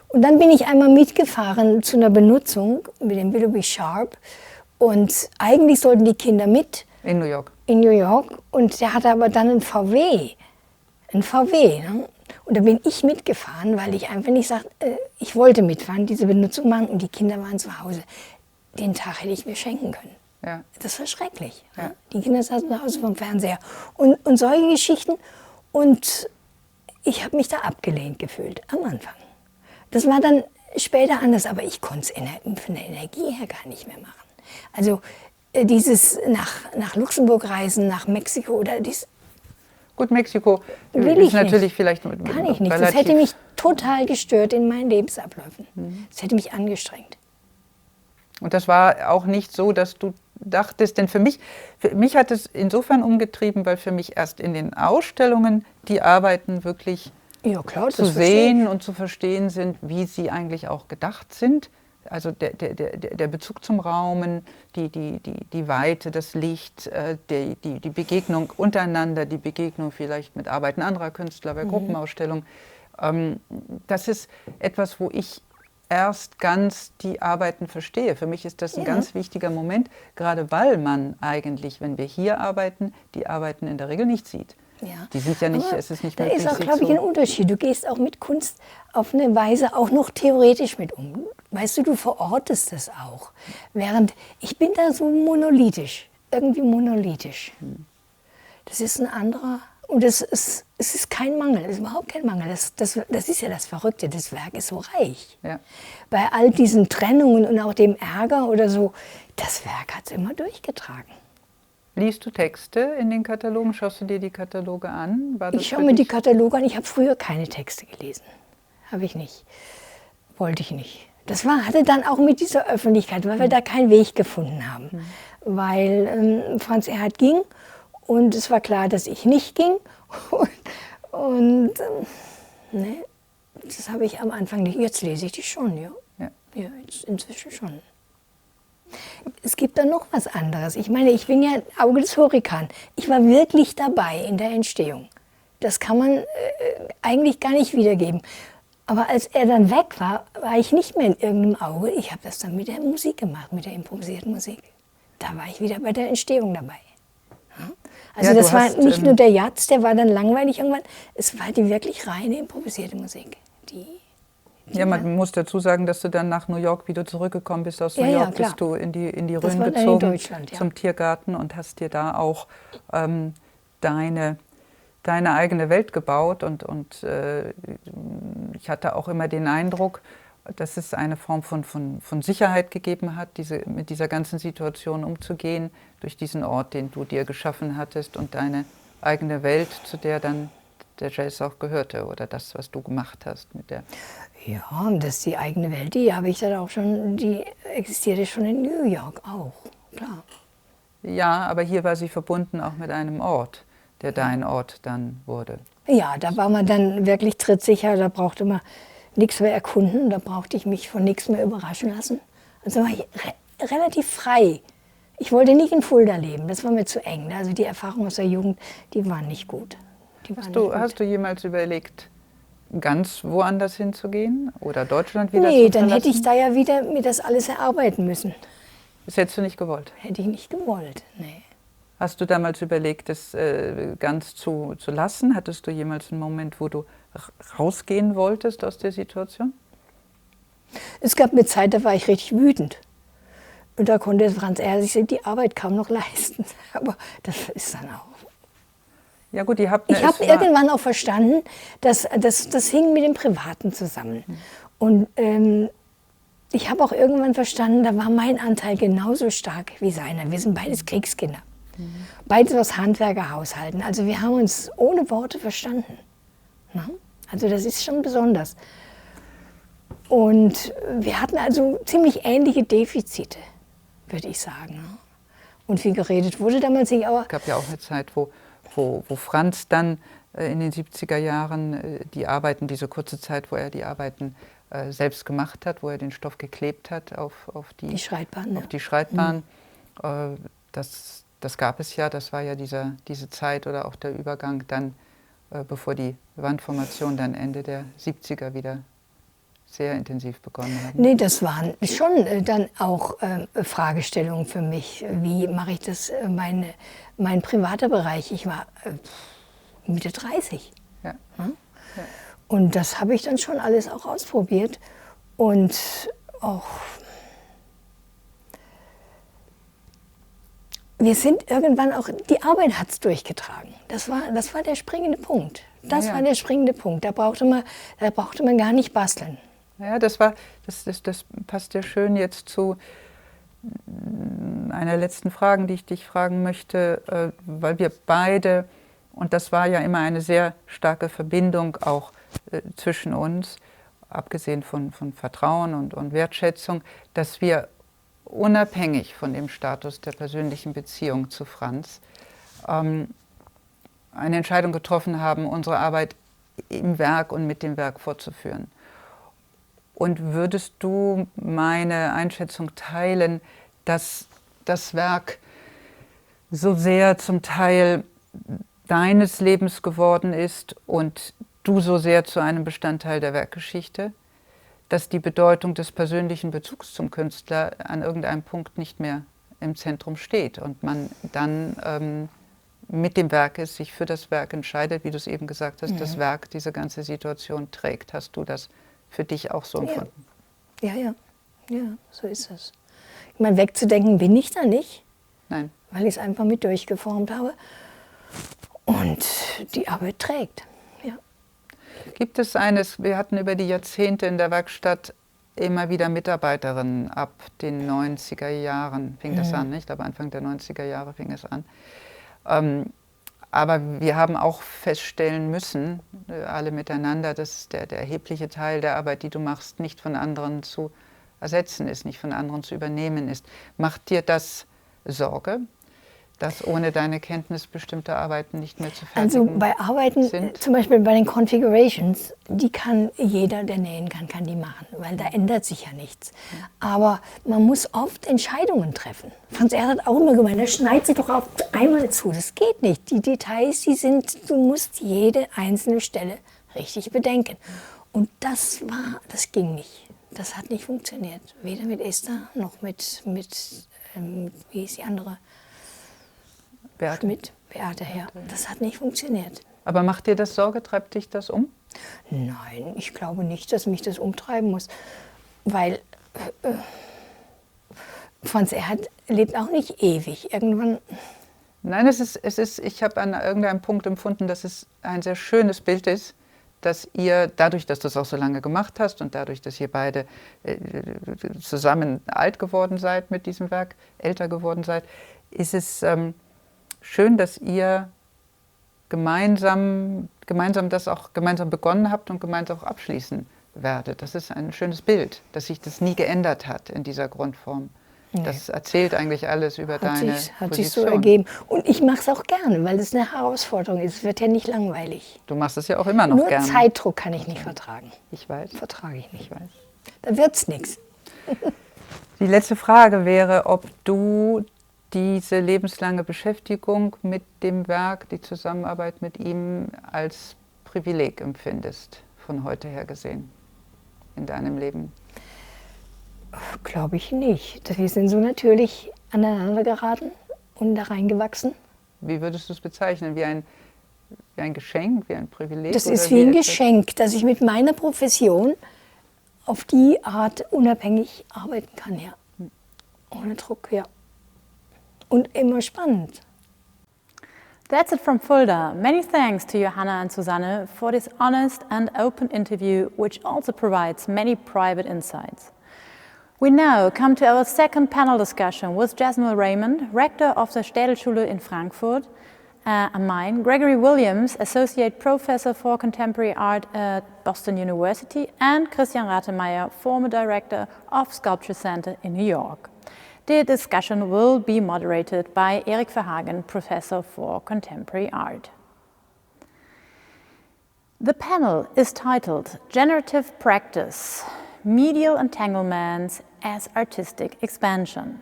Und dann bin ich einmal mitgefahren zu einer Benutzung mit dem Willoughby Sharp. Und eigentlich sollten die Kinder mit. In New York. In New York. Und der hatte aber dann einen VW. Ne? Und da bin ich mitgefahren, weil ich einfach nicht sagte, ich wollte mitfahren, diese Benutzung machen und die Kinder waren zu Hause. Den Tag hätte ich mir schenken können. Ja. Das war schrecklich. Ja. Die Kinder saßen zu Hause vom Fernseher. Und solche Geschichten. Und ich habe mich da abgelehnt gefühlt am Anfang. Das war dann später anders, aber ich konnte es von der Energie her gar nicht mehr machen. Also dieses nach Luxemburg reisen, nach Mexiko oder dies. Gut, Mexiko will ich ist natürlich nicht. vielleicht kann ich nicht. Das hätte mich total gestört in meinen Lebensabläufen. Das hätte mich angestrengt. Und das war auch nicht so, dass du dachtest, denn für mich hat es insofern umgetrieben, weil für mich erst in den Ausstellungen die Arbeiten wirklich ja, klar, zu sehen und zu verstehen sind, wie sie eigentlich auch gedacht sind. Also der Bezug zum Raum, die Weite, das Licht, die Begegnung untereinander, die Begegnung vielleicht mit Arbeiten anderer Künstler bei Gruppenausstellungen. Das ist etwas, wo ich erst ganz die Arbeiten verstehe. Für mich ist das ein ganz wichtiger Moment, gerade weil man eigentlich, wenn wir hier arbeiten, die Arbeiten in der Regel nicht sieht. Ja. Die sind ja nicht, es ist nicht möglich. Da ist auch, glaube ich, ein Unterschied. Du gehst auch mit Kunst auf eine Weise auch noch theoretisch mit um. Weißt du, du verortest das auch. Während ich bin da so monolithisch, irgendwie monolithisch. Das ist ein anderer, und es ist kein Mangel, es ist überhaupt kein Mangel. Das ist ja das Verrückte, das Werk ist so reich. Ja. Bei all diesen Trennungen und auch dem Ärger oder so, das Werk hat es immer durchgetragen. Liest du Texte in den Katalogen? Schaust du dir die Kataloge an? Ich schaue mir die Kataloge an. Ich habe früher keine Texte gelesen. Habe ich nicht. Wollte ich nicht. Das hatte dann auch mit dieser Öffentlichkeit, weil wir da keinen Weg gefunden haben. Weil Franz Erhard ging und es war klar, dass ich nicht ging. Ne, das habe ich am Anfang nicht. Jetzt lese ich die schon, ja. Ja, jetzt inzwischen schon. Es gibt da noch was anderes. Ich meine, ich bin ja Auge des Hurrikan. Ich war wirklich dabei in der Entstehung. Das kann man eigentlich gar nicht wiedergeben. Aber als er dann weg war, war ich nicht mehr in irgendeinem Auge. Ich habe das dann mit der Musik gemacht, mit der improvisierten Musik. Da war ich wieder bei der Entstehung dabei. Ja? Also ja, das war nicht nur der Jazz, der war dann langweilig irgendwann. Es war die wirklich reine improvisierte Musik. Ja, man muss dazu sagen, dass du dann nach New York wieder zurückgekommen bist. Aus New York bist du in die Rhön gezogen, zum Tiergarten, und hast dir da auch deine eigene Welt gebaut. Und ich hatte auch immer den Eindruck, dass es eine Form von Sicherheit gegeben hat, mit dieser ganzen Situation umzugehen, durch diesen Ort, den du dir geschaffen hattest, und deine eigene Welt, zu der dann der Jazz auch gehörte, oder das, was du gemacht hast mit der. Ja, und das ist die eigene Welt, die habe ich dann auch schon, die existierte schon in New York auch, klar. Ja, aber hier war sie verbunden auch mit einem Ort, der dein Ort dann wurde. Ja, da war man dann wirklich trittsicher, da brauchte man nichts mehr erkunden, da brauchte ich mich von nichts mehr überraschen lassen. Also war ich relativ frei. Ich wollte nicht in Fulda leben, das war mir zu eng. Also die Erfahrungen aus der Jugend, die waren nicht gut. Hast du jemals überlegt, ganz woanders hinzugehen oder Deutschland wieder zu verlassen? Nee, dann hätte ich da ja wieder mir das alles erarbeiten müssen. Das hättest du nicht gewollt? Hätte ich nicht gewollt, nee. Hast du damals überlegt, das ganz zu lassen? Hattest du jemals einen Moment, wo du rausgehen wolltest aus der Situation? Es gab eine Zeit, da war ich richtig wütend. Und da konnte Franz Erhard sich die Arbeit kaum noch leisten. Aber das ist dann auch. Ja gut, ich habe irgendwann auch verstanden, dass das hing mit dem Privaten zusammen. Und ich habe auch irgendwann verstanden, da war mein Anteil genauso stark wie seiner. Wir sind beides Kriegskinder. Beides aus Handwerkerhaushalten. Also wir haben uns ohne Worte verstanden. Na? Also das ist schon besonders. Und wir hatten also ziemlich ähnliche Defizite, würde ich sagen. Und wie geredet wurde damals nicht. Aber es gab ja auch eine Zeit, wo Franz dann in den 70er Jahren diese kurze Zeit, wo er die Arbeiten selbst gemacht hat, wo er den Stoff geklebt hat auf die Schreitbahn. Auf die Schreitbahn. Das gab es ja, das war ja diese Zeit oder auch der Übergang dann, bevor die Wandformation dann Ende der 70er wieder sehr intensiv begonnen hat. Nee, das waren schon dann auch Fragestellungen für mich. Wie mache ich das, mein privater Bereich? Ich war Mitte 30. Ja. Ja? Und das habe ich dann schon alles auch ausprobiert. Und auch wir sind irgendwann auch, die Arbeit hat es durchgetragen. Das war der springende Punkt. Das war der springende Punkt. Da brauchte man gar nicht basteln. Ja, das passt ja schön jetzt zu einer letzten Frage, die ich dich fragen möchte, weil wir beide, und das war ja immer eine sehr starke Verbindung auch zwischen uns, abgesehen von Vertrauen und Wertschätzung, dass wir unabhängig von dem Status der persönlichen Beziehung zu Franz eine Entscheidung getroffen haben, unsere Arbeit im Werk und mit dem Werk fortzuführen. Und würdest du meine Einschätzung teilen, dass das Werk so sehr zum Teil deines Lebens geworden ist und du so sehr zu einem Bestandteil der Werkgeschichte, dass die Bedeutung des persönlichen Bezugs zum Künstler an irgendeinem Punkt nicht mehr im Zentrum steht und man dann mit dem Werk ist, sich für das Werk entscheidet, wie du es eben gesagt hast, das Werk diese ganze Situation trägt. Hast du das für dich auch so empfunden? Ja, so ist es. Ich meine, wegzudenken bin ich da nicht. Nein. Weil ich es einfach mit durchgeformt habe. Und die Arbeit trägt. Ja. Gibt es eines, wir hatten über die Jahrzehnte in der Werkstatt immer wieder Mitarbeiterinnen, ab den 90er Jahren fing das an, ich glaube Anfang der 90er Jahre fing es an. Aber wir haben auch feststellen müssen, alle miteinander, dass der erhebliche Teil der Arbeit, die du machst, nicht von anderen zu ersetzen ist, nicht von anderen zu übernehmen ist. Macht dir das Sorge, dass ohne deine Kenntnis bestimmte Arbeiten nicht mehr zu fertigen sind? Also bei Arbeiten, zum Beispiel bei den Configurations, die kann jeder, der nähen kann die machen, weil da ändert sich ja nichts. Aber man muss oft Entscheidungen treffen. Franz Erhard hat auch immer gemeint, er schneidet sich doch auf einmal zu. Das geht nicht. Die Details, du musst jede einzelne Stelle richtig bedenken. Und das ging nicht. Das hat nicht funktioniert. Weder mit Esther noch mit wie ist die andere? Beate. Mit Beate, ja. Das hat nicht funktioniert. Aber macht dir das Sorge, treibt dich das um? Nein, ich glaube nicht, dass mich das umtreiben muss. Weil Franz Erhard lebt auch nicht ewig. Irgendwann... Nein, ich habe an irgendeinem Punkt empfunden, dass es ein sehr schönes Bild ist, dass ihr, dadurch, dass du es auch so lange gemacht hast und dadurch, dass ihr beide zusammen alt geworden seid mit diesem Werk, älter geworden seid, ist es schön, dass ihr gemeinsam begonnen habt und gemeinsam auch abschließen werdet. Das ist ein schönes Bild, dass sich das nie geändert hat in dieser Grundform. Nee. Das erzählt eigentlich alles über deine Position. Hat sich so ergeben. Und ich mache es auch gerne, weil es eine Herausforderung ist. Es wird ja nicht langweilig. Du machst es ja auch immer noch gerne. Nur Zeitdruck kann ich nicht vertragen. Ich weiß. Vertrage ich nicht. Ich weiß. Da wird's nichts. Die letzte Frage wäre, ob du diese lebenslange Beschäftigung mit dem Werk, die Zusammenarbeit mit ihm als Privileg empfindest, von heute her gesehen, in deinem Leben? Glaube ich nicht. Wir sind so natürlich aneinander geraten und da reingewachsen. Wie würdest du es bezeichnen? Wie ein Geschenk, wie ein Privileg? Das ist wie ein Geschenk, dass ich mit meiner Profession auf die Art unabhängig arbeiten kann, ja. Ohne Druck, ja. Und immer spannend. That's it from Fulda. Many thanks to Johanna and Susanne for this honest and open interview, which also provides many private insights. We now come to our second panel discussion with Jasmine Raymond, Rector of the Städelschule in Frankfurt am Main, Gregory Williams, Associate Professor for Contemporary Art at Boston University, and Christian Rathemeyer, former Director of Sculpture Center in New York. The discussion will be moderated by Erik Verhagen, Professor for Contemporary Art. The panel is titled Generative Practice, Medial Entanglements as Artistic Expansion.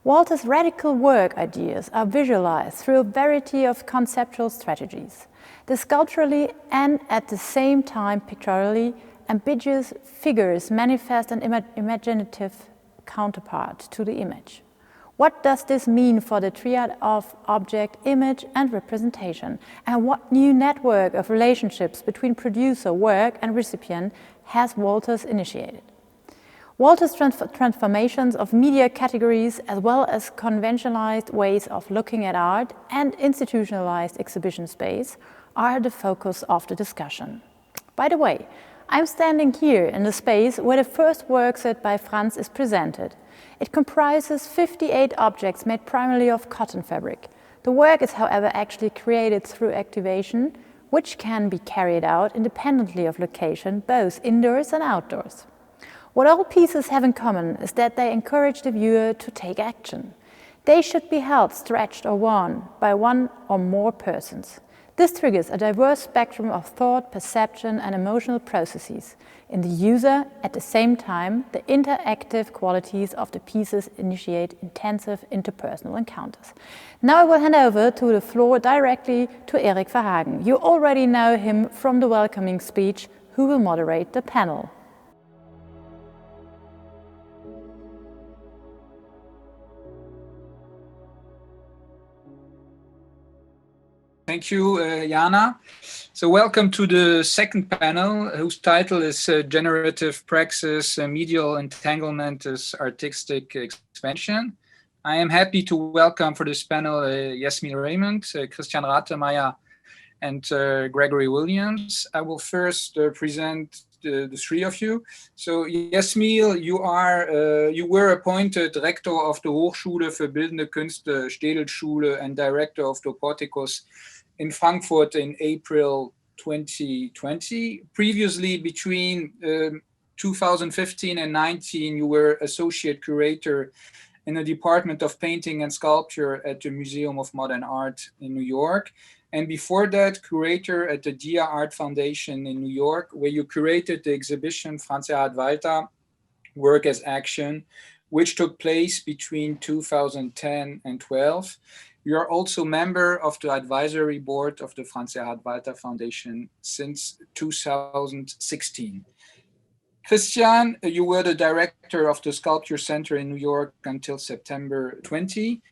Walther's radical work ideas are visualized through a variety of conceptual strategies. The sculpturally and at the same time pictorially ambiguous figures manifest an imaginative counterpart to the image. What does this mean for the triad of object, image and representation? And what new network of relationships between producer, work and recipient has Walther's initiated? Walther's transformations of media categories as well as conventionalized ways of looking at art and institutionalized exhibition space are the focus of the discussion. By the way, I'm standing here in the space where the first work set by Franz is presented. It comprises 58 objects made primarily of cotton fabric. The work is, however, actually created through activation, which can be carried out independently of location, both indoors and outdoors. What all pieces have in common is that they encourage the viewer to take action. They should be held, stretched or worn by one or more persons. This triggers a diverse spectrum of thought, perception, and emotional processes. In the user, at the same time, the interactive qualities of the pieces initiate intensive interpersonal encounters. Now I will hand over to the floor directly to Erik Verhagen. You already know him from the welcoming speech, who will moderate the panel. Thank you, Jana. So welcome to the second panel, whose title is Generative Praxis, Medial Entanglement as Artistic Expansion. I am happy to welcome for this panel Yasmin Raymond, Christian Rathemeyer, and Gregory Williams. I will first present the three of you. So Yasmin, you were appointed rector of the Hochschule für Bildende Künste Städelschule and director of the Porticus in Frankfurt in April 2020. Previously, between 2015 and 19, you were associate curator in the Department of Painting and Sculpture at the Museum of Modern Art in New York. And before that, curator at the Dia Art Foundation in New York, where you curated the exhibition Franz Erhard Walther, Work as Action, which took place between 2010 and 12. You are also member of the advisory board of the Franz Erhard Walther Foundation since 2016. Christian, you were the director of the Sculpture Center in New York until September 20.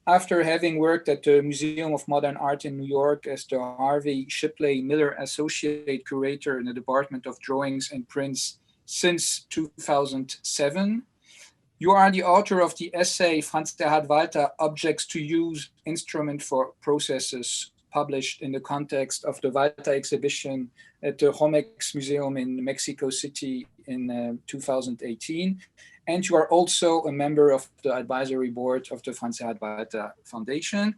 After having worked at the Museum of Modern Art in New York as the Harvey Shipley Miller Associate Curator in the Department of Drawings and Prints since 2007. You are the author of the essay Franz Erhard Walther, Objects to Use, Instrument for Processes, published in the context of the Walther exhibition at the Romex Museum in Mexico City in 2018. And you are also a member of the advisory board of the Franz Erhard Walther Foundation.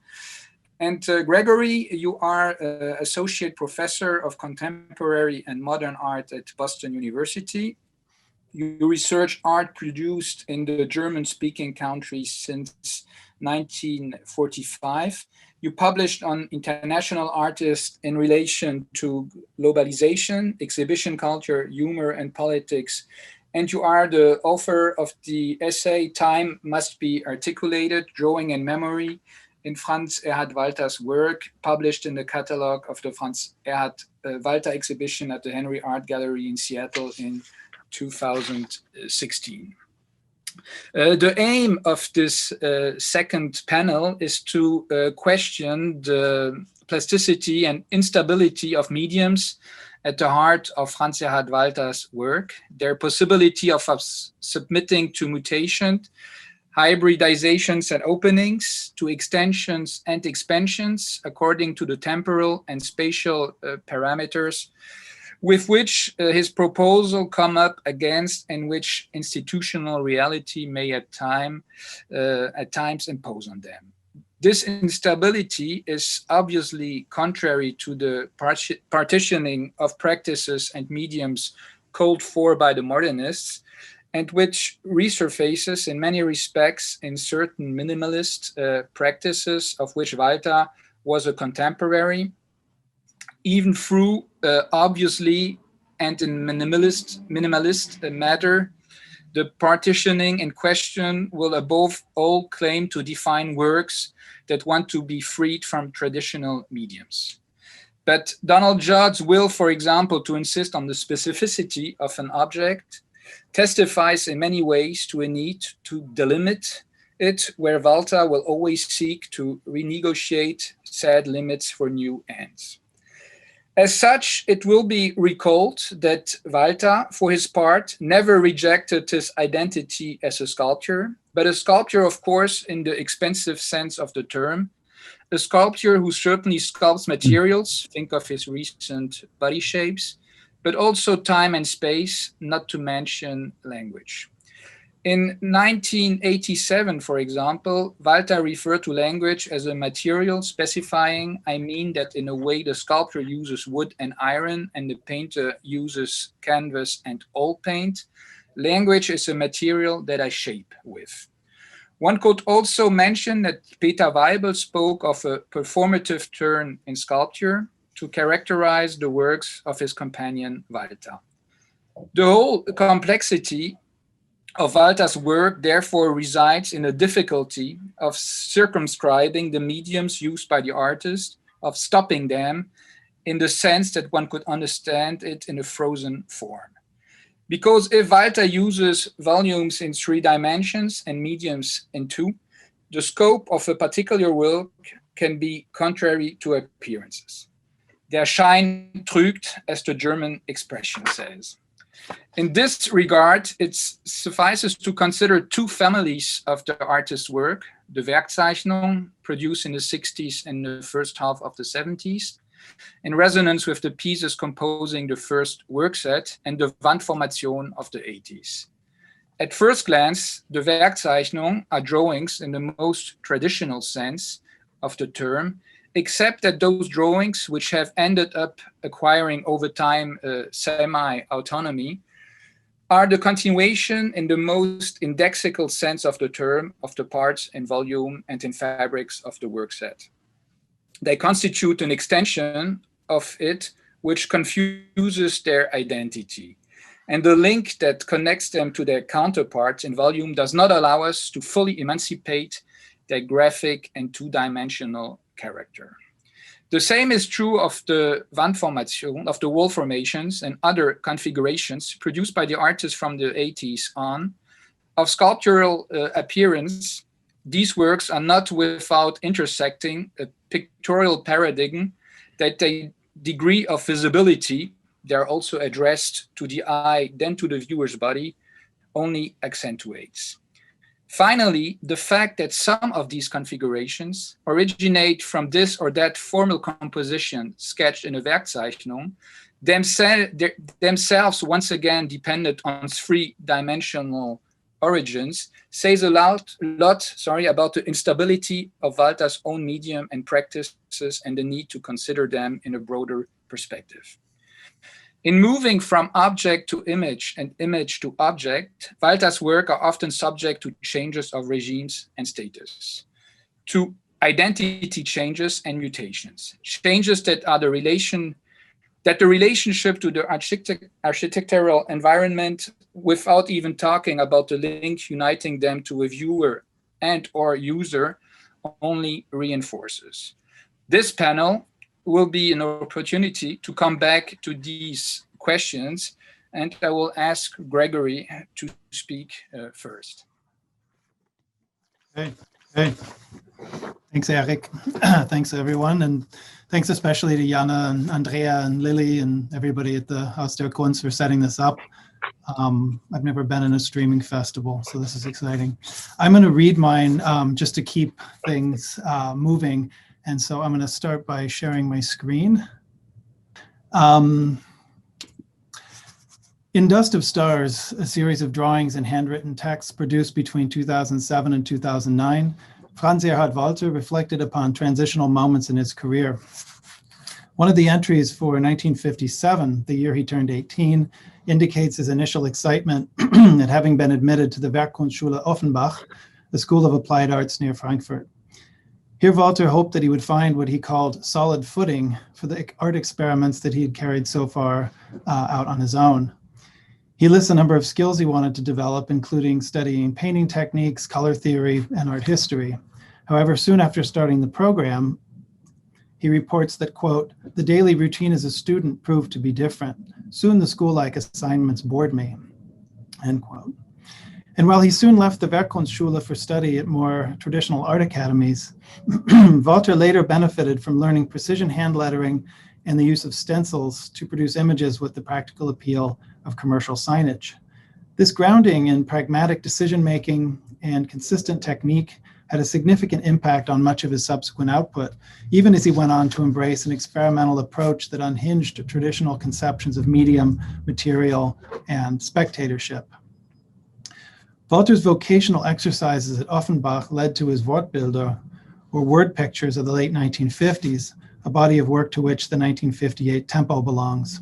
And Gregory, you are associate professor of contemporary and modern art at Boston University. You research art produced in the German-speaking countries since 1945. You published on international artists in relation to globalization, exhibition culture, humor, and politics. And you are the author of the essay Time Must Be Articulated, Drawing and Memory in Franz Erhard Walther's work, published in the catalog of the Franz Erhard Walther exhibition at the Henry Art Gallery in Seattle in 2016. The aim of this second panel is to question the plasticity and instability of mediums at the heart of Franz Erhard Walther's work, their possibility of submitting to mutation, hybridizations and openings, to extensions and expansions according to the temporal and spatial parameters with which his proposal come up against and which institutional reality may at times impose on them. This instability is obviously contrary to the partitioning of practices and mediums called for by the modernists, and which resurfaces in many respects in certain minimalist practices of which Walther was a contemporary, even through obviously and in minimalist matter. The partitioning in question will above all claim to define works that want to be freed from traditional mediums. But Donald Judd's will, for example, to insist on the specificity of an object testifies in many ways to a need to delimit it, where Walther will always seek to renegotiate said limits for new ends. As such, it will be recalled that Walther, for his part, never rejected his identity as a sculptor, but a sculptor, of course, in the expensive sense of the term, a sculptor who certainly sculpts materials, think of his recent body shapes, but also time and space, not to mention language. In 1987, for example, Walther referred to language as a material, specifying, I mean that in a way the sculptor uses wood and iron and the painter uses canvas and oil paint. Language is a material that I shape with. One could also mention that Peter Weibel spoke of a performative turn in sculpture. to characterize the works of his companion Walther. The whole complexity of Walther's work therefore resides in the difficulty of circumscribing the mediums used by the artist, of stopping them in the sense that one could understand it in a frozen form. Because if Walther uses volumes in 3 dimensions and mediums in 2, the scope of a particular work can be contrary to appearances. Der Schein trügt, as the German expression says. In this regard, it suffices to consider 2 families of the artist's work, the Werkzeichnung, produced in the 60s and the first half of the 70s, in resonance with the pieces composing the first work set, and the Wandformation of the 80s. At first glance, the Werkzeichnung are drawings in the most traditional sense of the term, except that those drawings which have ended up acquiring over time semi-autonomy are the continuation in the most indexical sense of the term of the parts in volume and in fabrics of the work set. They constitute an extension of it which confuses their identity. And the link that connects them to their counterparts in volume does not allow us to fully emancipate their graphic and 2-dimensional character. The same is true of the Wandformation, of the wall formations and other configurations produced by the artists from the 80s on. Of sculptural appearance, these works are not without intersecting a pictorial paradigm that the degree of visibility, they're also addressed to the eye, then to the viewer's body, only accentuates. Finally, the fact that some of these configurations originate from this or that formal composition sketched in a Werkzeichnung, themselves once again dependent on 3-dimensional origins, says a lot about the instability of Walther's own medium and practices and the need to consider them in a broader perspective. In moving from object to image and image to object, Walther's work are often subject to changes of regimes and status, to identity changes and mutations, changes that are the relationship to the architectural environment, without even talking about the link uniting them to a viewer and or user, only reinforces. This panel will be an opportunity to come back to these questions, and I will ask Gregory to speak first. Hey. Thanks, Eric. Thanks, everyone, and thanks especially to Jana and Andrea and Lily and everybody at the Haus der Kunst for setting this up. I've never been in a streaming festival, so this is exciting. I'm going to read mine just to keep things moving. And so I'm going to start by sharing my screen. In Dust of Stars, a series of drawings and handwritten texts produced between 2007 and 2009, Franz Erhard Walther reflected upon transitional moments in his career. One of the entries for 1957, the year he turned 18, indicates his initial excitement at having been admitted to the Werkkunstschule Offenbach, the School of Applied Arts near Frankfurt. Here, Walther hoped that he would find what he called solid footing for the art experiments that he had carried so far out on his own. He lists a number of skills he wanted to develop, including studying painting techniques, color theory, and art history. However, soon after starting the program, he reports that, quote, "The daily routine as a student proved to be different. Soon the school-like assignments bored me," end quote. And while he soon left the Werkkunstschule for study at more traditional art academies, Walther later benefited from learning precision hand lettering and the use of stencils to produce images with the practical appeal of commercial signage. This grounding in pragmatic decision-making and consistent technique had a significant impact on much of his subsequent output, even as he went on to embrace an experimental approach that unhinged traditional conceptions of medium, material, and spectatorship. Walther's vocational exercises at Offenbach led to his Wortbilder, or word pictures of the late 1950s, a body of work to which the 1958 Tempo belongs.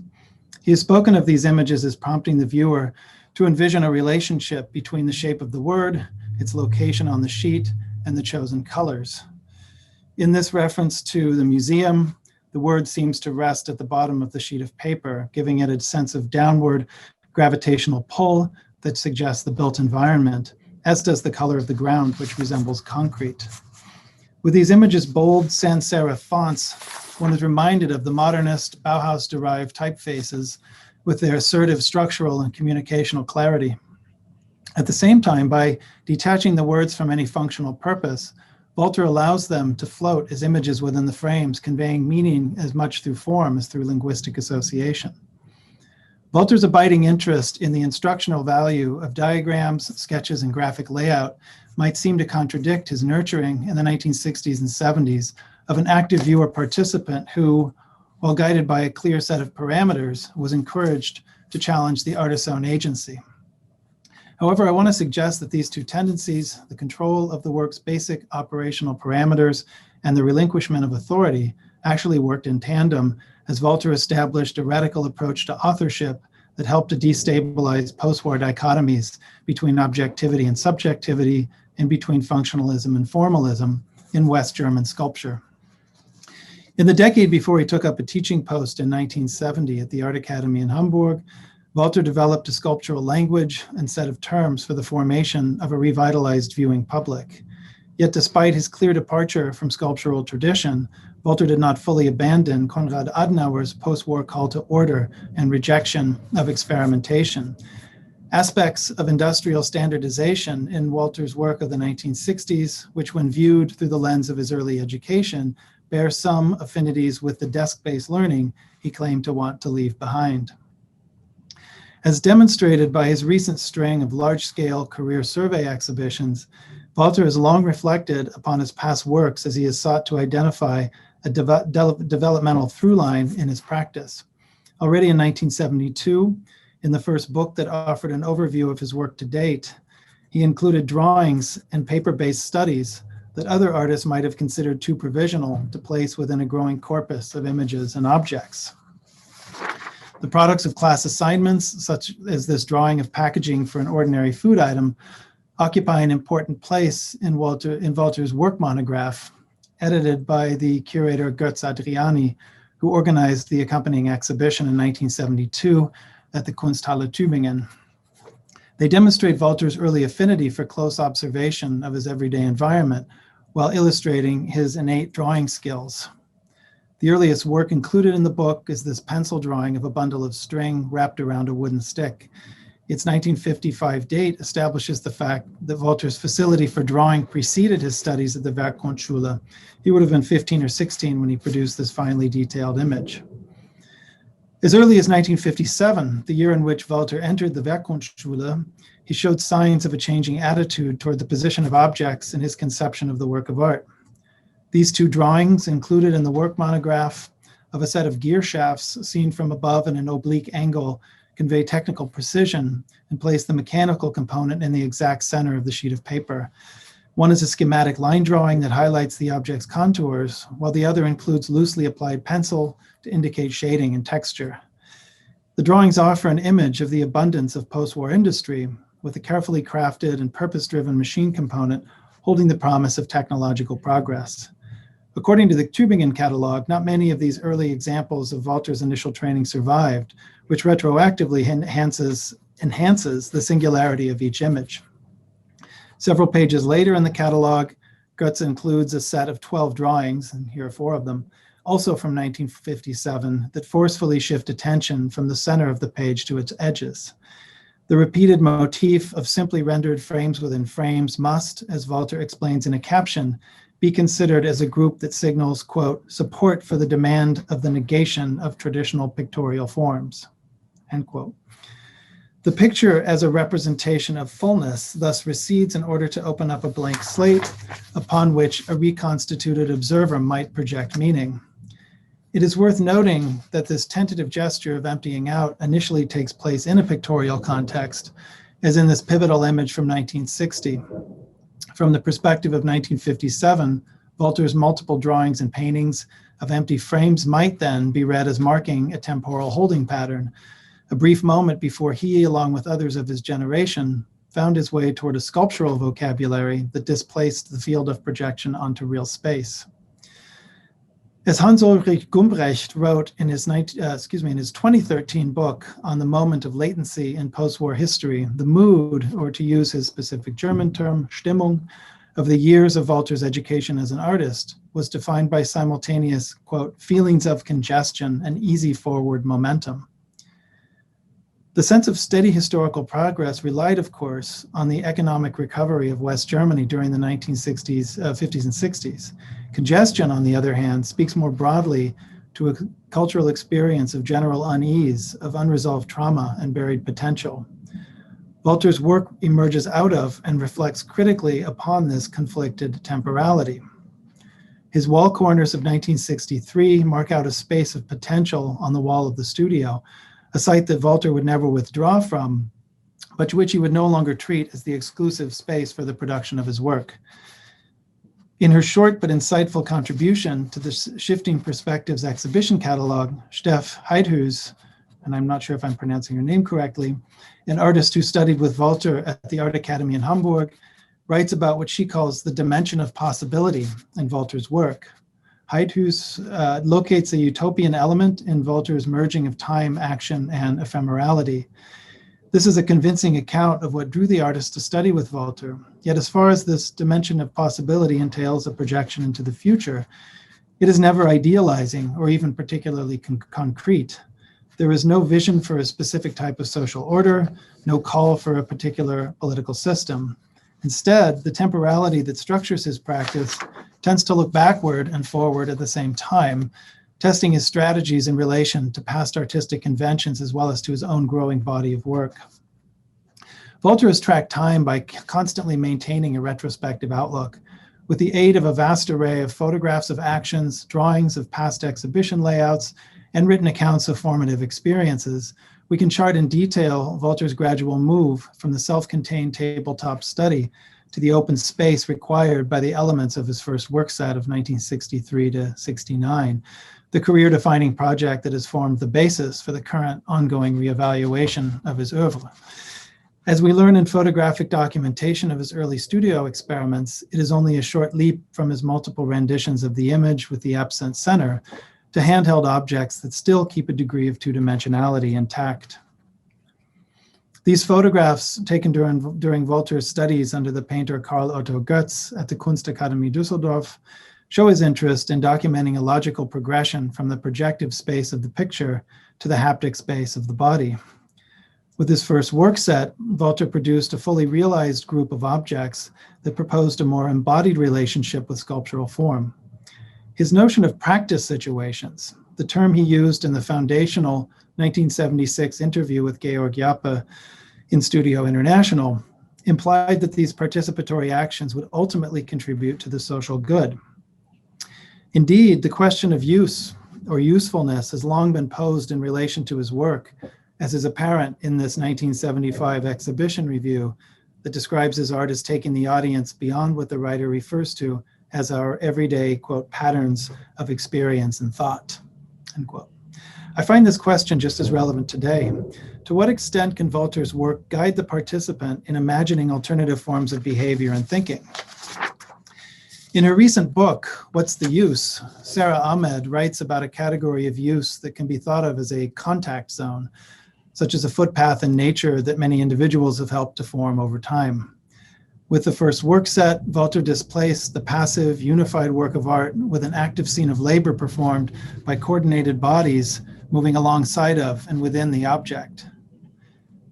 He has spoken of these images as prompting the viewer to envision a relationship between the shape of the word, its location on the sheet, and the chosen colors. In this reference to the museum, the word seems to rest at the bottom of the sheet of paper, giving it a sense of downward gravitational pull that suggests the built environment, as does the color of the ground, which resembles concrete. With these images' bold sans serif fonts, one is reminded of the modernist Bauhaus-derived typefaces with their assertive structural and communicational clarity. At the same time, by detaching the words from any functional purpose, Walther allows them to float as images within the frames, conveying meaning as much through form as through linguistic association. Walther's abiding interest in the instructional value of diagrams, sketches, and graphic layout might seem to contradict his nurturing in the 1960s and 70s of an active viewer participant who, while guided by a clear set of parameters, was encouraged to challenge the artist's own agency. However, I want to suggest that these two tendencies, the control of the work's basic operational parameters and the relinquishment of authority, actually worked in tandem as Walther established a radical approach to authorship that helped to destabilize post-war dichotomies between objectivity and subjectivity and between functionalism and formalism in West German sculpture. In the decade before he took up a teaching post in 1970 at the Art Academy in Hamburg, Walther developed a sculptural language and set of terms for the formation of a revitalized viewing public. Yet despite his clear departure from sculptural tradition, Walther did not fully abandon Konrad Adenauer's post-war call to order and rejection of experimentation. Aspects of industrial standardization in Walther's work of the 1960s, which when viewed through the lens of his early education, bear some affinities with the desk-based learning he claimed to want to leave behind. As demonstrated by his recent string of large-scale career survey exhibitions, Walther has long reflected upon his past works as he has sought to identify a developmental through line in his practice. Already in 1972, in the first book that offered an overview of his work to date, he included drawings and paper-based studies that other artists might have considered too provisional to place within a growing corpus of images and objects. The products of class assignments, such as this drawing of packaging for an ordinary food item, occupy an important place in Walther's work monograph, edited by the curator Götz Adriani, who organized the accompanying exhibition in 1972 at the Kunsthalle Tübingen. They demonstrate Walther's early affinity for close observation of his everyday environment while illustrating his innate drawing skills. The earliest work included in the book is this pencil drawing of a bundle of string wrapped around a wooden stick. Its 1955 date establishes the fact that Walther's facility for drawing preceded his studies at the Werkkunstschule. He would have been 15 or 16 when he produced this finely detailed image. As early as 1957, the year in which Walther entered the Werkkunstschule, he showed signs of a changing attitude toward the position of objects in his conception of the work of art. These two drawings, included in the work monograph of a set of gear shafts seen from above in an oblique angle, convey technical precision and place the mechanical component in the exact center of the sheet of paper. One is a schematic line drawing that highlights the object's contours, while the other includes loosely applied pencil to indicate shading and texture. The drawings offer an image of the abundance of post-war industry, with a carefully crafted and purpose-driven machine component holding the promise of technological progress. According to the Tübingen catalog, not many of these early examples of Walther's initial training survived, which retroactively enhances the singularity of each image. Several pages later in the catalog, Götz includes a set of 12 drawings, and here are 4 of them, also from 1957, that forcefully shift attention from the center of the page to its edges. The repeated motif of simply rendered frames within frames must, as Walther explains in a caption, be considered as a group that signals, quote, support for the demand of the negation of traditional pictorial forms, end quote. The picture as a representation of fullness thus recedes in order to open up a blank slate upon which a reconstituted observer might project meaning. It is worth noting that this tentative gesture of emptying out initially takes place in a pictorial context, as in this pivotal image from 1960. From the perspective of 1957, Walther's multiple drawings and paintings of empty frames might then be read as marking a temporal holding pattern, a brief moment before he, along with others of his generation, found his way toward a sculptural vocabulary that displaced the field of projection onto real space. As Hans-Ulrich Gumbrecht wrote in his 2013 book on the moment of latency in post-war history, the mood, or to use his specific German term, Stimmung, of the years of Walther's education as an artist was defined by simultaneous, quote, feelings of congestion and easy forward momentum. The sense of steady historical progress relied, of course, on the economic recovery of West Germany during the 1960s, 50s and 60s. Congestion, on the other hand, speaks more broadly to a cultural experience of general unease, of unresolved trauma and buried potential. Walther's work emerges out of and reflects critically upon this conflicted temporality. His wall corners of 1963 mark out a space of potential on the wall of the studio, a site that Walther would never withdraw from, but which he would no longer treat as the exclusive space for the production of his work. In her short but insightful contribution to the Shifting Perspectives exhibition catalog, Steph Heidhuis, and I'm not sure if I'm pronouncing her name correctly, an artist who studied with Walther at the Art Academy in Hamburg, writes about what she calls the dimension of possibility in Walther's work. Heidhuis locates a utopian element in Walther's merging of time, action, and ephemerality. This is a convincing account of what drew the artist to study with Walther. Yet as far as this dimension of possibility entails a projection into the future, it is never idealizing or even particularly concrete. There is no vision for a specific type of social order, no call for a particular political system. Instead, the temporality that structures his practice tends to look backward and forward at the same time, testing his strategies in relation to past artistic conventions as well as to his own growing body of work. Walther has tracked time by constantly maintaining a retrospective outlook. With the aid of a vast array of photographs of actions, drawings of past exhibition layouts, and written accounts of formative experiences, we can chart in detail Walther's gradual move from the self-contained tabletop study to the open space required by the elements of his first work set of 1963 to 69, the career-defining project that has formed the basis for the current ongoing reevaluation of his oeuvre. As we learn in photographic documentation of his early studio experiments, it is only a short leap from his multiple renditions of the image with the absent center to handheld objects that still keep a degree of two-dimensionality intact. These photographs, taken during Walther's studies under the painter Karl Otto Götz at the Kunstakademie Düsseldorf, show his interest in documenting a logical progression from the projective space of the picture to the haptic space of the body. With his first work set, Walther produced a fully realized group of objects that proposed a more embodied relationship with sculptural form. His notion of practice situations, the term he used in the foundational 1976 interview with Georg Jappe in Studio International, implied that these participatory actions would ultimately contribute to the social good. Indeed, the question of use or usefulness has long been posed in relation to his work, as is apparent in this 1975 exhibition review that describes his art as taking the audience beyond what the writer refers to as our everyday, quote, patterns of experience and thought, end quote. I find this question just as relevant today. To what extent can Walther's work guide the participant in imagining alternative forms of behavior and thinking? In her recent book, What's the Use?, Sarah Ahmed writes about a category of use that can be thought of as a contact zone, such as a footpath in nature that many individuals have helped to form over time. With the first work set, Walther displaced the passive, unified work of art with an active scene of labor performed by coordinated bodies moving alongside of and within the object.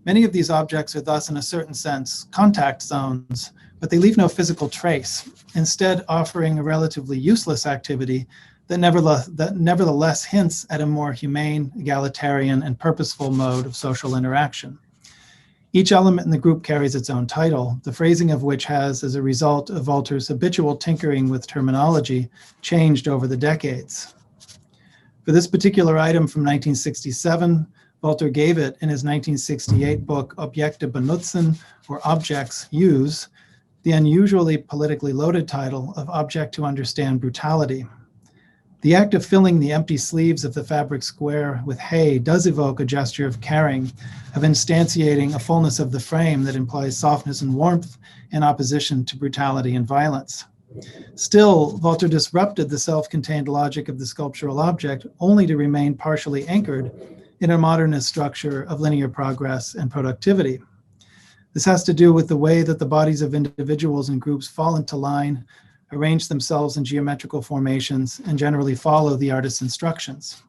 Many of these objects are thus, in a certain sense, contact zones, but they leave no physical trace, instead offering a relatively useless activity that nevertheless hints at a more humane, egalitarian, and purposeful mode of social interaction. Each element in the group carries its own title, the phrasing of which has, as a result of Walther's habitual tinkering with terminology, changed over the decades. For this particular item from 1967, Walther gave it, in his 1968 book, Objekte benutzen, or Objects Use, the unusually politically loaded title of Object to Understand Brutality. The act of filling the empty sleeves of the fabric square with hay does evoke a gesture of caring, of instantiating a fullness of the frame that implies softness and warmth in opposition to brutality and violence. Still, Walther disrupted the self-contained logic of the sculptural object only to remain partially anchored in a modernist structure of linear progress and productivity. This has to do with the way that the bodies of individuals and groups fall into line, arrange themselves in geometrical formations, and generally follow the artist's instructions.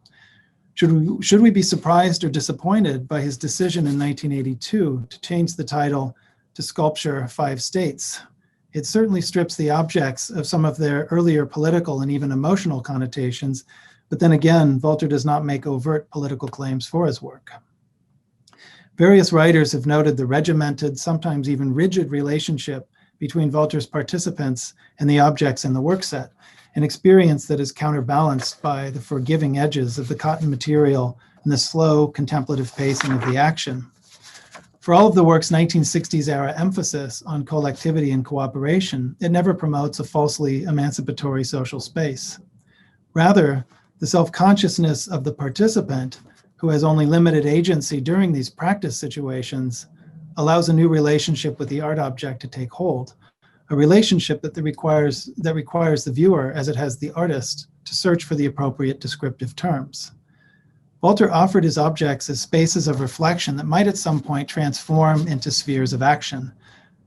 Should we be surprised or disappointed by his decision in 1982 to change the title to Sculpture 5 States? It certainly strips the objects of some of their earlier political and even emotional connotations, but then again, Walther does not make overt political claims for his work. Various writers have noted the regimented, sometimes even rigid relationship between Walther's participants and the objects in the work set, an experience that is counterbalanced by the forgiving edges of the cotton material and the slow contemplative pacing of the action. For all of the work's 1960s era emphasis on collectivity and cooperation, it never promotes a falsely emancipatory social space. Rather, the self-consciousness of the participant, who has only limited agency during these practice situations, allows a new relationship with the art object to take hold, a relationship that requires the viewer, as it has the artist, to search for the appropriate descriptive terms. Walther offered his objects as spaces of reflection that might at some point transform into spheres of action.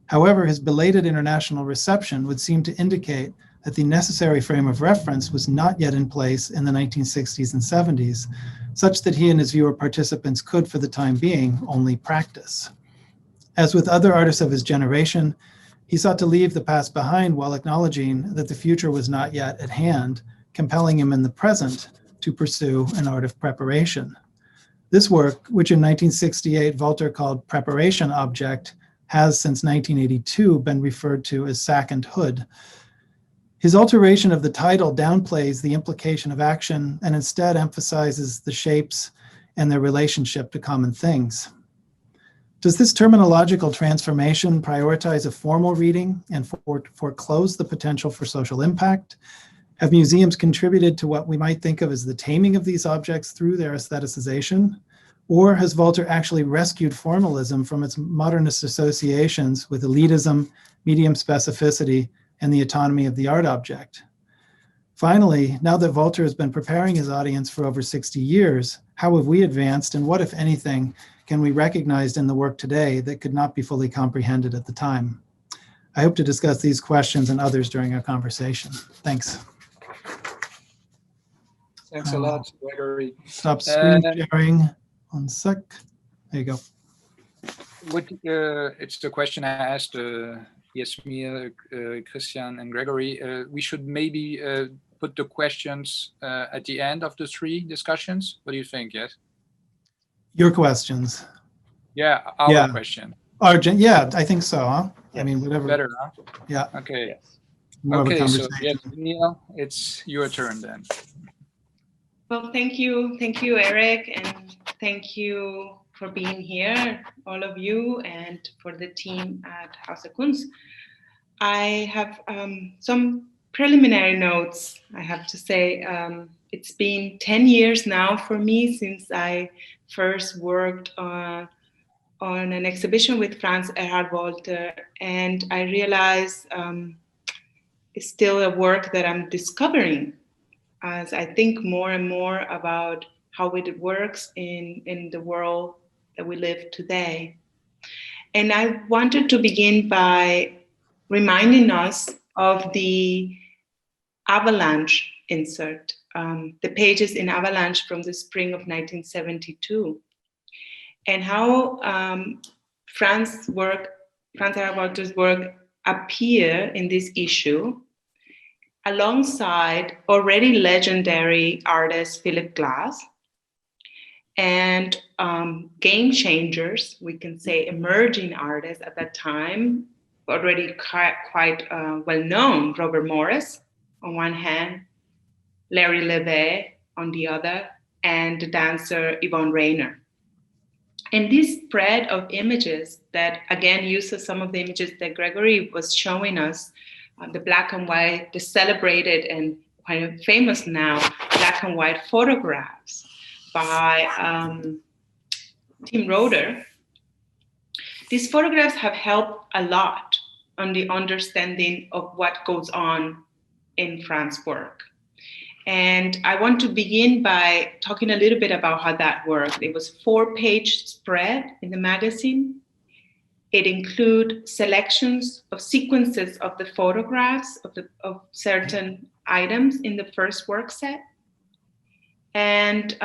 However, his belated international reception would seem to indicate that the necessary frame of reference was not yet in place in the 1960s and 70s, such that he and his viewer participants could, for the time being, only practice. As with other artists of his generation, he sought to leave the past behind while acknowledging that the future was not yet at hand, compelling him in the present to pursue an art of preparation. This work, which in 1968 Walther called Preparation Object, has since 1982 been referred to as Sack and Hood. His alteration of the title downplays the implication of action and instead emphasizes the shapes and their relationship to common things. Does this terminological transformation prioritize a formal reading and foreclose the potential for social impact? Have museums contributed to what we might think of as the taming of these objects through their aestheticization? Or has Walther actually rescued formalism from its modernist associations with elitism, medium specificity, and the autonomy of the art object? Finally, now that Walther has been preparing his audience for over 60 years, how have we advanced, and what, if anything, can we recognize in the work today that could not be fully comprehended at the time? I hope to discuss these questions and others during our conversation. Thanks. Thanks a lot, Gregory. Stop screen sharing. 1 sec. There you go. It's the question I asked Yasmir, Christian, and Gregory. We should maybe put the questions at the end of the 3 discussions. What do you think? Yes. Your questions. Yeah, our question. Yeah, I think so. Huh? I mean, whatever. Better, huh? Yeah. Okay. Yes. Okay, so yes, Neil, it's your turn then. Well, thank you, Eric, and thank you for being here, all of you, and for the team at Haus der Kunst. I have some preliminary notes. I have to say, it's been 10 years now for me since I first worked on an exhibition with Franz Erhard Walther, and I realized it's still a work that I'm discovering as I think more and more about how it works in the world that we live today. And I wanted to begin by reminding us of the Avalanche insert, the pages in Avalanche from the spring of 1972, and how Franz Erhard Walther's work appear in this issue alongside already legendary artist Philip Glass and game changers, we can say emerging artists at that time, already quite well known, Robert Morris on one hand, Larry Levay on the other, and the dancer Yvonne Rainer. And this spread of images that again uses some of the images that Gregory was showing us, the black and white, the celebrated and quite famous now black and white photographs by Tim Roeder. These photographs have helped a lot on the understanding of what goes on in Franz's work. And I want to begin by talking a little bit about how that worked. It was a 4-page spread in the magazine. It included selections of sequences of the photographs of certain items in the first work set. And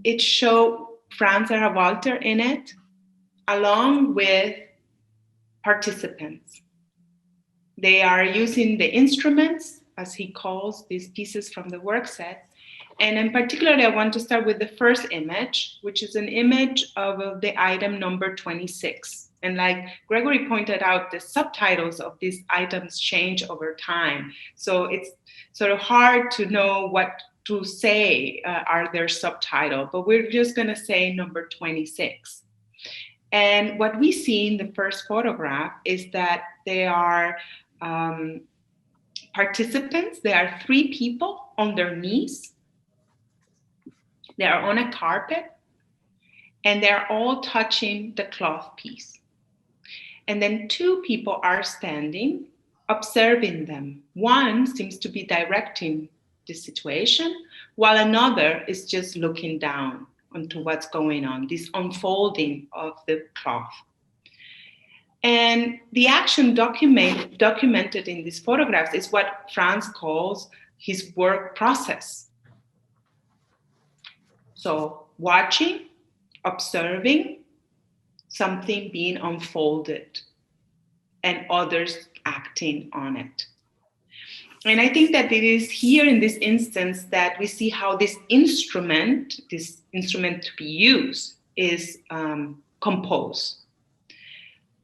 it showed Franz Erhard Walther in it, along with participants. They are using the instruments, as he calls these pieces from the work set. And in particular, I want to start with the first image, which is an image of the item number 26. And like Gregory pointed out, the subtitles of these items change over time. So it's sort of hard to know what to say are their subtitle, but we're just gonna say number 26. And what we see in the first photograph is that they are participants. There are 3 people on their knees. They are on a carpet, and they're all touching the cloth piece. And then 2 people are standing, observing them. One seems to be directing the situation, while another is just looking down onto what's going on, this unfolding of the cloth. And the action documented in these photographs is what Franz calls his work process. So watching, observing, something being unfolded, and others acting on it. And I think that it is here in this instance that we see how this instrument to be used, is composed.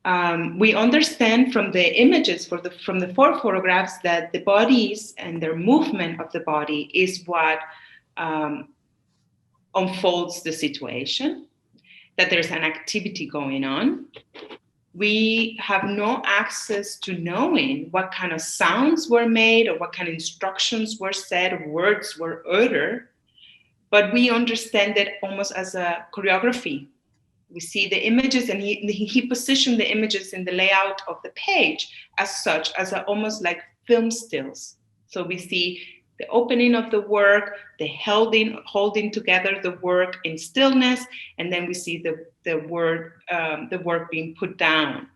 We understand from the images from the 4 photographs that the bodies and their movement of the body is what unfolds the situation, that there's an activity going on. We have no access to knowing what kind of sounds were made or what kind of instructions were said, or words were uttered, but we understand it almost as a choreography. We see the images, and he positioned the images in the layout of the page as such, as almost like film stills. So we see the opening of the work, the holding together the work in stillness, and then we see the work being put down.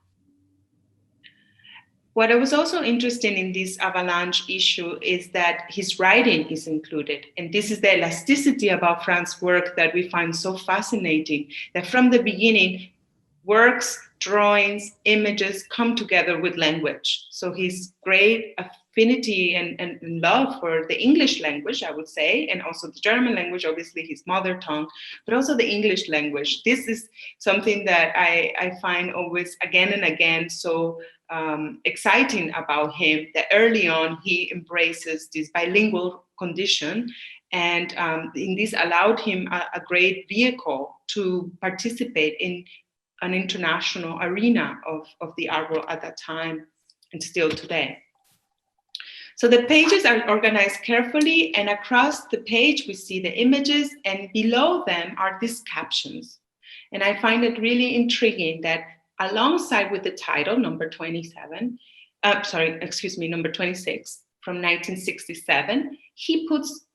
What was also interesting in this avalanche issue is that his writing is included. And this is the elasticity about Franz's work that we find so fascinating, that from the beginning, works, drawings, images come together with language. So his great affinity and love for the English language, I would say, and also the German language, obviously his mother tongue, but also the English language. This is something that I find always again and again so exciting about him, that early on he embraces this bilingual condition, and in this allowed him a great vehicle to participate in an international arena of the art world at that time and still today. So the pages are organized carefully, and across the page we see the images, and below them are these captions. And I find it really intriguing that alongside with the title, number 26 from 1967, he puts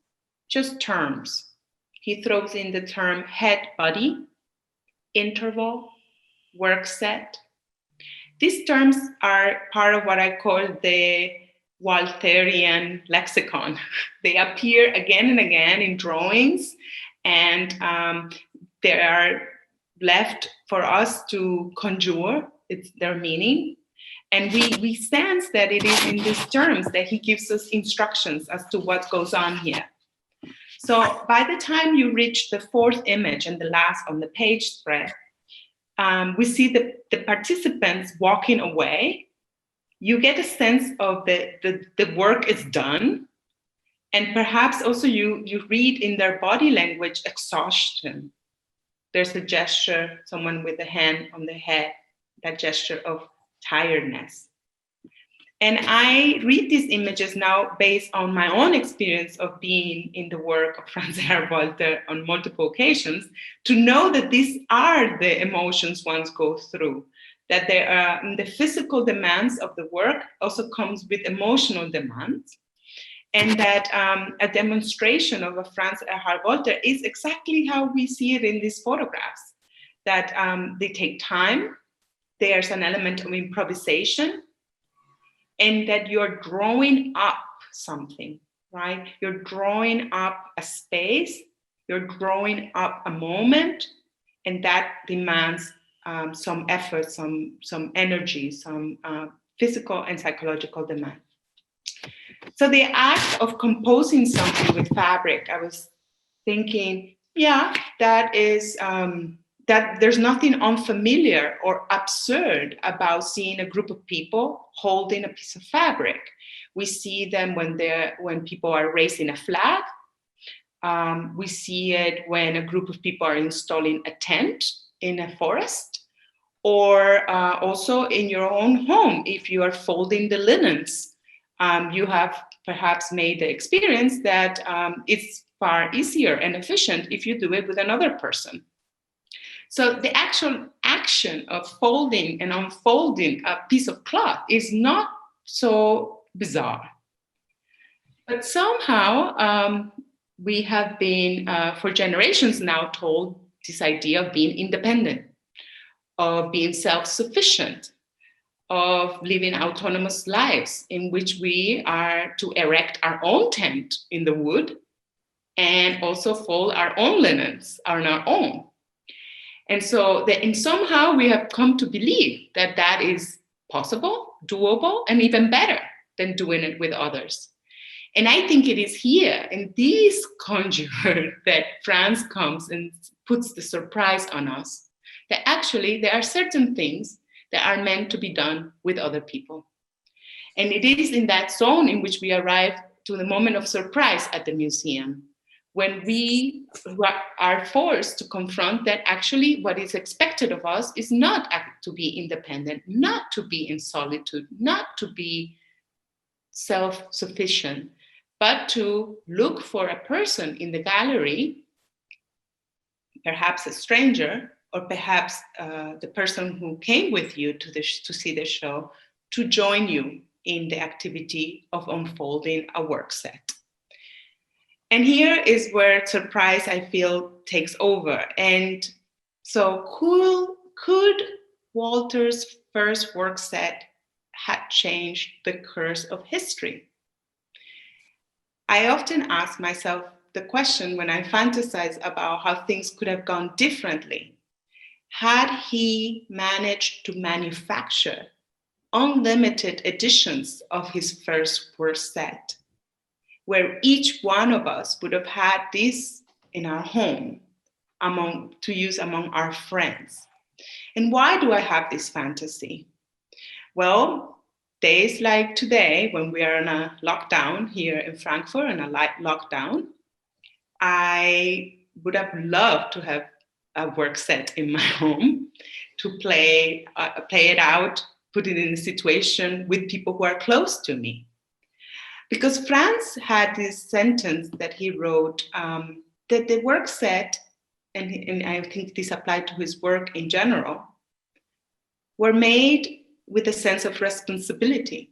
just terms. He throws in the term head body, interval, work set. These terms are part of what I call the Waltherian lexicon. They appear again and again in drawings, and they are left for us to conjure their meaning. And we sense that it is in these terms that he gives us instructions as to what goes on here. So by the time you reach the 4th image and the last on the page spread, we see the participants walking away. You get a sense of the work is done. And perhaps also you read in their body language exhaustion. There's a gesture, someone with a hand on the head, that gesture of tiredness. And I read these images now based on my own experience of being in the work of Franz Erhard Walther on multiple occasions, to know that these are the emotions one goes through. that there are the physical demands of the work also comes with emotional demands, and that a demonstration of a Franz Erhard Walther is exactly how we see it in these photographs, that they take time, there's an element of improvisation, and that you're drawing up something, right? You're drawing up a space, you're drawing up a moment, and that demands some effort, some energy, some physical and psychological demand. So the act of composing something with fabric, I was thinking, yeah, that is, that there's nothing unfamiliar or absurd about seeing a group of people holding a piece of fabric. We see them when people are raising a flag. We see it when a group of people are installing a tent in a forest, or also in your own home. If you are folding the linens, you have perhaps made the experience that it's far easier and efficient if you do it with another person. So the actual action of folding and unfolding a piece of cloth is not so bizarre. But somehow we have been, for generations now, told this idea of being independent, of being self-sufficient, of living autonomous lives in which we are to erect our own tent in the wood and also fold our own linens on our own. And so somehow we have come to believe that that is possible, doable, and even better than doing it with others. And I think it is here in this conjurer that Franz comes and puts the surprise on us, that actually there are certain things that are meant to be done with other people. And it is in that zone in which we arrive to the moment of surprise at the museum, when we are forced to confront that actually what is expected of us is not to be independent, not to be in solitude, not to be self-sufficient, but to look for a person in the gallery, perhaps a stranger, or perhaps the person who came with you to see the show, to join you in the activity of unfolding a work set. And here is where surprise, I feel, takes over. And so could Walther's first work set have changed the course of history? I often ask myself the question when I fantasize about how things could have gone differently. Had he managed to manufacture unlimited editions of his first work set, where each one of us would have had this in our home to use among our friends. And why do I have this fantasy? Well, days like today, when we are in a lockdown here in Frankfurt, in a light lockdown, I would have loved to have a work set in my home to play it out, put it in a situation with people who are close to me. Because Franz had this sentence that he wrote, that the work set, and I think this applied to his work in general, were made with a sense of responsibility.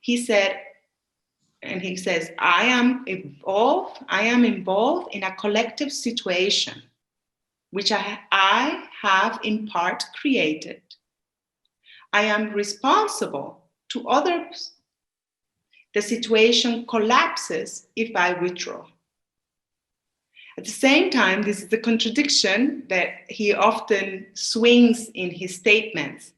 He said, and he says, I am involved in a collective situation, which I have in part created. I am responsible to others. The situation collapses if I withdraw. At the same time, this is the contradiction that he often swings in his statements.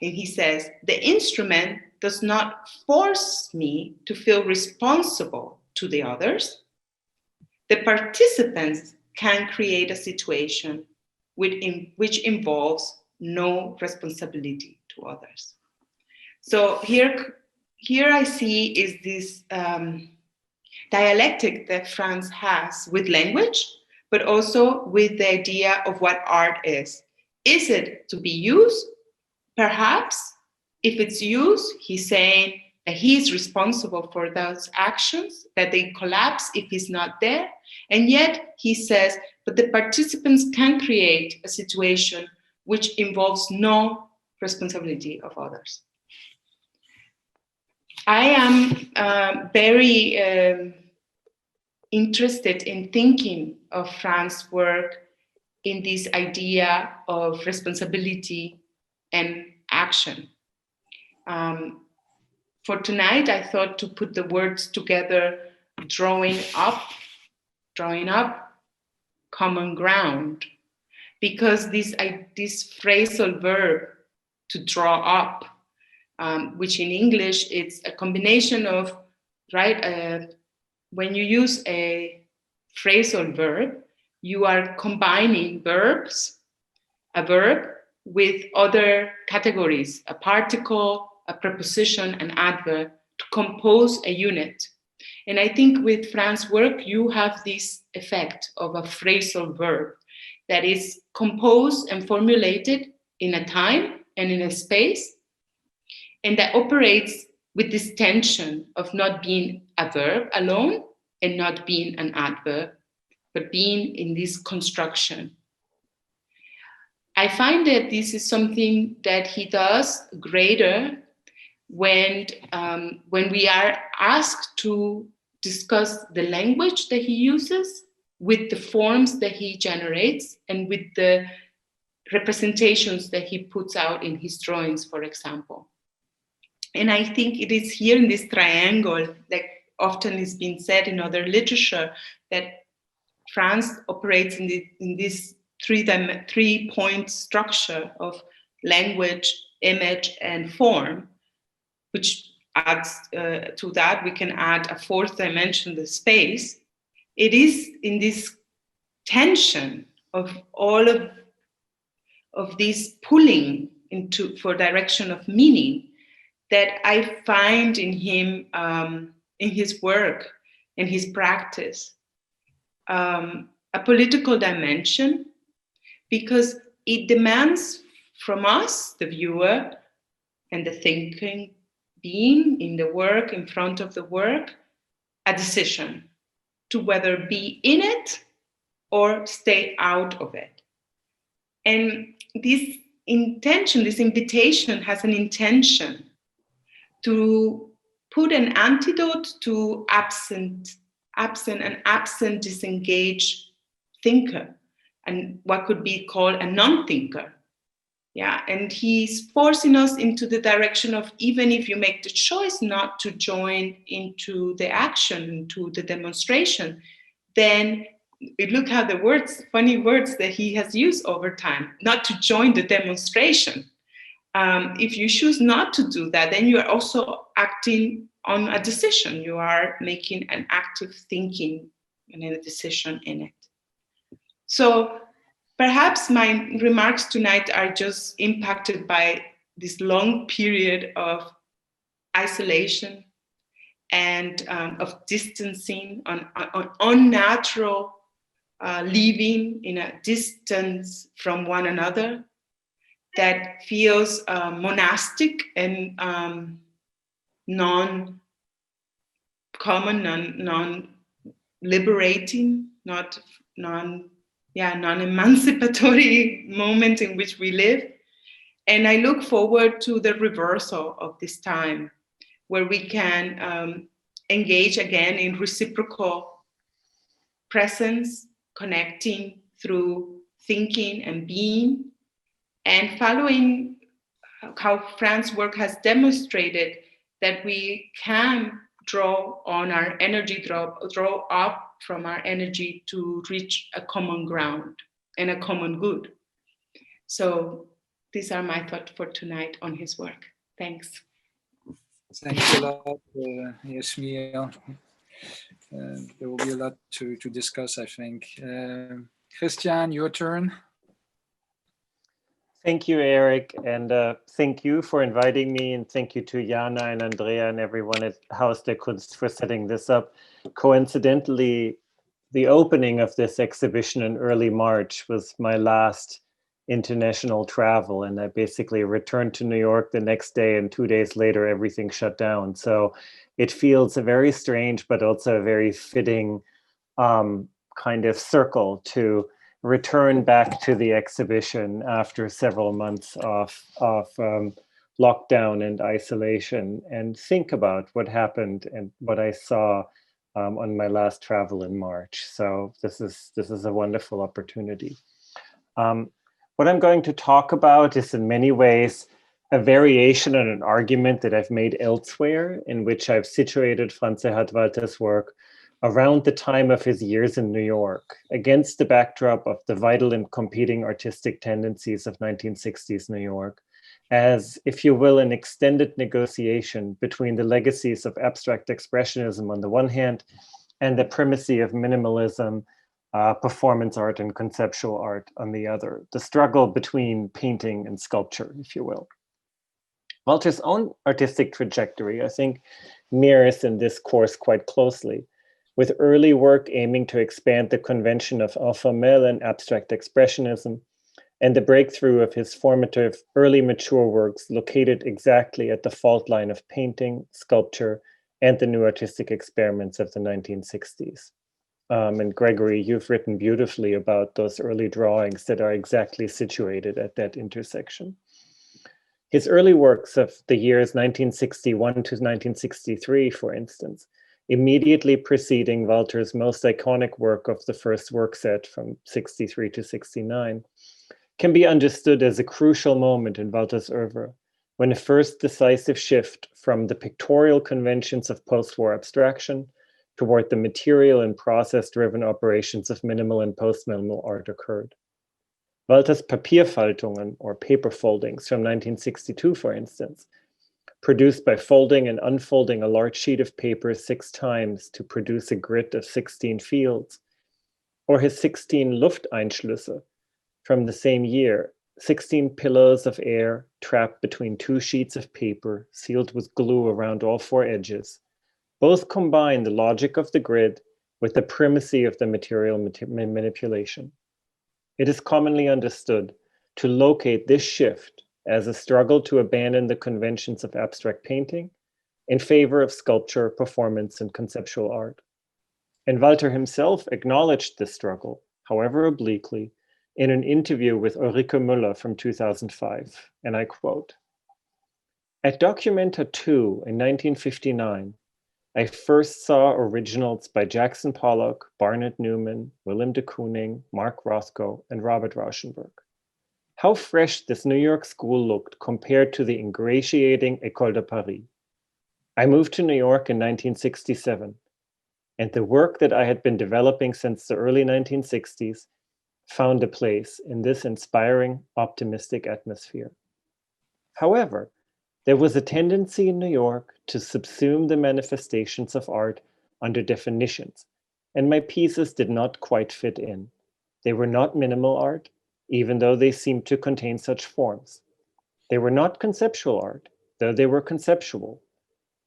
And he says, the instrument does not force me to feel responsible to the others. The participants can create a situation which involves no responsibility to others. So here I see is this dialectic that Franz has with language, but also with the idea of what art is. Is it to be used? Perhaps. If it's used, he's saying that he's responsible for those actions, that they collapse if he's not there. And yet he says, but the participants can create a situation which involves no responsibility of others. I am very interested in thinking of Franz's work in this idea of responsibility and action. For tonight, I thought to put the words together, drawing up, common ground, because this phrasal verb to draw up, which in English it's a combination of, right, when you use a phrasal verb, you are combining verbs, a verb with other categories, a particle, a preposition, an adverb, to compose a unit. And I think with Franz's work, you have this effect of a phrasal verb that is composed and formulated in a time and in a space, and that operates with this tension of not being a verb alone and not being an adverb, but being in this construction. I find that this is something that he does greater when we are asked to discuss the language that he uses with the forms that he generates and with the representations that he puts out in his drawings, for example. And I think it is here in this triangle, like often is being said in other literature, that Franz operates in this three-point structure of language, image, and form, which adds to that, we can add a fourth dimension, the space. It is in this tension of all of this pulling for direction of meaning that I find in him, in his work, in his practice, a political dimension, because it demands from us, the viewer and the thinking being in the work, in front of the work, a decision to whether be in it or stay out of it. And this intention, this invitation has an intention to put an antidote to absent, disengaged thinker, and what could be called a non-thinker. Yeah, and he's forcing us into the direction of, even if you make the choice not to join into the action, into the demonstration, then look how the words, funny words that he has used over time, not to join the demonstration. If you choose not to do that, then you are also acting on a decision. You are making an active thinking and a decision in it. So perhaps my remarks tonight are just impacted by this long period of isolation and of distancing, on unnatural living in a distance from one another that feels monastic and non-common, non-liberating, non-emancipatory moment in which we live. And I look forward to the reversal of this time, where we can engage again in reciprocal presence, connecting through thinking and being, and following how Franz's work has demonstrated that we can draw on our energy, draw up from our energy to reach a common ground and a common good. So these are my thoughts for tonight on his work. Thanks. Thanks a lot, Yasmir. There will be a lot to discuss, I think. Christian, your turn. Thank you, Eric, and thank you for inviting me, and thank you to Jana and Andrea and everyone at Haus der Kunst for setting this up. Coincidentally, the opening of this exhibition in early March was my last international travel, and I basically returned to New York the next day, and 2 days later everything shut down. So it feels a very strange but also a very fitting kind of circle to return back to the exhibition after several months of lockdown and isolation and think about what happened and what I saw on my last travel in March. So this is a wonderful opportunity. What I'm going to talk about is in many ways a variation on an argument that I've made elsewhere, in which I've situated Franz Erhard Walther's work around the time of his years in New York, against the backdrop of the vital and competing artistic tendencies of 1960s New York, as, if you will, an extended negotiation between the legacies of abstract expressionism on the one hand, and the primacy of minimalism, performance art and conceptual art on the other, the struggle between painting and sculpture, if you will. Walther's own artistic trajectory, I think, mirrors in this course quite closely, with early work aiming to expand the convention of informel and abstract expressionism, and the breakthrough of his formative early mature works located exactly at the fault line of painting, sculpture, and the new artistic experiments of the 1960s. And Gregory, you've written beautifully about those early drawings that are exactly situated at that intersection. His early works of the years 1961 to 1963, for instance, immediately preceding Walther's most iconic work of the first work set from 63 to 69, can be understood as a crucial moment in Walther's oeuvre, when a first decisive shift from the pictorial conventions of post-war abstraction toward the material and process-driven operations of minimal and post-minimal art occurred. Walther's Papierfaltungen, or paper foldings from 1962, for instance, produced by folding and unfolding a large sheet of paper 6 times to produce a grid of 16 fields, or his 16 Lufteinschlüsse from the same year, 16 pillows of air trapped between 2 sheets of paper sealed with glue around all 4 edges, both combine the logic of the grid with the primacy of the material manipulation. It is commonly understood to locate this shift as a struggle to abandon the conventions of abstract painting in favor of sculpture, performance, and conceptual art. And Walther himself acknowledged this struggle, however obliquely, in an interview with Ulrike Müller from 2005, and I quote, "At Documenta 2 in 1959, I first saw originals by Jackson Pollock, Barnett Newman, Willem de Kooning, Mark Rothko, and Robert Rauschenberg. How fresh this New York school looked compared to the ingratiating École de Paris. I moved to New York in 1967, and the work that I had been developing since the early 1960s found a place in this inspiring, optimistic atmosphere. However, there was a tendency in New York to subsume the manifestations of art under definitions, and my pieces did not quite fit in. They were not minimal art, even though they seemed to contain such forms. They were not conceptual art, though they were conceptual.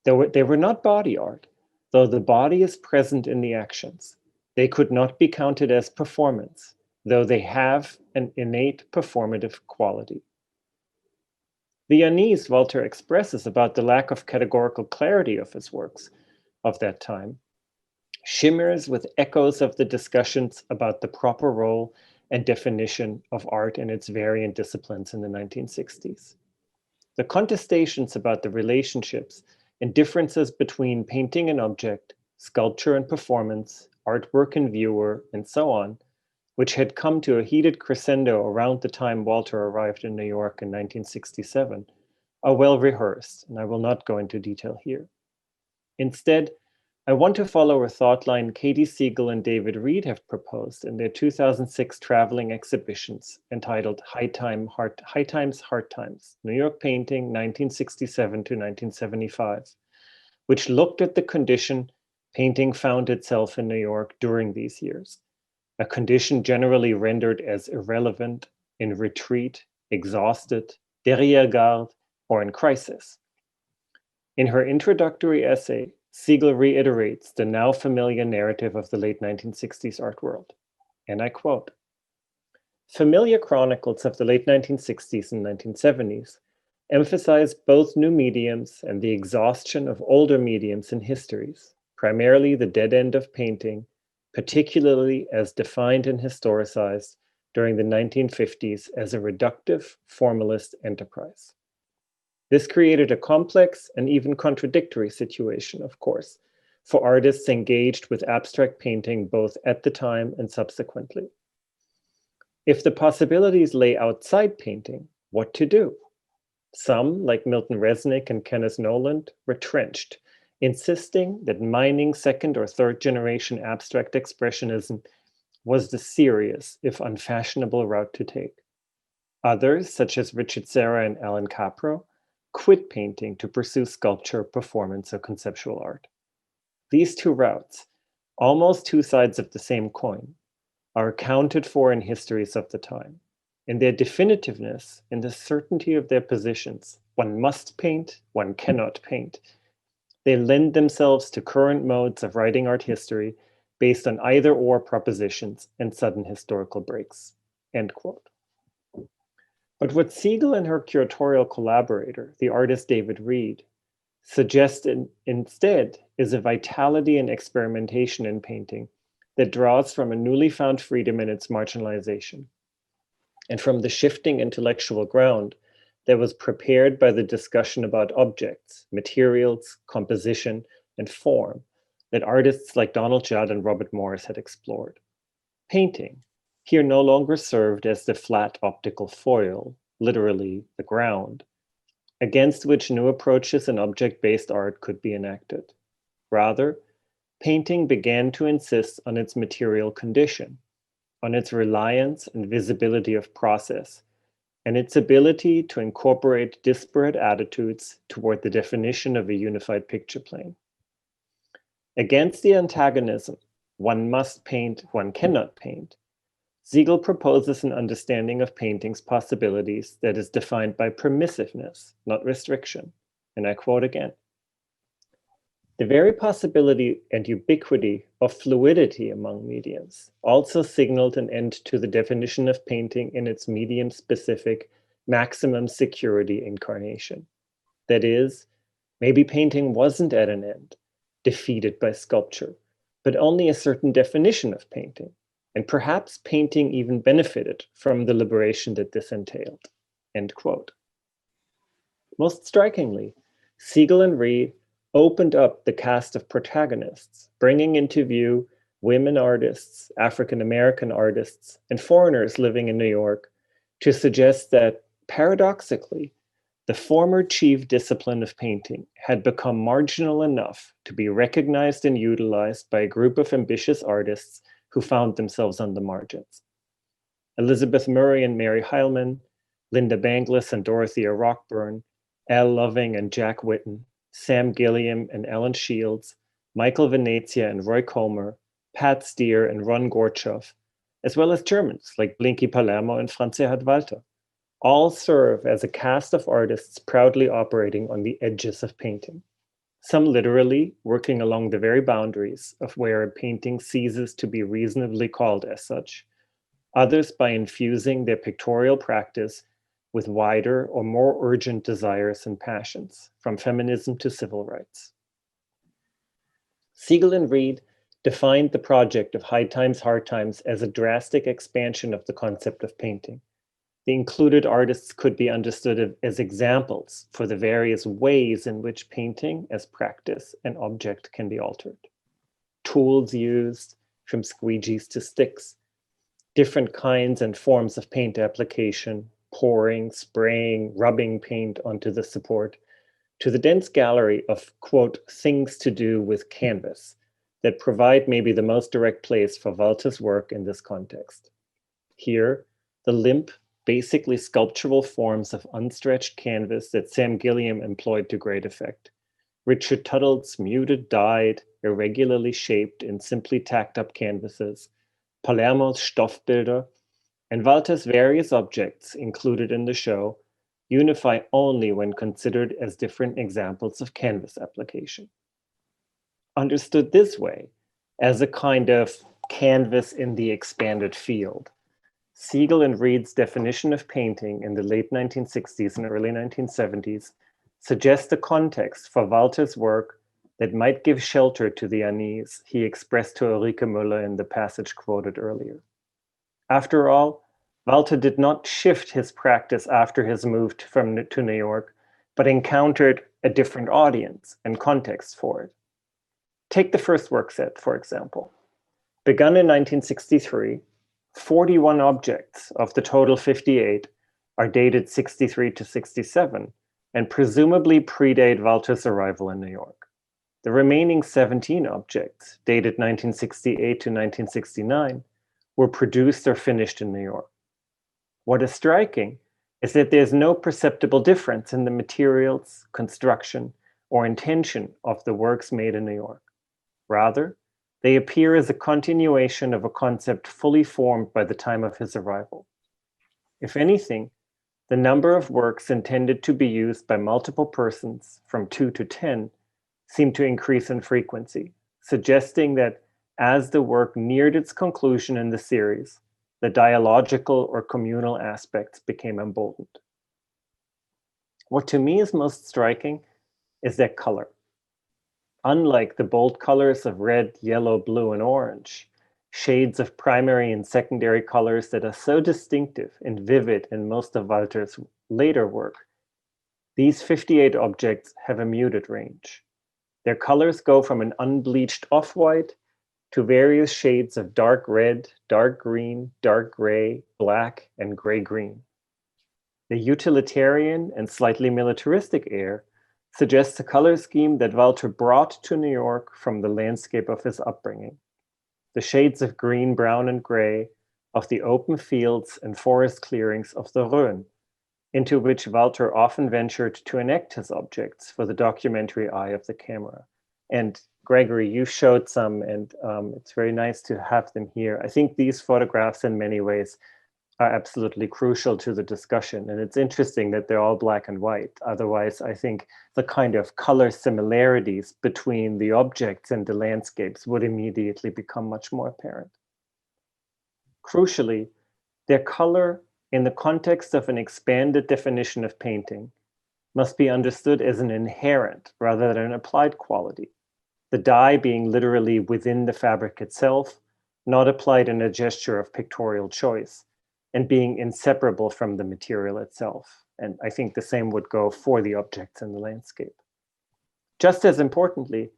They were not body art, though the body is present in the actions. They could not be counted as performance, though they have an innate performative quality." The unease Walther expresses about the lack of categorical clarity of his works of that time shimmers with echoes of the discussions about the proper role and definition of art in its variant disciplines in the 1960s. The contestations about the relationships and differences between painting and object, sculpture and performance, artwork and viewer, and so on, which had come to a heated crescendo around the time Walther arrived in New York in 1967, are well rehearsed, and I will not go into detail here. Instead, I want to follow a thought line Katie Siegel and David Reed have proposed in their 2006 traveling exhibitions entitled High Times, Hard Times, New York Painting 1967 to 1975, which looked at the condition painting found itself in New York during these years, a condition generally rendered as irrelevant, in retreat, exhausted, derrière-garde, or in crisis. In her introductory essay, Siegel reiterates the now familiar narrative of the late 1960s art world, and I quote, "Familiar chronicles of the late 1960s and 1970s emphasize both new mediums and the exhaustion of older mediums and histories, primarily the dead end of painting, particularly as defined and historicized during the 1950s as a reductive, formalist enterprise. This created a complex and even contradictory situation, of course, for artists engaged with abstract painting both at the time and subsequently. If the possibilities lay outside painting, what to do? Some, like Milton Resnick and Kenneth Noland, retrenched, insisting that mining second or third generation abstract expressionism was the serious, if unfashionable, route to take. Others, such as Richard Serra and Alan Capro, quit painting to pursue sculpture, performance, or conceptual art. These two routes, almost two sides of the same coin, are accounted for in histories of the time. In their definitiveness, in the certainty of their positions, one must paint, one cannot paint. They lend themselves to current modes of writing art history based on either-or propositions and sudden historical breaks, end quote. But what Siegel and her curatorial collaborator, the artist David Reed, suggested instead is a vitality and experimentation in painting that draws from a newly found freedom in its marginalization, and from the shifting intellectual ground that was prepared by the discussion about objects, materials, composition, and form that artists like Donald Judd and Robert Morris had explored. Painting here no longer served as the flat optical foil, literally the ground, against which new approaches in object-based art could be enacted. Rather, painting began to insist on its material condition, on its reliance and visibility of process, and its ability to incorporate disparate attitudes toward the definition of a unified picture plane. Against the antagonism, one must paint, one cannot paint, Siegel proposes an understanding of painting's possibilities that is defined by permissiveness, not restriction. And I quote again, "The very possibility and ubiquity of fluidity among mediums also signaled an end to the definition of painting in its medium-specific maximum security incarnation. That is, maybe painting wasn't at an end, defeated by sculpture, but only a certain definition of painting. And perhaps painting even benefited from the liberation that this entailed," end quote. Most strikingly, Siegel and Reed opened up the cast of protagonists, bringing into view women artists, African-American artists, and foreigners living in New York to suggest that, paradoxically, the former chief discipline of painting had become marginal enough to be recognized and utilized by a group of ambitious artists who found themselves on the margins. Elizabeth Murray and Mary Heilman, Linda Banglis and Dorothea Rockburn, Al Loving and Jack Whitten, Sam Gilliam and Alan Shields, Michael Venezia and Roy Comer, Pat Steer and Ron Gorchow, as well as Germans like Blinky Palermo and Franz Erhard Walther, all serve as a cast of artists proudly operating on the edges of painting. Some literally working along the very boundaries of where a painting ceases to be reasonably called as such, others by infusing their pictorial practice with wider or more urgent desires and passions, from feminism to civil rights. Siegel and Reed defined the project of High Times, Hard Times as a drastic expansion of the concept of painting. The included artists could be understood as examples for the various ways in which painting as practice and object can be altered. Tools used, from squeegees to sticks, different kinds and forms of paint application, pouring, spraying, rubbing paint onto the support, to the dense gallery of, quote, things to do with canvas that provide maybe the most direct place for Walther's work in this context. Here, the limp, basically sculptural forms of unstretched canvas that Sam Gilliam employed to great effect. Richard Tuttle's muted, dyed, irregularly shaped and simply tacked up canvases, Palermo's Stoffbilder, and Walther's various objects included in the show unify only when considered as different examples of canvas application. Understood this way, as a kind of canvas in the expanded field, Siegel and Reed's definition of painting in the late 1960s and early 1970s suggests a context for Walther's work that might give shelter to the unease he expressed to Ulrike Müller in the passage quoted earlier. After all, Walther did not shift his practice after his move to New York, but encountered a different audience and context for it. Take the first work set, for example. Begun in 1963, 41 objects of the total 58 are dated 63 to 67 and presumably predate Walther's arrival in New York. The remaining 17 objects, dated 1968 to 1969, were produced or finished in New York. What is striking is that there's no perceptible difference in the materials, construction, or intention of the works made in New York. Rather, they appear as a continuation of a concept fully formed by the time of his arrival. If anything, the number of works intended to be used by multiple persons, from 2 to 10, seemed to increase in frequency, suggesting that as the work neared its conclusion in the series, the dialogical or communal aspects became emboldened. What to me is most striking is their color. Unlike the bold colors of red, yellow, blue, and orange, shades of primary and secondary colors that are so distinctive and vivid in most of Walther's later work, these 58 objects have a muted range. Their colors go from an unbleached off-white to various shades of dark red, dark green, dark gray, black, and gray-green. The utilitarian and slightly militaristic air suggests a color scheme that Walther brought to New York from the landscape of his upbringing. The shades of green, brown, and gray of the open fields and forest clearings of the Rhön, into which Walther often ventured to enact his objects for the documentary eye of the camera. And Gregory, you showed some, and it's very nice to have them here. I think these photographs in many ways are absolutely crucial to the discussion. And it's interesting that they're all black and white. Otherwise, I think the kind of color similarities between the objects and the landscapes would immediately become much more apparent. Crucially, their color in the context of an expanded definition of painting must be understood as an inherent rather than an applied quality. The dye being literally within the fabric itself, not applied in a gesture of pictorial choice, and being inseparable from the material itself. And I think the same would go for the objects in the landscape. Just as importantly,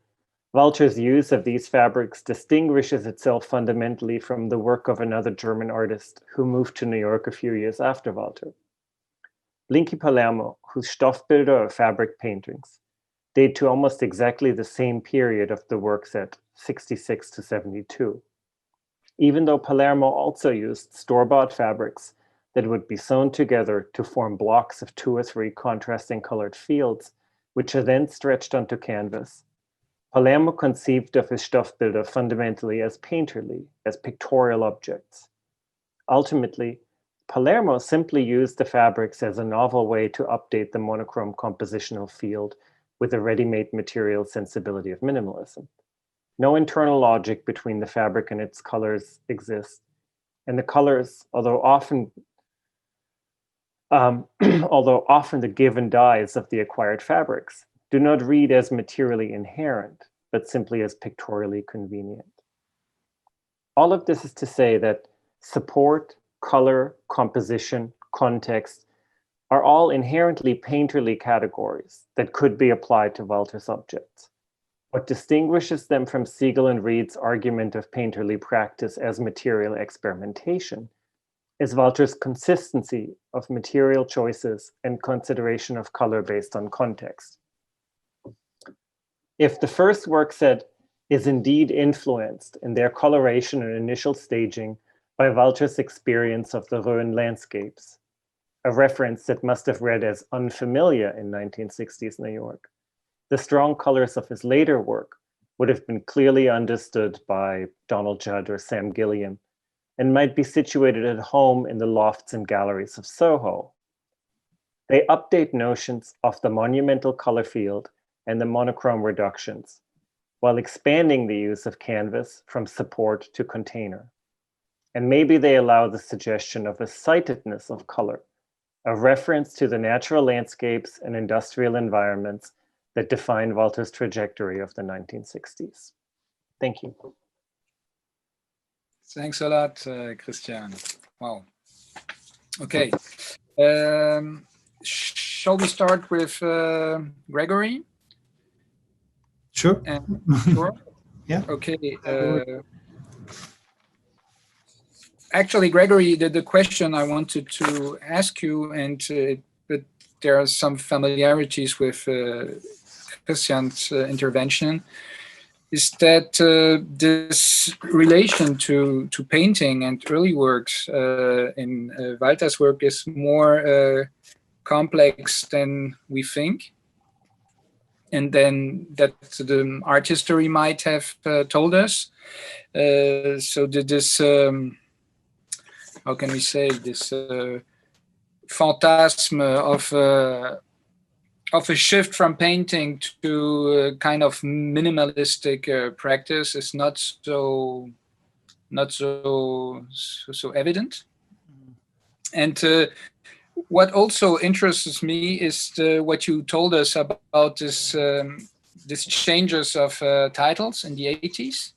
Walther's use of these fabrics distinguishes itself fundamentally from the work of another German artist who moved to New York a few years after Walther. Blinky Palermo, whose Stoffbilder or fabric paintings date to almost exactly the same period of the work set, 66 to 72. Even though Palermo also used store-bought fabrics that would be sewn together to form blocks of 2 or 3 contrasting colored fields, which are then stretched onto canvas, Palermo conceived of his Stoffbilder fundamentally as painterly, as pictorial objects. Ultimately, Palermo simply used the fabrics as a novel way to update the monochrome compositional field with the ready-made material sensibility of minimalism. No internal logic between the fabric and its colors exists. And the colors, although often the given dyes of the acquired fabrics, do not read as materially inherent, but simply as pictorially convenient. All of this is to say that support, color, composition, context are all inherently painterly categories that could be applied to Walther's objects. What distinguishes them from Siegel and Reed's argument of painterly practice as material experimentation is Walther's consistency of material choices and consideration of color based on context. If the first work set is indeed influenced in their coloration and initial staging by Walther's experience of the Rhön landscapes, a reference that must have read as unfamiliar in 1960s New York, the strong colors of his later work would have been clearly understood by Donald Judd or Sam Gilliam and might be situated at home in the lofts and galleries of Soho. They update notions of the monumental color field and the monochrome reductions, while expanding the use of canvas from support to container. And maybe they allow the suggestion of a sightedness of color, a reference to the natural landscapes and industrial environments that define Walther's trajectory of the 1960s. Thank you. Thanks a lot, Christian. Wow. Okay. Shall we start with Gregory? Sure. Sure. Yeah. Okay. Actually, Gregory, the question I wanted to ask you, but there are some familiarities with Christian's intervention, is that this relation to painting and early works in Walther's work is more complex than we think, and then that the art history might have told us. So this, how can we say, this phantasm of a shift from painting to a kind of minimalistic practice is not so evident. And what also interests me is what you told us about this changes of titles in the 80s.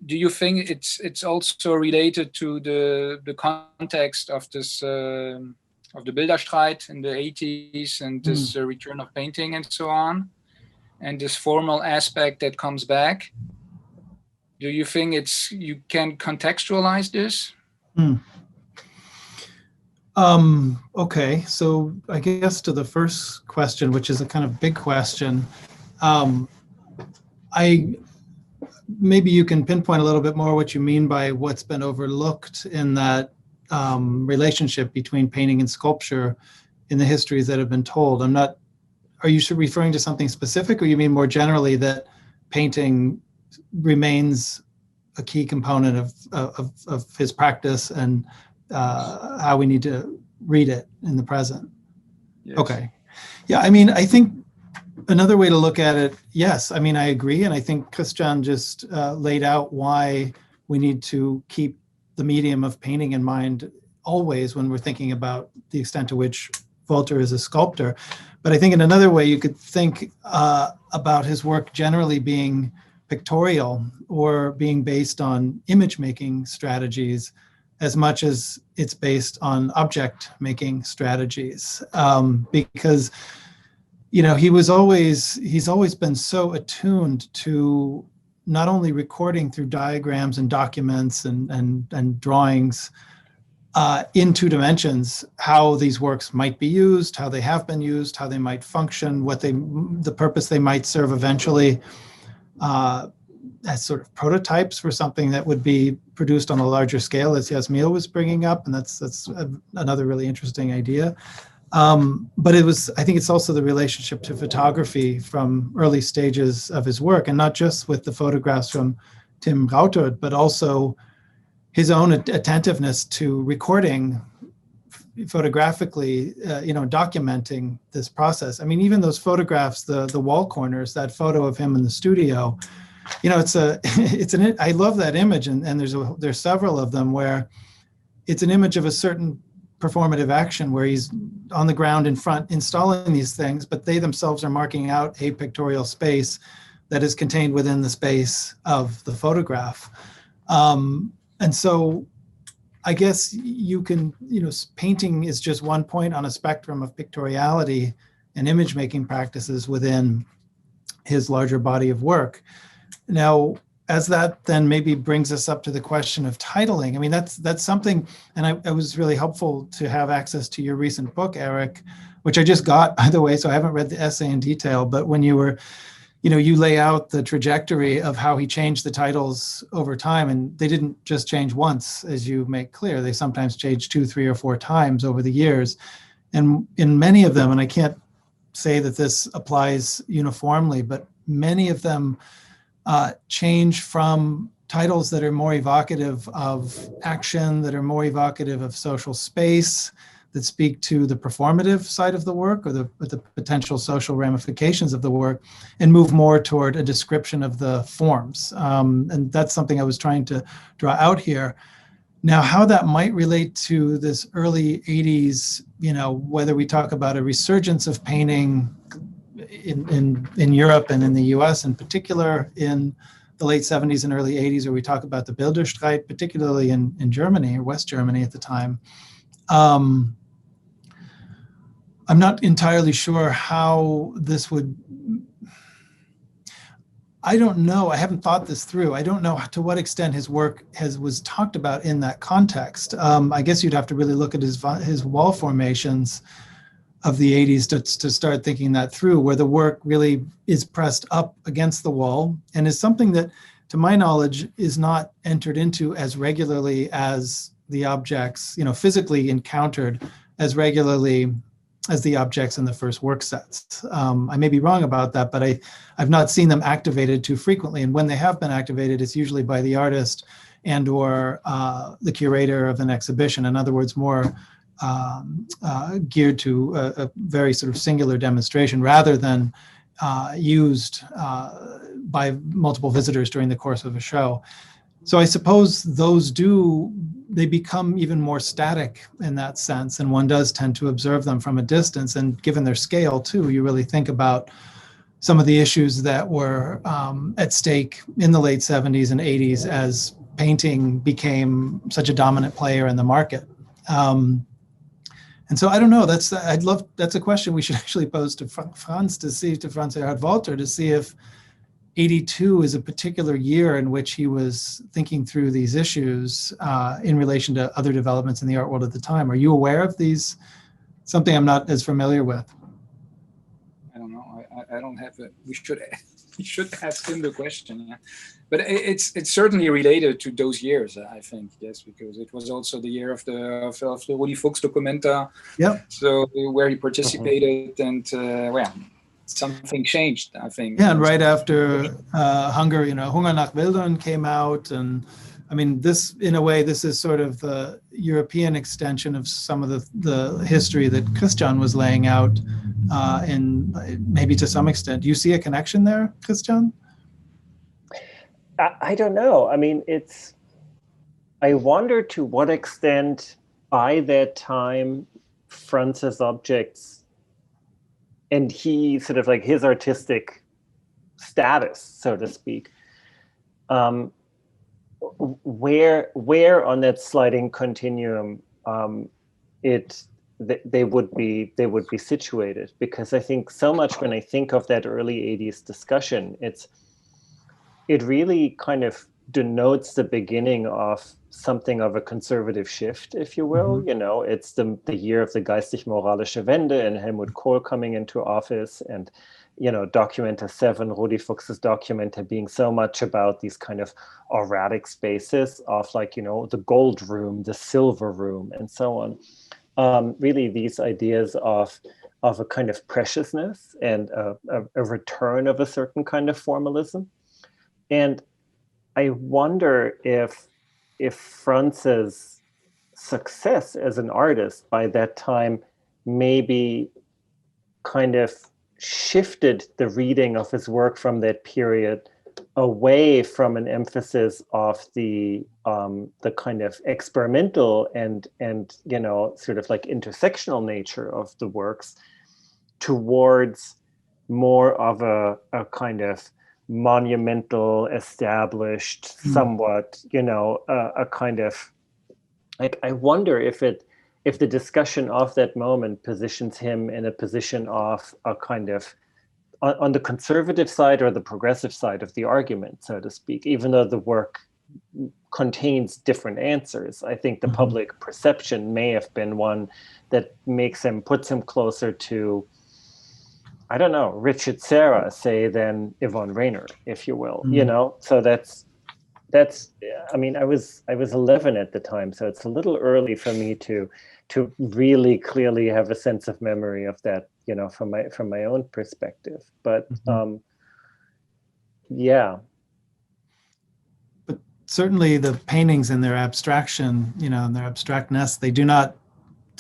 Do you think it's also related to the context of this of the Bilderstreit in the 80s and this return of painting and so on, and this formal aspect that comes back? Do you think you can contextualize this? Okay, so I guess to the first question, which is a kind of big question, maybe you can pinpoint a little bit more what you mean by what's been overlooked in that relationship between painting and sculpture in the histories that have been told. Are you referring to something specific, or you mean more generally that painting remains a key component of his practice and how we need to read it in the present? Yes. Okay. Yeah, I mean, I think another way to look at it, yes, I mean, I agree. And I think Christian just laid out why we need to keep the medium of painting in mind always when we're thinking about the extent to which Walther is a sculptor. But I think in another way, you could think about his work generally being pictorial or being based on image-making strategies as much as it's based on object-making strategies. Because he's always been so attuned to not only recording through diagrams and documents and drawings in 2 dimensions how these works might be used, how they have been used, how they might function, the purpose they might serve eventually, as sort of prototypes for something that would be produced on a larger scale, as Yasmiel was bringing up, and that's another really interesting idea. But I think it's also the relationship to photography from early stages of his work, and not just with the photographs from Tim Rautert, but also his own attentiveness to recording photographically, documenting this process. I mean, even those photographs, the wall corners, that photo of him in the studio, I love that image, and there's several of them where it's an image of a certain performative action where he's on the ground in front installing these things, but they themselves are marking out a pictorial space that is contained within the space of the photograph. And so I guess painting is just one point on a spectrum of pictoriality and image making practices within his larger body of work. Now, as that then maybe brings us up to the question of titling, I mean, that's something, and I was really helpful to have access to your recent book, Eric, which I just got, by the way, so I haven't read the essay in detail, but when you lay out the trajectory of how he changed the titles over time, and they didn't just change once, as you make clear, they sometimes changed 2, 3, or 4 times over the years. And in many of them, and I can't say that this applies uniformly, but many of them change from titles that are more evocative of action, that are more evocative of social space, that speak to the performative side of the work or the potential social ramifications of the work, and move more toward a description of the forms. And that's something I was trying to draw out here. Now, how that might relate to this early 80s, whether we talk about a resurgence of painting in Europe and in the US in particular in the late 70s and early 80s, where we talk about the Bilderstreit, particularly in Germany or West Germany at the time. I'm not entirely sure how this would, I don't know, I haven't thought this through. I don't know to what extent his work was talked about in that context. I guess you'd have to really look at his wall formations of the 80s to start thinking that through, where the work really is pressed up against the wall and is something that, to my knowledge, is not entered into as regularly as the objects, physically encountered as regularly as the objects in the first work sets. I may be wrong about that, but I've not seen them activated too frequently. And when they have been activated, it's usually by the artist and or the curator of an exhibition. In other words, more geared to a very sort of singular demonstration rather than used by multiple visitors during the course of a show. So I suppose they become even more static in that sense, and one does tend to observe them from a distance. And given their scale too, you really think about some of the issues that were at stake in the late 70s and 80s as painting became such a dominant player in the market. And so I don't know, that's a question we should actually pose to Franz Erhard Walther to see if 82 is a particular year in which he was thinking through these issues in relation to other developments in the art world at the time. Are you aware of these? Something I'm not as familiar with. I don't know. I don't have it. We should ask him the question. Yeah. But it's certainly related to those years, I think, yes, because it was also the year of the Rudi Fuchs documenta. Yeah. So where he participated and something changed, I think. Yeah, and right after Hunger nach Bildern came out, and I mean, this, in a way, this is sort of the European extension of some of the history that Christian was laying out, and maybe to some extent. Do you see a connection there, Christian? I don't know. I mean, I wonder to what extent by that time Franz's objects and he sort of like his artistic status, so to speak, where on that sliding continuum they would be situated. Because I think so much when I think of that early 80s discussion, it really kind of denotes the beginning of something of a conservative shift, if you will. Mm-hmm. It's the year of the geistig-moralische Wende and Helmut Kohl coming into office, and Documenta 7, Rudi Fuchs's Documenta, being so much about these kind of erratic spaces of the gold room, the silver room, and so on. Really these ideas of a kind of preciousness and a return of a certain kind of formalism. And I wonder if Franz's success as an artist by that time maybe kind of shifted the reading of his work from that period away from an emphasis of the kind of experimental and sort of like intersectional nature of the works towards more of a kind of monumental, established, somewhat, a kind of, like, I wonder if the discussion of that moment positions him in a position of a kind of on the conservative side or the progressive side of the argument, so to speak, even though the work contains different answers. I think the public perception may have been one that puts him closer to, I don't know, Richard Serra, say, than Yvonne Rainer, if you will. So that's. I mean, I was 11 at the time, so it's a little early for me to really clearly have a sense of memory of that, from my own perspective. But yeah. But certainly the paintings and their abstraction, and their abstractness, they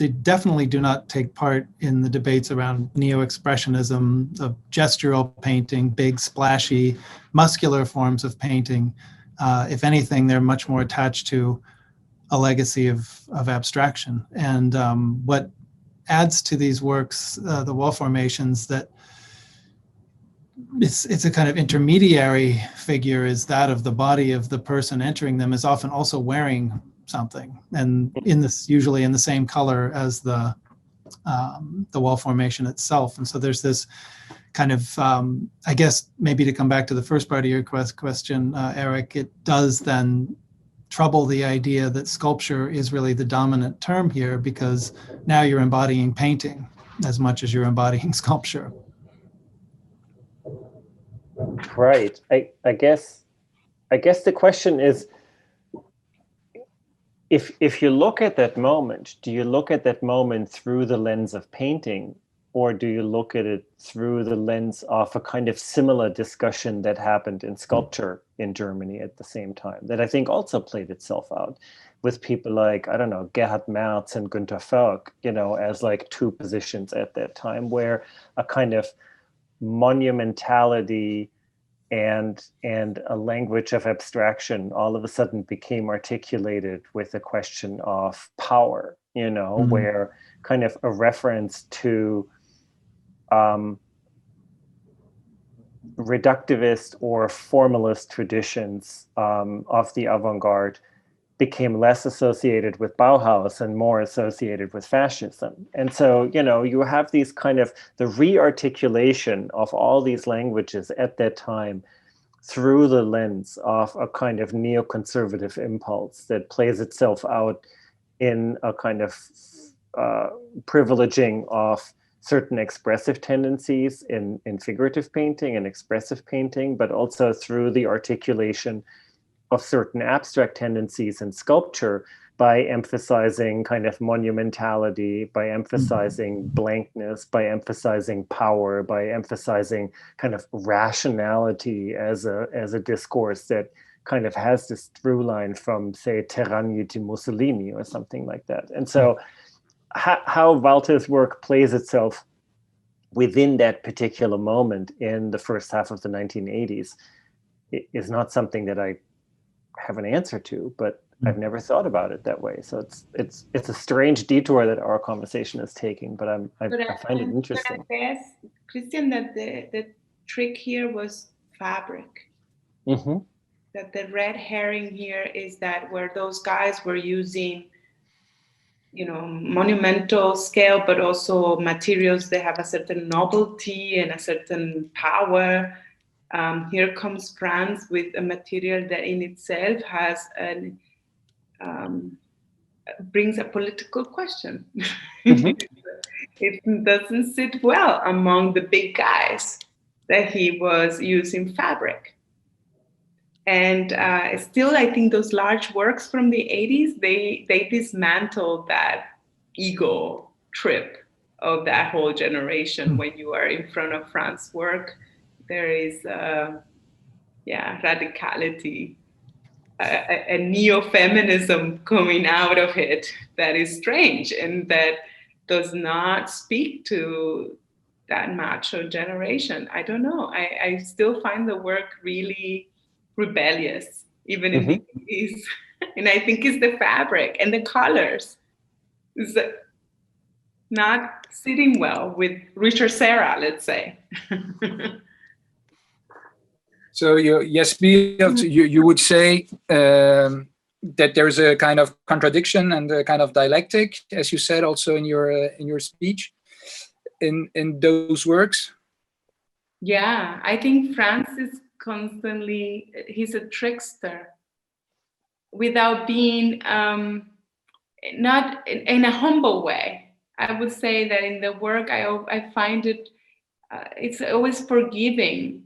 definitely do not take part in the debates around neo-expressionism, of gestural painting, big, splashy, muscular forms of painting. If anything, they're much more attached to a legacy of abstraction. And what adds to these works, the wall formations, that it's a kind of intermediary figure, is that of the body of the person entering them is often also wearing something, and usually in the same color as the wall formation itself. And so there's this kind of, I guess maybe to come back to the first part of your question, Eric, it does then trouble the idea that sculpture is really the dominant term here, because now you're embodying painting as much as you're embodying sculpture. Right. I guess the question is, if you look at that moment, do you look at that moment through the lens of painting, or do you look at it through the lens of a kind of similar discussion that happened in sculpture in Germany at the same time, that I think also played itself out with people like, I don't know, Gerhard Merz and Günter Förk, you know, as like two positions at that time, where a kind of monumentality and a language of abstraction all of a sudden became articulated with a question of power, you know, where kind of a reference to reductivist or formalist traditions of the avant-garde became less associated with Bauhaus and more associated with fascism. And so, you know, you have these kind of the re-articulation of all these languages at that time through the lens of a kind of neoconservative impulse that plays itself out in a kind of privileging of certain expressive tendencies in figurative painting and expressive painting, but also through the articulation of certain abstract tendencies in sculpture by emphasizing kind of monumentality, by emphasizing blankness, by emphasizing power, by emphasizing kind of rationality as a discourse that kind of has this through line from, say, Terragni to Mussolini or something like that. And so how Walther's work plays itself within that particular moment in the first half of the 1980s is not something that I have an answer to, but I've never thought about it that way. So it's a strange detour that our conversation is taking, but I find it interesting. But I guess, Christian, that the trick here was fabric. Mm-hmm. That the red herring here is that where those guys were using, you know, monumental scale, but also materials that have a certain novelty and a certain power. Here comes Franz with a material that in itself has brings a political question. Mm-hmm. It doesn't sit well among the big guys that he was using fabric. And still, I think those large works from the 80s, they dismantled that ego trip of that whole generation. When you are in front of Franz's work, there is radicality, a neo-feminism coming out of it that is strange and that does not speak to that macho generation. I don't know. I still find the work really rebellious, even in the 80s. And I think it's the fabric and the colors. It's not sitting well with Richard Serra, let's say. So you would say that there's a kind of contradiction and a kind of dialectic, as you said also in your speech, in those works. Yeah, I think Franz is constantly, he's a trickster without being, not in a humble way. I would say that in the work, I find it, it's always forgiving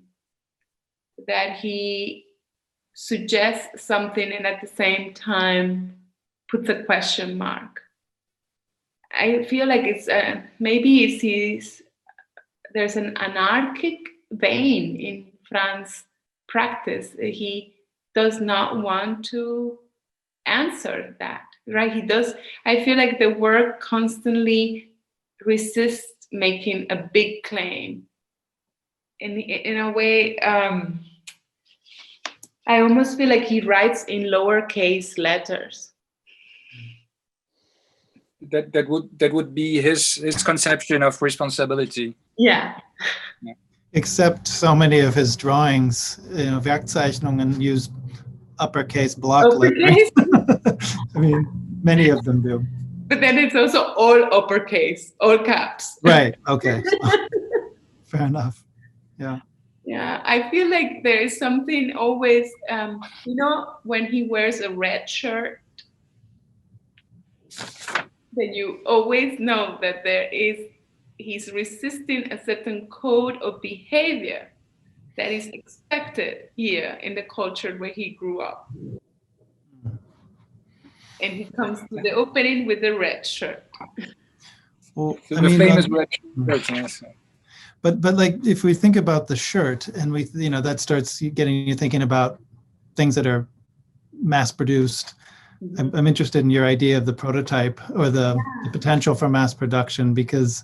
that he suggests something and at the same time puts a question mark. I feel like it's maybe there's an anarchic vein in Franz's practice. He does not want to answer that, right? I feel like the work constantly resists making a big claim. In a way, I almost feel like he writes in lowercase letters. That would be his conception of responsibility. Yeah. Except so many of his drawings, Werkzeichnungen use uppercase block lettering. I mean, many of them do. But then it's also all uppercase, all caps. Right, okay. Fair enough, yeah. Yeah, I feel like there is something always, when he wears a red shirt, then you always know that he's resisting a certain code of behavior that is expected here in the culture where he grew up. And he comes to the opening with the red shirt. Well, So I the mean, famous red shirt, yes. But like if we think about the shirt, and that starts getting you thinking about things that are mass produced. I'm interested in your idea of the prototype or the potential for mass production, because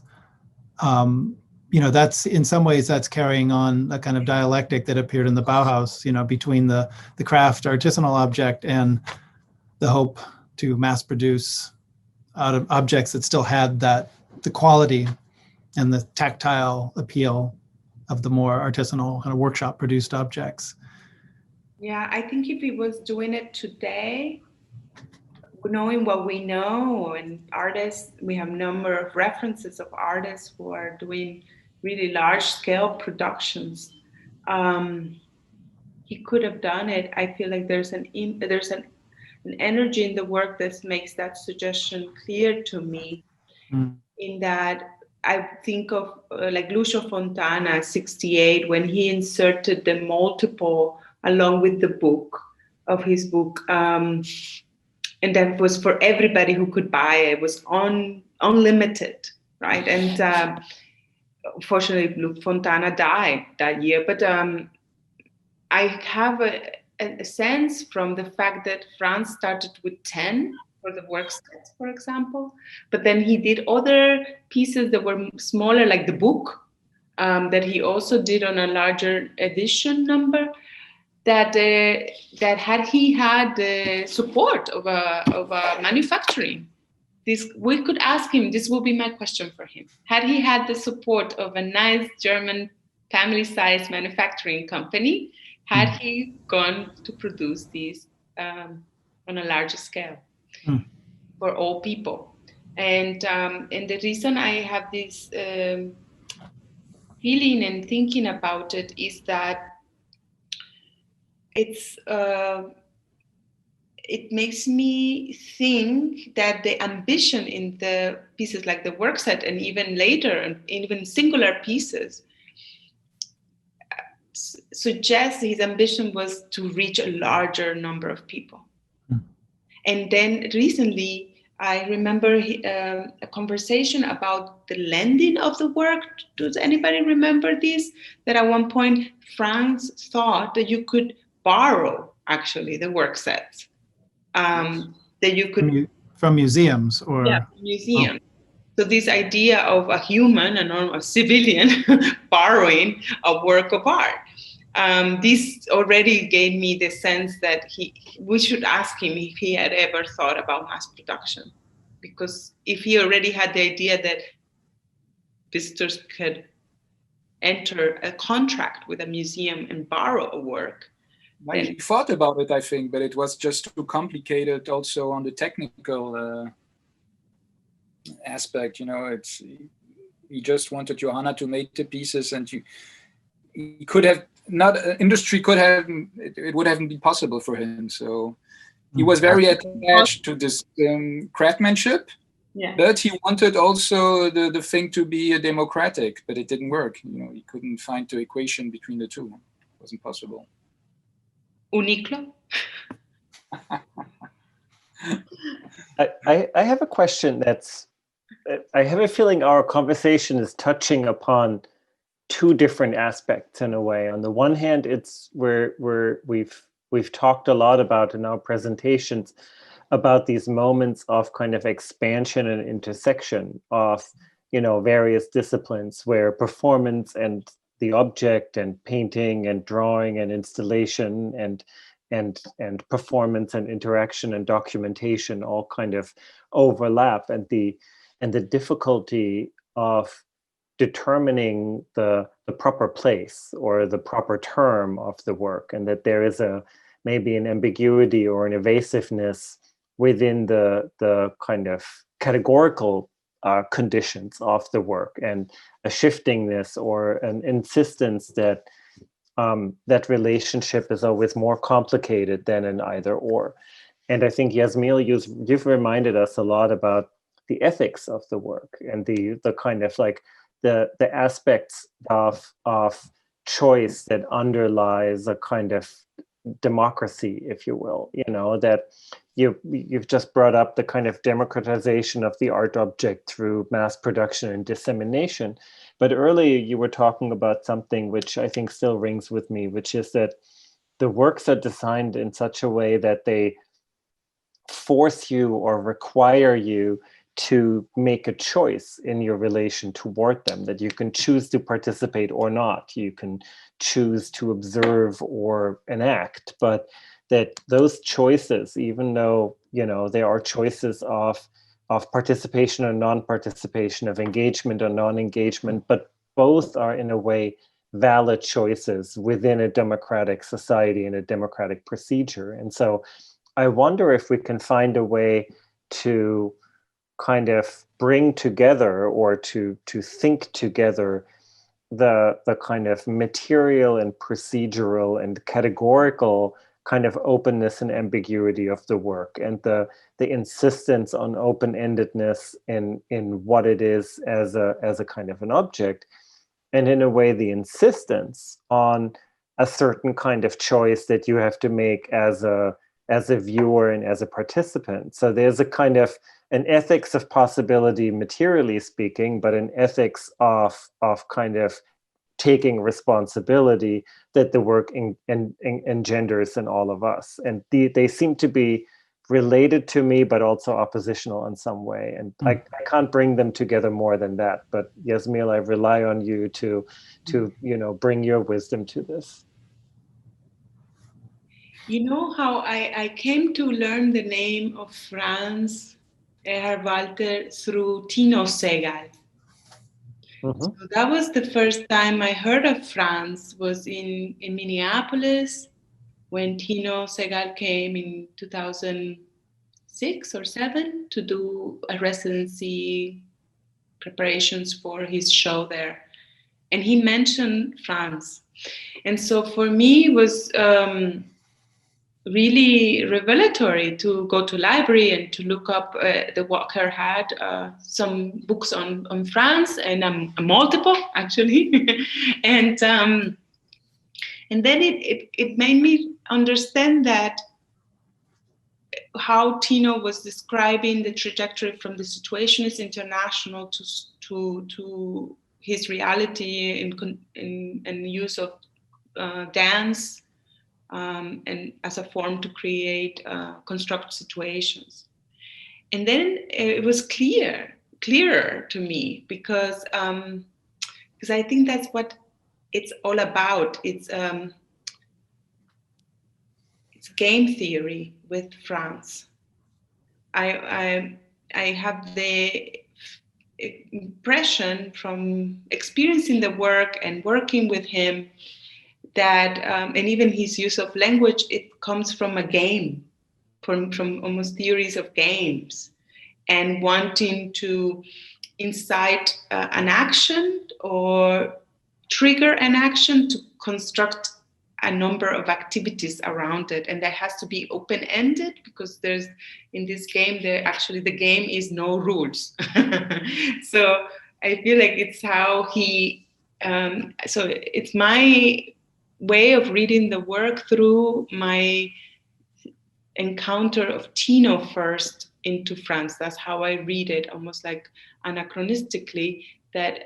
that's in some ways that's carrying on a kind of dialectic that appeared in the Bauhaus, between the craft artisanal object and the hope to mass produce out of objects that still had the quality and the tactile appeal of the more artisanal kind of workshop produced objects. Yeah, I think if he was doing it today, knowing what we know, and artists, we have a number of references of artists who are doing really large scale productions. He could have done it. I feel like there's an energy in the work that makes that suggestion clear to me. In that I think of like Lucio Fontana, 68, when he inserted the multiple along with the book of his book. And that was for everybody who could buy it. It was unlimited, right? And unfortunately, Fontana died that year. But I have a sense from the fact that Franz started with 10 for the work sets, for example. But then he did other pieces that were smaller, like the book, that he also did on a larger edition number. That had he had the support of a manufacturing, we could ask him. This will be my question for him. Had he had the support of a nice German family-sized manufacturing company, had he gone to produce these on a larger scale for all people? And the reason I have this feeling and thinking about it is that it makes me think that the ambition in the pieces like the work set and even later, and even singular pieces, suggests his ambition was to reach a larger number of people. And then recently, I remember a conversation about the lending of the work. Does anybody remember this? That at one point, Franz thought that you could borrow actually the work sets. That you could from museums or museums. So this idea of a human, a civilian, borrowing a work of art. This already gave me the sense that we should ask him if he had ever thought about mass production, because if he already had the idea that visitors could enter a contract with a museum and borrow a work. He thought about it, I think, but it was just too complicated also on the technical aspect. He just wanted Johanna to make the pieces, and he could have not, industry could have, it would have been possible for him. So he was very attached to this craftsmanship, but he wanted also the thing to be democratic, but it didn't work. He couldn't find the equation between the two. It wasn't possible. Uniclo? I have a question I have a feeling our conversation is touching upon two different aspects in a way. On the one hand, it's where we've talked a lot about in our presentations about these moments of kind of expansion and intersection of various disciplines, where performance and the object and painting and drawing and installation and performance and interaction and documentation all kind of overlap, and the difficulty of determining the proper place or the proper term of the work, and that there is maybe an ambiguity or an evasiveness within the kind of categorical conditions of the work, and a shiftingness or an insistence that that relationship is always more complicated than an either or. And I think, Yasmil, you've reminded us a lot about the ethics of the work and the kind of like the aspects of choice that underlies a kind of democracy, if you will, that you've just brought up the kind of democratization of the art object through mass production and dissemination. But earlier you were talking about something which I think still rings with me, which is that the works are designed in such a way that they force you or require you to make a choice in your relation toward them, that you can choose to participate or not. You can choose to observe or enact, but that those choices, even though, there are choices of participation or non-participation, of engagement or non-engagement, but both are in a way valid choices within a democratic society and a democratic procedure. And so I wonder if we can find a way to kind of bring together or to think together the kind of material and procedural and categorical kind of openness and ambiguity of the work, and the insistence on open-endedness in what it is as a kind of an object, and in a way the insistence on a certain kind of choice that you have to make as a viewer and as a participant. So there's a kind of an ethics of possibility, materially speaking, but an ethics of kind of taking responsibility that the work engenders in all of us. And they seem to be related to me, but also oppositional in some way. And I can't bring them together more than that. But Yasmil, I rely on you to bring your wisdom to this. You know how I came to learn the name of Franz Erhard Walther through Tino Segal. So that was the first time I heard of Franz, was in Minneapolis when Tino Segal came in 2006 or 7 to do a residency preparations for his show there. And he mentioned Franz. And so for me it was really revelatory to go to library and to look up. The Walker had some books on France, and multiple actually, and then it made me understand that how Tino was describing the trajectory from the Situationist International to his reality in use of dance. And as a form to create, construct situations. And then it was clearer to me because I think that's what it's all about. It's game theory with Franz. I have the impression from experiencing the work and working with him that, and even his use of language, it comes from a game, from almost theories of games, and wanting to incite an action or trigger an action to construct a number of activities around it. And that has to be open-ended, because there's, in this game, the game is no rules. So I feel like it's how he, so it's my way of reading the work through my encounter of Tino first into Franz. That's how I read it, almost like anachronistically, that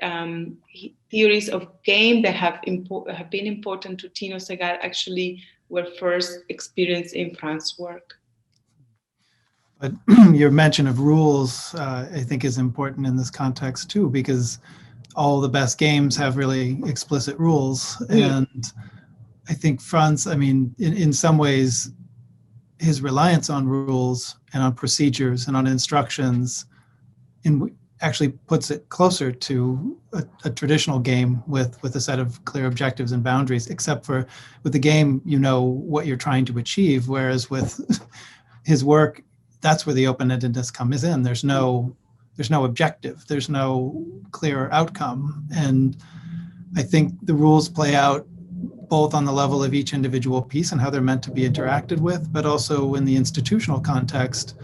theories of game that have been important to Tino Segal actually were first experienced in Franz's work. But your mention of rules, I think, is important in this context too, because all the best games have really explicit rules. And I think Franz, I mean, in some ways, his reliance on rules and on procedures and on instructions, actually puts it closer to a traditional game with a set of clear objectives and boundaries, except for with the game, you know what you're trying to achieve, whereas with his work, that's where the open-endedness comes in. There's no objective, there's no clear outcome. And I think the rules play out both on the level of each individual piece and how they're meant to be interacted with, but also in the institutional context,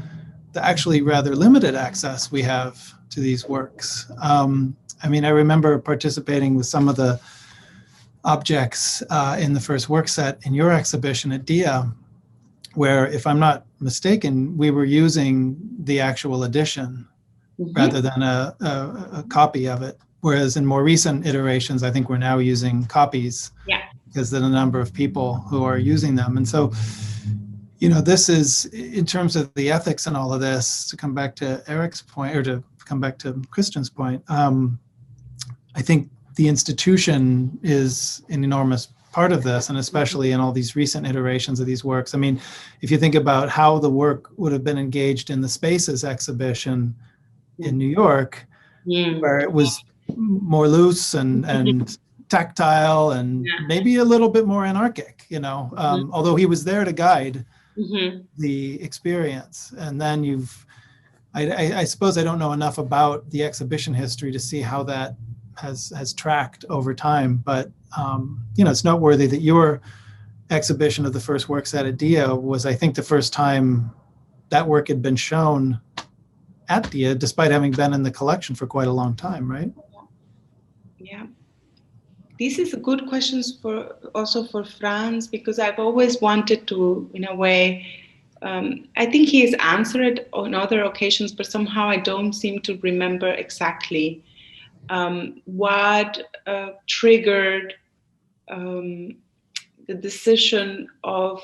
the actually rather limited access we have to these works. I mean, I remember participating with some of the objects in the first work set in your exhibition at DIA, where, if I'm not mistaken, we were using the actual edition rather than a copy of it. Whereas in more recent iterations, I think we're now using copies because of the number of people who are using them. And so, you know, this is, in terms of the ethics and all of this, to come back to Eric's point, or to come back to Christian's point, I think the institution is an enormous part of this, and especially in all these recent iterations of these works. I mean, if you think about how the work would have been engaged in the Spaces exhibition in New York, where it was more loose and tactile and maybe a little bit more anarchic, you know, although he was there to guide the experience. And then I suppose I don't know enough about the exhibition history to see how that has tracked over time, but you know, it's noteworthy that your exhibition of the first work set at DIA was, I think, the first time that work had been shown at DIA, despite having been in the collection for quite a long time, right? Yeah. This is a good question also for Franz, because I've always wanted to, in a way, I think he has answered it on other occasions, but somehow I don't seem to remember exactly what triggered the decision of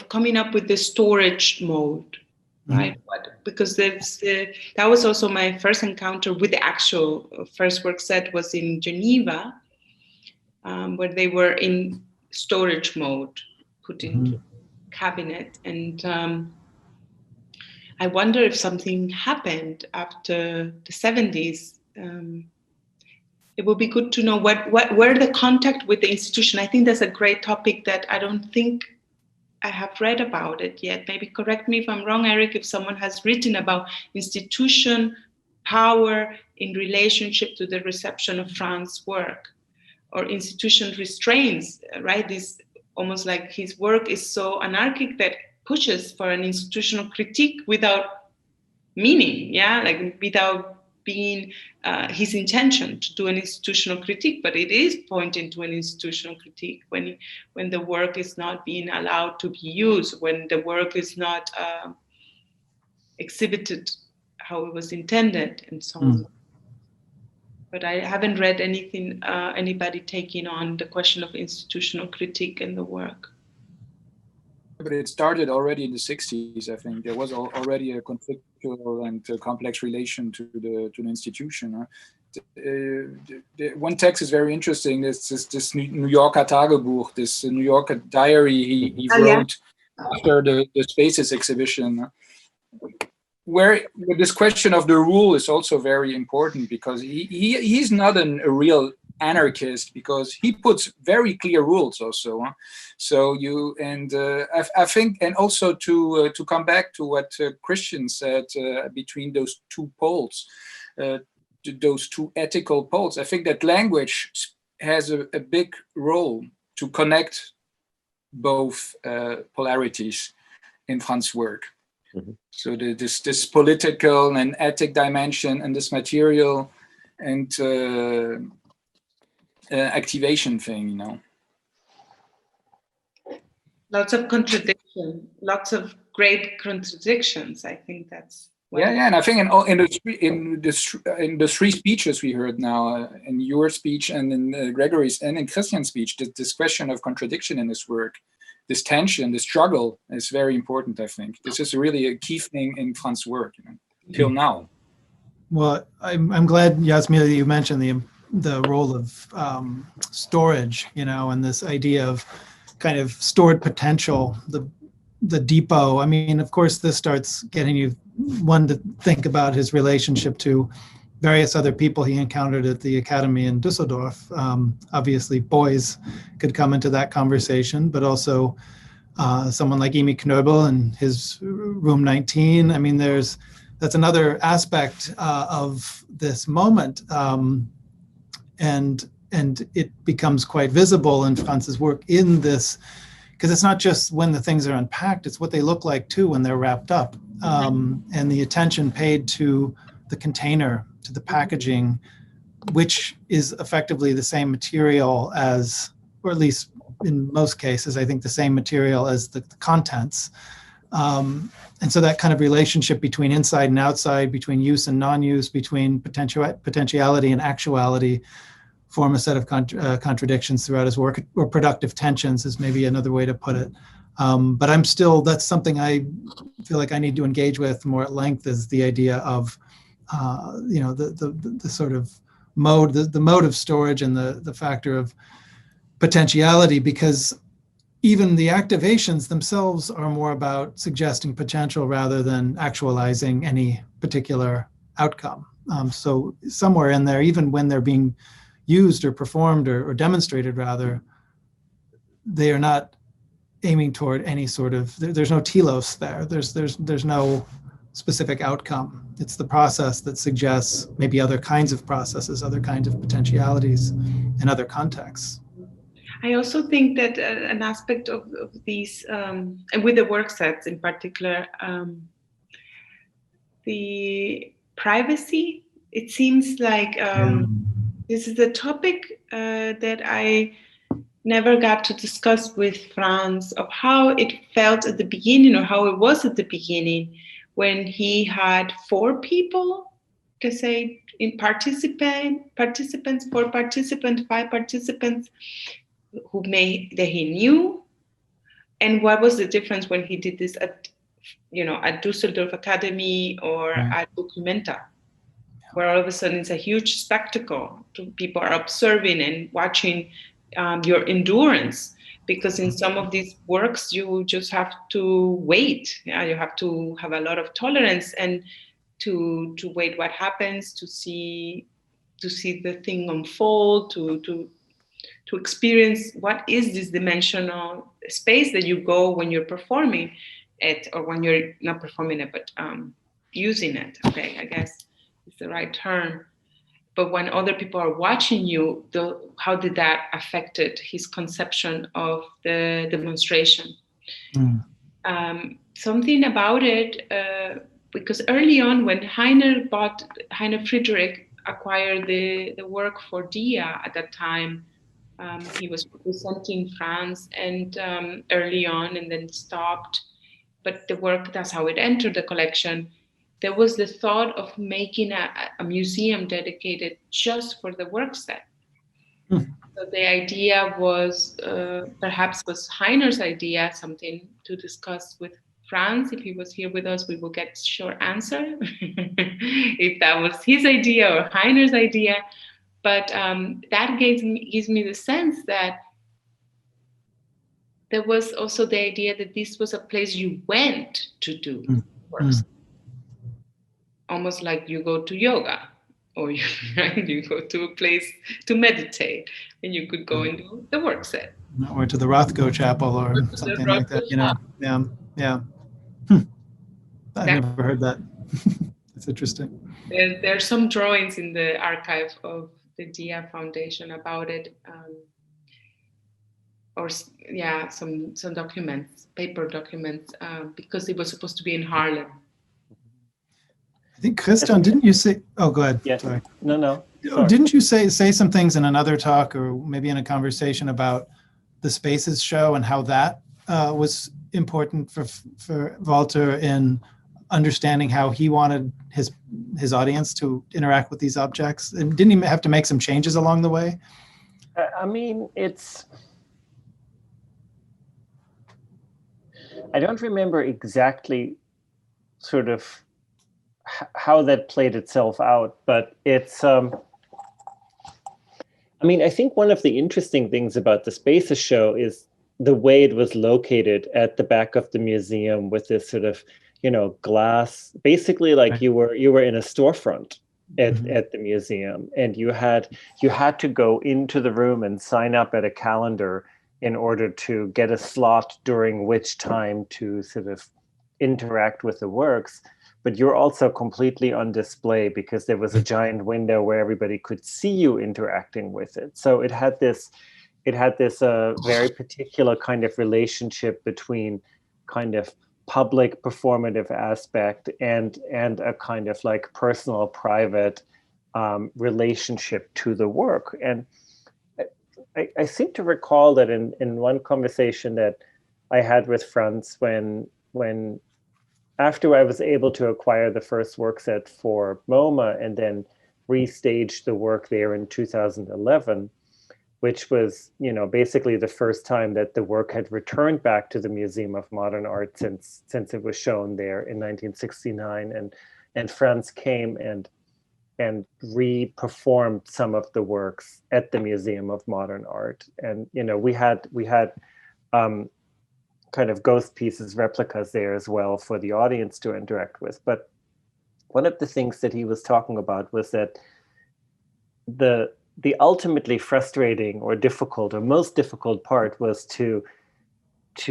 coming up with the storage mode, right? Because that was also my first encounter with the actual first work set was in Geneva, where they were in storage mode, put into cabinet. And I wonder if something happened after the 70s. It would be good to know where the contact with the institution. I think that's a great topic that I don't think I have read about it yet. Maybe correct me if I'm wrong, Eric, if someone has written about institution power in relationship to the reception of Franz's work, or institution restraints, right? This almost like his work is so anarchic that pushes for an institutional critique without meaning, like without being his intention to do an institutional critique, but it is pointing to an institutional critique when the work is not being allowed to be used, when the work is not exhibited how it was intended, and so on. But I haven't read anything, anybody taking on the question of institutional critique in the work. But it started already in the 60s, I think. There was already a conflictual and complex relation to the institution. One text is very interesting. This New Yorker Tagebuch, this New Yorker diary he wrote after the Spaces exhibition, where this question of the rule is also very important, because he's not a real anarchist, because he puts very clear rules also. So I think, and also to come back to what Christian said, between those two poles, those two ethical poles, I think that language has a big role to connect both polarities in Franz's work. So this political and ethic dimension, and this material and activation thing, you know. Lots of contradiction, lots of great contradictions. I think that's and I think in the three speeches we heard now, in your speech and in Gregory's and in Christian's speech, this question of contradiction in this work, this tension, this struggle, is very important. I think this is really a key thing in Franz's work, you know, till now. Well, I'm glad, Yasmina, that you mentioned the role of storage, you know, and this idea of kind of stored potential, the depot. I mean, of course, this starts getting you one to think about his relationship to various other people he encountered at the academy in Dusseldorf. Obviously, boys could come into that conversation, but also someone like Emi Knöbel and his Room 19. I mean, that's another aspect of this moment, and it becomes quite visible in Franz's work in this, because it's not just when the things are unpacked, it's what they look like too when they're wrapped up, and the attention paid to the container, to the packaging, which is effectively the same material as, or at least in most cases, I think the same material as the contents. And so that kind of relationship between inside and outside, between use and non-use, between potentiality and actuality, form a set of contradictions throughout his work, or productive tensions is maybe another way to put it. But that's something I feel like I need to engage with more at length, is the idea of, the sort of mode, the mode of storage, and the factor of potentiality, because even the activations themselves are more about suggesting potential rather than actualizing any particular outcome. So somewhere in there, even when they're being used or performed or demonstrated rather, they are not aiming toward any sort of, there's no telos there. There's no specific outcome. It's the process that suggests maybe other kinds of processes, other kinds of potentialities in other contexts. I also think that an aspect of these, and with the work sets in particular, the privacy, it seems like this is a topic that I never got to discuss with Franz, of how it felt at the beginning, or how it was at the beginning, when he had 4 people, to say, in participants, 4 participants, 5 participants, that he knew, and what was the difference when he did this at Dusseldorf Academy or at Documenta, where all of a sudden it's a huge spectacle. People are observing and watching your endurance, because in some of these works you just have to wait. You have to have a lot of tolerance and to wait what happens, to see the thing unfold, to experience what is this dimensional space that you go when you're performing it, or when you're not performing it, but using it. Okay, I guess it's the right term. But when other people are watching you, how did that affected his conception of the demonstration? Something about it, because early on when Heiner Friedrich acquired the work for Dia at that time, he was representing France and early on, and then stopped. But the work, that's how it entered the collection. There was the thought of making a museum dedicated just for the work set. So the idea was, perhaps was Heiner's idea, something to discuss with Franz. If he was here with us, we will get a short answer, if that was his idea or Heiner's idea. But that gives me the sense that there was also the idea that this was a place you went to do works. Almost like you go to yoga, or you go to a place to meditate, and you could go and do the work set. Or to the Rothko Chapel or something like that, Yeah. I've never heard that. It's interesting. There are some drawings in the archive of the Dia Foundation about it, some documents, paper documents, because it was supposed to be in Haarlem. I think, Christian, didn't you say? Oh, go ahead. Yes. Sorry. No. Sorry. Didn't you say some things in another talk, or maybe in a conversation, about the Spaces show and how that was important for Walther in understanding how he wanted his audience to interact with these objects? And didn't he have to make some changes along the way? I mean, I don't remember exactly sort of how that played itself out, but it's, I mean, I think one of the interesting things about the Spaces show is the way it was located at the back of the museum, with this sort of glass, basically like you were in a storefront at the museum, and you had to go into the room and sign up at a calendar in order to get a slot during which time to sort of interact with the works. But you're also completely on display because there was a giant window where everybody could see you interacting with it. So it had this very particular kind of relationship between kind of public performative aspect and a kind of like personal, private relationship to the work. And I seem to recall that in one conversation that I had with Franz when after I was able to acquire the first work set for MoMA and then restaged the work there in 2011, which was, basically the first time that the work had returned back to the Museum of Modern Art since it was shown there in 1969. And Franz came and re-performed some of the works at the Museum of Modern Art. And, we had kind of ghost pieces, replicas there as well for the audience to interact with. But one of the things that he was talking about was that the ultimately frustrating or difficult or most difficult part was to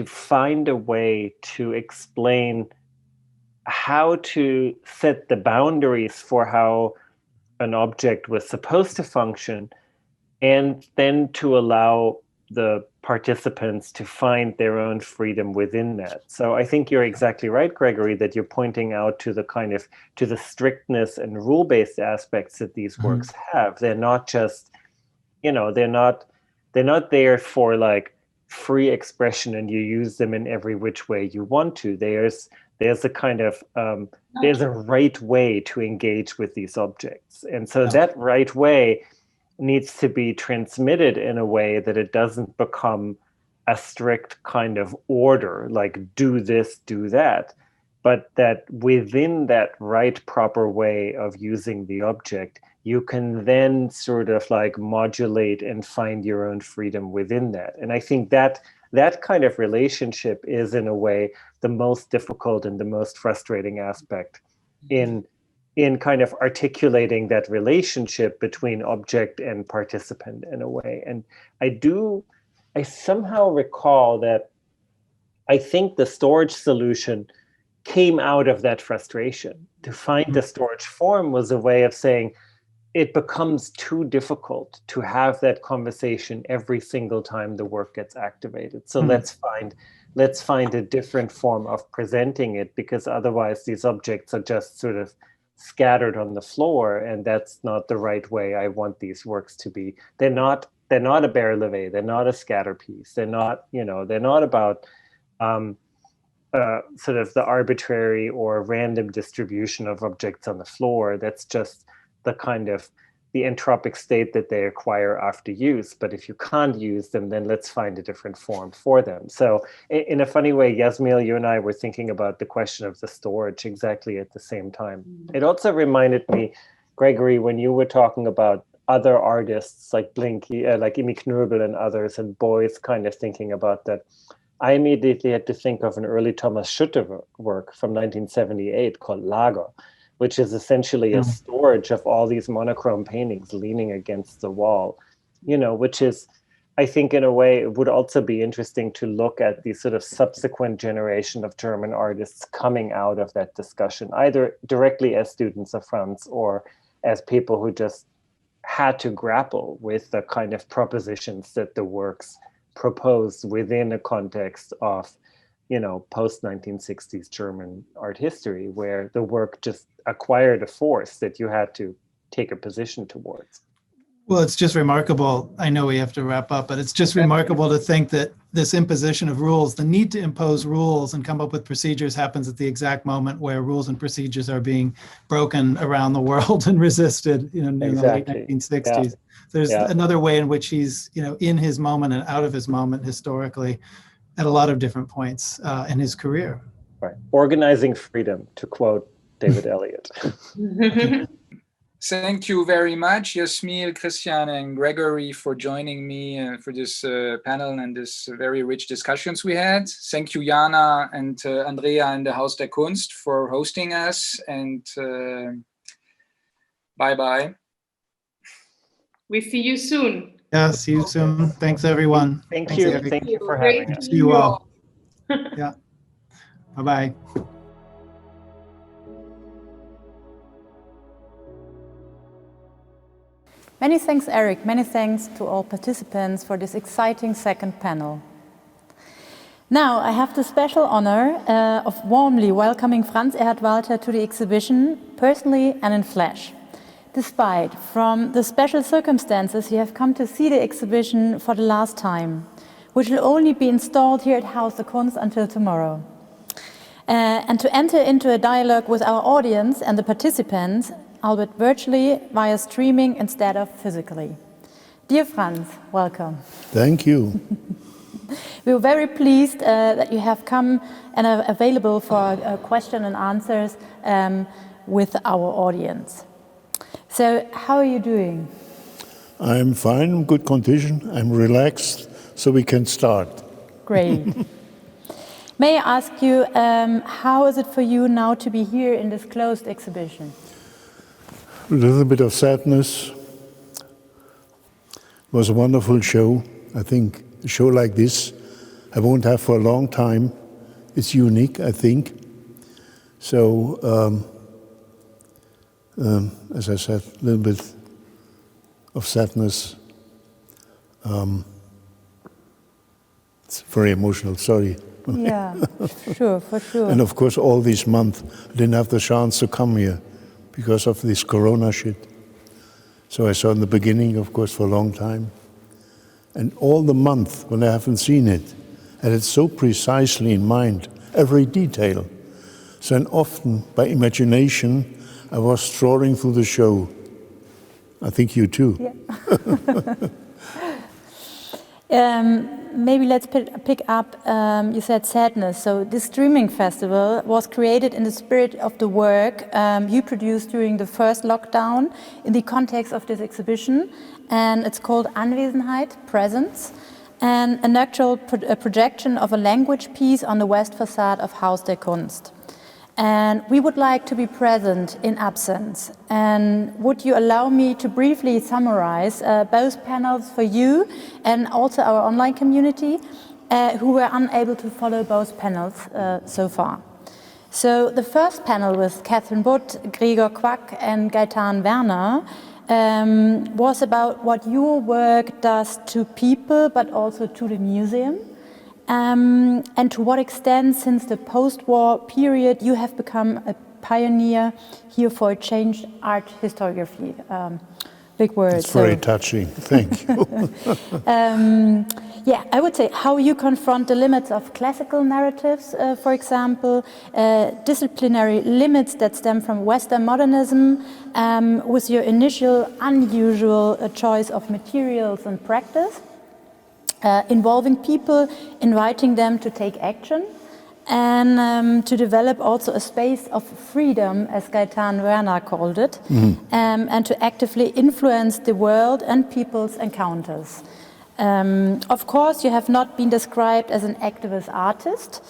find a way to explain how to set the boundaries for how an object was supposed to function, and then to allow the participants to find their own freedom within that. So I think you're exactly right, Gregory, that you're pointing out to the strictness and rule-based aspects that these works have. They're not just, they're not there for like free expression and you use them in every which way you want to. There's a kind of there's a right way to engage with these objects, and so that right way needs to be transmitted in a way that it doesn't become a strict kind of order, like do this, do that, but that within that right proper way of using the object, you can then sort of like modulate and find your own freedom within that. And I think that kind of relationship is in a way the most difficult and the most frustrating aspect in kind of articulating that relationship between object and participant in a way. And I somehow recall that I think the storage solution came out of that frustration. To find the storage form was a way of saying it becomes too difficult to have that conversation every single time the work gets activated. So let's find a different form of presenting it, because otherwise these objects are just sort of scattered on the floor, and that's not the right way I want these works to be. They're not a bas-relief, they're not a scatter piece, they're not about sort of the arbitrary or random distribution of objects on the floor. That's just the kind of the entropic state that they acquire after use. But if you can't use them, then let's find a different form for them. So in a funny way, Yasmil, you and I were thinking about the question of the storage exactly at the same time. It also reminded me, Gregory, when you were talking about other artists like Blinky, like Imi Knöbel and others, and Beuys kind of thinking about that, I immediately had to think of an early Thomas Schutte work from 1978 called Lager, which is essentially a storage of all these monochrome paintings leaning against the wall, which is, I think in a way, it would also be interesting to look at the sort of subsequent generation of German artists coming out of that discussion, either directly as students of Franz or as people who just had to grapple with the kind of propositions that the works proposed within a context of, post-1960s German art history, where the work just acquired a force that you had to take a position towards. Well, it's just remarkable. I know we have to wrap up, but it's just remarkable to think that this imposition of rules, the need to impose rules and come up with procedures, happens at the exact moment where rules and procedures are being broken around the world and resisted, in the late 1960s. Yeah. There's another way in which he's, in his moment and out of his moment historically at a lot of different points in his career. Right. Organizing freedom, to quote David Eliot. Thank you very much, Yasmil, Christian, and Gregory, for joining me for this panel and this very rich discussions we had. Thank you, Jana and Andrea and the Haus der Kunst for hosting us, and bye-bye. We see you soon. Yeah, see you soon. Thanks, everyone. Thank you. Eric. Thank you for having us. See you all. Yeah. Bye-bye. Many thanks, Eric. Many thanks to all participants for this exciting second panel. Now, I have the special honor of warmly welcoming Franz Erhard Walther to the exhibition, personally and in flesh. Despite from the special circumstances, you have come to see the exhibition for the last time, which will only be installed here at Haus der Kunst until tomorrow. And to enter into a dialogue with our audience and the participants, albeit virtually via streaming instead of physically. Dear Franz, welcome. Thank you. We were very pleased that you have come and are available for question and answers with our audience. So, how are you doing? I'm fine, in good condition. I'm relaxed, so we can start. Great. May I ask you, how is it for you now to be here in this closed exhibition? A little bit of sadness. It was a wonderful show. I think a show like this I won't have for a long time. It's unique, I think. So, as I said, a little bit of sadness. It's very emotional, sorry. Yeah, sure, for sure. And of course, all these months, I didn't have the chance to come here because of this corona shit. So I saw in the beginning, of course, for a long time. And all the month when I haven't seen it, I had it so precisely in mind, every detail. So and often, by imagination, I was strolling through the show. I think you too. Yeah. Maybe let's pick up, you said sadness. So this streaming festival was created in the spirit of the work you produced during the first lockdown in the context of this exhibition. And it's called Anwesenheit, Presence, and an actual projection of a language piece on the west facade of Haus der Kunst. And we would like to be present in absence. And would you allow me to briefly summarize both panels for you and also our online community who were unable to follow both panels so far. So the first panel with Catherine Butt, Gregor Quack and Gaetan Werner was about what your work does to people but also to the museum. And to what extent, since the post-war period, you have become a pioneer here for changed art historiography. Big word. It's very touching. Thank you. Yeah, I would say how you confront the limits of classical narratives, for example, disciplinary limits that stem from Western modernism, with your initial unusual choice of materials and practice. Involving people, inviting them to take action, and to develop also a space of freedom, as Gaetan Werner called it, and to actively influence the world and people's encounters. Of course, you have not been described as an activist artist,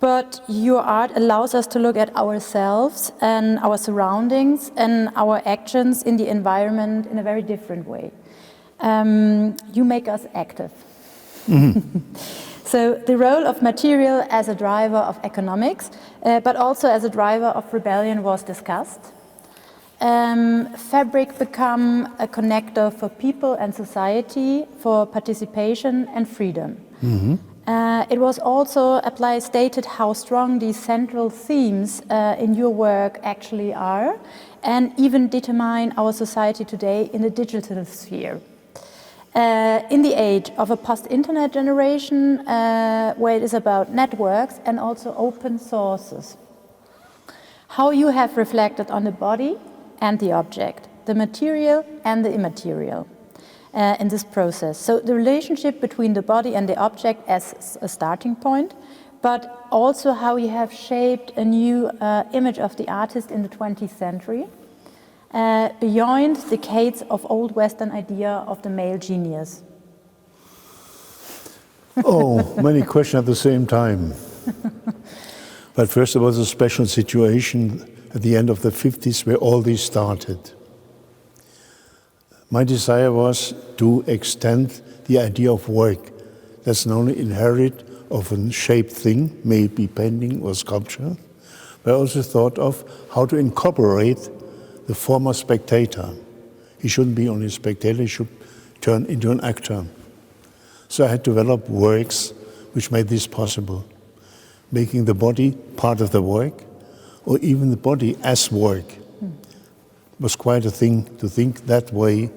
but your art allows us to look at ourselves and our surroundings and our actions in the environment in a very different way. You make us active. So the role of material as a driver of economics, but also as a driver of rebellion was discussed. Fabric become a connector for people and society, for participation and freedom. It was also stated how strong these central themes in your work actually are, and even determine our society today in the digital sphere. In the age of a post-internet generation, where it is about networks and also open sources. How you have reflected on the body and the object, the material and the immaterial in this process. So the relationship between the body and the object as a starting point, but also how you have shaped a new image of the artist in the 20th century. beyond decades of old Western idea of the male genius? Oh, many questions at the same time. But first, there was a special situation at the end of the 50s where all this started. My desire was to extend the idea of work that's not only inherent of a shaped thing, maybe painting or sculpture, but I also thought of how to incorporate the former spectator. He shouldn't be only a spectator, he should turn into an actor. So I had to develop works which made this possible, making the body part of the work, or even the body as work. It was quite a thing to think that way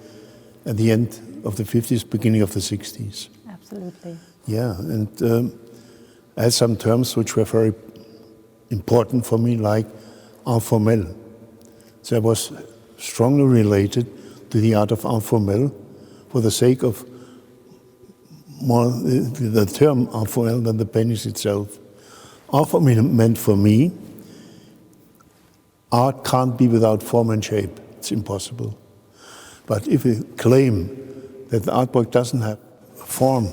at the end of the 50s, beginning of the 60s. Absolutely. Yeah, and I had some terms which were very important for me, like informel. So I was strongly related to the art of informel for the sake of more the term informel than the painting itself. Informel meant for me, art can't be without form and shape. It's impossible. But if we claim that the artwork doesn't have form,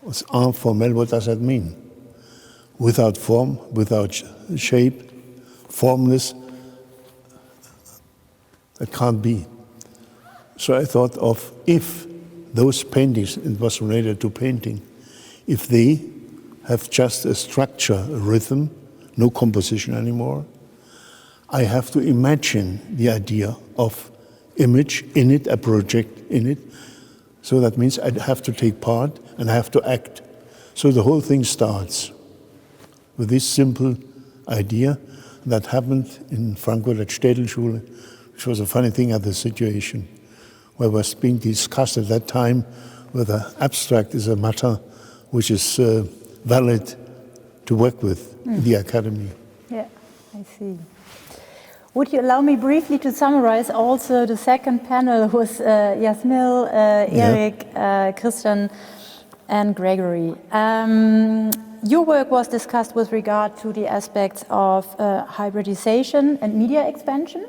it's informel, what does that mean? Without form, without shape, formless, that can't be. So I thought of if those paintings, it was related to painting, if they have just a structure, a rhythm, no composition anymore, I have to imagine the idea of image in it, a project in it. So that means I have to take part and I have to act. So the whole thing starts with this simple idea that happened in Frankfurt at Städelschule, which was a funny thing at the situation, where was being discussed at that time whether abstract is a matter which is valid to work with in the academy. Yeah, I see. Would you allow me briefly to summarize also the second panel with Yasmil, Eric, Christian, and Gregory? Your work was discussed with regard to the aspects of hybridization and media expansion,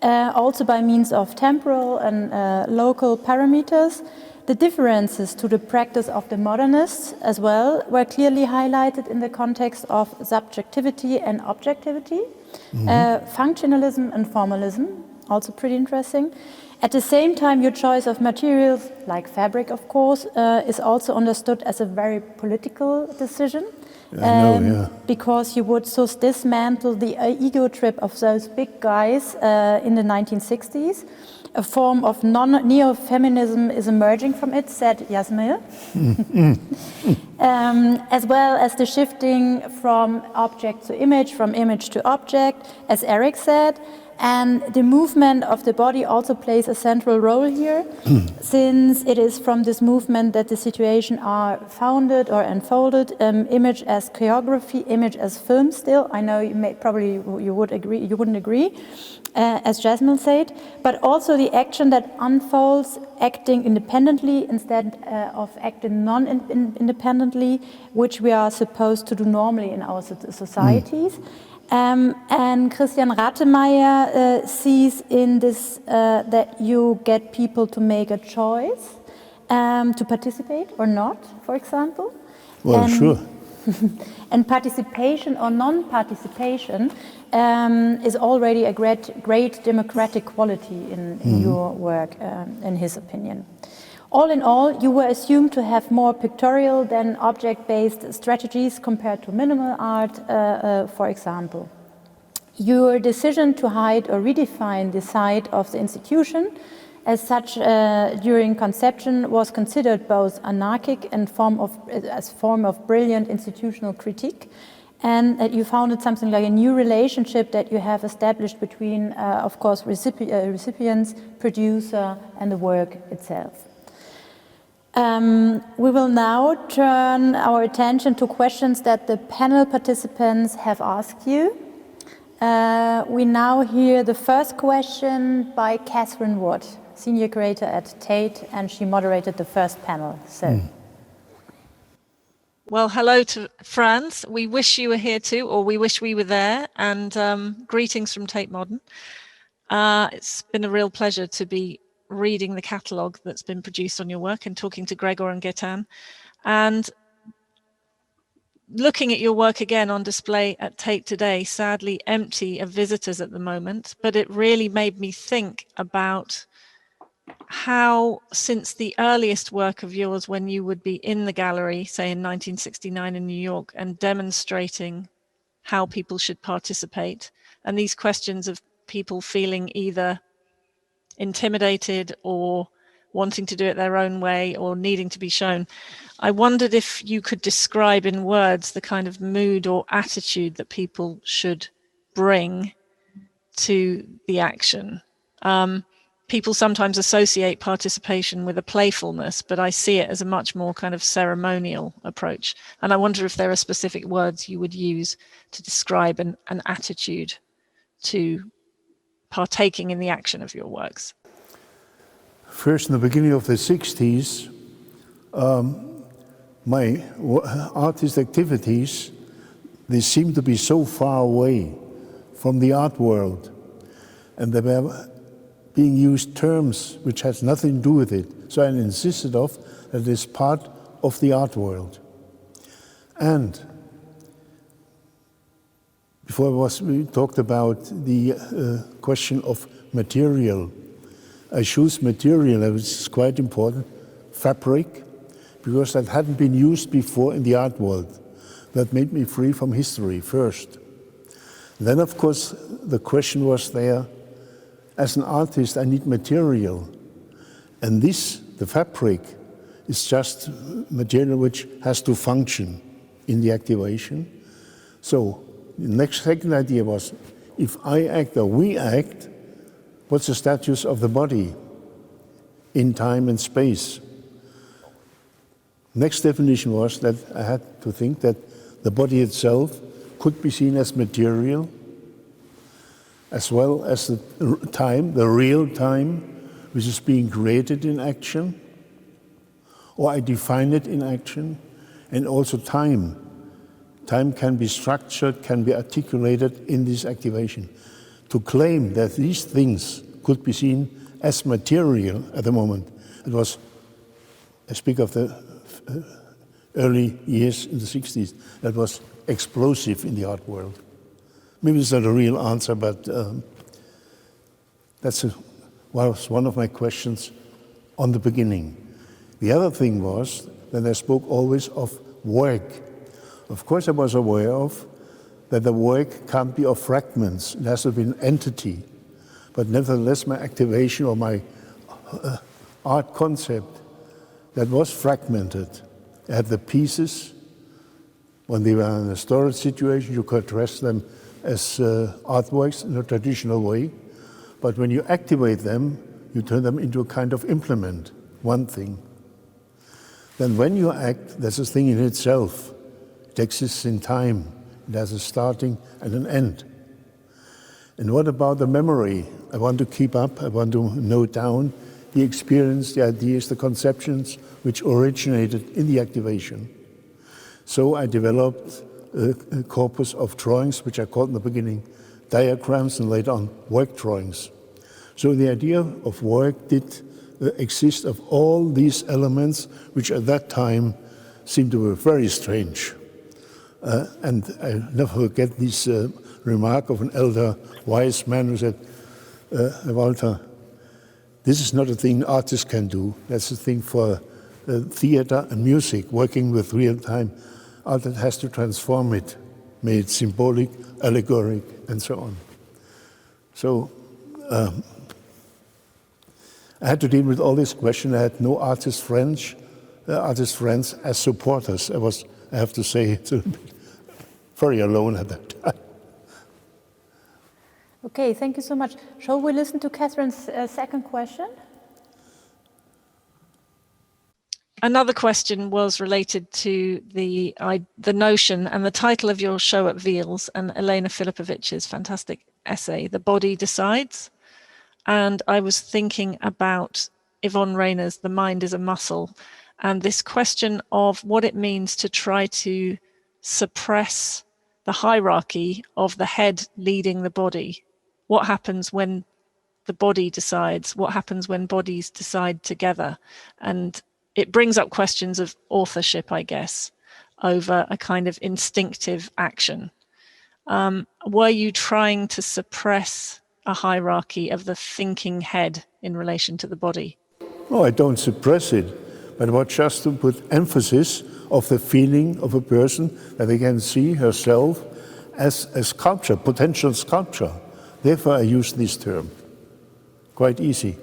also by means of temporal and local parameters. The differences to the practice of the modernists as well were clearly highlighted in the context of subjectivity and objectivity, functionalism and formalism, also pretty interesting. At the same time, your choice of materials, like fabric of course, is also understood as a very political decision. Because you would so dismantle the ego trip of those big guys in the 1960s. A form of neo-feminism is emerging from it, said Yasmil. As well as the shifting from object to image, from image to object, as Eric said. And the movement of the body also plays a central role here, since it is from this movement that the situations are founded or unfolded. Image as choreography, image as film still. I know you would agree, you wouldn't agree, as Jasmine said, but also the action that unfolds acting independently instead of acting non-independently, which we are supposed to do normally in our societies. And Christian Rattemeyer sees in this that you get people to make a choice to participate or not, for example. Well, sure. And participation or non-participation is already a great democratic quality in your work, in his opinion. All in all, you were assumed to have more pictorial than object-based strategies compared to minimal art, for example. Your decision to hide or redefine the site of the institution as such during conception was considered both anarchic and as form of brilliant institutional critique, and that you founded something like a new relationship that you have established between, of course, recipients, producer, and the work itself. We will now turn our attention to questions that the panel participants have asked you. We now hear the first question by Catherine Wood, Senior Curator at Tate, and she moderated the first panel. So. Well, hello to Franz. We wish you were here too, or we wish we were there, and greetings from Tate Modern. It's been a real pleasure to be reading the catalogue that's been produced on your work and talking to Gregor and Gaetan, and looking at your work again on display at Tate today, sadly empty of visitors at the moment, but it really made me think about how, since the earliest work of yours, when you would be in the gallery, say in 1969 in New York, and demonstrating how people should participate, and these questions of people feeling either intimidated or wanting to do it their own way or needing to be shown. I wondered if you could describe in words the kind of mood or attitude that people should bring to the action. People sometimes associate participation with a playfulness, but I see it as a much more kind of ceremonial approach. And I wonder if there are specific words you would use to describe an attitude to partaking in the action of your works. First, in the beginning of the 60s, my artist activities, they seemed to be so far away from the art world, and they were being used terms which had nothing to do with it. So I insisted of that it is part of the art world. And before we talked about the question of material. I choose material, which is quite important, fabric, because that hadn't been used before in the art world. That made me free from history first. Then, of course, the question was there, as an artist, I need material. And this, the fabric, is just material which has to function in the activation. So the second idea was, if I act or we act, what's the status of the body in time and space? Next definition was that I had to think that the body itself could be seen as material, as well as the time, the real time, which is being created in action, or I define it in action, and also time. Time can be structured, can be articulated in this activation. To claim that these things could be seen as material at the moment, it was, I speak of the early years in the 60s, that was explosive in the art world. Maybe it's not a real answer, but was one of my questions on the beginning. The other thing was that I spoke always of work. Of course I was aware of that the work can't be of fragments, it has to be an entity. But nevertheless, my activation or my art concept, that was fragmented. I had the pieces. When they were in a storage situation, you could dress them as artworks in a traditional way. But when you activate them, you turn them into a kind of implement, one thing. Then when you act, there's a thing in itself. It exists in time. It has a starting and an end. And what about the memory? I want to keep up, I want to note down the experience, the ideas, the conceptions which originated in the activation. So I developed a corpus of drawings, which I called in the beginning diagrams and later on work drawings. So the idea of work did exist of all these elements, which at that time seemed to be very strange. And I never forget this remark of an elder wise man who said, Walther, this is not a thing artists can do. That's a thing for theater and music, working with real time. Art has to transform it, make it symbolic, allegoric, and so on. So I had to deal with all these questions. I had no artist friends as supporters. I have to say, very alone at that time. Okay, thank you so much. Shall we listen to Catherine's second question? Another question was related to the notion and the title of your show at Wiels and Elena Filipovic's fantastic essay, The Body Decides. And I was thinking about Yvonne Rainer's The Mind is a Muscle, and this question of what it means to try to suppress the hierarchy of the head leading the body. What happens when the body decides, what happens when bodies decide together. And it brings up questions of authorship, I guess, over a kind of instinctive action. Were you trying to suppress a hierarchy of the thinking head in relation to the body? No, I don't suppress it, but what just to put emphasis of the feeling of a person that they can see herself as a sculpture, potential sculpture. Therefore, I use this term. Quite easy.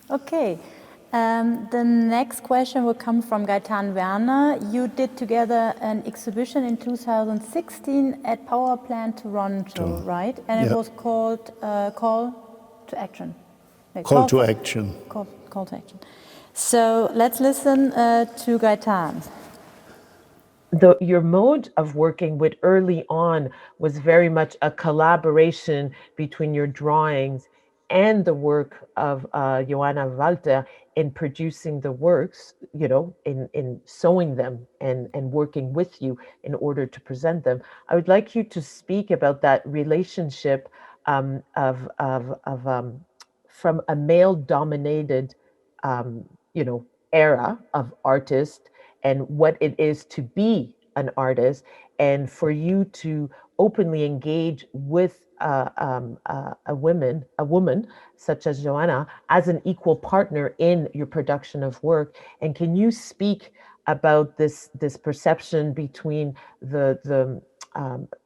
Okay. The next question will come from Gaetan Werner. You did together an exhibition in 2016 at Power Plant Toronto, right? And it was called Call to Action. No, Call to Action. Call to Action. So let's listen to Gaetan. Your mode of working with early on was very much a collaboration between your drawings and the work of JANA Walther in producing the works, you know, in sewing them and working with you in order to present them. I would like you to speak about that relationship from a male-dominated, you know, era of artists and what it is to be an artist, and for you to openly engage with a woman such as JANA as an equal partner in your production of work. And can you speak about this perception between the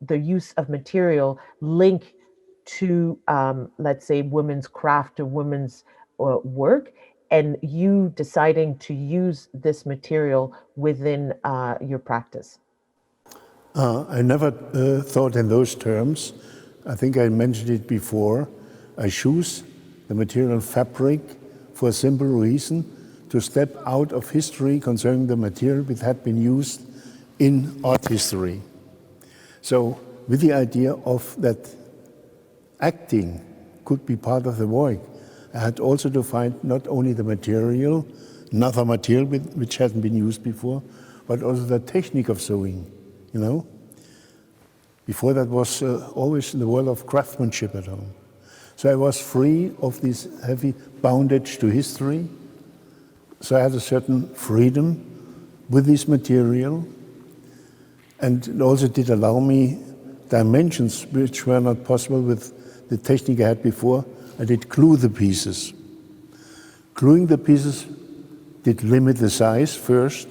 use of material linked to let's say women's craft or women's work, and you deciding to use this material within your practice? I never thought in those terms. I think I mentioned it before. I choose the material fabric for a simple reason, to step out of history concerning the material that had been used in art history. So with the idea of that acting could be part of the work, I had also to find not only the material, another material which hadn't been used before, but also the technique of sewing, you know. Before that was always in the world of craftsmanship at home. So I was free of this heavy bondage to history. So I had a certain freedom with this material. And it also did allow me dimensions which were not possible with the technique I had before. I did glue the pieces. Gluing the pieces did limit the size first.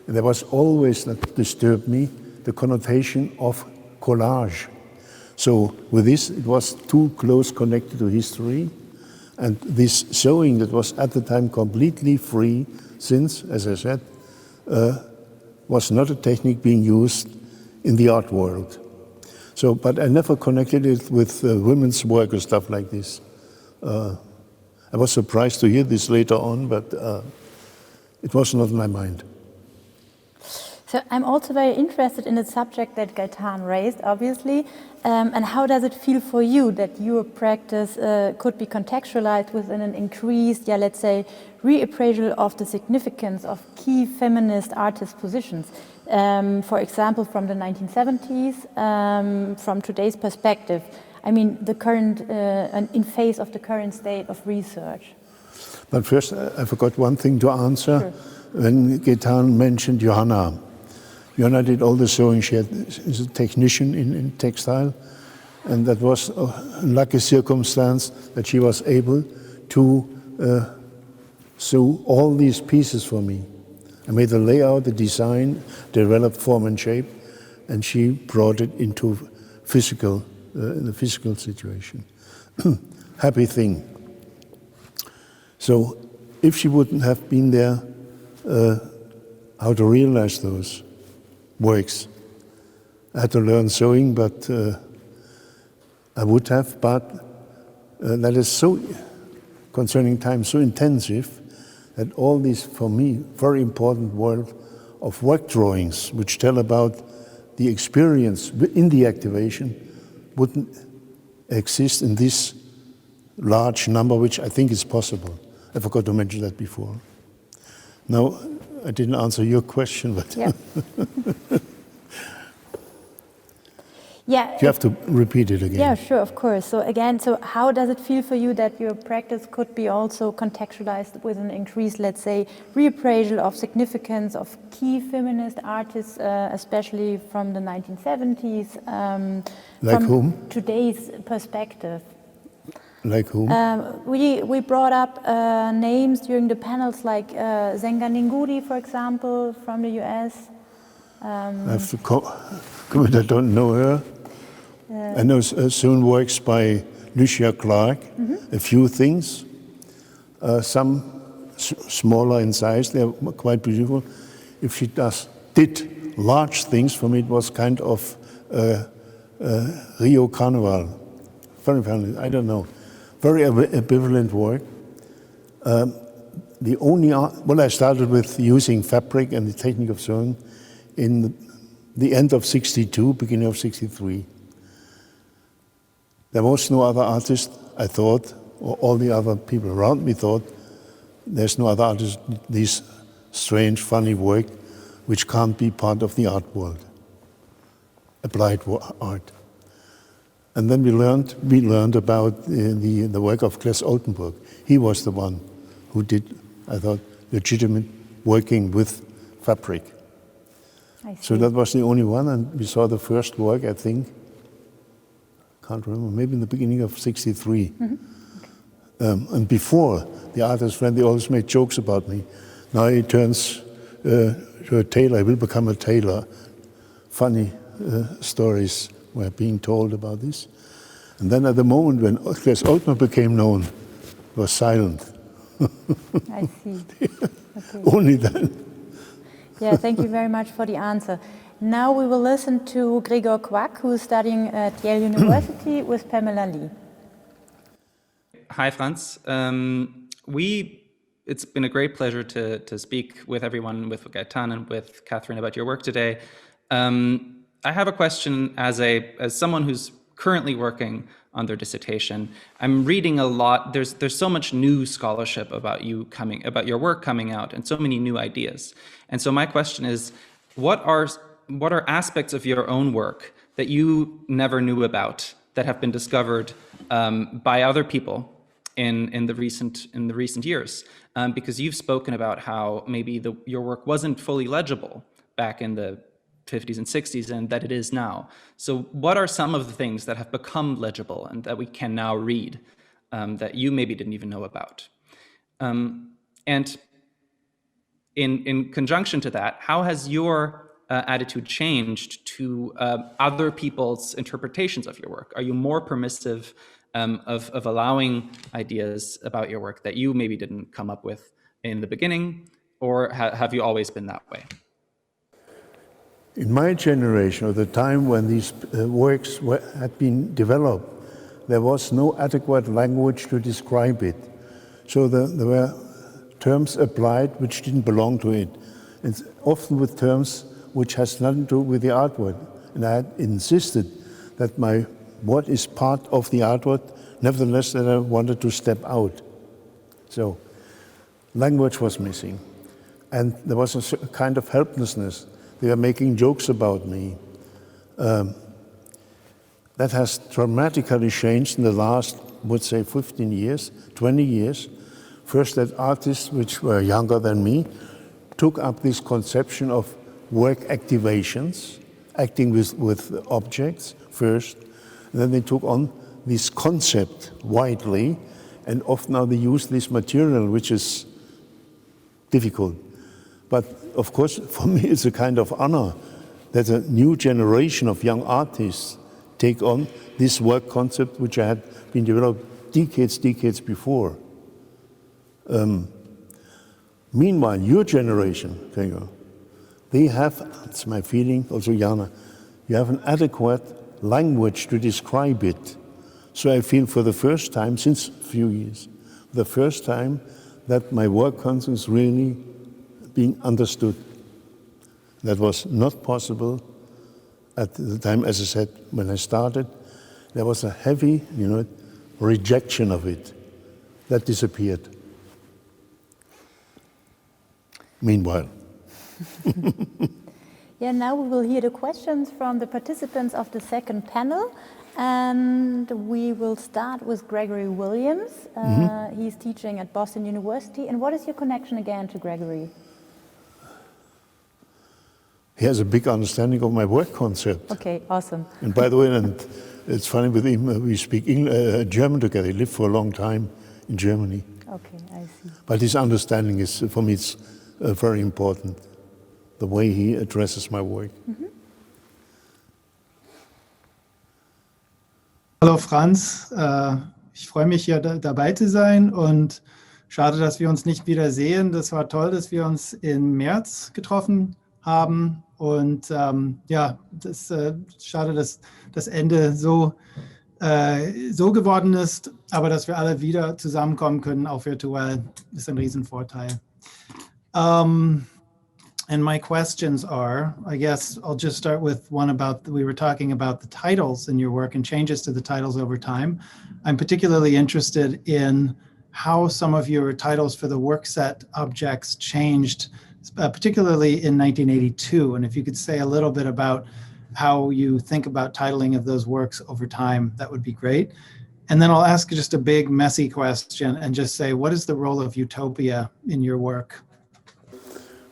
And there was always, that disturbed me, the connotation of collage. So with this, it was too close connected to history. And this sewing that was at the time completely free, since, as I said, was not a technique being used in the art world. So, but I never connected it with women's work or stuff like this. I was surprised to hear this later on, but it was not in my mind. So I'm also very interested in the subject that Gaetan raised, obviously, and how does it feel for you that your practice could be contextualized within an increased, let's say, reappraisal of the significance of key feminist artist positions, for example, from the 1970s, from today's perspective? I mean, the current, in face of the current state of research. But first, I forgot one thing to answer. Sure. When Gaetan mentioned JANA. JANA did all the sewing. She is a technician in textile, and that was a lucky circumstance that she was able to sew all these pieces for me. I made the layout, the design, developed form and shape, and she brought it into physical, the physical situation. Happy thing. So if she wouldn't have been there, how to realize those works. I had to learn sewing, but I would have, but that is so, concerning time, so intensive that all these, for me, very important world of work drawings, which tell about the experience in the activation, wouldn't exist in this large number, which I think is possible. I forgot to mention that before. Now, I didn't answer your question, but... Yeah. Yeah. You have to repeat it again. Yeah, sure, of course. So again, so how does it feel for you that your practice could be also contextualized with an increased, let's say, reappraisal of significance of key feminist artists, especially from the 1970s? Like from whom? Today's perspective. Like whom? We brought up names during the panels like Zenga Ningudi, for example, from the US. I have to comment, I don't know her. I know certain works by Lucia Clark, a few things. Some smaller in size, they're quite beautiful. If she did large things, for me it was kind of Rio Carnival. Very funny, I don't know. Very ambivalent work. The only well, I started with using fabric and the technique of sewing in the end of '62, beginning of '63. There was no other artist, I thought, or all the other people around me thought, there's no other artist, this strange, funny work, which can't be part of the art world, applied art. And then we learned about the work of Klaus Oldenburg. He was the one who did, I thought, legitimate working with fabric. So that was the only one, and we saw the first work, I think, can't remember, maybe in the beginning of '63. And before, the artist friend, they always made jokes about me. Now he turns to a tailor, he will become a tailor. Funny stories were being told about this. And then at the moment when Klaus Oldenburg became known, it was silent. I see. Okay. Only then. Yeah, thank you very much for the answer. Now we will listen to Gregor Quack, who is studying at Yale University with Pamela Lee. Hi, Franz. It's been a great pleasure to speak with everyone, with Gaetan and with Catherine about your work today. I have a question as someone who's currently working on their dissertation. I'm reading a lot. There's so much new scholarship about your work coming out, and so many new ideas. And so my question is, what are aspects of your own work that you never knew about that have been discovered by other people in the recent years? Because you've spoken about how maybe your work wasn't fully legible back in the 50s and 60s, and that it is now. So what are some of the things that have become legible and that we can now read that you maybe didn't even know about? And in conjunction to that, how has your attitude changed to other people's interpretations of your work? Are you more permissive of allowing ideas about your work that you maybe didn't come up with in the beginning, or have you always been that way? In my generation, at the time when these works had been developed, there was no adequate language to describe it. So there were terms applied which didn't belong to it. And often with terms which has nothing to do with the artwork. And I had insisted that what is part of the artwork, nevertheless that I wanted to step out. So language was missing. And there was a kind of helplessness. They were making jokes about me. That has dramatically changed in the last, I would say, 15 years, 20 years. First, that artists, which were younger than me, took up this conception of work activations, acting with objects first. And then they took on this concept widely, and often now they use this material, which is difficult. But of course, for me, it's a kind of honor that a new generation of young artists take on this work concept, which had been developed decades before. Meanwhile, your generation, Gregor, they have, it's my feeling, also Jana, you have an adequate language to describe it. So I feel for the first time, since a few years, the first time that my work concept is really being understood. That was not possible at the time, as I said, when I started. There was a heavy, rejection of it. That disappeared. Yeah, now we will hear the questions from the participants of the second panel. And we will start with Gregory Williams. He's teaching at Boston University. And what is your connection again to Gregory? He has a big understanding of my work concept. Okay, awesome. And by the way, and it's funny with him, we speak German together. He lived for a long time in Germany. Okay, I see. But his understanding is, for me, it's very important. The way he addresses my work. Hallo Franz, ich freue mich hier dabei zu sein und schade, dass wir uns nicht wieder sehen. Das war toll, dass wir uns im März getroffen haben und ja, das schade, dass das Ende so geworden ist, aber dass wir alle wieder zusammenkommen können, auch virtuell, ist ein Riesenvorteil. And my questions are, I guess I'll just start with one about, we were talking about the titles in your work and changes to the titles over time. I'm particularly interested in how some of your titles for the work set objects changed, particularly in 1982. And if you could say a little bit about how you think about titling of those works over time, that would be great. And then I'll ask just a big messy question and just say, what is the role of utopia in your work?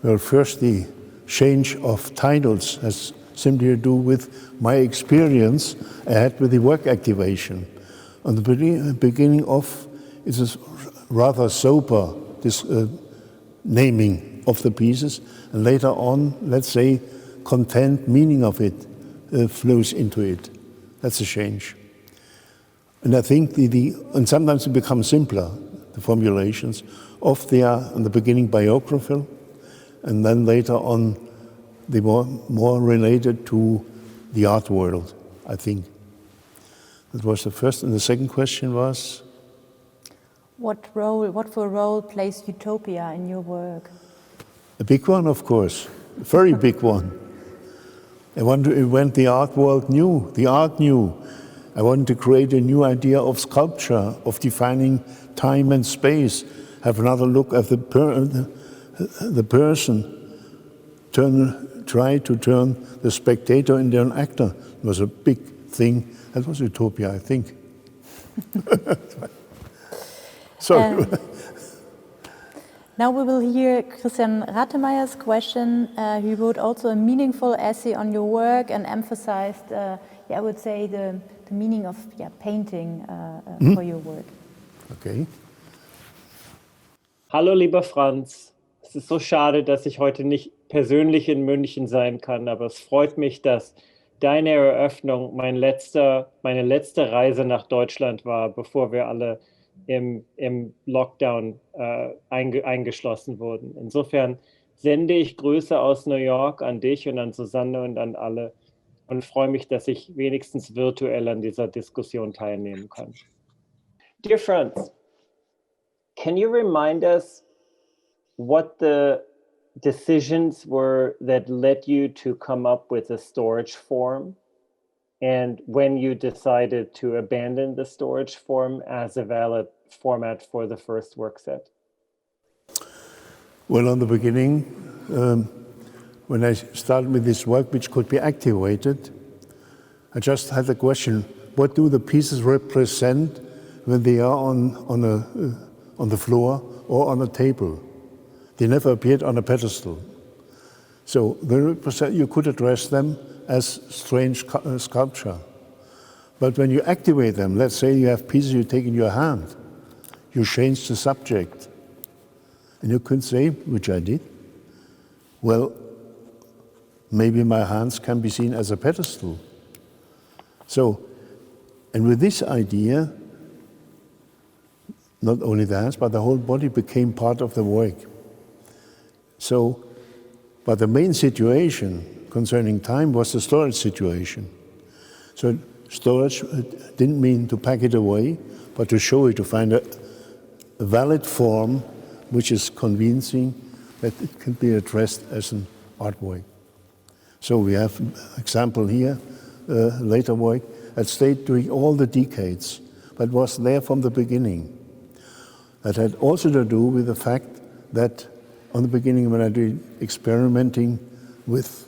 Well, first, the change of titles has simply to do with my experience I had with the work activation. On the beginning of, it's a rather sober this naming of the pieces, and later on, let's say, content, meaning of it flows into it. That's a change. And I think and sometimes it becomes simpler, the formulations of in the beginning biographical, and then later on, they were more related to the art world, I think. That was the first. And the second question was? What for role plays utopia in your work? A big one, of course. A very big one. When the art world knew, the art knew, I wanted to create a new idea of sculpture, of defining time and space, have another look at the person, try to turn the spectator into an actor. It was a big thing. That was utopia, I think. Sorry. Now we will hear Christian Rattemeyer's question. He wrote also a meaningful essay on your work and emphasized, I would say, the meaning of painting for your work. Okay. Hallo, lieber Franz. Es ist so schade, dass ich heute nicht persönlich in München sein kann, aber es freut mich, dass deine Eröffnung meine letzte Reise nach Deutschland war, bevor wir alle im Lockdown eingeschlossen wurden. Insofern sende ich Grüße aus New York an dich und an Susanne und an alle und freue mich, dass ich wenigstens virtuell an dieser Diskussion teilnehmen kann. Dear Franz, can you remind us what the decisions were that led you to come up with a storage form, and when you decided to abandon the storage form as a valid format for the first work set? Well, in the beginning, when I started with this work, which could be activated, I just had the question, what do the pieces represent when they are on the floor or on a table? They never appeared on a pedestal. So you could address them as strange sculpture. But when you activate them, let's say you have pieces you take in your hand, you change the subject. And you could say, which I did, well, maybe my hands can be seen as a pedestal. So, and with this idea, not only the hands, but the whole body became part of the work. So, but the main situation concerning time was the storage situation. So storage didn't mean to pack it away, but to show it, to find a valid form which is convincing that it can be addressed as an artwork. So we have an example here, later work, that stayed during all the decades, but was there from the beginning. That had also to do with the fact that on the beginning when I did experimenting with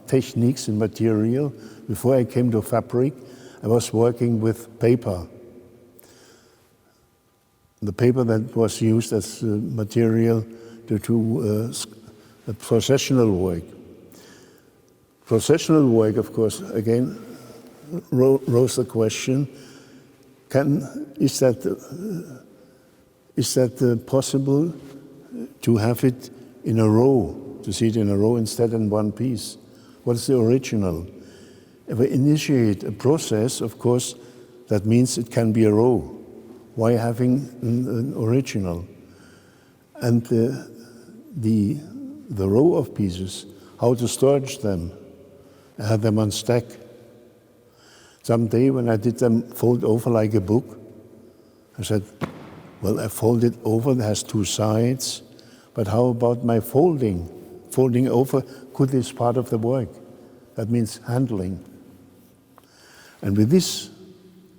techniques in material. Before I came to fabric, I was working with paper. The paper that was used as material to do processional work. Processional work, of course, again, rose the question, is that possible to have it in a row, to see it in a row instead in one piece? What is the original? If we initiate a process, of course, that means it can be a row. Why having an original? And the row of pieces, how to storage them. I had them on stack. Someday when I did them fold over like a book, I said, well, I fold it over, it has two sides, but how about my folding? Folding over could be part of the work. That means handling. And with this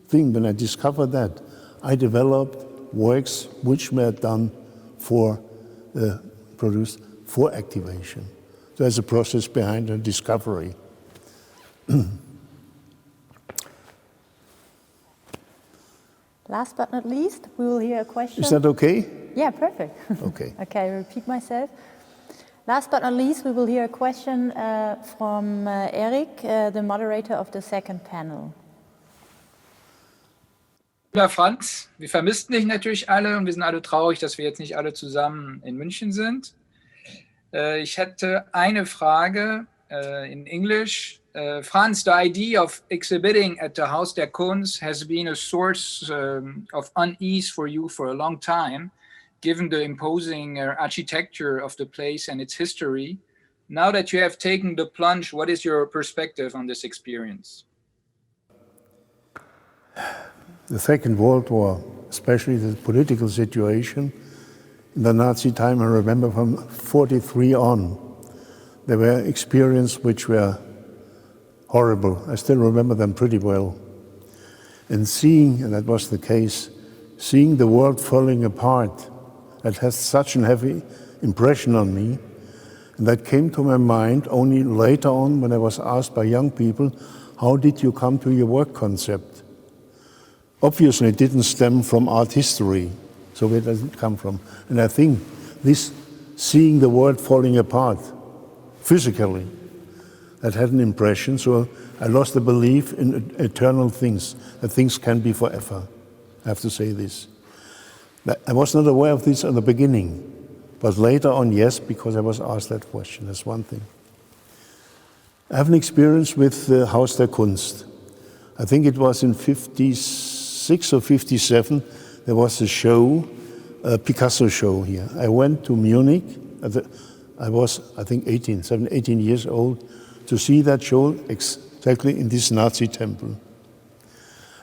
thing, when I discovered that, I developed works which were done produced for activation. There's a process behind a discovery. Last but not least, we will hear a question. Is that okay? Yeah, perfect. Okay. Okay, I repeat myself. Last but not least, we will hear a question from Eric, the moderator of the second panel. Lieber Franz, wir vermissten dich natürlich alle und wir sind alle traurig, dass wir jetzt nicht alle zusammen in München sind. Ich hätte eine Frage in English. Franz, the idea of exhibiting at the Haus der Kunst has been a source of unease for you for a long time, given the imposing architecture of the place and its history. Now that you have taken the plunge, what is your perspective on this experience? The Second World War, especially the political situation, in the Nazi time, I remember from 1943 on, there were experiences which were horrible. I still remember them pretty well. And seeing, and that was the case, seeing the world falling apart, that has such a heavy impression on me. And that came to my mind only later on when I was asked by young people, how did you come to your work concept? Obviously, it didn't stem from art history, so where does it come from? And I think this seeing the world falling apart physically, that had an impression, so I lost the belief in eternal things, that things can be forever. I have to say this. I was not aware of this at the beginning, but later on, yes, because I was asked that question. That's one thing. I have an experience with the Haus der Kunst. I think it was in 1956 or 1957, there was a show, a Picasso show here. I went to Munich, I was, I think, 18 years old, to see that show exactly in this Nazi temple.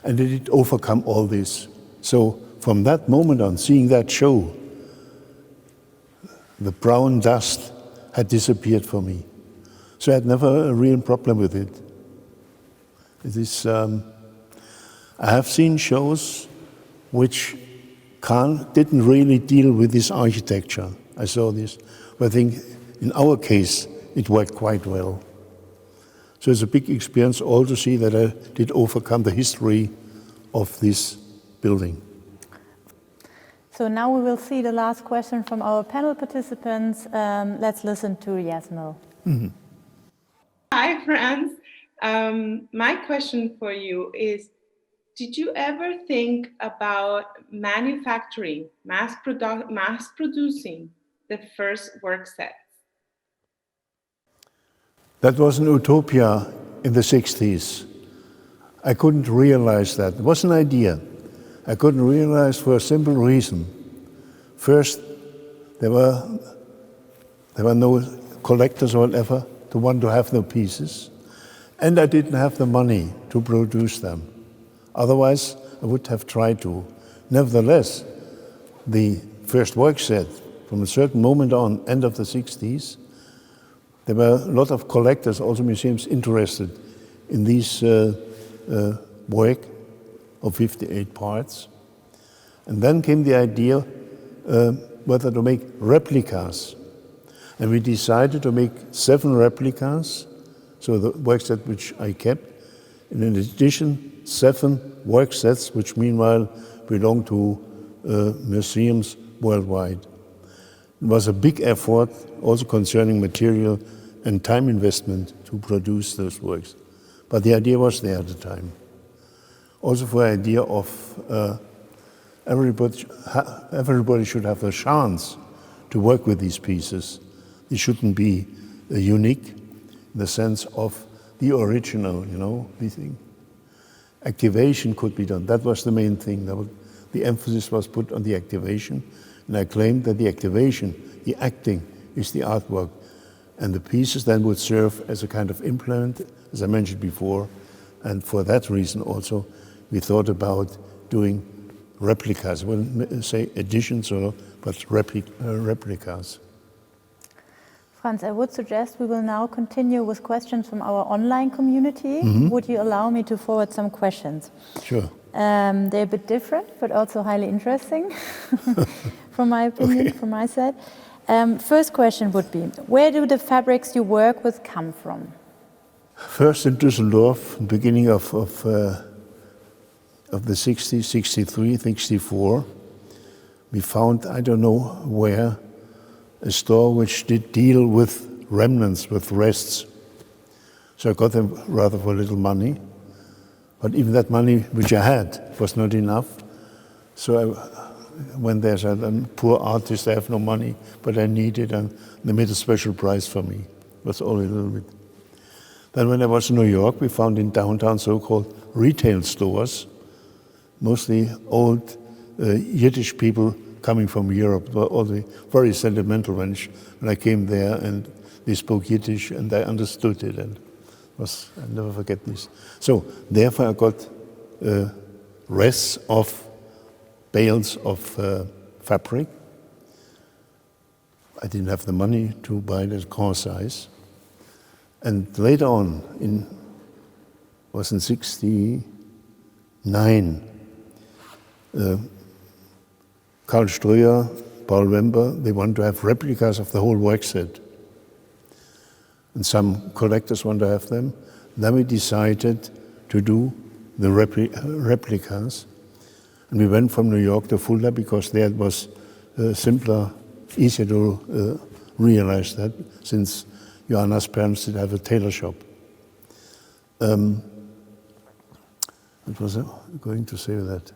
And it did overcome all this. So from that moment on, seeing that show, the brown dust had disappeared for me. So I had never a real problem with it. It is, I have seen shows which didn't really deal with this architecture. I saw this, but I think in our case, it worked quite well. So it's a big experience all to see that I did overcome the history of this building. So now we will see the last question from our panel participants. Let's listen to Yasmil. Mm-hmm. Hi, Franz. My question for you is, did you ever think about manufacturing, mass producing the first work sets? That was an utopia in the 60s. I couldn't realize that. It was an idea. I couldn't realize for a simple reason. First, there were no collectors or whatever to want to have the pieces, and I didn't have the money to produce them. Otherwise, I would have tried to. Nevertheless, the first work set, from a certain moment on, end of the 60s, there were a lot of collectors, also museums, interested in these work of 58 parts. And then came the idea whether to make replicas. And we decided to make 7 replicas, so the work set which I kept, and in addition 7 work sets which meanwhile belong to museums worldwide. It was a big effort, also concerning material and time investment to produce those works. But the idea was there at the time. Also for the idea of everybody should have a chance to work with these pieces. They shouldn't be unique in the sense of the original, you know, we think. Activation could be done. That was the main thing. The emphasis was put on the activation. And I claimed that the activation, the acting, is the artwork. And the pieces then would serve as a kind of implement, as I mentioned before. And for that reason also, we thought about doing replicas. I wouldn't say editions, but replicas. Franz, I would suggest we will now continue with questions from our online community. Would you allow me to forward some questions? Sure. They're a bit different, but also highly interesting, from my opinion, from my side. First question would be, where do the fabrics you work with come from? First in Düsseldorf, beginning of the 60s, 63, 64, we found, I don't know where, a store which did deal with remnants, with rests. So I got them rather for little money. But even that money which I had was not enough. So when there's a poor artist, I have no money, but I need it, and they made a special price for me. It was only a little bit. Then when I was in New York, we found in downtown so-called retail stores, mostly old Yiddish people coming from Europe, all the very sentimental when I came there and they spoke Yiddish and I understood it, and I'll never forget this. So therefore I got rests of bales of fabric. I didn't have the money to buy the core size. And later on, was in 69, Karl Ströer, Paul Wember, they wanted to have replicas of the whole work set. And some collectors want to have them. Then we decided to do the replicas. And we went from New York to Fulda because there it was simpler, easier to realize that, since Johanna's parents did have a tailor shop. What was I going to say that?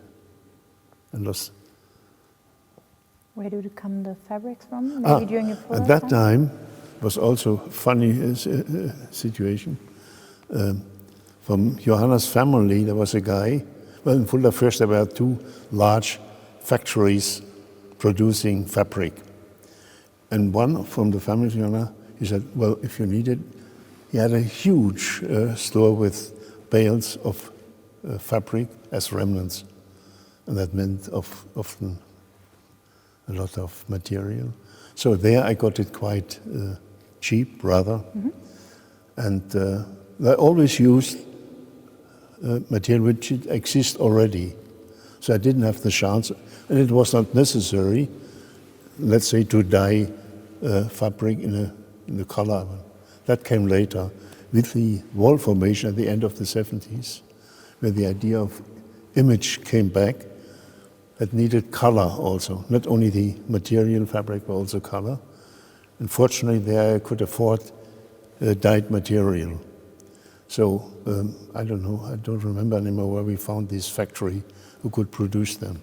I lost. Where do come the fabrics from? Maybe during your at that time was also a funny situation. From Johanna's family, there was a guy. Well, in Fulda first there were 2 large factories producing fabric. And one from the family of Johanna, he said, well, if you need it, he had a huge store with bales of fabric as remnants. And that meant often a lot of material. So there I got it quite cheap, rather. And I always used material which exists already. So I didn't have the chance, and it was not necessary, let's say, to dye fabric in the color. That came later with the wall formation at the end of the 70s, where the idea of image came back. That needed color also, not only the material fabric, but also color. And fortunately, there I could afford dyed material. So I don't know, I don't remember anymore where we found this factory who could produce them.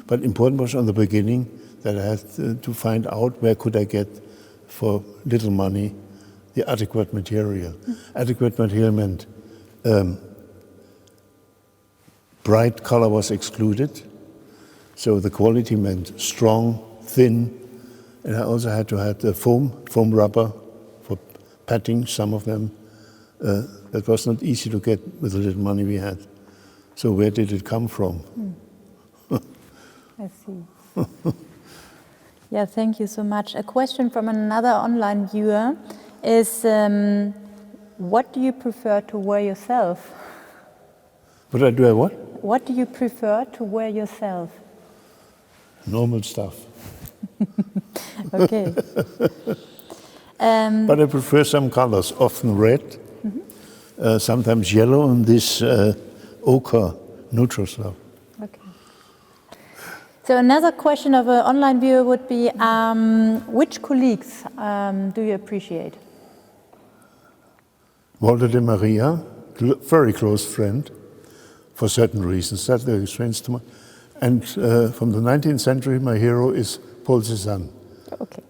But important was on the beginning that I had to find out where could I get for little money the adequate material. Adequate material meant bright color was excluded. So the quality meant strong, thin, and I also had to have the foam rubber for patting some of them. That was not easy to get with the little money we had. So where did it come from? I see. Yeah, thank you so much. A question from another online viewer is, what do you prefer to wear yourself? What I do, what? What do you prefer to wear yourself? Normal stuff. Okay. But I prefer some colors, often red, sometimes yellow, and this ochre neutral stuff. Okay. So another question of an online viewer would be, which colleagues do you appreciate? Walter de Maria, very close friend, for certain reasons. That they explains to me. And from the 19th century, my hero is Paul Cézanne. Okay.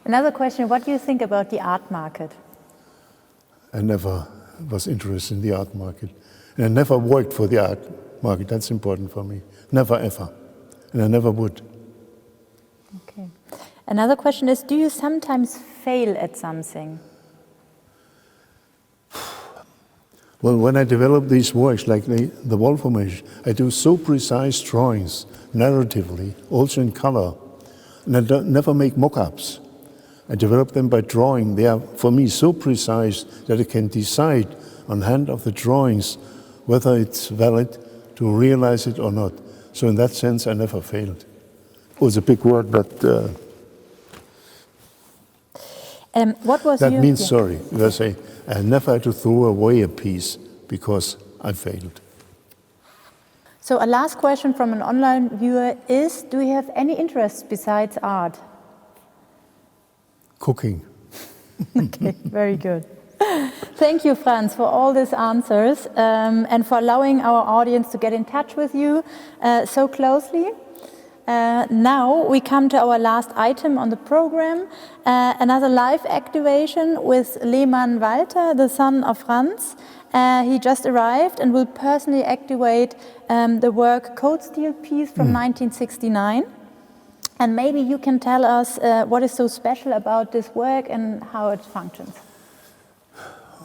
Another question, what do you think about the art market? I never was interested in the art market. And I never worked for the art market. That's important for me. Never, ever. And I never would. Okay. Another question is, do you sometimes fail at something? Well, when I develop these works, like the wall formation, I do so precise drawings, narratively, also in color. And I never make mock-ups. I develop them by drawing. They are, for me, so precise that I can decide on hand of the drawings whether it's valid to realize it or not. So in that sense, I never failed. It was a big word, but what was that means, sorry, if I say, I never had to throw away a piece because I failed. So a last question from an online viewer is, do you have any interests besides art? Cooking. Okay, very good. Thank you, Franz, for all these answers and for allowing our audience to get in touch with you so closely. Now we come to our last item on the program, another live activation with Lehmann Walther, the son of Franz. He just arrived and will personally activate the work Cold Steel piece from 1969. And maybe you can tell us what is so special about this work and how it functions.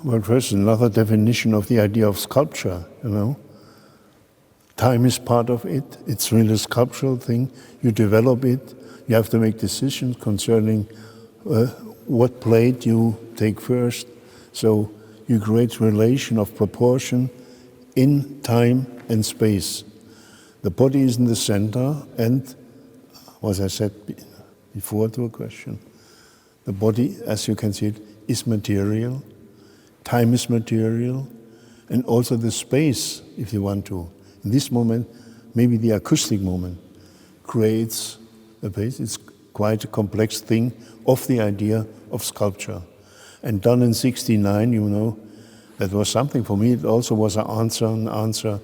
Well, first, another definition of the idea of sculpture, you know. Time is part of it. It's really a sculptural thing. You develop it. You have to make decisions concerning what plate you take first. So you create relation of proportion in time and space. The body is in the center, and as I said before to a question, the body, as you can see it, is material. Time is material, and also the space, if you want to. In this moment, maybe the acoustic moment creates a base. It's quite a complex thing of the idea of sculpture. And done in '69, you know, that was something for me. It also was an answer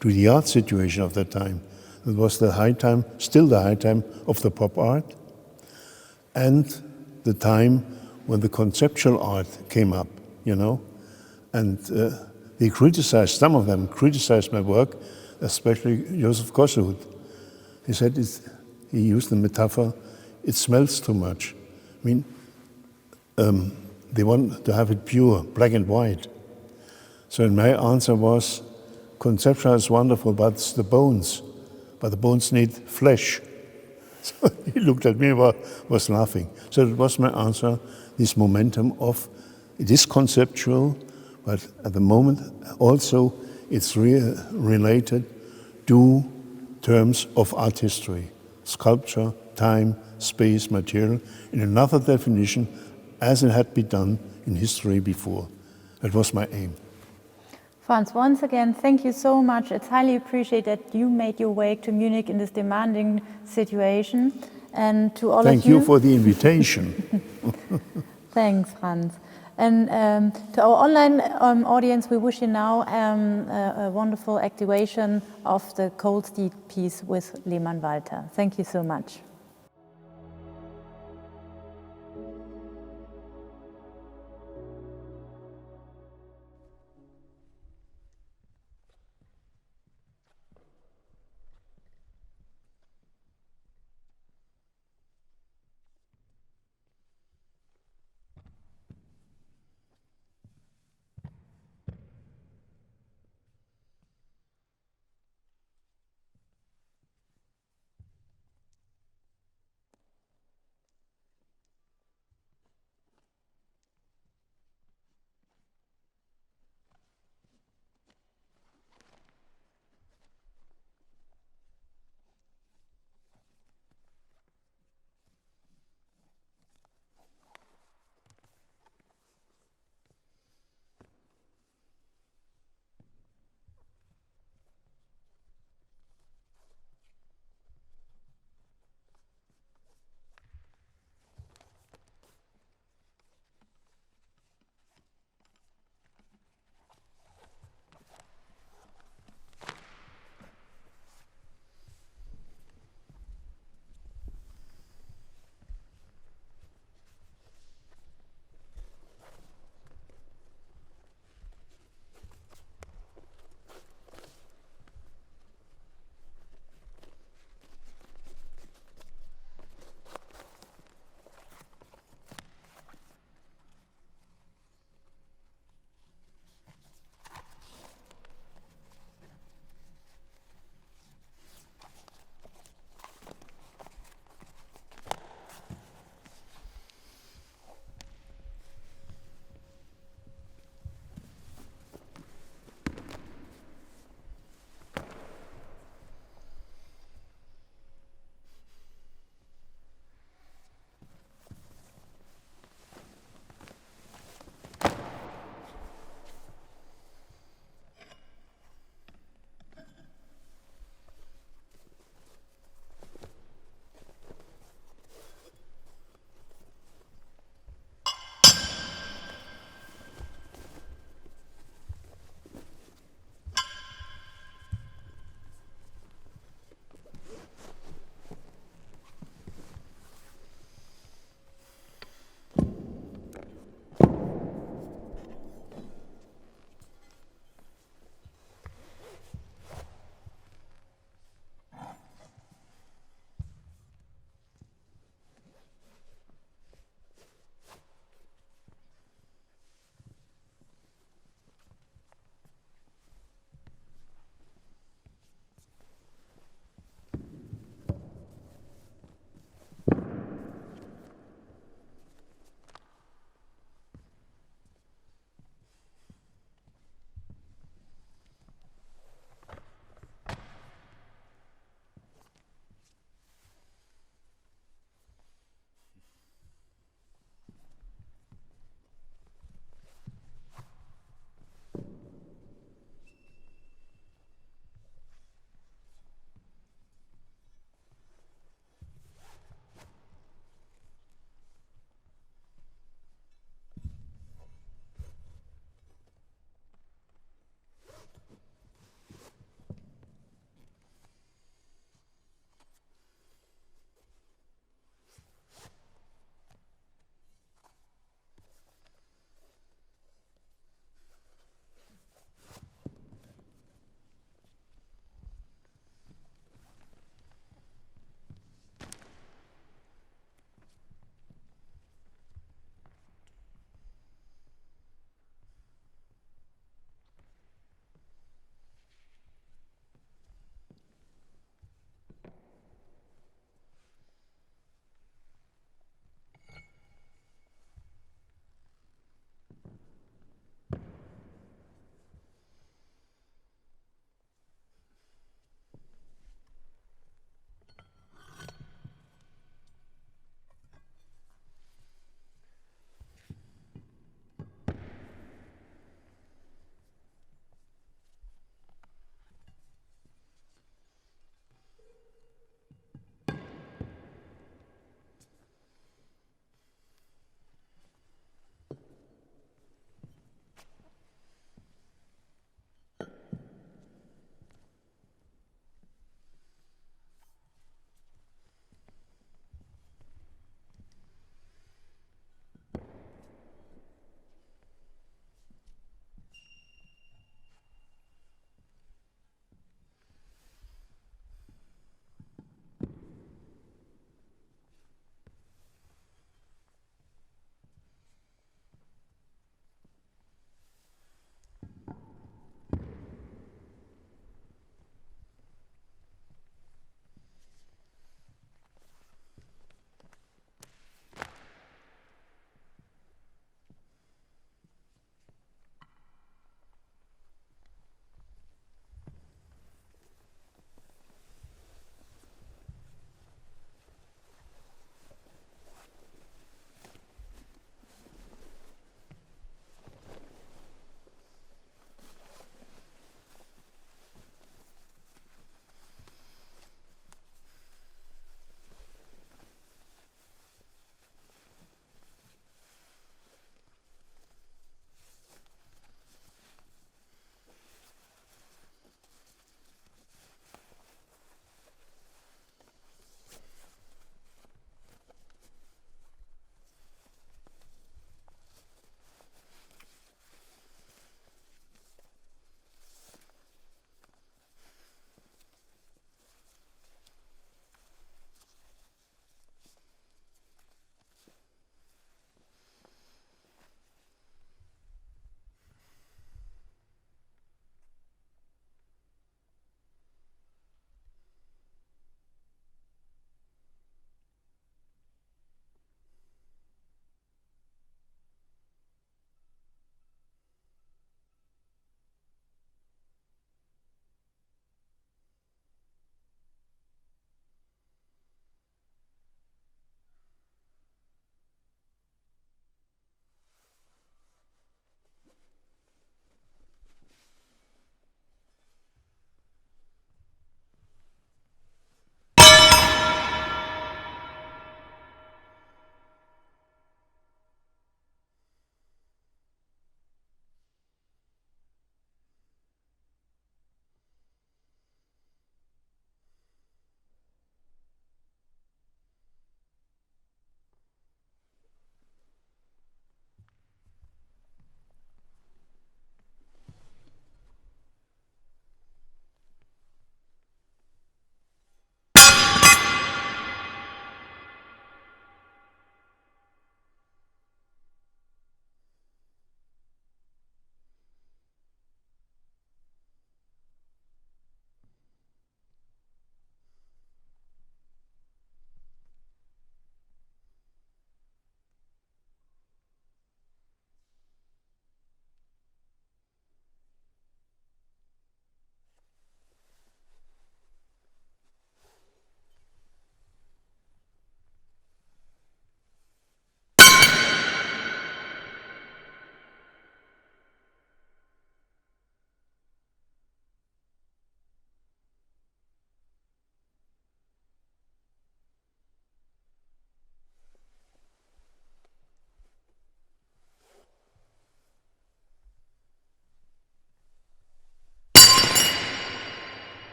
to the art situation of that time. It was the high time, still the high time of the pop art, and the time when the conceptual art came up, you know. And they criticized, some of them criticized my work, especially Joseph Kosuth. He said, he used the metaphor, it smells too much. I mean, they want to have it pure, black and white. So my answer was, conceptual is wonderful, but it's the bones. But the bones need flesh. So he looked at me and was laughing. So it was my answer, this momentum of, it is conceptual, but at the moment also it's related to terms of art history, sculpture, time, space, material, in another definition as it had been done in history before. That was my aim. Franz, once again, thank you so much. It's highly appreciated that you made your way to Munich in this demanding situation. And to all of you... Thank you for the invitation. Thanks, Franz. And to our online audience, we wish you now a wonderful activation of the Cold Steel piece with Lehmann Walther. Thank you so much.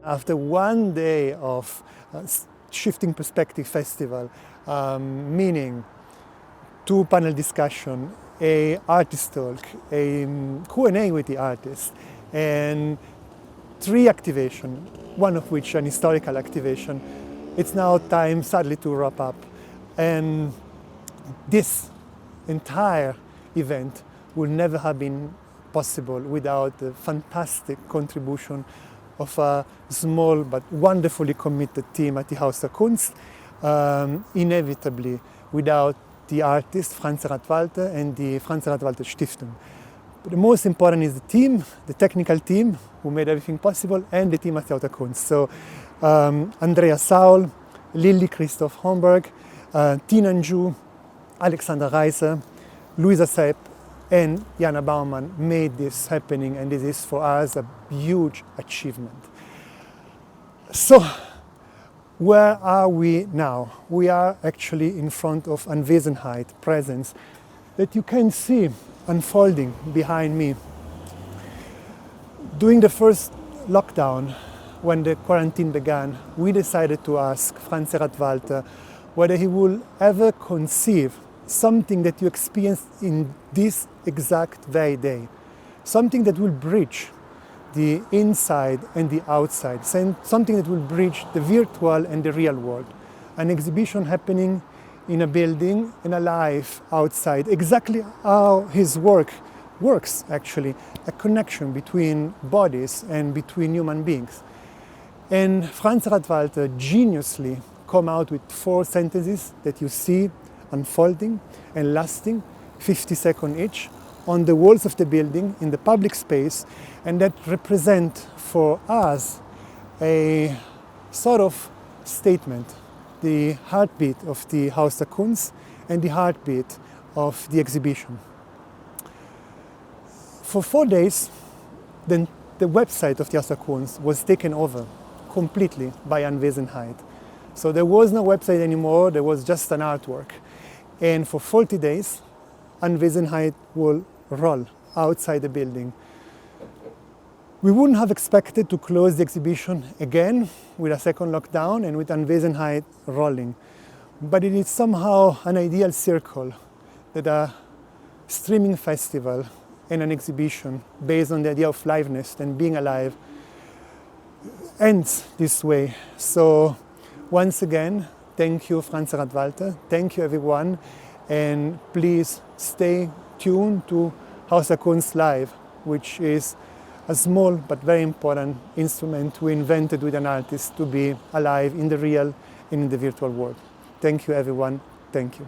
After one day of Shifting Perspective Festival, meaning 2 panel discussion, a artist talk, a Q&A with the artist, and 3 activation, one of which an historical activation, it's now time, sadly, to wrap up. And this entire event would never have been possible without the fantastic contribution of a small but wonderfully committed team at the Haus der Kunst, inevitably without the artist Franz Erhard Walther and the Franz Erhard Walther Stiftung. But the most important is the team, the technical team who made everything possible, and the team at the Haus der Kunst. So Andrea Saul, Lilly Christoph Homburg, Tina Nju, Alexander Reiser, Luisa Sepp, and JANA BAUMANN made this happening, and this is for us a huge achievement. So, where are we now? We are actually in front of Anwesenheit, presence, that you can see unfolding behind me. During the first lockdown, when the quarantine began, we decided to ask Franz Erhard Walther whether he will ever conceive something that you experienced in this exact very day, something that will bridge the inside and the outside, something that will bridge the virtual and the real world. An exhibition happening in a building and a life outside, exactly how his work works actually, a connection between bodies and between human beings. And Franz Erhard Walther geniusly come out with 4 sentences that you see unfolding and lasting, 50 seconds each, on the walls of the building, in the public space, and that represent for us a sort of statement, the heartbeat of the Haus der Kunst and the heartbeat of the exhibition. For 4 days, then the website of the Haus der Kunst was taken over completely by Anwesenheit. So there was no website anymore, there was just an artwork. And for 40 days, Anwesenheit will roll outside the building. We wouldn't have expected to close the exhibition again with a second lockdown and with Anwesenheit rolling. But it is somehow an ideal circle that a streaming festival and an exhibition based on the idea of liveness and being alive ends this way. So once again, thank you, Franz Erhard Walther. Thank you, everyone. And please stay tuned to Haus der Kunst Live, which is a small but very important instrument we invented with an artist to be alive in the real and in the virtual world. Thank you, everyone. Thank you.